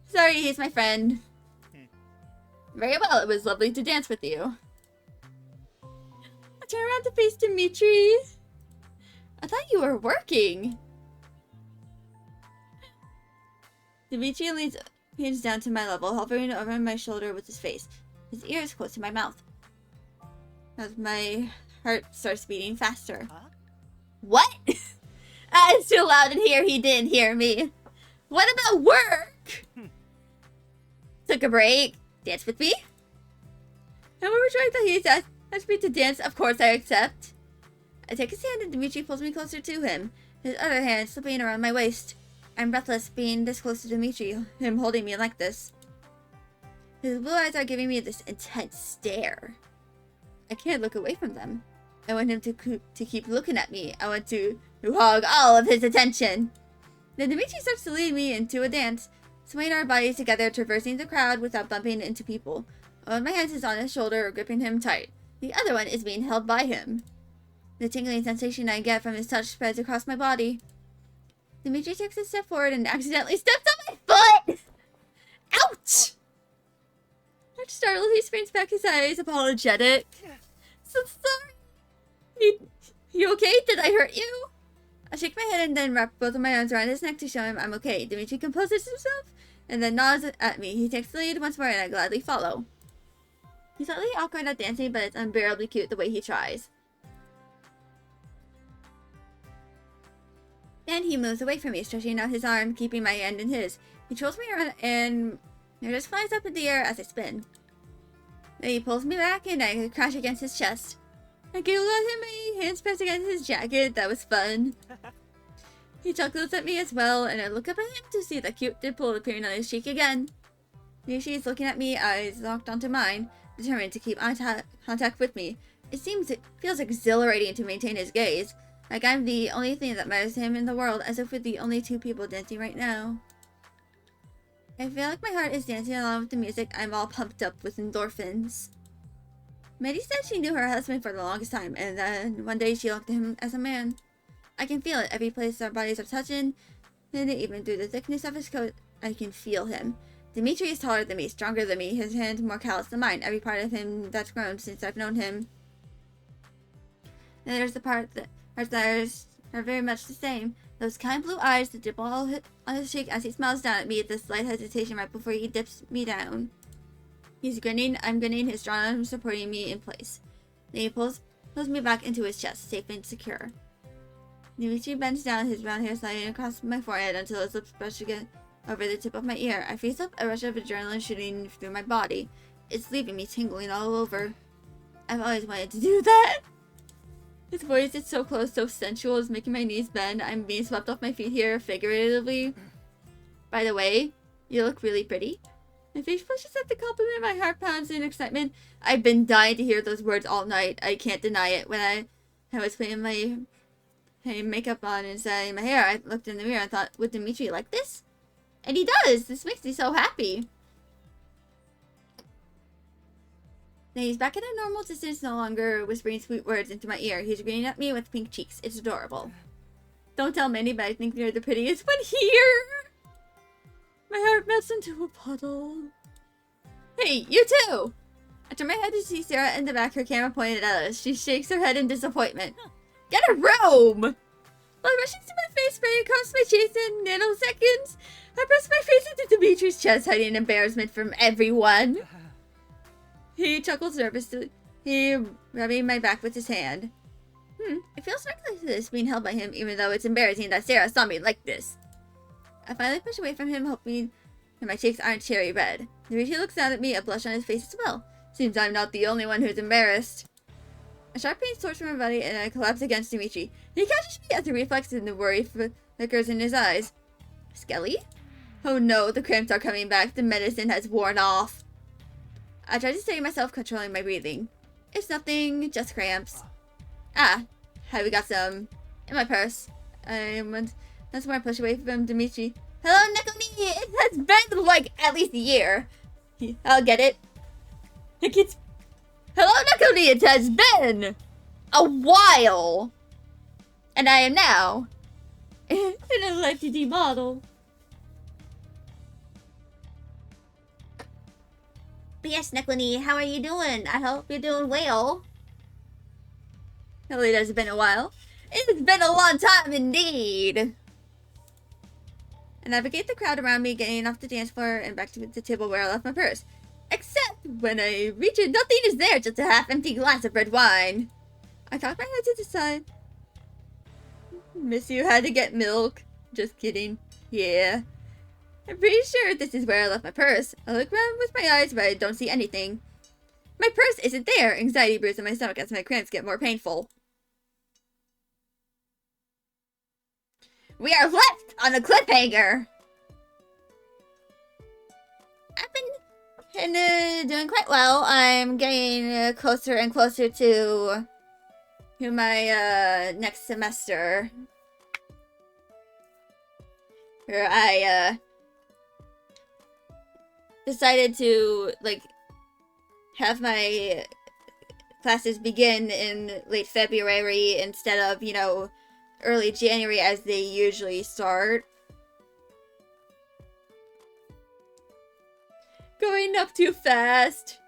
Sorry, he's my friend. Very well, it was lovely to dance with you. I turn around to face Dimitri. I thought you were working. Dimitri leans down to my level, hovering over my shoulder with his face. His ear is close to my mouth. As my heart starts beating faster. Huh? What? It's too loud in here, he didn't hear me. What about work? Took a break. Dance with me? And when we're trying that he's asked me to dance, of course I accept. I take his hand and Dimitri pulls me closer to him, his other hand slipping around my waist. I'm breathless being this close to Dimitri, him holding me like this. His blue eyes are giving me this intense stare. I can't look away from them. I want him to keep looking at me. I want to hog all of his attention. Then Dimitri starts to lead me into a dance, swaying our bodies together, traversing the crowd without bumping into people. One of my hands is on his shoulder, gripping him tight. The other one is being held by him. The tingling sensation I get from his touch spreads across my body. Dimitri takes a step forward and accidentally steps on my foot! Ouch! I'm startled, he springs back his eyes, apologetic. So sorry. You okay? Did I hurt you? I shake my head and then wrap both of my arms around his neck to show him I'm okay. Dimitri composes himself and then nods at me. He takes the lead once more and I gladly follow. He's slightly awkward at dancing, but it's unbearably cute the way he tries. Then he moves away from me, stretching out his arm, keeping my hand in his. He twirls me around and it just flies up in the air as I spin. Then he pulls me back and I crash against his chest. I giggle at him, my hands pressed against his jacket. That was fun. He chuckles at me as well, and I look up at him to see the cute dimple appearing on his cheek again. Usually he's looking at me, eyes locked onto mine, determined to keep eye contact with me. It feels exhilarating to maintain his gaze, like I'm the only thing that matters to him in the world, as if we're the only two people dancing right now. I feel like my heart is dancing along with the music. I'm all pumped up with endorphins. Maddie said she knew her husband for the longest time, and then one day she looked at him as a man. I can feel it. Every place our bodies are touching, and even through the thickness of his coat, I can feel him. Dimitri is taller than me, stronger than me, his hands more callous than mine. Every part of him that's grown since I've known him. And there's the part that our desires are very much the same. Those kind blue eyes, the dimple on his cheek as he smiles down at me at this slight hesitation right before he dips me down. He's grinning. I'm grinning. His strong arm supporting me in place. Then he pulls me back into his chest, safe and secure. Dimitri bends down, his brown hair sliding across my forehead until his lips brush again over the tip of my ear. I face up, a rush of adrenaline shooting through my body. It's leaving me tingling all over. I've always wanted to do that. His voice is so close, so sensual, it's making my knees bend. I'm being swept off my feet here, figuratively. By the way, you look really pretty. My face flushes at the compliment, my heart pounds in excitement. I've been dying to hear those words all night. I can't deny it. When I was putting my makeup on and setting my hair, I looked in the mirror and thought, would Dimitri like this? And he does! This makes me so happy. Now he's back at a normal distance, no longer whispering sweet words into my ear. He's grinning at me with pink cheeks. It's adorable. Don't tell Minnie, but I think you're the prettiest one here! My heart melts into a puddle. Hey, you too! I turn my head to see Sarah in the back, her camera pointed at us. She shakes her head in disappointment. Get a room! Blood rushes to my face, spraying across my cheeks in nanoseconds. I press my face into Dimitri's chest, hiding embarrassment from everyone. He chuckles nervously, rubbing my back with his hand. It feels ridiculous being held by him, even though it's embarrassing that Sarah saw me like this. I finally push away from him, hoping that my cheeks aren't cherry red. Dimitri looks down at me, a blush on his face as well. Seems I'm not the only one who's embarrassed. A sharp pain soars from my body, and I collapse against Dimitri. He catches me as a reflex, and the worry flickers in his eyes. Skelly? Oh no, the cramps are coming back. The medicine has worn off. I try to steady myself, controlling my breathing. It's nothing, just cramps. Ah, have we got some in my purse? That's where I push away from Dimitri. Hello, Nekoni! It has been like at least a year. I'll get it. Hello, Nekoni! It has been a while! And I am now in a lifted model. But yes, Nekoni, how are you doing? I hope you're doing well. Well, it has been a while. It has been a long time indeed. I navigate the crowd around me, getting off the dance floor and back to the table where I left my purse. Except when I reach it, nothing is there, just a half-empty glass of red wine. I cock my head to the side. Miss you had to get milk. Just kidding. Yeah. I'm pretty sure this is where I left my purse. I look around with my eyes, but I don't see anything. My purse isn't there. Anxiety brews in my stomach as my cramps get more painful. We are left on a cliffhanger. I've been doing quite well. I'm getting closer and closer to my next semester, where I decided to like have my classes begin in late February instead of, you know, early January as they usually start. Going up too fast.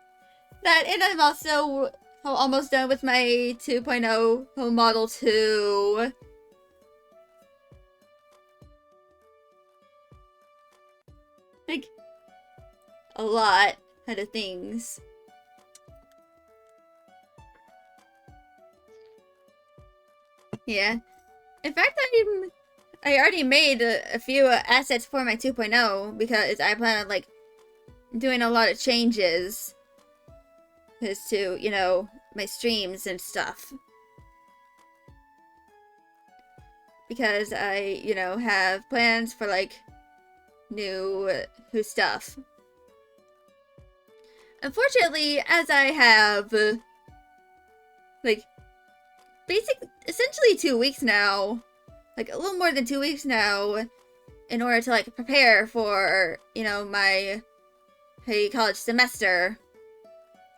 That, and I'm also almost done with my 2.0 Model 2. Like, a lot of things. Yeah. In fact, I already made a few assets for my 2.0 because I plan on, like, doing a lot of changes as to, you know, my streams and stuff. Because I, you know, have plans for, like, new stuff. Unfortunately, as I have, like, essentially 2 weeks now, like a little more than 2 weeks now, in order to like prepare for, you know, my college semester,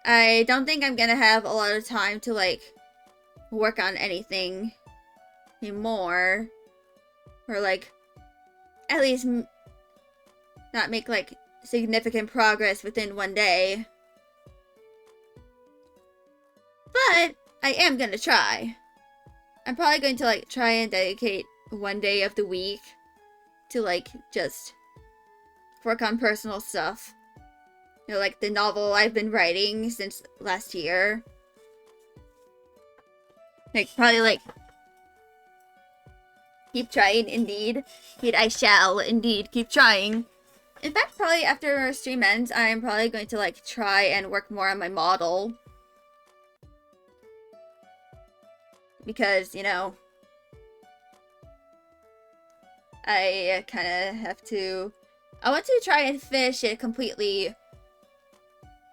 I don't think I'm gonna have a lot of time to like work on anything anymore, or like at least not make like significant progress within one day. But I am gonna try. I'm probably going to like try and dedicate one day of the week to like just work on personal stuff. You know, like the novel I've been writing since last year. Like, probably like, keep trying, indeed. Indeed, I shall, indeed, keep trying. In fact, probably after stream ends, I'm probably going to like try and work more on my model. Because, you know, I kind of have to... I want to try and finish it completely.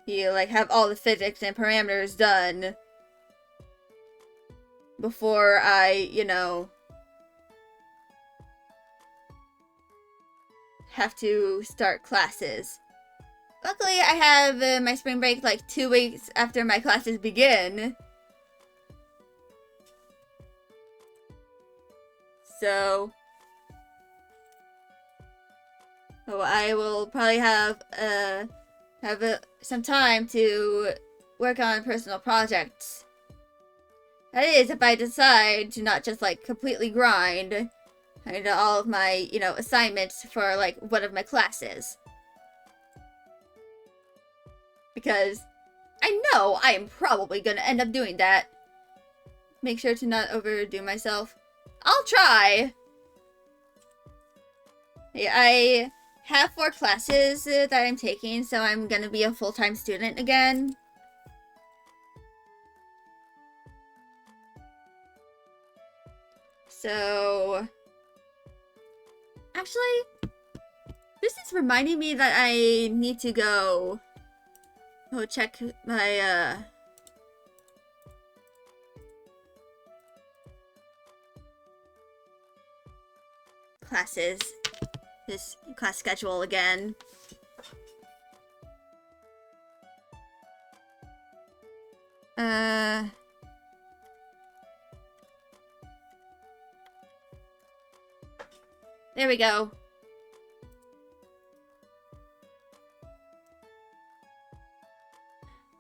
You like have all the physics and parameters done before I, you know, have to start classes. Luckily, I have my spring break like 2 weeks after my classes begin. So I will probably have some time to work on personal projects. That is, if I decide to not just like completely grind into all of my, you know, assignments for like one of my classes. Because I know I am probably gonna end up doing that. Make sure to not overdo myself. I'll try! I have 4 classes that I'm taking, so I'm gonna be a full-time student again. So... Actually, this is reminding me that I need to go check my, classes. This class schedule again. There we go.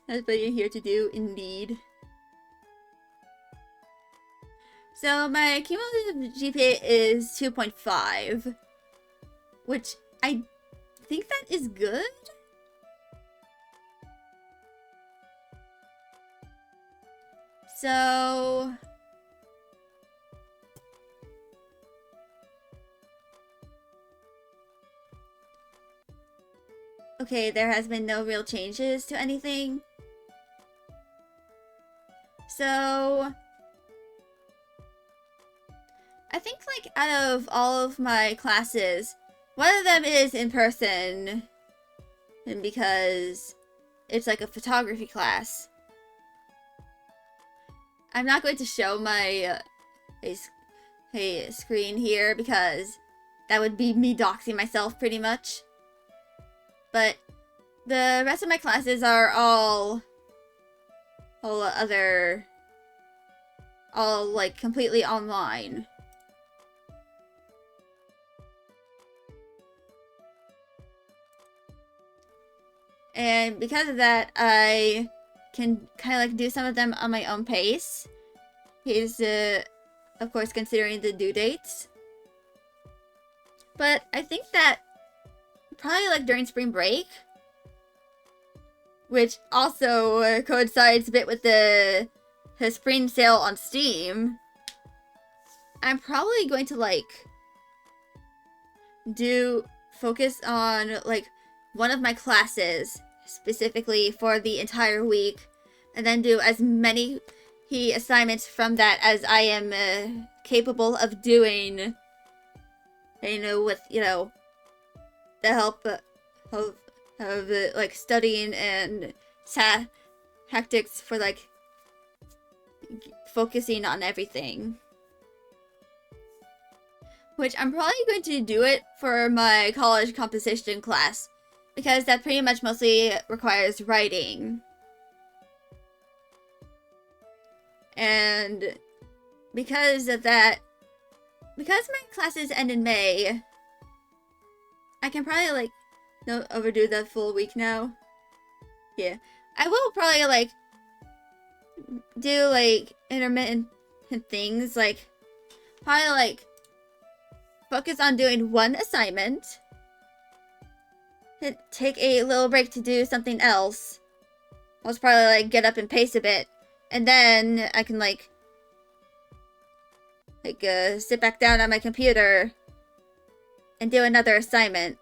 That's what you're here to do, indeed. So my cumulative GPA is 2.5, which I think that is good. So... Okay, there has been no real changes to anything. So... I think, like, out of all of my classes, one of them is in person. And because it's like a photography class. I'm not going to show my screen here because that would be me doxing myself pretty much. But the rest of my classes are all like completely online. And because of that, I can kind of like do some of them on my own pace. He's, of course, considering the due dates. But I think that probably like during spring break, which also coincides a bit with the spring sale on Steam, I'm probably going to like focus on like one of my classes specifically for the entire week, and then do as many assignments from that as I am capable of doing, you know, with, you know, the help of like studying and tactics for like focusing on everything. Which I'm probably going to do it for my college composition class, because that pretty much mostly requires writing. And because of that, because my classes end in May, I can probably like not overdo the full week now. Yeah. I will probably like do like intermittent things, like probably like focus on doing one assignment take a little break to do something else. I'll just probably like get up and pace a bit, and then I can like sit back down on my computer and do another assignment.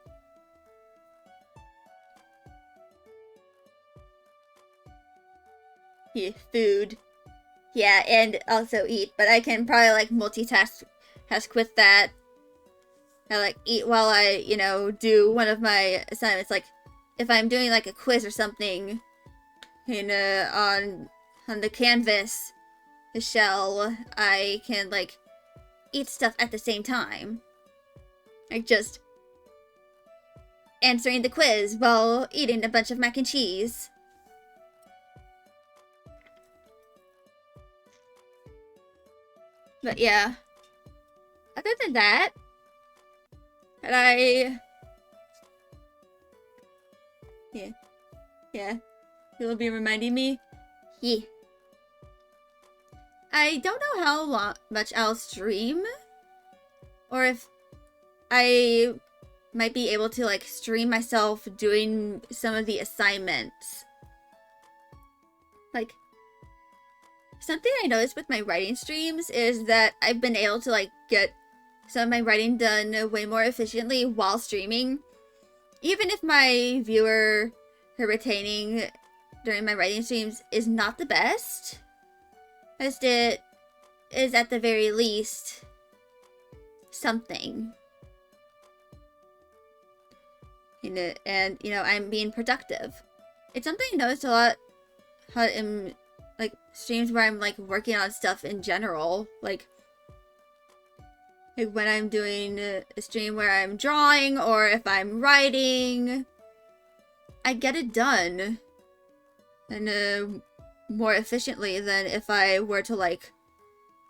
Yeah, food. Yeah, and also eat, but I can probably like multitask with that. I like eat while I, do one of my assignments. Like if I'm doing like a quiz or something in on the canvas, the shell, I can like eat stuff at the same time. Like just answering the quiz while eating a bunch of mac and cheese. But yeah, other than that, yeah, you'll be reminding me. Yeah. I don't know how much I'll stream, or if I might be able to like stream myself doing some of the assignments. Like, something I noticed with my writing streams is that I've been able to like get some of my writing done way more efficiently while streaming. Even if my viewer retaining during my writing streams is not the best, as it is at the very least something. And I'm being productive. It's something I noticed a lot in like streams where I'm like working on stuff in general, like when I'm doing a stream where I'm drawing or if I'm writing, I get it done and more efficiently than if I were to like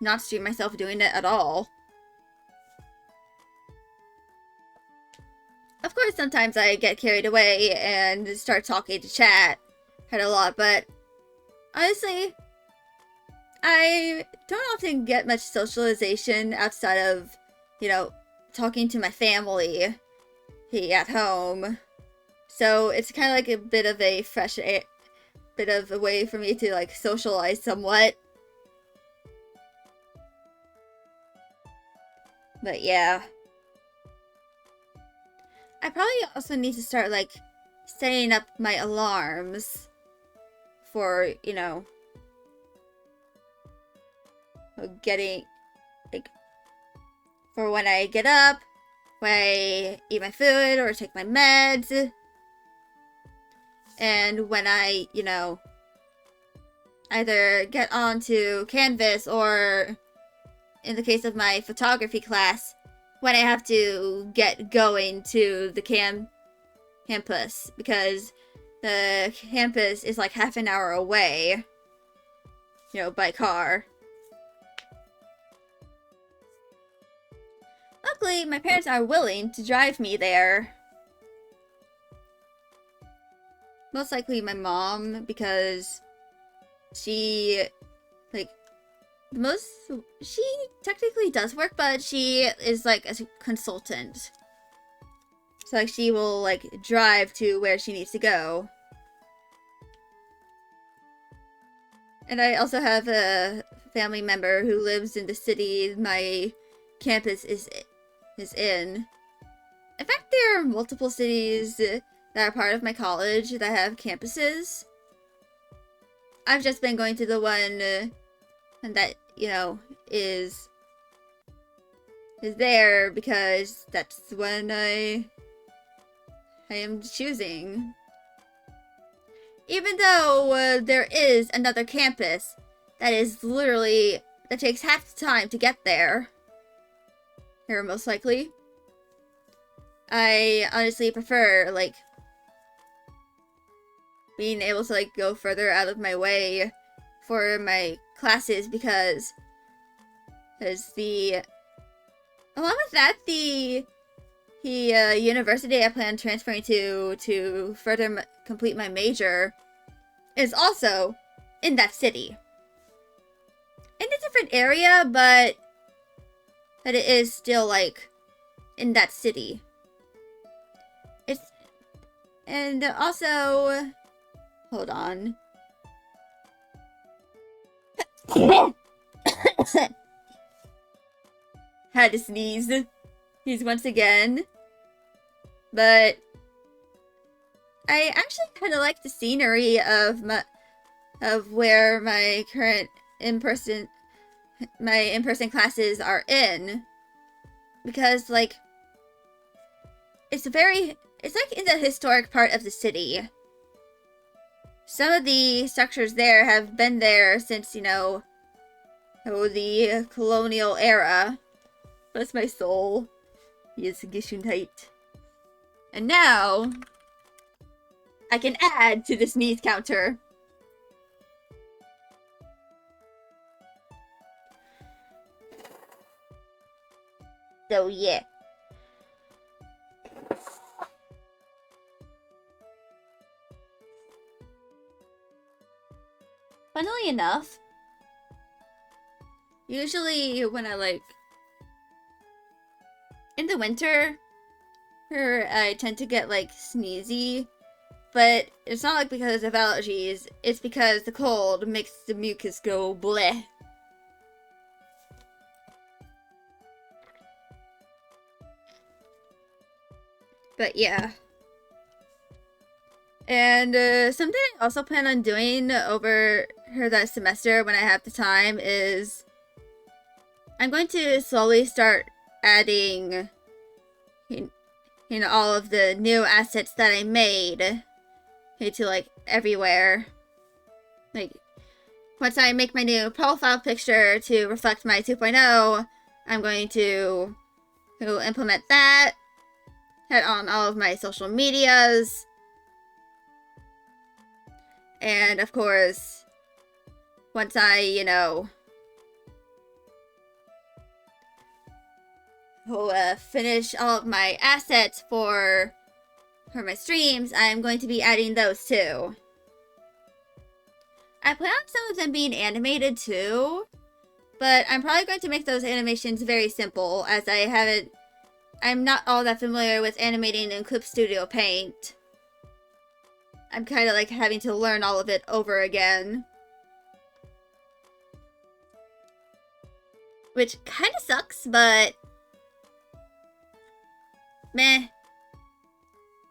not stream myself doing it at all. Of course, sometimes I get carried away and start talking to chat a lot, but honestly, I don't often get much socialization outside of, talking to my family at home. So it's kind of like a bit of a fresh air, bit of a way for me to like socialize somewhat. But yeah. I probably also need to start like setting up my alarms for, getting like for when I get up, when I eat my food or take my meds, and when I, either get onto Canvas or, in the case of my photography class, when I have to get going to the campus, because the campus is like half an hour away, by car. Luckily, my parents are willing to drive me there. Most likely my mom, because she technically does work, but she is like a consultant. So like she will like drive to where she needs to go. And I also have a family member who lives in the city my campus is in. In fact, there are multiple cities that are part of my college that have campuses. I've just been going to the one that, is there because that's the one I am choosing. Even though there is another campus that takes half the time to get there. Here, most likely. I honestly prefer, like, being able to, like, go further out of my way for my classes because along with that, the university I plan on transferring to further complete my major is also in that city. In a different area, but it is still, like, in that city. And also, hold on. Had to sneeze once again. But I actually kind of like the scenery of where my current in-person classes are in, because like it's like in the historic part of the city. Some of the structures there have been there since, you know, the colonial era. Bless my soul. Yes, Gesundheit. And now I can add to the sneeze counter. So yeah. Funnily enough, usually when I like in the winter, I tend to get like sneezy, but it's not like because of allergies, it's because the cold makes the mucus go bleh. But yeah. And something I also plan on doing over that semester when I have the time is I'm going to slowly start adding all of the new assets that I made to like everywhere. Like once I make my new profile picture to reflect my 2.0, I'm going to implement that, head on all of my social medias. And of course, once I, you know, finish all of my assets for my streams, I'm going to be adding those too. I plan on some of them being animated too, but I'm probably going to make those animations very simple, as I'm not all that familiar with animating in Clip Studio Paint. I'm kind of like having to learn all of it over again. Which kind of sucks, but meh.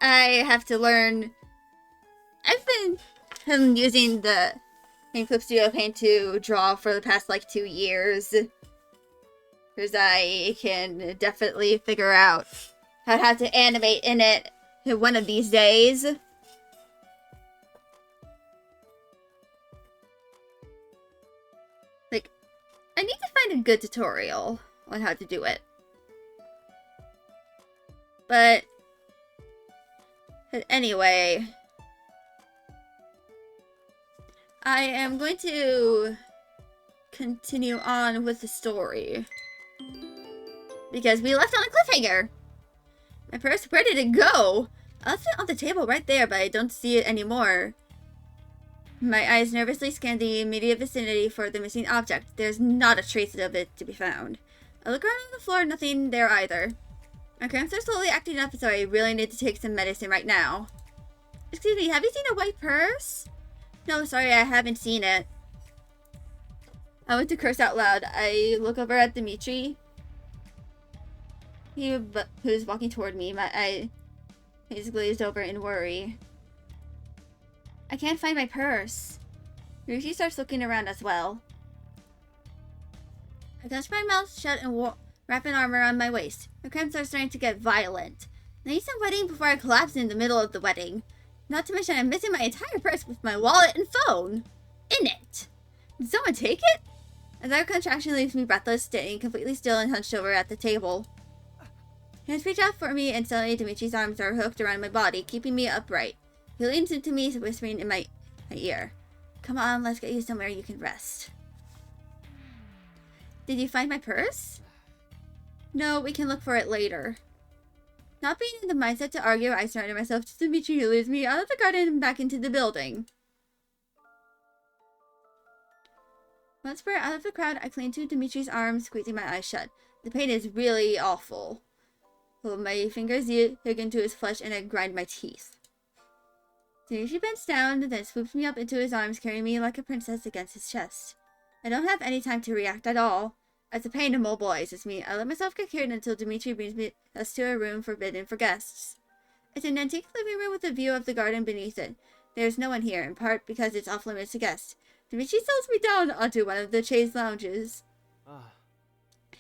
I have to learn. I've been using the Clip Studio Paint to draw for the past like 2 years. Because I can definitely figure out how to animate in it one of these days. Like, I need to find a good tutorial on how to do it. But anyway, I am going to continue on with the story, because we left on a cliffhanger. My purse, where did it go? I left it on the table right there, but I don't see it anymore. My eyes nervously scan the immediate vicinity for the missing object. There's not a trace of it to be found. I look around on the floor, nothing there either. My cramps are slowly acting up, so I really need to take some medicine right now. Excuse me, have you seen a white purse? No, sorry, I haven't seen it. I went to curse out loud. I look over at Dimitri, who's walking toward me. He's glazed over in worry. I can't find my purse. Rishi starts looking around as well. I touch my mouth shut and wrap an arm around my waist. My cramps are starting to get violent. I need some wedding before I collapse in the middle of the wedding. Not to mention I'm missing my entire purse with my wallet and phone in it. Did someone take it? Another contraction leaves me breathless, standing completely still and hunched over at the table. Hands reach out for me, and suddenly Dimitri's arms are hooked around my body, keeping me upright. He leans into me, whispering in my ear. Come on, let's get you somewhere you can rest. Did you find my purse? No, we can look for it later. Not being in the mindset to argue, I surrender myself to Dimitri, who leads me out of the garden and back into the building. Once we're out of the crowd, I cling to Dimitri's arm, squeezing my eyes shut. The pain is really awful. My fingers dig into his flesh and I grind my teeth. Dimitri bends down, then swoops me up into his arms, carrying me like a princess against his chest. I don't have any time to react at all. As the pain immobilizes me, I let myself get carried until Dimitri brings us to a room forbidden for guests. It's an antique living room with a view of the garden beneath it. There is no one here, in part because it's off limits to guests. Dimitri settles me down onto one of the chaise lounges.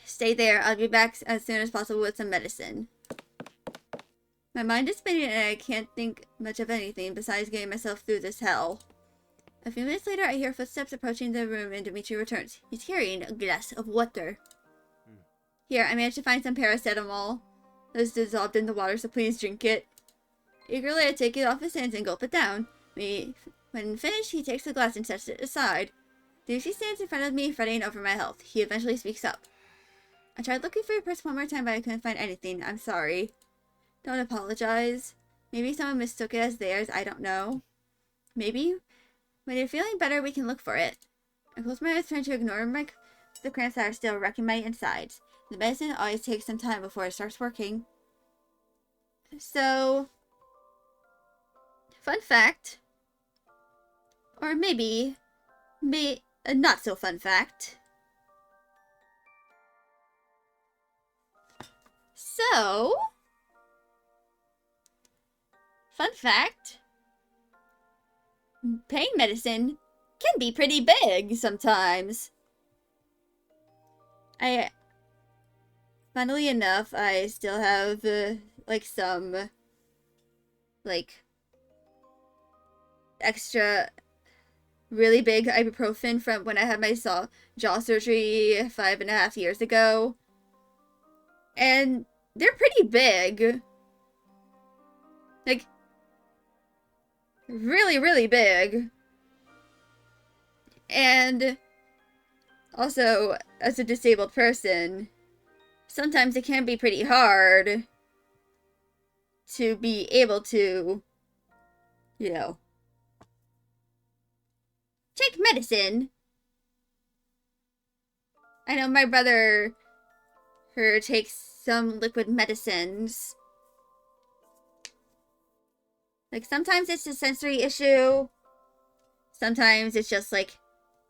Stay there. I'll be back as soon as possible with some medicine. My mind is spinning and I can't think much of anything besides getting myself through this hell. A few minutes later, I hear footsteps approaching the room and Dimitri returns. He's carrying a glass of water. Here, I managed to find some paracetamol. It was dissolved in the water, so please drink it. Eagerly, I take it off his hands and gulp it down. When finished, he takes the glass and sets it aside. Dimitri stands in front of me, fretting over my health. He eventually speaks up. I tried looking for your purse one more time, but I couldn't find anything. I'm sorry. Don't apologize. Maybe someone mistook it as theirs. I don't know. Maybe when you're feeling better, we can look for it. I close my eyes, trying to ignore the cramps that are still wrecking my insides. The medicine always takes some time before it starts working. So, fun fact, or maybe a not so fun fact. So, fun fact, pain medicine can be pretty big sometimes. Funnily enough, I still have, some, extra really big ibuprofen from when I had my jaw surgery 5.5 years ago. And they're pretty big. Like, really, really big. And also, as a disabled person, sometimes it can be pretty hard to be able to, take medicine. I know my brother takes some liquid medicines. Like, sometimes it's a sensory issue. Sometimes it's just,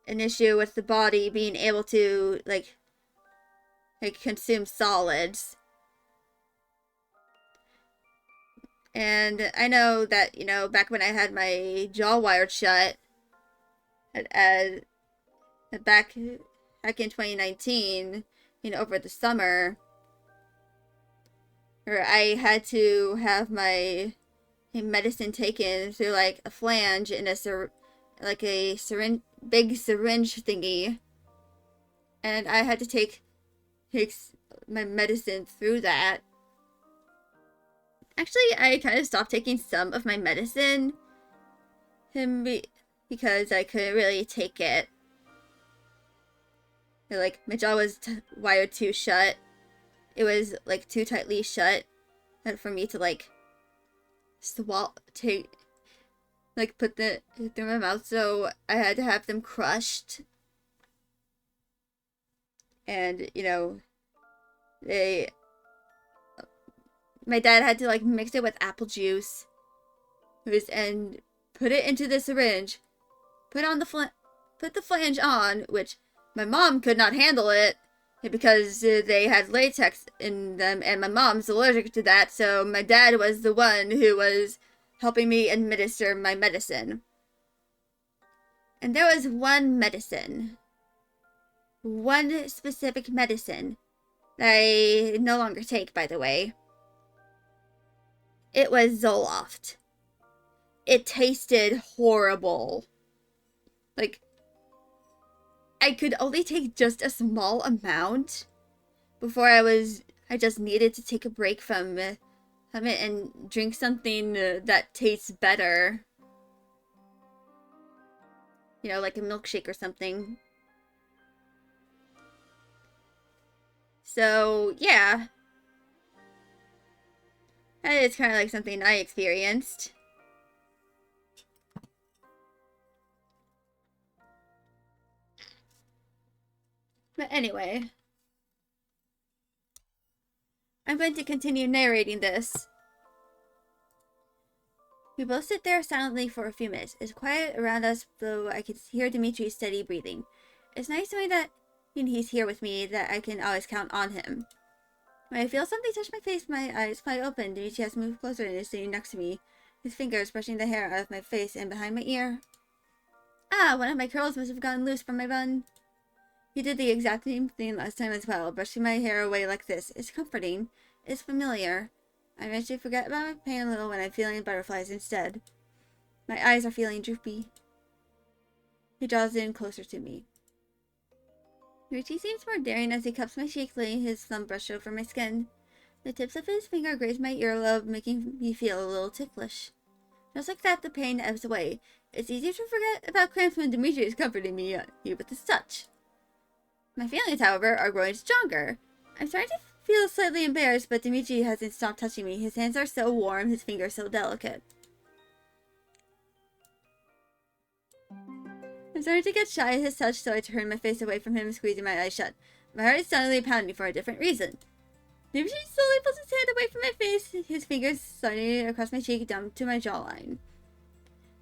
an issue with the body being able to, consume solids. And I know that, back when I had my jaw wired shut, back in 2019, over the summer, or I had to have my medicine taken through, a flange in a syringe, big syringe thingy. And I had to take my medicine through that. Actually, I kind of stopped taking some of my medicine because I couldn't really take it. My jaw was wired too shut. It was, too tightly shut for me to, swallow, put it through my mouth, so I had to have them crushed. And, my dad had to, mix it with apple juice. And put it into the syringe. Put the flange on, which my mom could not handle it because they had latex in them, and my mom's allergic to that, so my dad was the one who was helping me administer my medicine. And there was one specific medicine that I no longer take, by the way. It was Zoloft. It tasted horrible. I could only take just a small amount before I just needed to take a break from it and drink something that tastes better. Like a milkshake or something. So, yeah. That is kind of something I experienced. But anyway, I'm going to continue narrating this We both sit there silently for a few minutes. It's quiet around us, though I can hear Dimitri's steady breathing. It's nice knowing that when he's here with me, that I can always count on him. When I feel something touch my face, my eyes fly open. Dimitri has moved closer and is sitting next to me, his fingers brushing the hair out of my face and behind my ear. Ah, one of my curls must have gotten loose from my bun. He did the exact same thing last time as well, brushing my hair away like this. It's comforting. It's familiar. I manage to forget about my pain a little when I'm feeling butterflies instead. My eyes are feeling droopy. He draws in closer to me. Richie seems more daring as he cups my cheek, laying his thumb brush over my skin. The tips of his finger graze my earlobe, making me feel a little ticklish. Just like that, the pain ebbs away. It's easier to forget about cramps when Dimitri is comforting me with his touch. My feelings, however, are growing stronger. I'm starting to feel slightly embarrassed, but Dimitri hasn't stopped touching me. His hands are so warm, his fingers so delicate. I'm starting to get shy at his touch, so I turn my face away from him, squeezing my eyes shut. My heart is suddenly pounding for a different reason. Dimitri slowly pulls his hand away from my face, his fingers sliding across my cheek down to my jawline.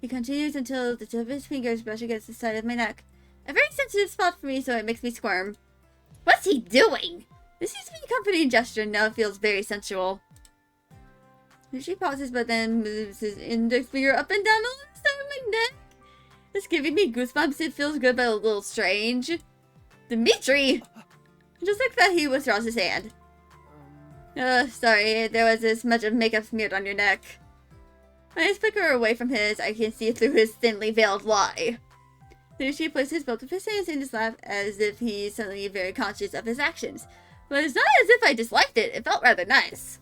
He continues until the tip of his fingers brush against the side of my neck. A very sensitive spot for me, so it makes me squirm. What's he doing? This used to be a comforting gesture, and now it feels very sensual. She pauses, but then moves his index finger up and down along the side of my neck. It's giving me goosebumps. It feels good, but a little strange. Dimitri! Just like that, he withdraws his hand. Sorry, there was this much of makeup smeared on your neck. When I flicker away from his, I can see through his thinly veiled lie. Dimitri places both of his hands in his lap as if he's suddenly very conscious of his actions. But it's not as if I disliked it. It felt rather nice.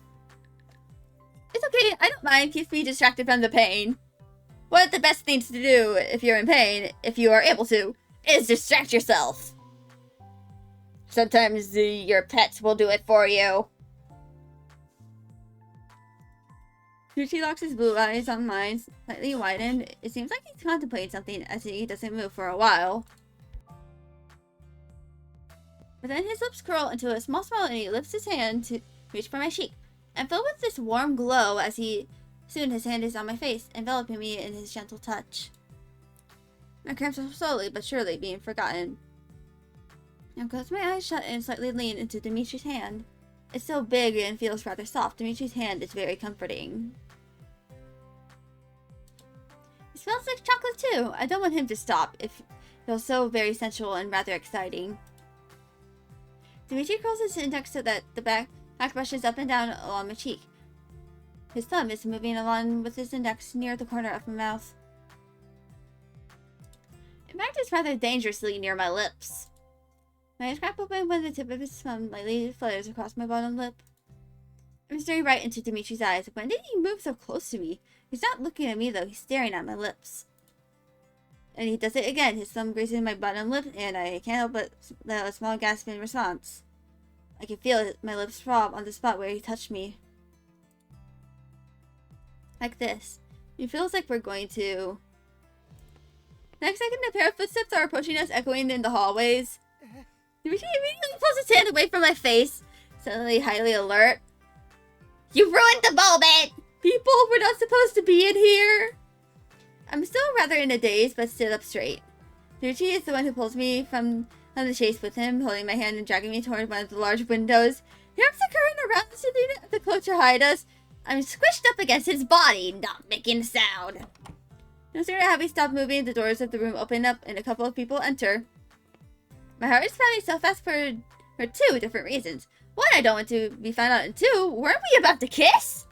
It's okay, I don't mind. Keeps me distracted from the pain. One of the best things to do if you're in pain, if you are able to, is distract yourself. Sometimes your pets will do it for you. Dimitri locks his blue eyes on mine, slightly widened. It seems like he's contemplating something as he doesn't move for a while. But then his lips curl into a small smile and he lifts his hand to reach for my cheek. I'm filled with this warm glow as soon his hand is on my face, enveloping me in his gentle touch. My cramps are slowly but surely being forgotten. I close my eyes shut and slightly lean into Dimitri's hand. It's so big and feels rather soft. Dimitri's hand is very comforting. It smells like chocolate too. I don't want him to stop. It feels so very sensual and rather exciting. Dimitri curls his index so that the back brushes up and down along my cheek. His thumb is moving along with his index near the corner of my mouth. In fact, it's rather dangerously near my lips. My eyes crack open when the tip of his thumb lightly flutters across my bottom lip. I'm staring right into Dimitri's eyes. When did he move so close to me? He's not looking at me though, he's staring at my lips. And he does it again, his thumb grazing my bottom lip, and I can't help but let out a small gasp in response. I can feel my lips throb on the spot where he touched me. Like this. It feels like we're going to... Next second, a pair of footsteps are approaching us, echoing in the hallways. Dimitri immediately pulls his hand away from my face, suddenly highly alert. You ruined the moment! People, we're not supposed to be in here! I'm still rather in a daze, but stood up straight. Dimitri is the one who pulls me from the chase with him, holding my hand and dragging me toward one of the large windows. He wraps the curtain around the cloak to hide us. I'm squished up against his body, not making a sound. No sooner have we stopped moving, the doors of the room open up and a couple of people enter. My heart is pounding so fast for two different reasons. One, I don't want to be found out, and two, weren't we about to kiss?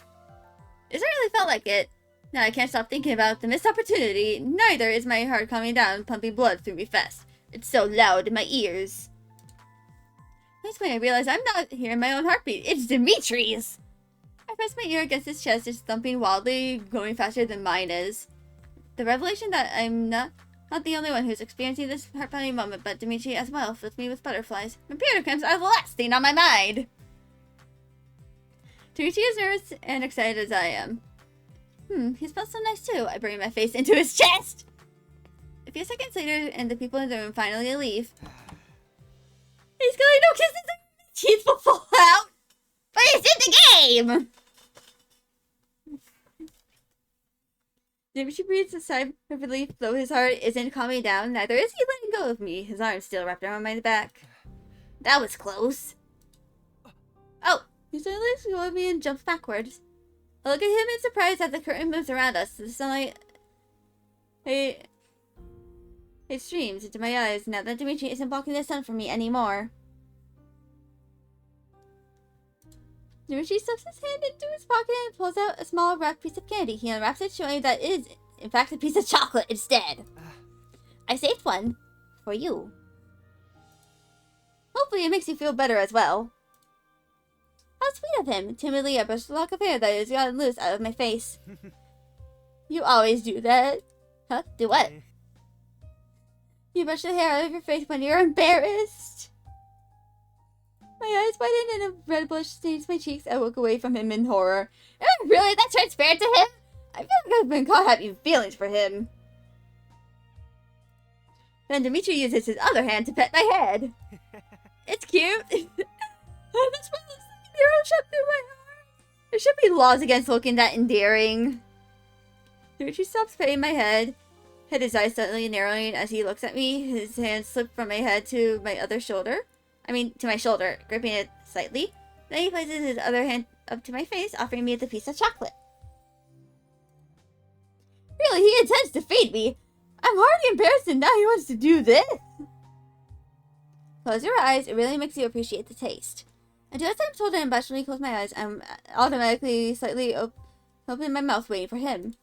It certainly felt like it. Now I can't stop thinking about the missed opportunity. Neither is my heart calming down, pumping blood through me fast. It's so loud in my ears. That's when I realize I'm not hearing my own heartbeat. It's Dimitri's! I press my ear against his chest, it's thumping wildly, going faster than mine is. The revelation that I'm not the only one who's experiencing this heart-pounding moment, but Dimitri as well fills me with butterflies. My period cramps are the last thing on my mind! Dimitri is nervous and excited as I am. He smells so nice too. I bring my face into his chest! A few seconds later, and the people in the room finally leave. He's going no kisses! Teeth will fall out! But it's in the game! Dimitri breathes a sigh of relief, though his heart isn't calming down. Neither is he letting go of me, his arms still wrapped around my back. That was close. Oh, he suddenly lets go of me and jumps backwards. I look at him in surprise as the curtain moves around us. The sunlight it streams into my eyes now that Dimitri isn't blocking the sun from me anymore. Dimitri stuffs his hand into his pocket and pulls out a small wrapped piece of candy. He unwraps it, showing that it is, in fact, a piece of chocolate instead. I saved one for you. Hopefully it makes you feel better as well. How sweet of him. Timidly, I brush the lock of hair that has gotten loose out of my face. You always do that. Huh? Do what? You brush the hair out of your face when you're embarrassed. My eyes widen and a red blush stains my cheeks. I look away from him in horror. Am I really that transparent to him? I feel like I've been caught having feelings for him. Then Dimitri uses his other hand to pet my head. It's cute. Oh, this one looks like an arrow shot through my arm. There should be laws against looking that endearing. Dimitri stops petting my head his eyes suddenly narrowing as he looks at me. His hand slipped from my head to my other shoulder. To my shoulder, gripping it slightly. Then he places his other hand up to my face, offering me the piece of chocolate. Really, he intends to feed me. I'm already embarrassed and now he wants to do this. Close your eyes, it really makes you appreciate the taste. And just as I'm told to impatiently close my eyes, I'm automatically slightly open my mouth waiting for him.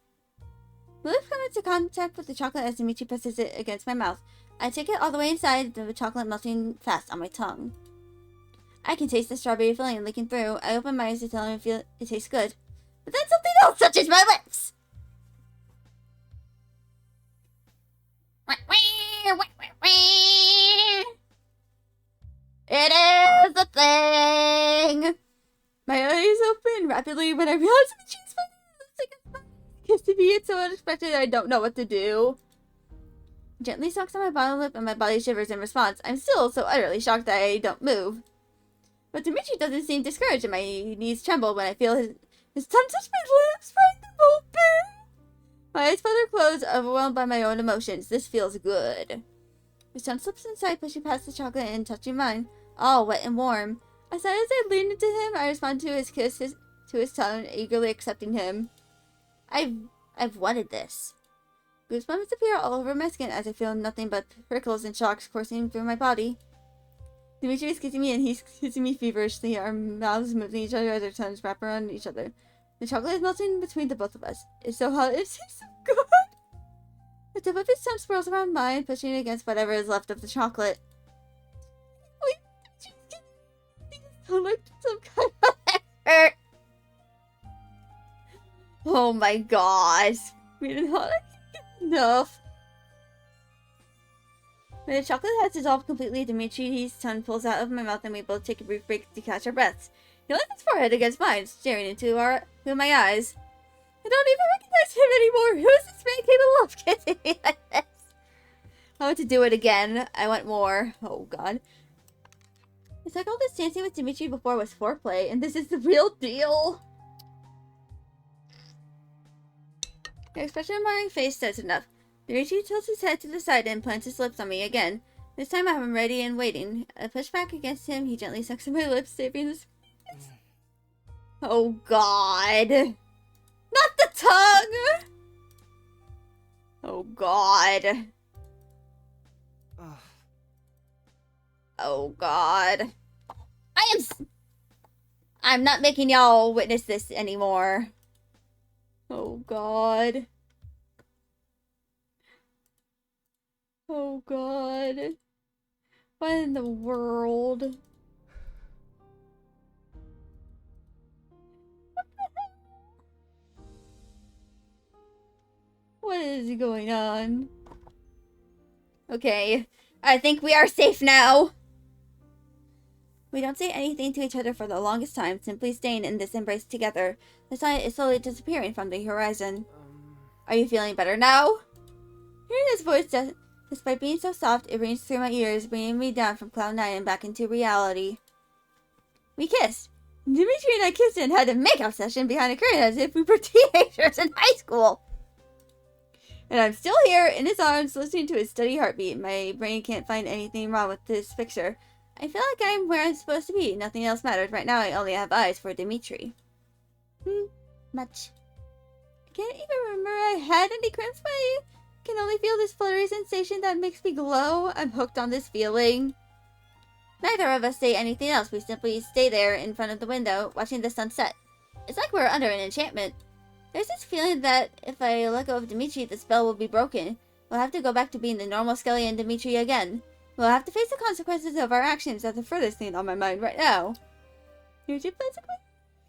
My lips come into contact with the chocolate as Dimitri presses it against my mouth. I take it all the way inside, the chocolate melting fast on my tongue. I can taste the strawberry filling leaking through. I open my eyes to tell him it tastes good. But then something else touches my lips! It is a thing! My eyes open rapidly when I realize Dimitri's kissing me. It's so unexpected I don't know what to do. Gently sucks on my bottom lip and my body shivers in response. I'm still so utterly shocked that I don't move. But Dimitri doesn't seem discouraged and my knees tremble when I feel his tongue touch my lips, prying them open. My eyes flutter closed, overwhelmed by my own emotions. This feels good. His tongue slips inside, pushing past the chocolate and touching mine, all wet and warm. As I lean into him, I respond to his kiss, to his tongue, eagerly accepting him. I've wanted this. Goosebumps appear all over my skin as I feel nothing but prickles and shocks coursing through my body. Dimitri is kissing me and he's kissing me feverishly, our mouths moving each other as our tongues wrap around each other. The chocolate is melting between the both of us. It's so hot, it tastes so good! The tip of his tongue swirls around mine, pushing against whatever is left of the chocolate. Wait, Dimitri sound like some kind of hurt. Oh my gosh. We didn't have enough. When the chocolate has dissolved completely, Dimitri's tongue pulls out of my mouth and we both take a brief break to catch our breaths. He lets his forehead against mine, staring into my eyes. I don't even recognize him anymore. Who is this man capable of kissing me like this? I want to do it again. I want more. Oh god. It's like all this dancing with Dimitri before was foreplay, and this is the real deal. The expression on my face says enough. Dimitri tilts his head to the side and plants his lips on me again. This time I am ready and waiting. I push back against him. He gently sucks at my lips, saving his... Oh god. Not the tongue! Oh god. Oh god. I'm not making y'all witness this anymore. Oh god. Oh god. What in the world? What is going on? Okay, I think we are safe now. We don't say anything to each other for the longest time, simply staying in this embrace together. The sun is slowly disappearing from the horizon. Are you feeling better now? Hearing his voice, despite being so soft, it rings through my ears, bringing me down from cloud 9 and back into reality. We kissed. Dimitri and I kissed and had a makeout session behind a curtain as if we were teenagers in high school. And I'm still here in his arms, listening to his steady heartbeat. My brain can't find anything wrong with this picture. I feel like I'm where I'm supposed to be. Nothing else matters. Right now, I only have eyes for Dimitri. Much. I can't even remember I had any cramps, but I can only feel this fluttery sensation that makes me glow. I'm hooked on this feeling. Neither of us say anything else. We simply stay there in front of the window, watching the sunset. It's like we're under an enchantment. There's this feeling that if I let go of Dimitri, the spell will be broken. We'll have to go back to being the normal Skelly and Dimitri again. We'll have to face the consequences of our actions. That's the furthest thing on my mind right now. Here's your basically.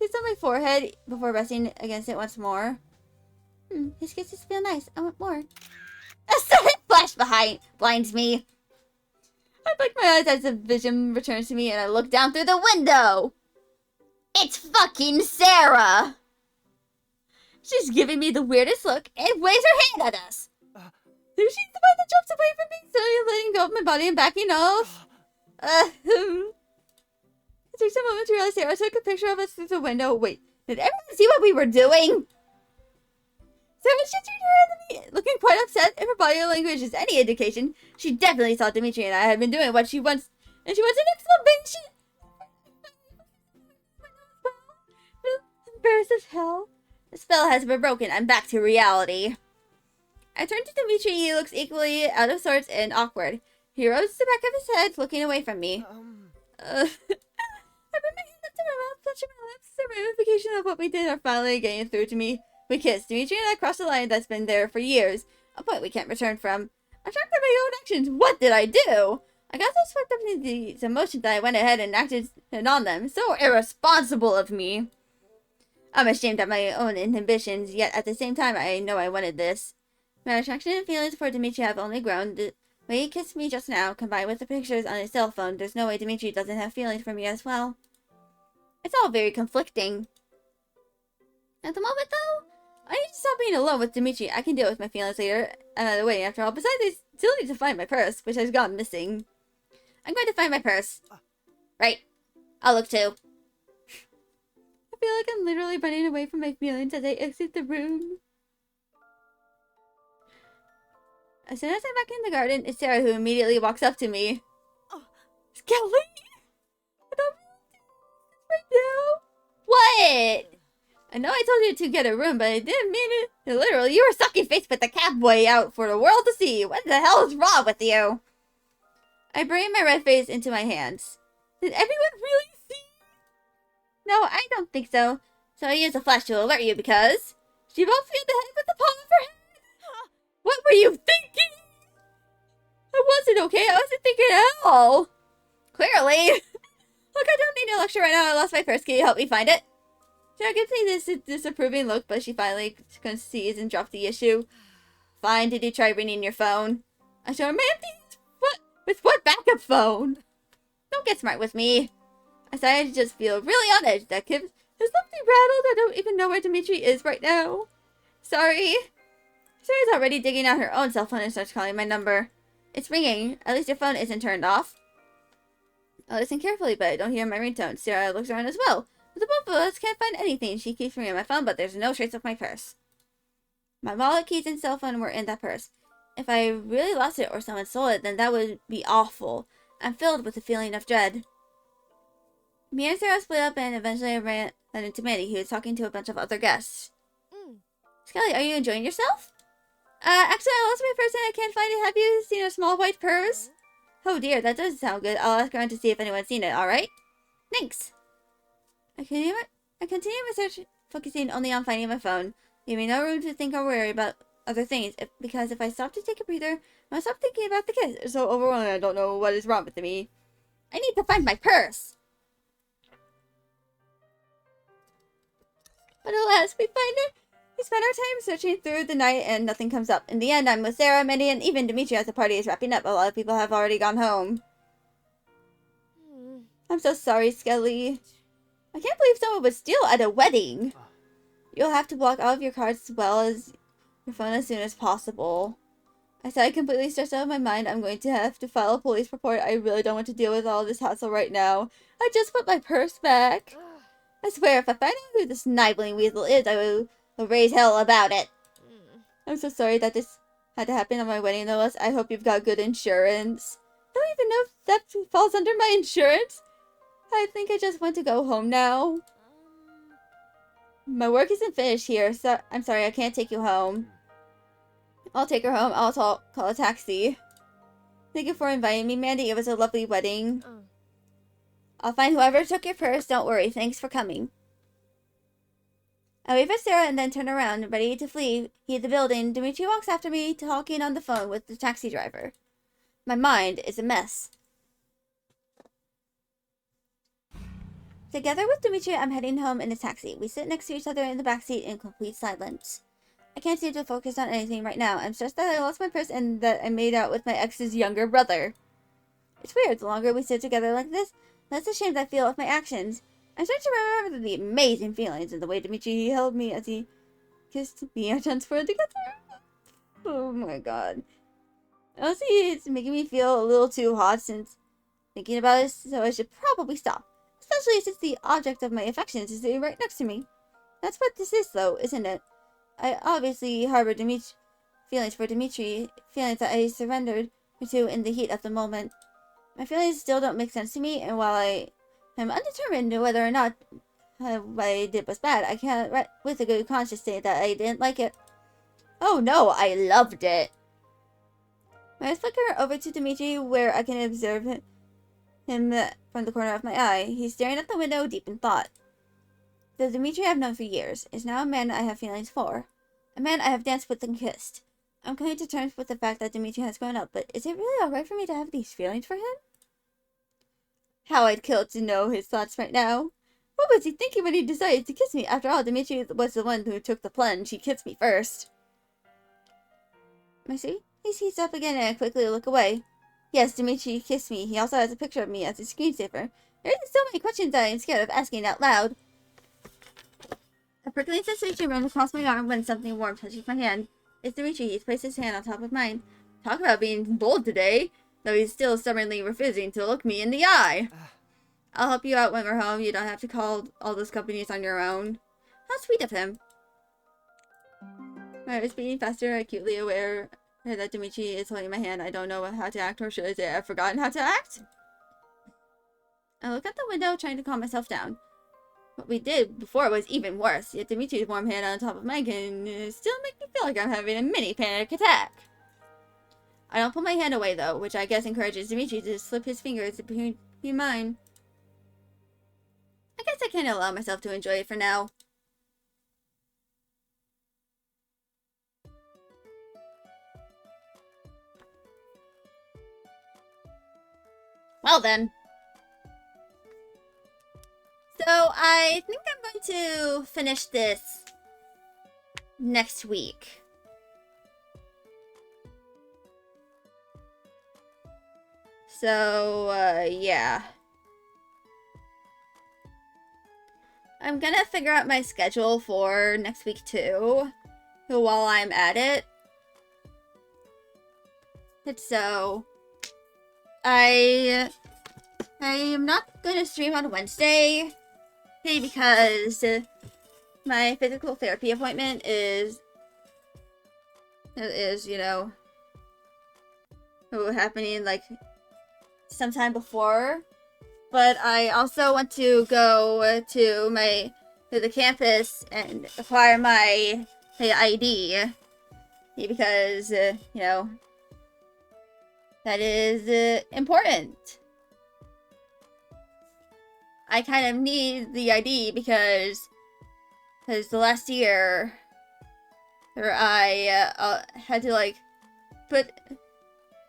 Kiss on my forehead before resting against it once more. His kisses feel nice. I want more. A sudden flash behind blinds me. I blink my eyes as the vision returns to me and I look down through the window. It's fucking Sarah! She's giving me the weirdest look and waves her hand at us. She's the one that jumps away from me, slowly letting go of my body and backing off. It takes a moment to realize Sarah took a picture of us through the window. Wait, did everyone see what we were doing? Sarah shifted her head at me, looking quite upset. If her body language is any indication, she definitely saw Dimitri and I had been doing what she wants, and she wants an exclamation. Embarrassed as hell. The spell has been broken. I'm back to reality. I turn to Dimitri. He looks equally out of sorts and awkward. He rose the back of his head, looking away from me. I put my hand up to my mouth, touching my lips. The ramifications of what we did are finally getting through to me. We kissed. Dimitri and I crossed the line that's been there for years. A point we can't return from. I'm shocked at my own actions. What did I do? I got so swept up in these emotions that I went ahead and acted on them. So irresponsible of me. I'm ashamed of my own inhibitions, yet at the same time I know I wanted this. My attraction and feelings for Dimitri have only grown. The way he kissed me just now, combined with the pictures on his cell phone, there's no way Dimitri doesn't have feelings for me as well. It's all very conflicting. At the moment, though, I need to stop being alone with Dimitri. I can deal with my feelings later. I'm at the wedding after all. Besides, I still need to find my purse, which has gone missing. I'm going to find my purse. Right. I'll look too. I feel like I'm literally running away from my feelings as I exit the room. As soon as I'm back in the garden, it's Sarah who immediately walks up to me. Skelly! I don't right now. What? I know I told you to get a room, but I didn't mean it. Literally, you were sucking face with the cowboy out for the world to see. What the hell is wrong with you? I bring my red face into my hands. Did everyone really see? No, I don't think so. So I used a flash to alert you because she bumped me in the head with the palm of her hand. What were you thinking? I wasn't okay. I wasn't thinking at all. Clearly. Look, I don't need no lecture right now. I lost my purse. Can you help me find it? Sarah gives me this disapproving look, but she finally concedes and drops the issue. Fine. Did you try ringing your phone? I show her my empty. With what backup phone? Don't get smart with me. I started to just feel really on edge. That kid has left me rattled. I don't even know where Dimitri is right now. Sorry. Sarah's already digging out her own cell phone and starts calling my number. It's ringing. At least your phone isn't turned off. I listen carefully, but I don't hear my ringtone. Sarah looks around as well. But the both of us can't find anything. She keeps ringing my phone, but there's no trace of my purse. My wallet, keys, and cell phone were in that purse. If I really lost it or someone stole it, then that would be awful. I'm filled with a feeling of dread. Me and Sarah split up and eventually I ran into Mandy, who was talking to a bunch of other guests. Skelly, are you enjoying yourself? Actually, I lost my purse and I can't find it. Have you seen a small white purse? Oh dear, that doesn't sound good. I'll ask around to see if anyone's seen it, alright? Thanks. I continue my search, focusing only on finding my phone, leaving no room to think or worry about other things, because if I stop to take a breather, I'll stop thinking about the kiss. It's so overwhelming, I don't know what is wrong with me. I need to find my purse! But alas, we find her. We spend our time searching through the night and nothing comes up. In the end, I'm with Sarah, Mandy, and even Dimitri as the party is wrapping up. A lot of people have already gone home. I'm so sorry, Skelly. I can't believe someone would steal at a wedding. You'll have to block all of your cards as well as your phone as soon as possible. I said I completely stressed out of my mind. I'm going to have to file a police report. I really don't want to deal with all this hassle right now. I just put my purse back. I swear, if I find out who this nibbling weasel is, I will raise hell about it. I'm so sorry that this had to happen on my wedding, no less. I hope you've got good insurance. I don't even know if that falls under my insurance. I think I just want to go home now. My work isn't finished here, so I'm sorry I can't take you home. I'll take her home. I'll call a taxi. Thank you for inviting me, Mandy. It was a lovely wedding. I'll find whoever took your purse. Don't worry. Thanks for coming. I wave at Sarah and then turn around, ready to flee the building. Dimitri walks after me, talking on the phone with the taxi driver. My mind is a mess. Together with Dimitri, I'm heading home in a taxi. We sit next to each other in the backseat in complete silence. I can't seem to focus on anything right now. I'm stressed that I lost my purse and that I made out with my ex's younger brother. It's weird. The longer we sit together like this, the less ashamed I feel of my actions. I'm starting to remember the amazing feelings and the way Dimitri held me as he kissed me our tongues were together. Oh my god. Honestly, it's making me feel a little too hot since thinking about it, so I should probably stop. Especially since the object of my affections is sitting right next to me. That's what this is, though, isn't it? I obviously harbor feelings for Dimitri, feelings that I surrendered to in the heat of the moment. My feelings still don't make sense to me, and while I am undetermined whether or not what I did was bad, I can't, with a good conscience, say that I didn't like it. Oh no, I loved it! When I flicker over to Dimitri, where I can observe him from the corner of my eye, he's staring at the window, deep in thought. The Dimitri I've known for years is now a man I have feelings for. A man I have danced with and kissed. I'm coming to terms with the fact that Dimitri has grown up, but is it really alright for me to have these feelings for him? How I'd kill to know his thoughts right now. What was he thinking when he decided to kiss me? After all, Dimitri was the one who took the plunge. He kissed me first. I see. He heats up again and I quickly look away. Yes, Dimitri kissed me. He also has a picture of me as his screensaver. There are so many questions that I am scared of asking out loud. A prickling sensation runs across my arm when something warm touches my hand. It's Dimitri. He's placed his hand on top of mine. Talk about being bold today, though he's still stubbornly refusing to look me in the eye. I'll help you out when we're home. You don't have to call all those companies on your own. How sweet of him. My heart is beating faster, acutely aware that Dimitri is holding my hand. I don't know how to act, or should I say I've forgotten how to act? I look out the window, trying to calm myself down. What we did before was even worse, yet Dimitri's warm hand on top of mine can still make me feel like I'm having a mini panic attack. I don't pull my hand away though, which I guess encourages Dimitri to slip his fingers between mine. I guess I can allow myself to enjoy it for now. Well then. So I think I'm going to finish this next week. So, yeah. I'm gonna figure out my schedule for next week too, while I'm at it. And so, I am not gonna stream on Wednesday, because my physical therapy appointment is, you know, happening like sometime before. But I also want to go to the campus and acquire my ID, because you know, that is important. I kind of need the ID because the last year where I had to like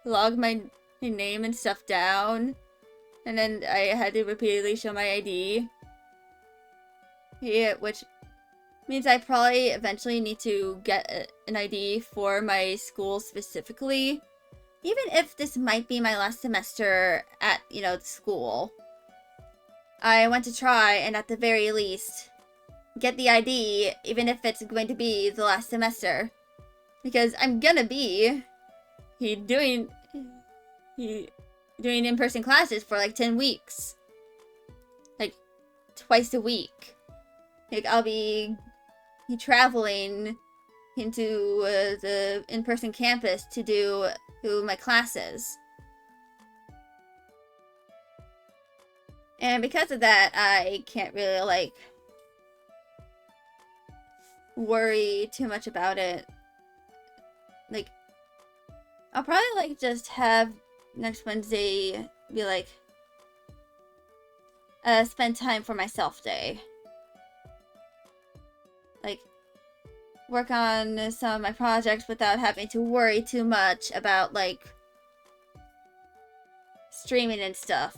log my name and stuff down, and then I had to repeatedly show my ID. Yeah, which means I probably eventually need to get an ID for my school specifically, even if this might be my last semester at, you know, the school. I want to try and at the very least get the ID, even if it's going to be the last semester, because I'm gonna be doing in-person classes for like 10 weeks, like twice a week. Like I'll be traveling into the in-person campus to do my classes. And because of that, I can't really, like, worry too much about it. Like, I'll probably, like, just have next Wednesday be, like, spend time for myself day. Like, work on some of my projects without having to worry too much about, like, streaming and stuff.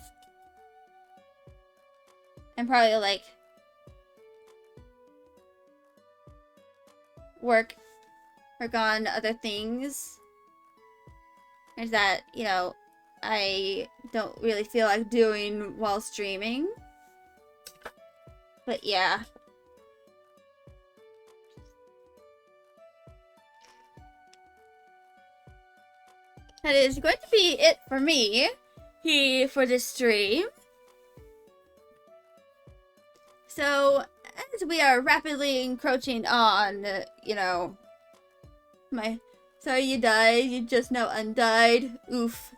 And probably, like, work on other things. There's that, you know, I don't really feel like doing while streaming. But yeah. That is going to be it for me for this stream. So, as we are rapidly encroaching on, you know, my... Sorry you died, you just now undied. Oof.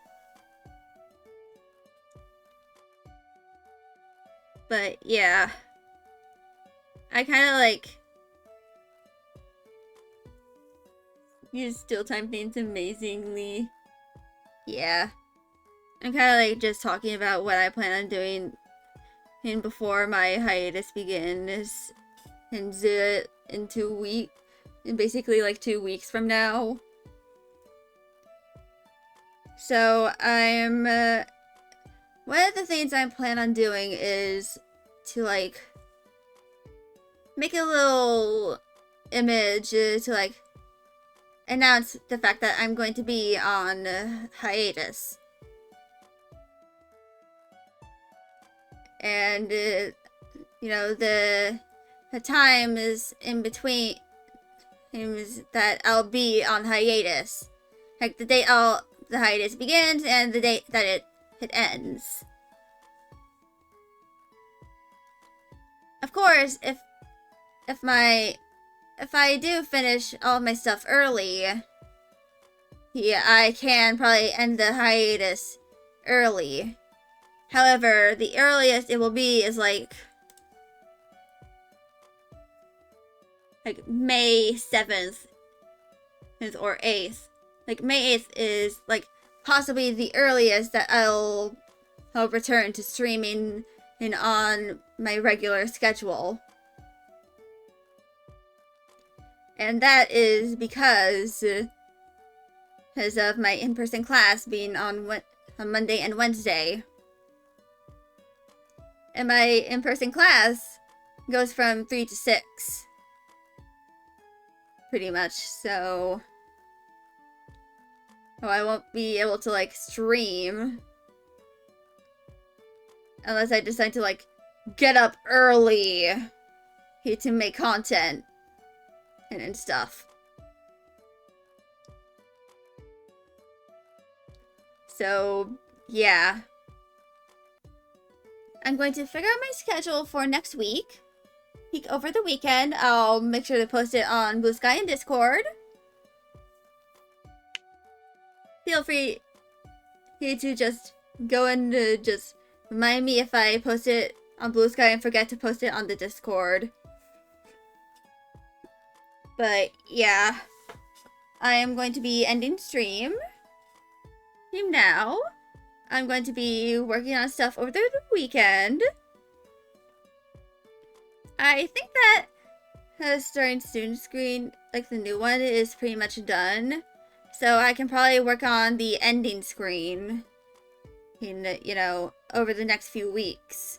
But, yeah. I kind of, like... use still time things amazingly. Yeah. I'm kind of, like, just talking about what I plan on doing before my hiatus begins in 2 weeks, in basically like 2 weeks from now. So I'm one of the things I plan on doing is to like make a little image to like announce the fact that I'm going to be on hiatus. And, you know, the time is in between that I'll be on hiatus. Like, the date the hiatus begins and the date that it ends. Of course, if I do finish all my stuff early, yeah, I can probably end the hiatus early. However, the earliest it will be is like May 7th or 8th. Like May 8th is like possibly the earliest that I'll return to streaming and on my regular schedule. And that is because of my in-person class being on Monday and Wednesday. And my in-person class goes from 3 to 6. Pretty much, so... Oh, I won't be able to, like, stream. Unless I decide to, like, get up early to make content. And stuff. So, yeah. I'm going to figure out my schedule for next week. Over the weekend, I'll make sure to post it on Blue Sky and Discord. Feel free to just go and just remind me if I post it on Blue Sky and forget to post it on the Discord. But yeah, I am going to be ending stream now. I'm going to be working on stuff over the weekend. I think that starting student screen, like the new one, is pretty much done. So I can probably work on the ending screen in, you know, over the next few weeks.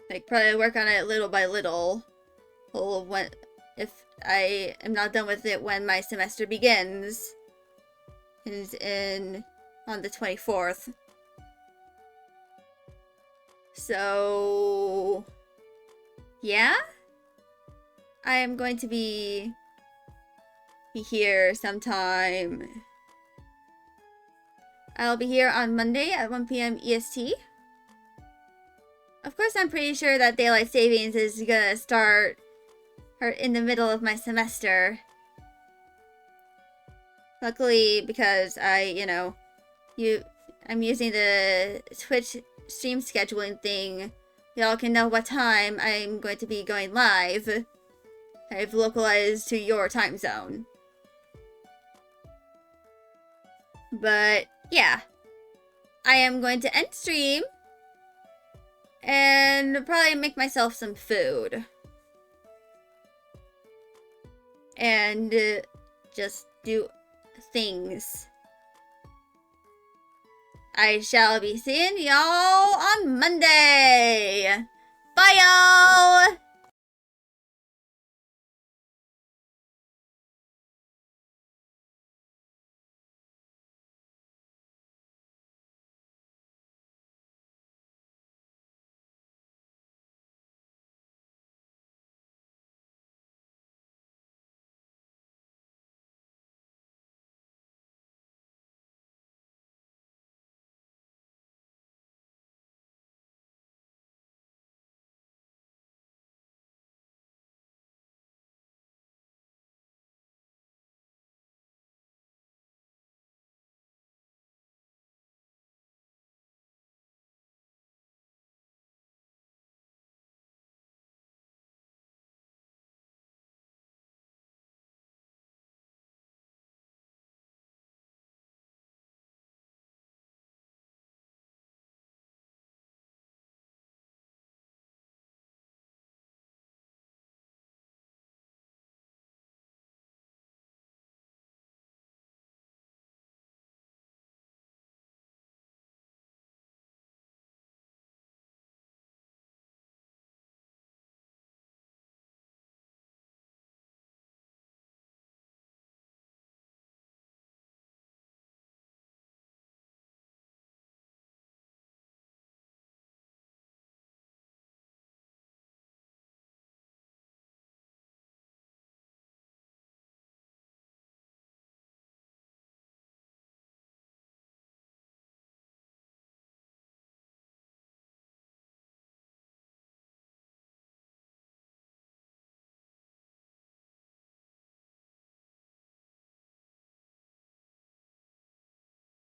Like, probably work on it little by little. If I am not done with it when my semester begins. Is on the 24th. So, yeah, I am going to be here sometime. I'll be here on Monday at 1 p.m. EST. Of course, I'm pretty sure that daylight savings is gonna start or in the middle of my semester. Luckily, because I'm using the Twitch stream scheduling thing, y'all can know what time I'm going to be going live. I've localized to your time zone. But, yeah. I am going to end stream and probably make myself some food. And just do things. I shall be seeing y'all on Monday. Bye, y'all!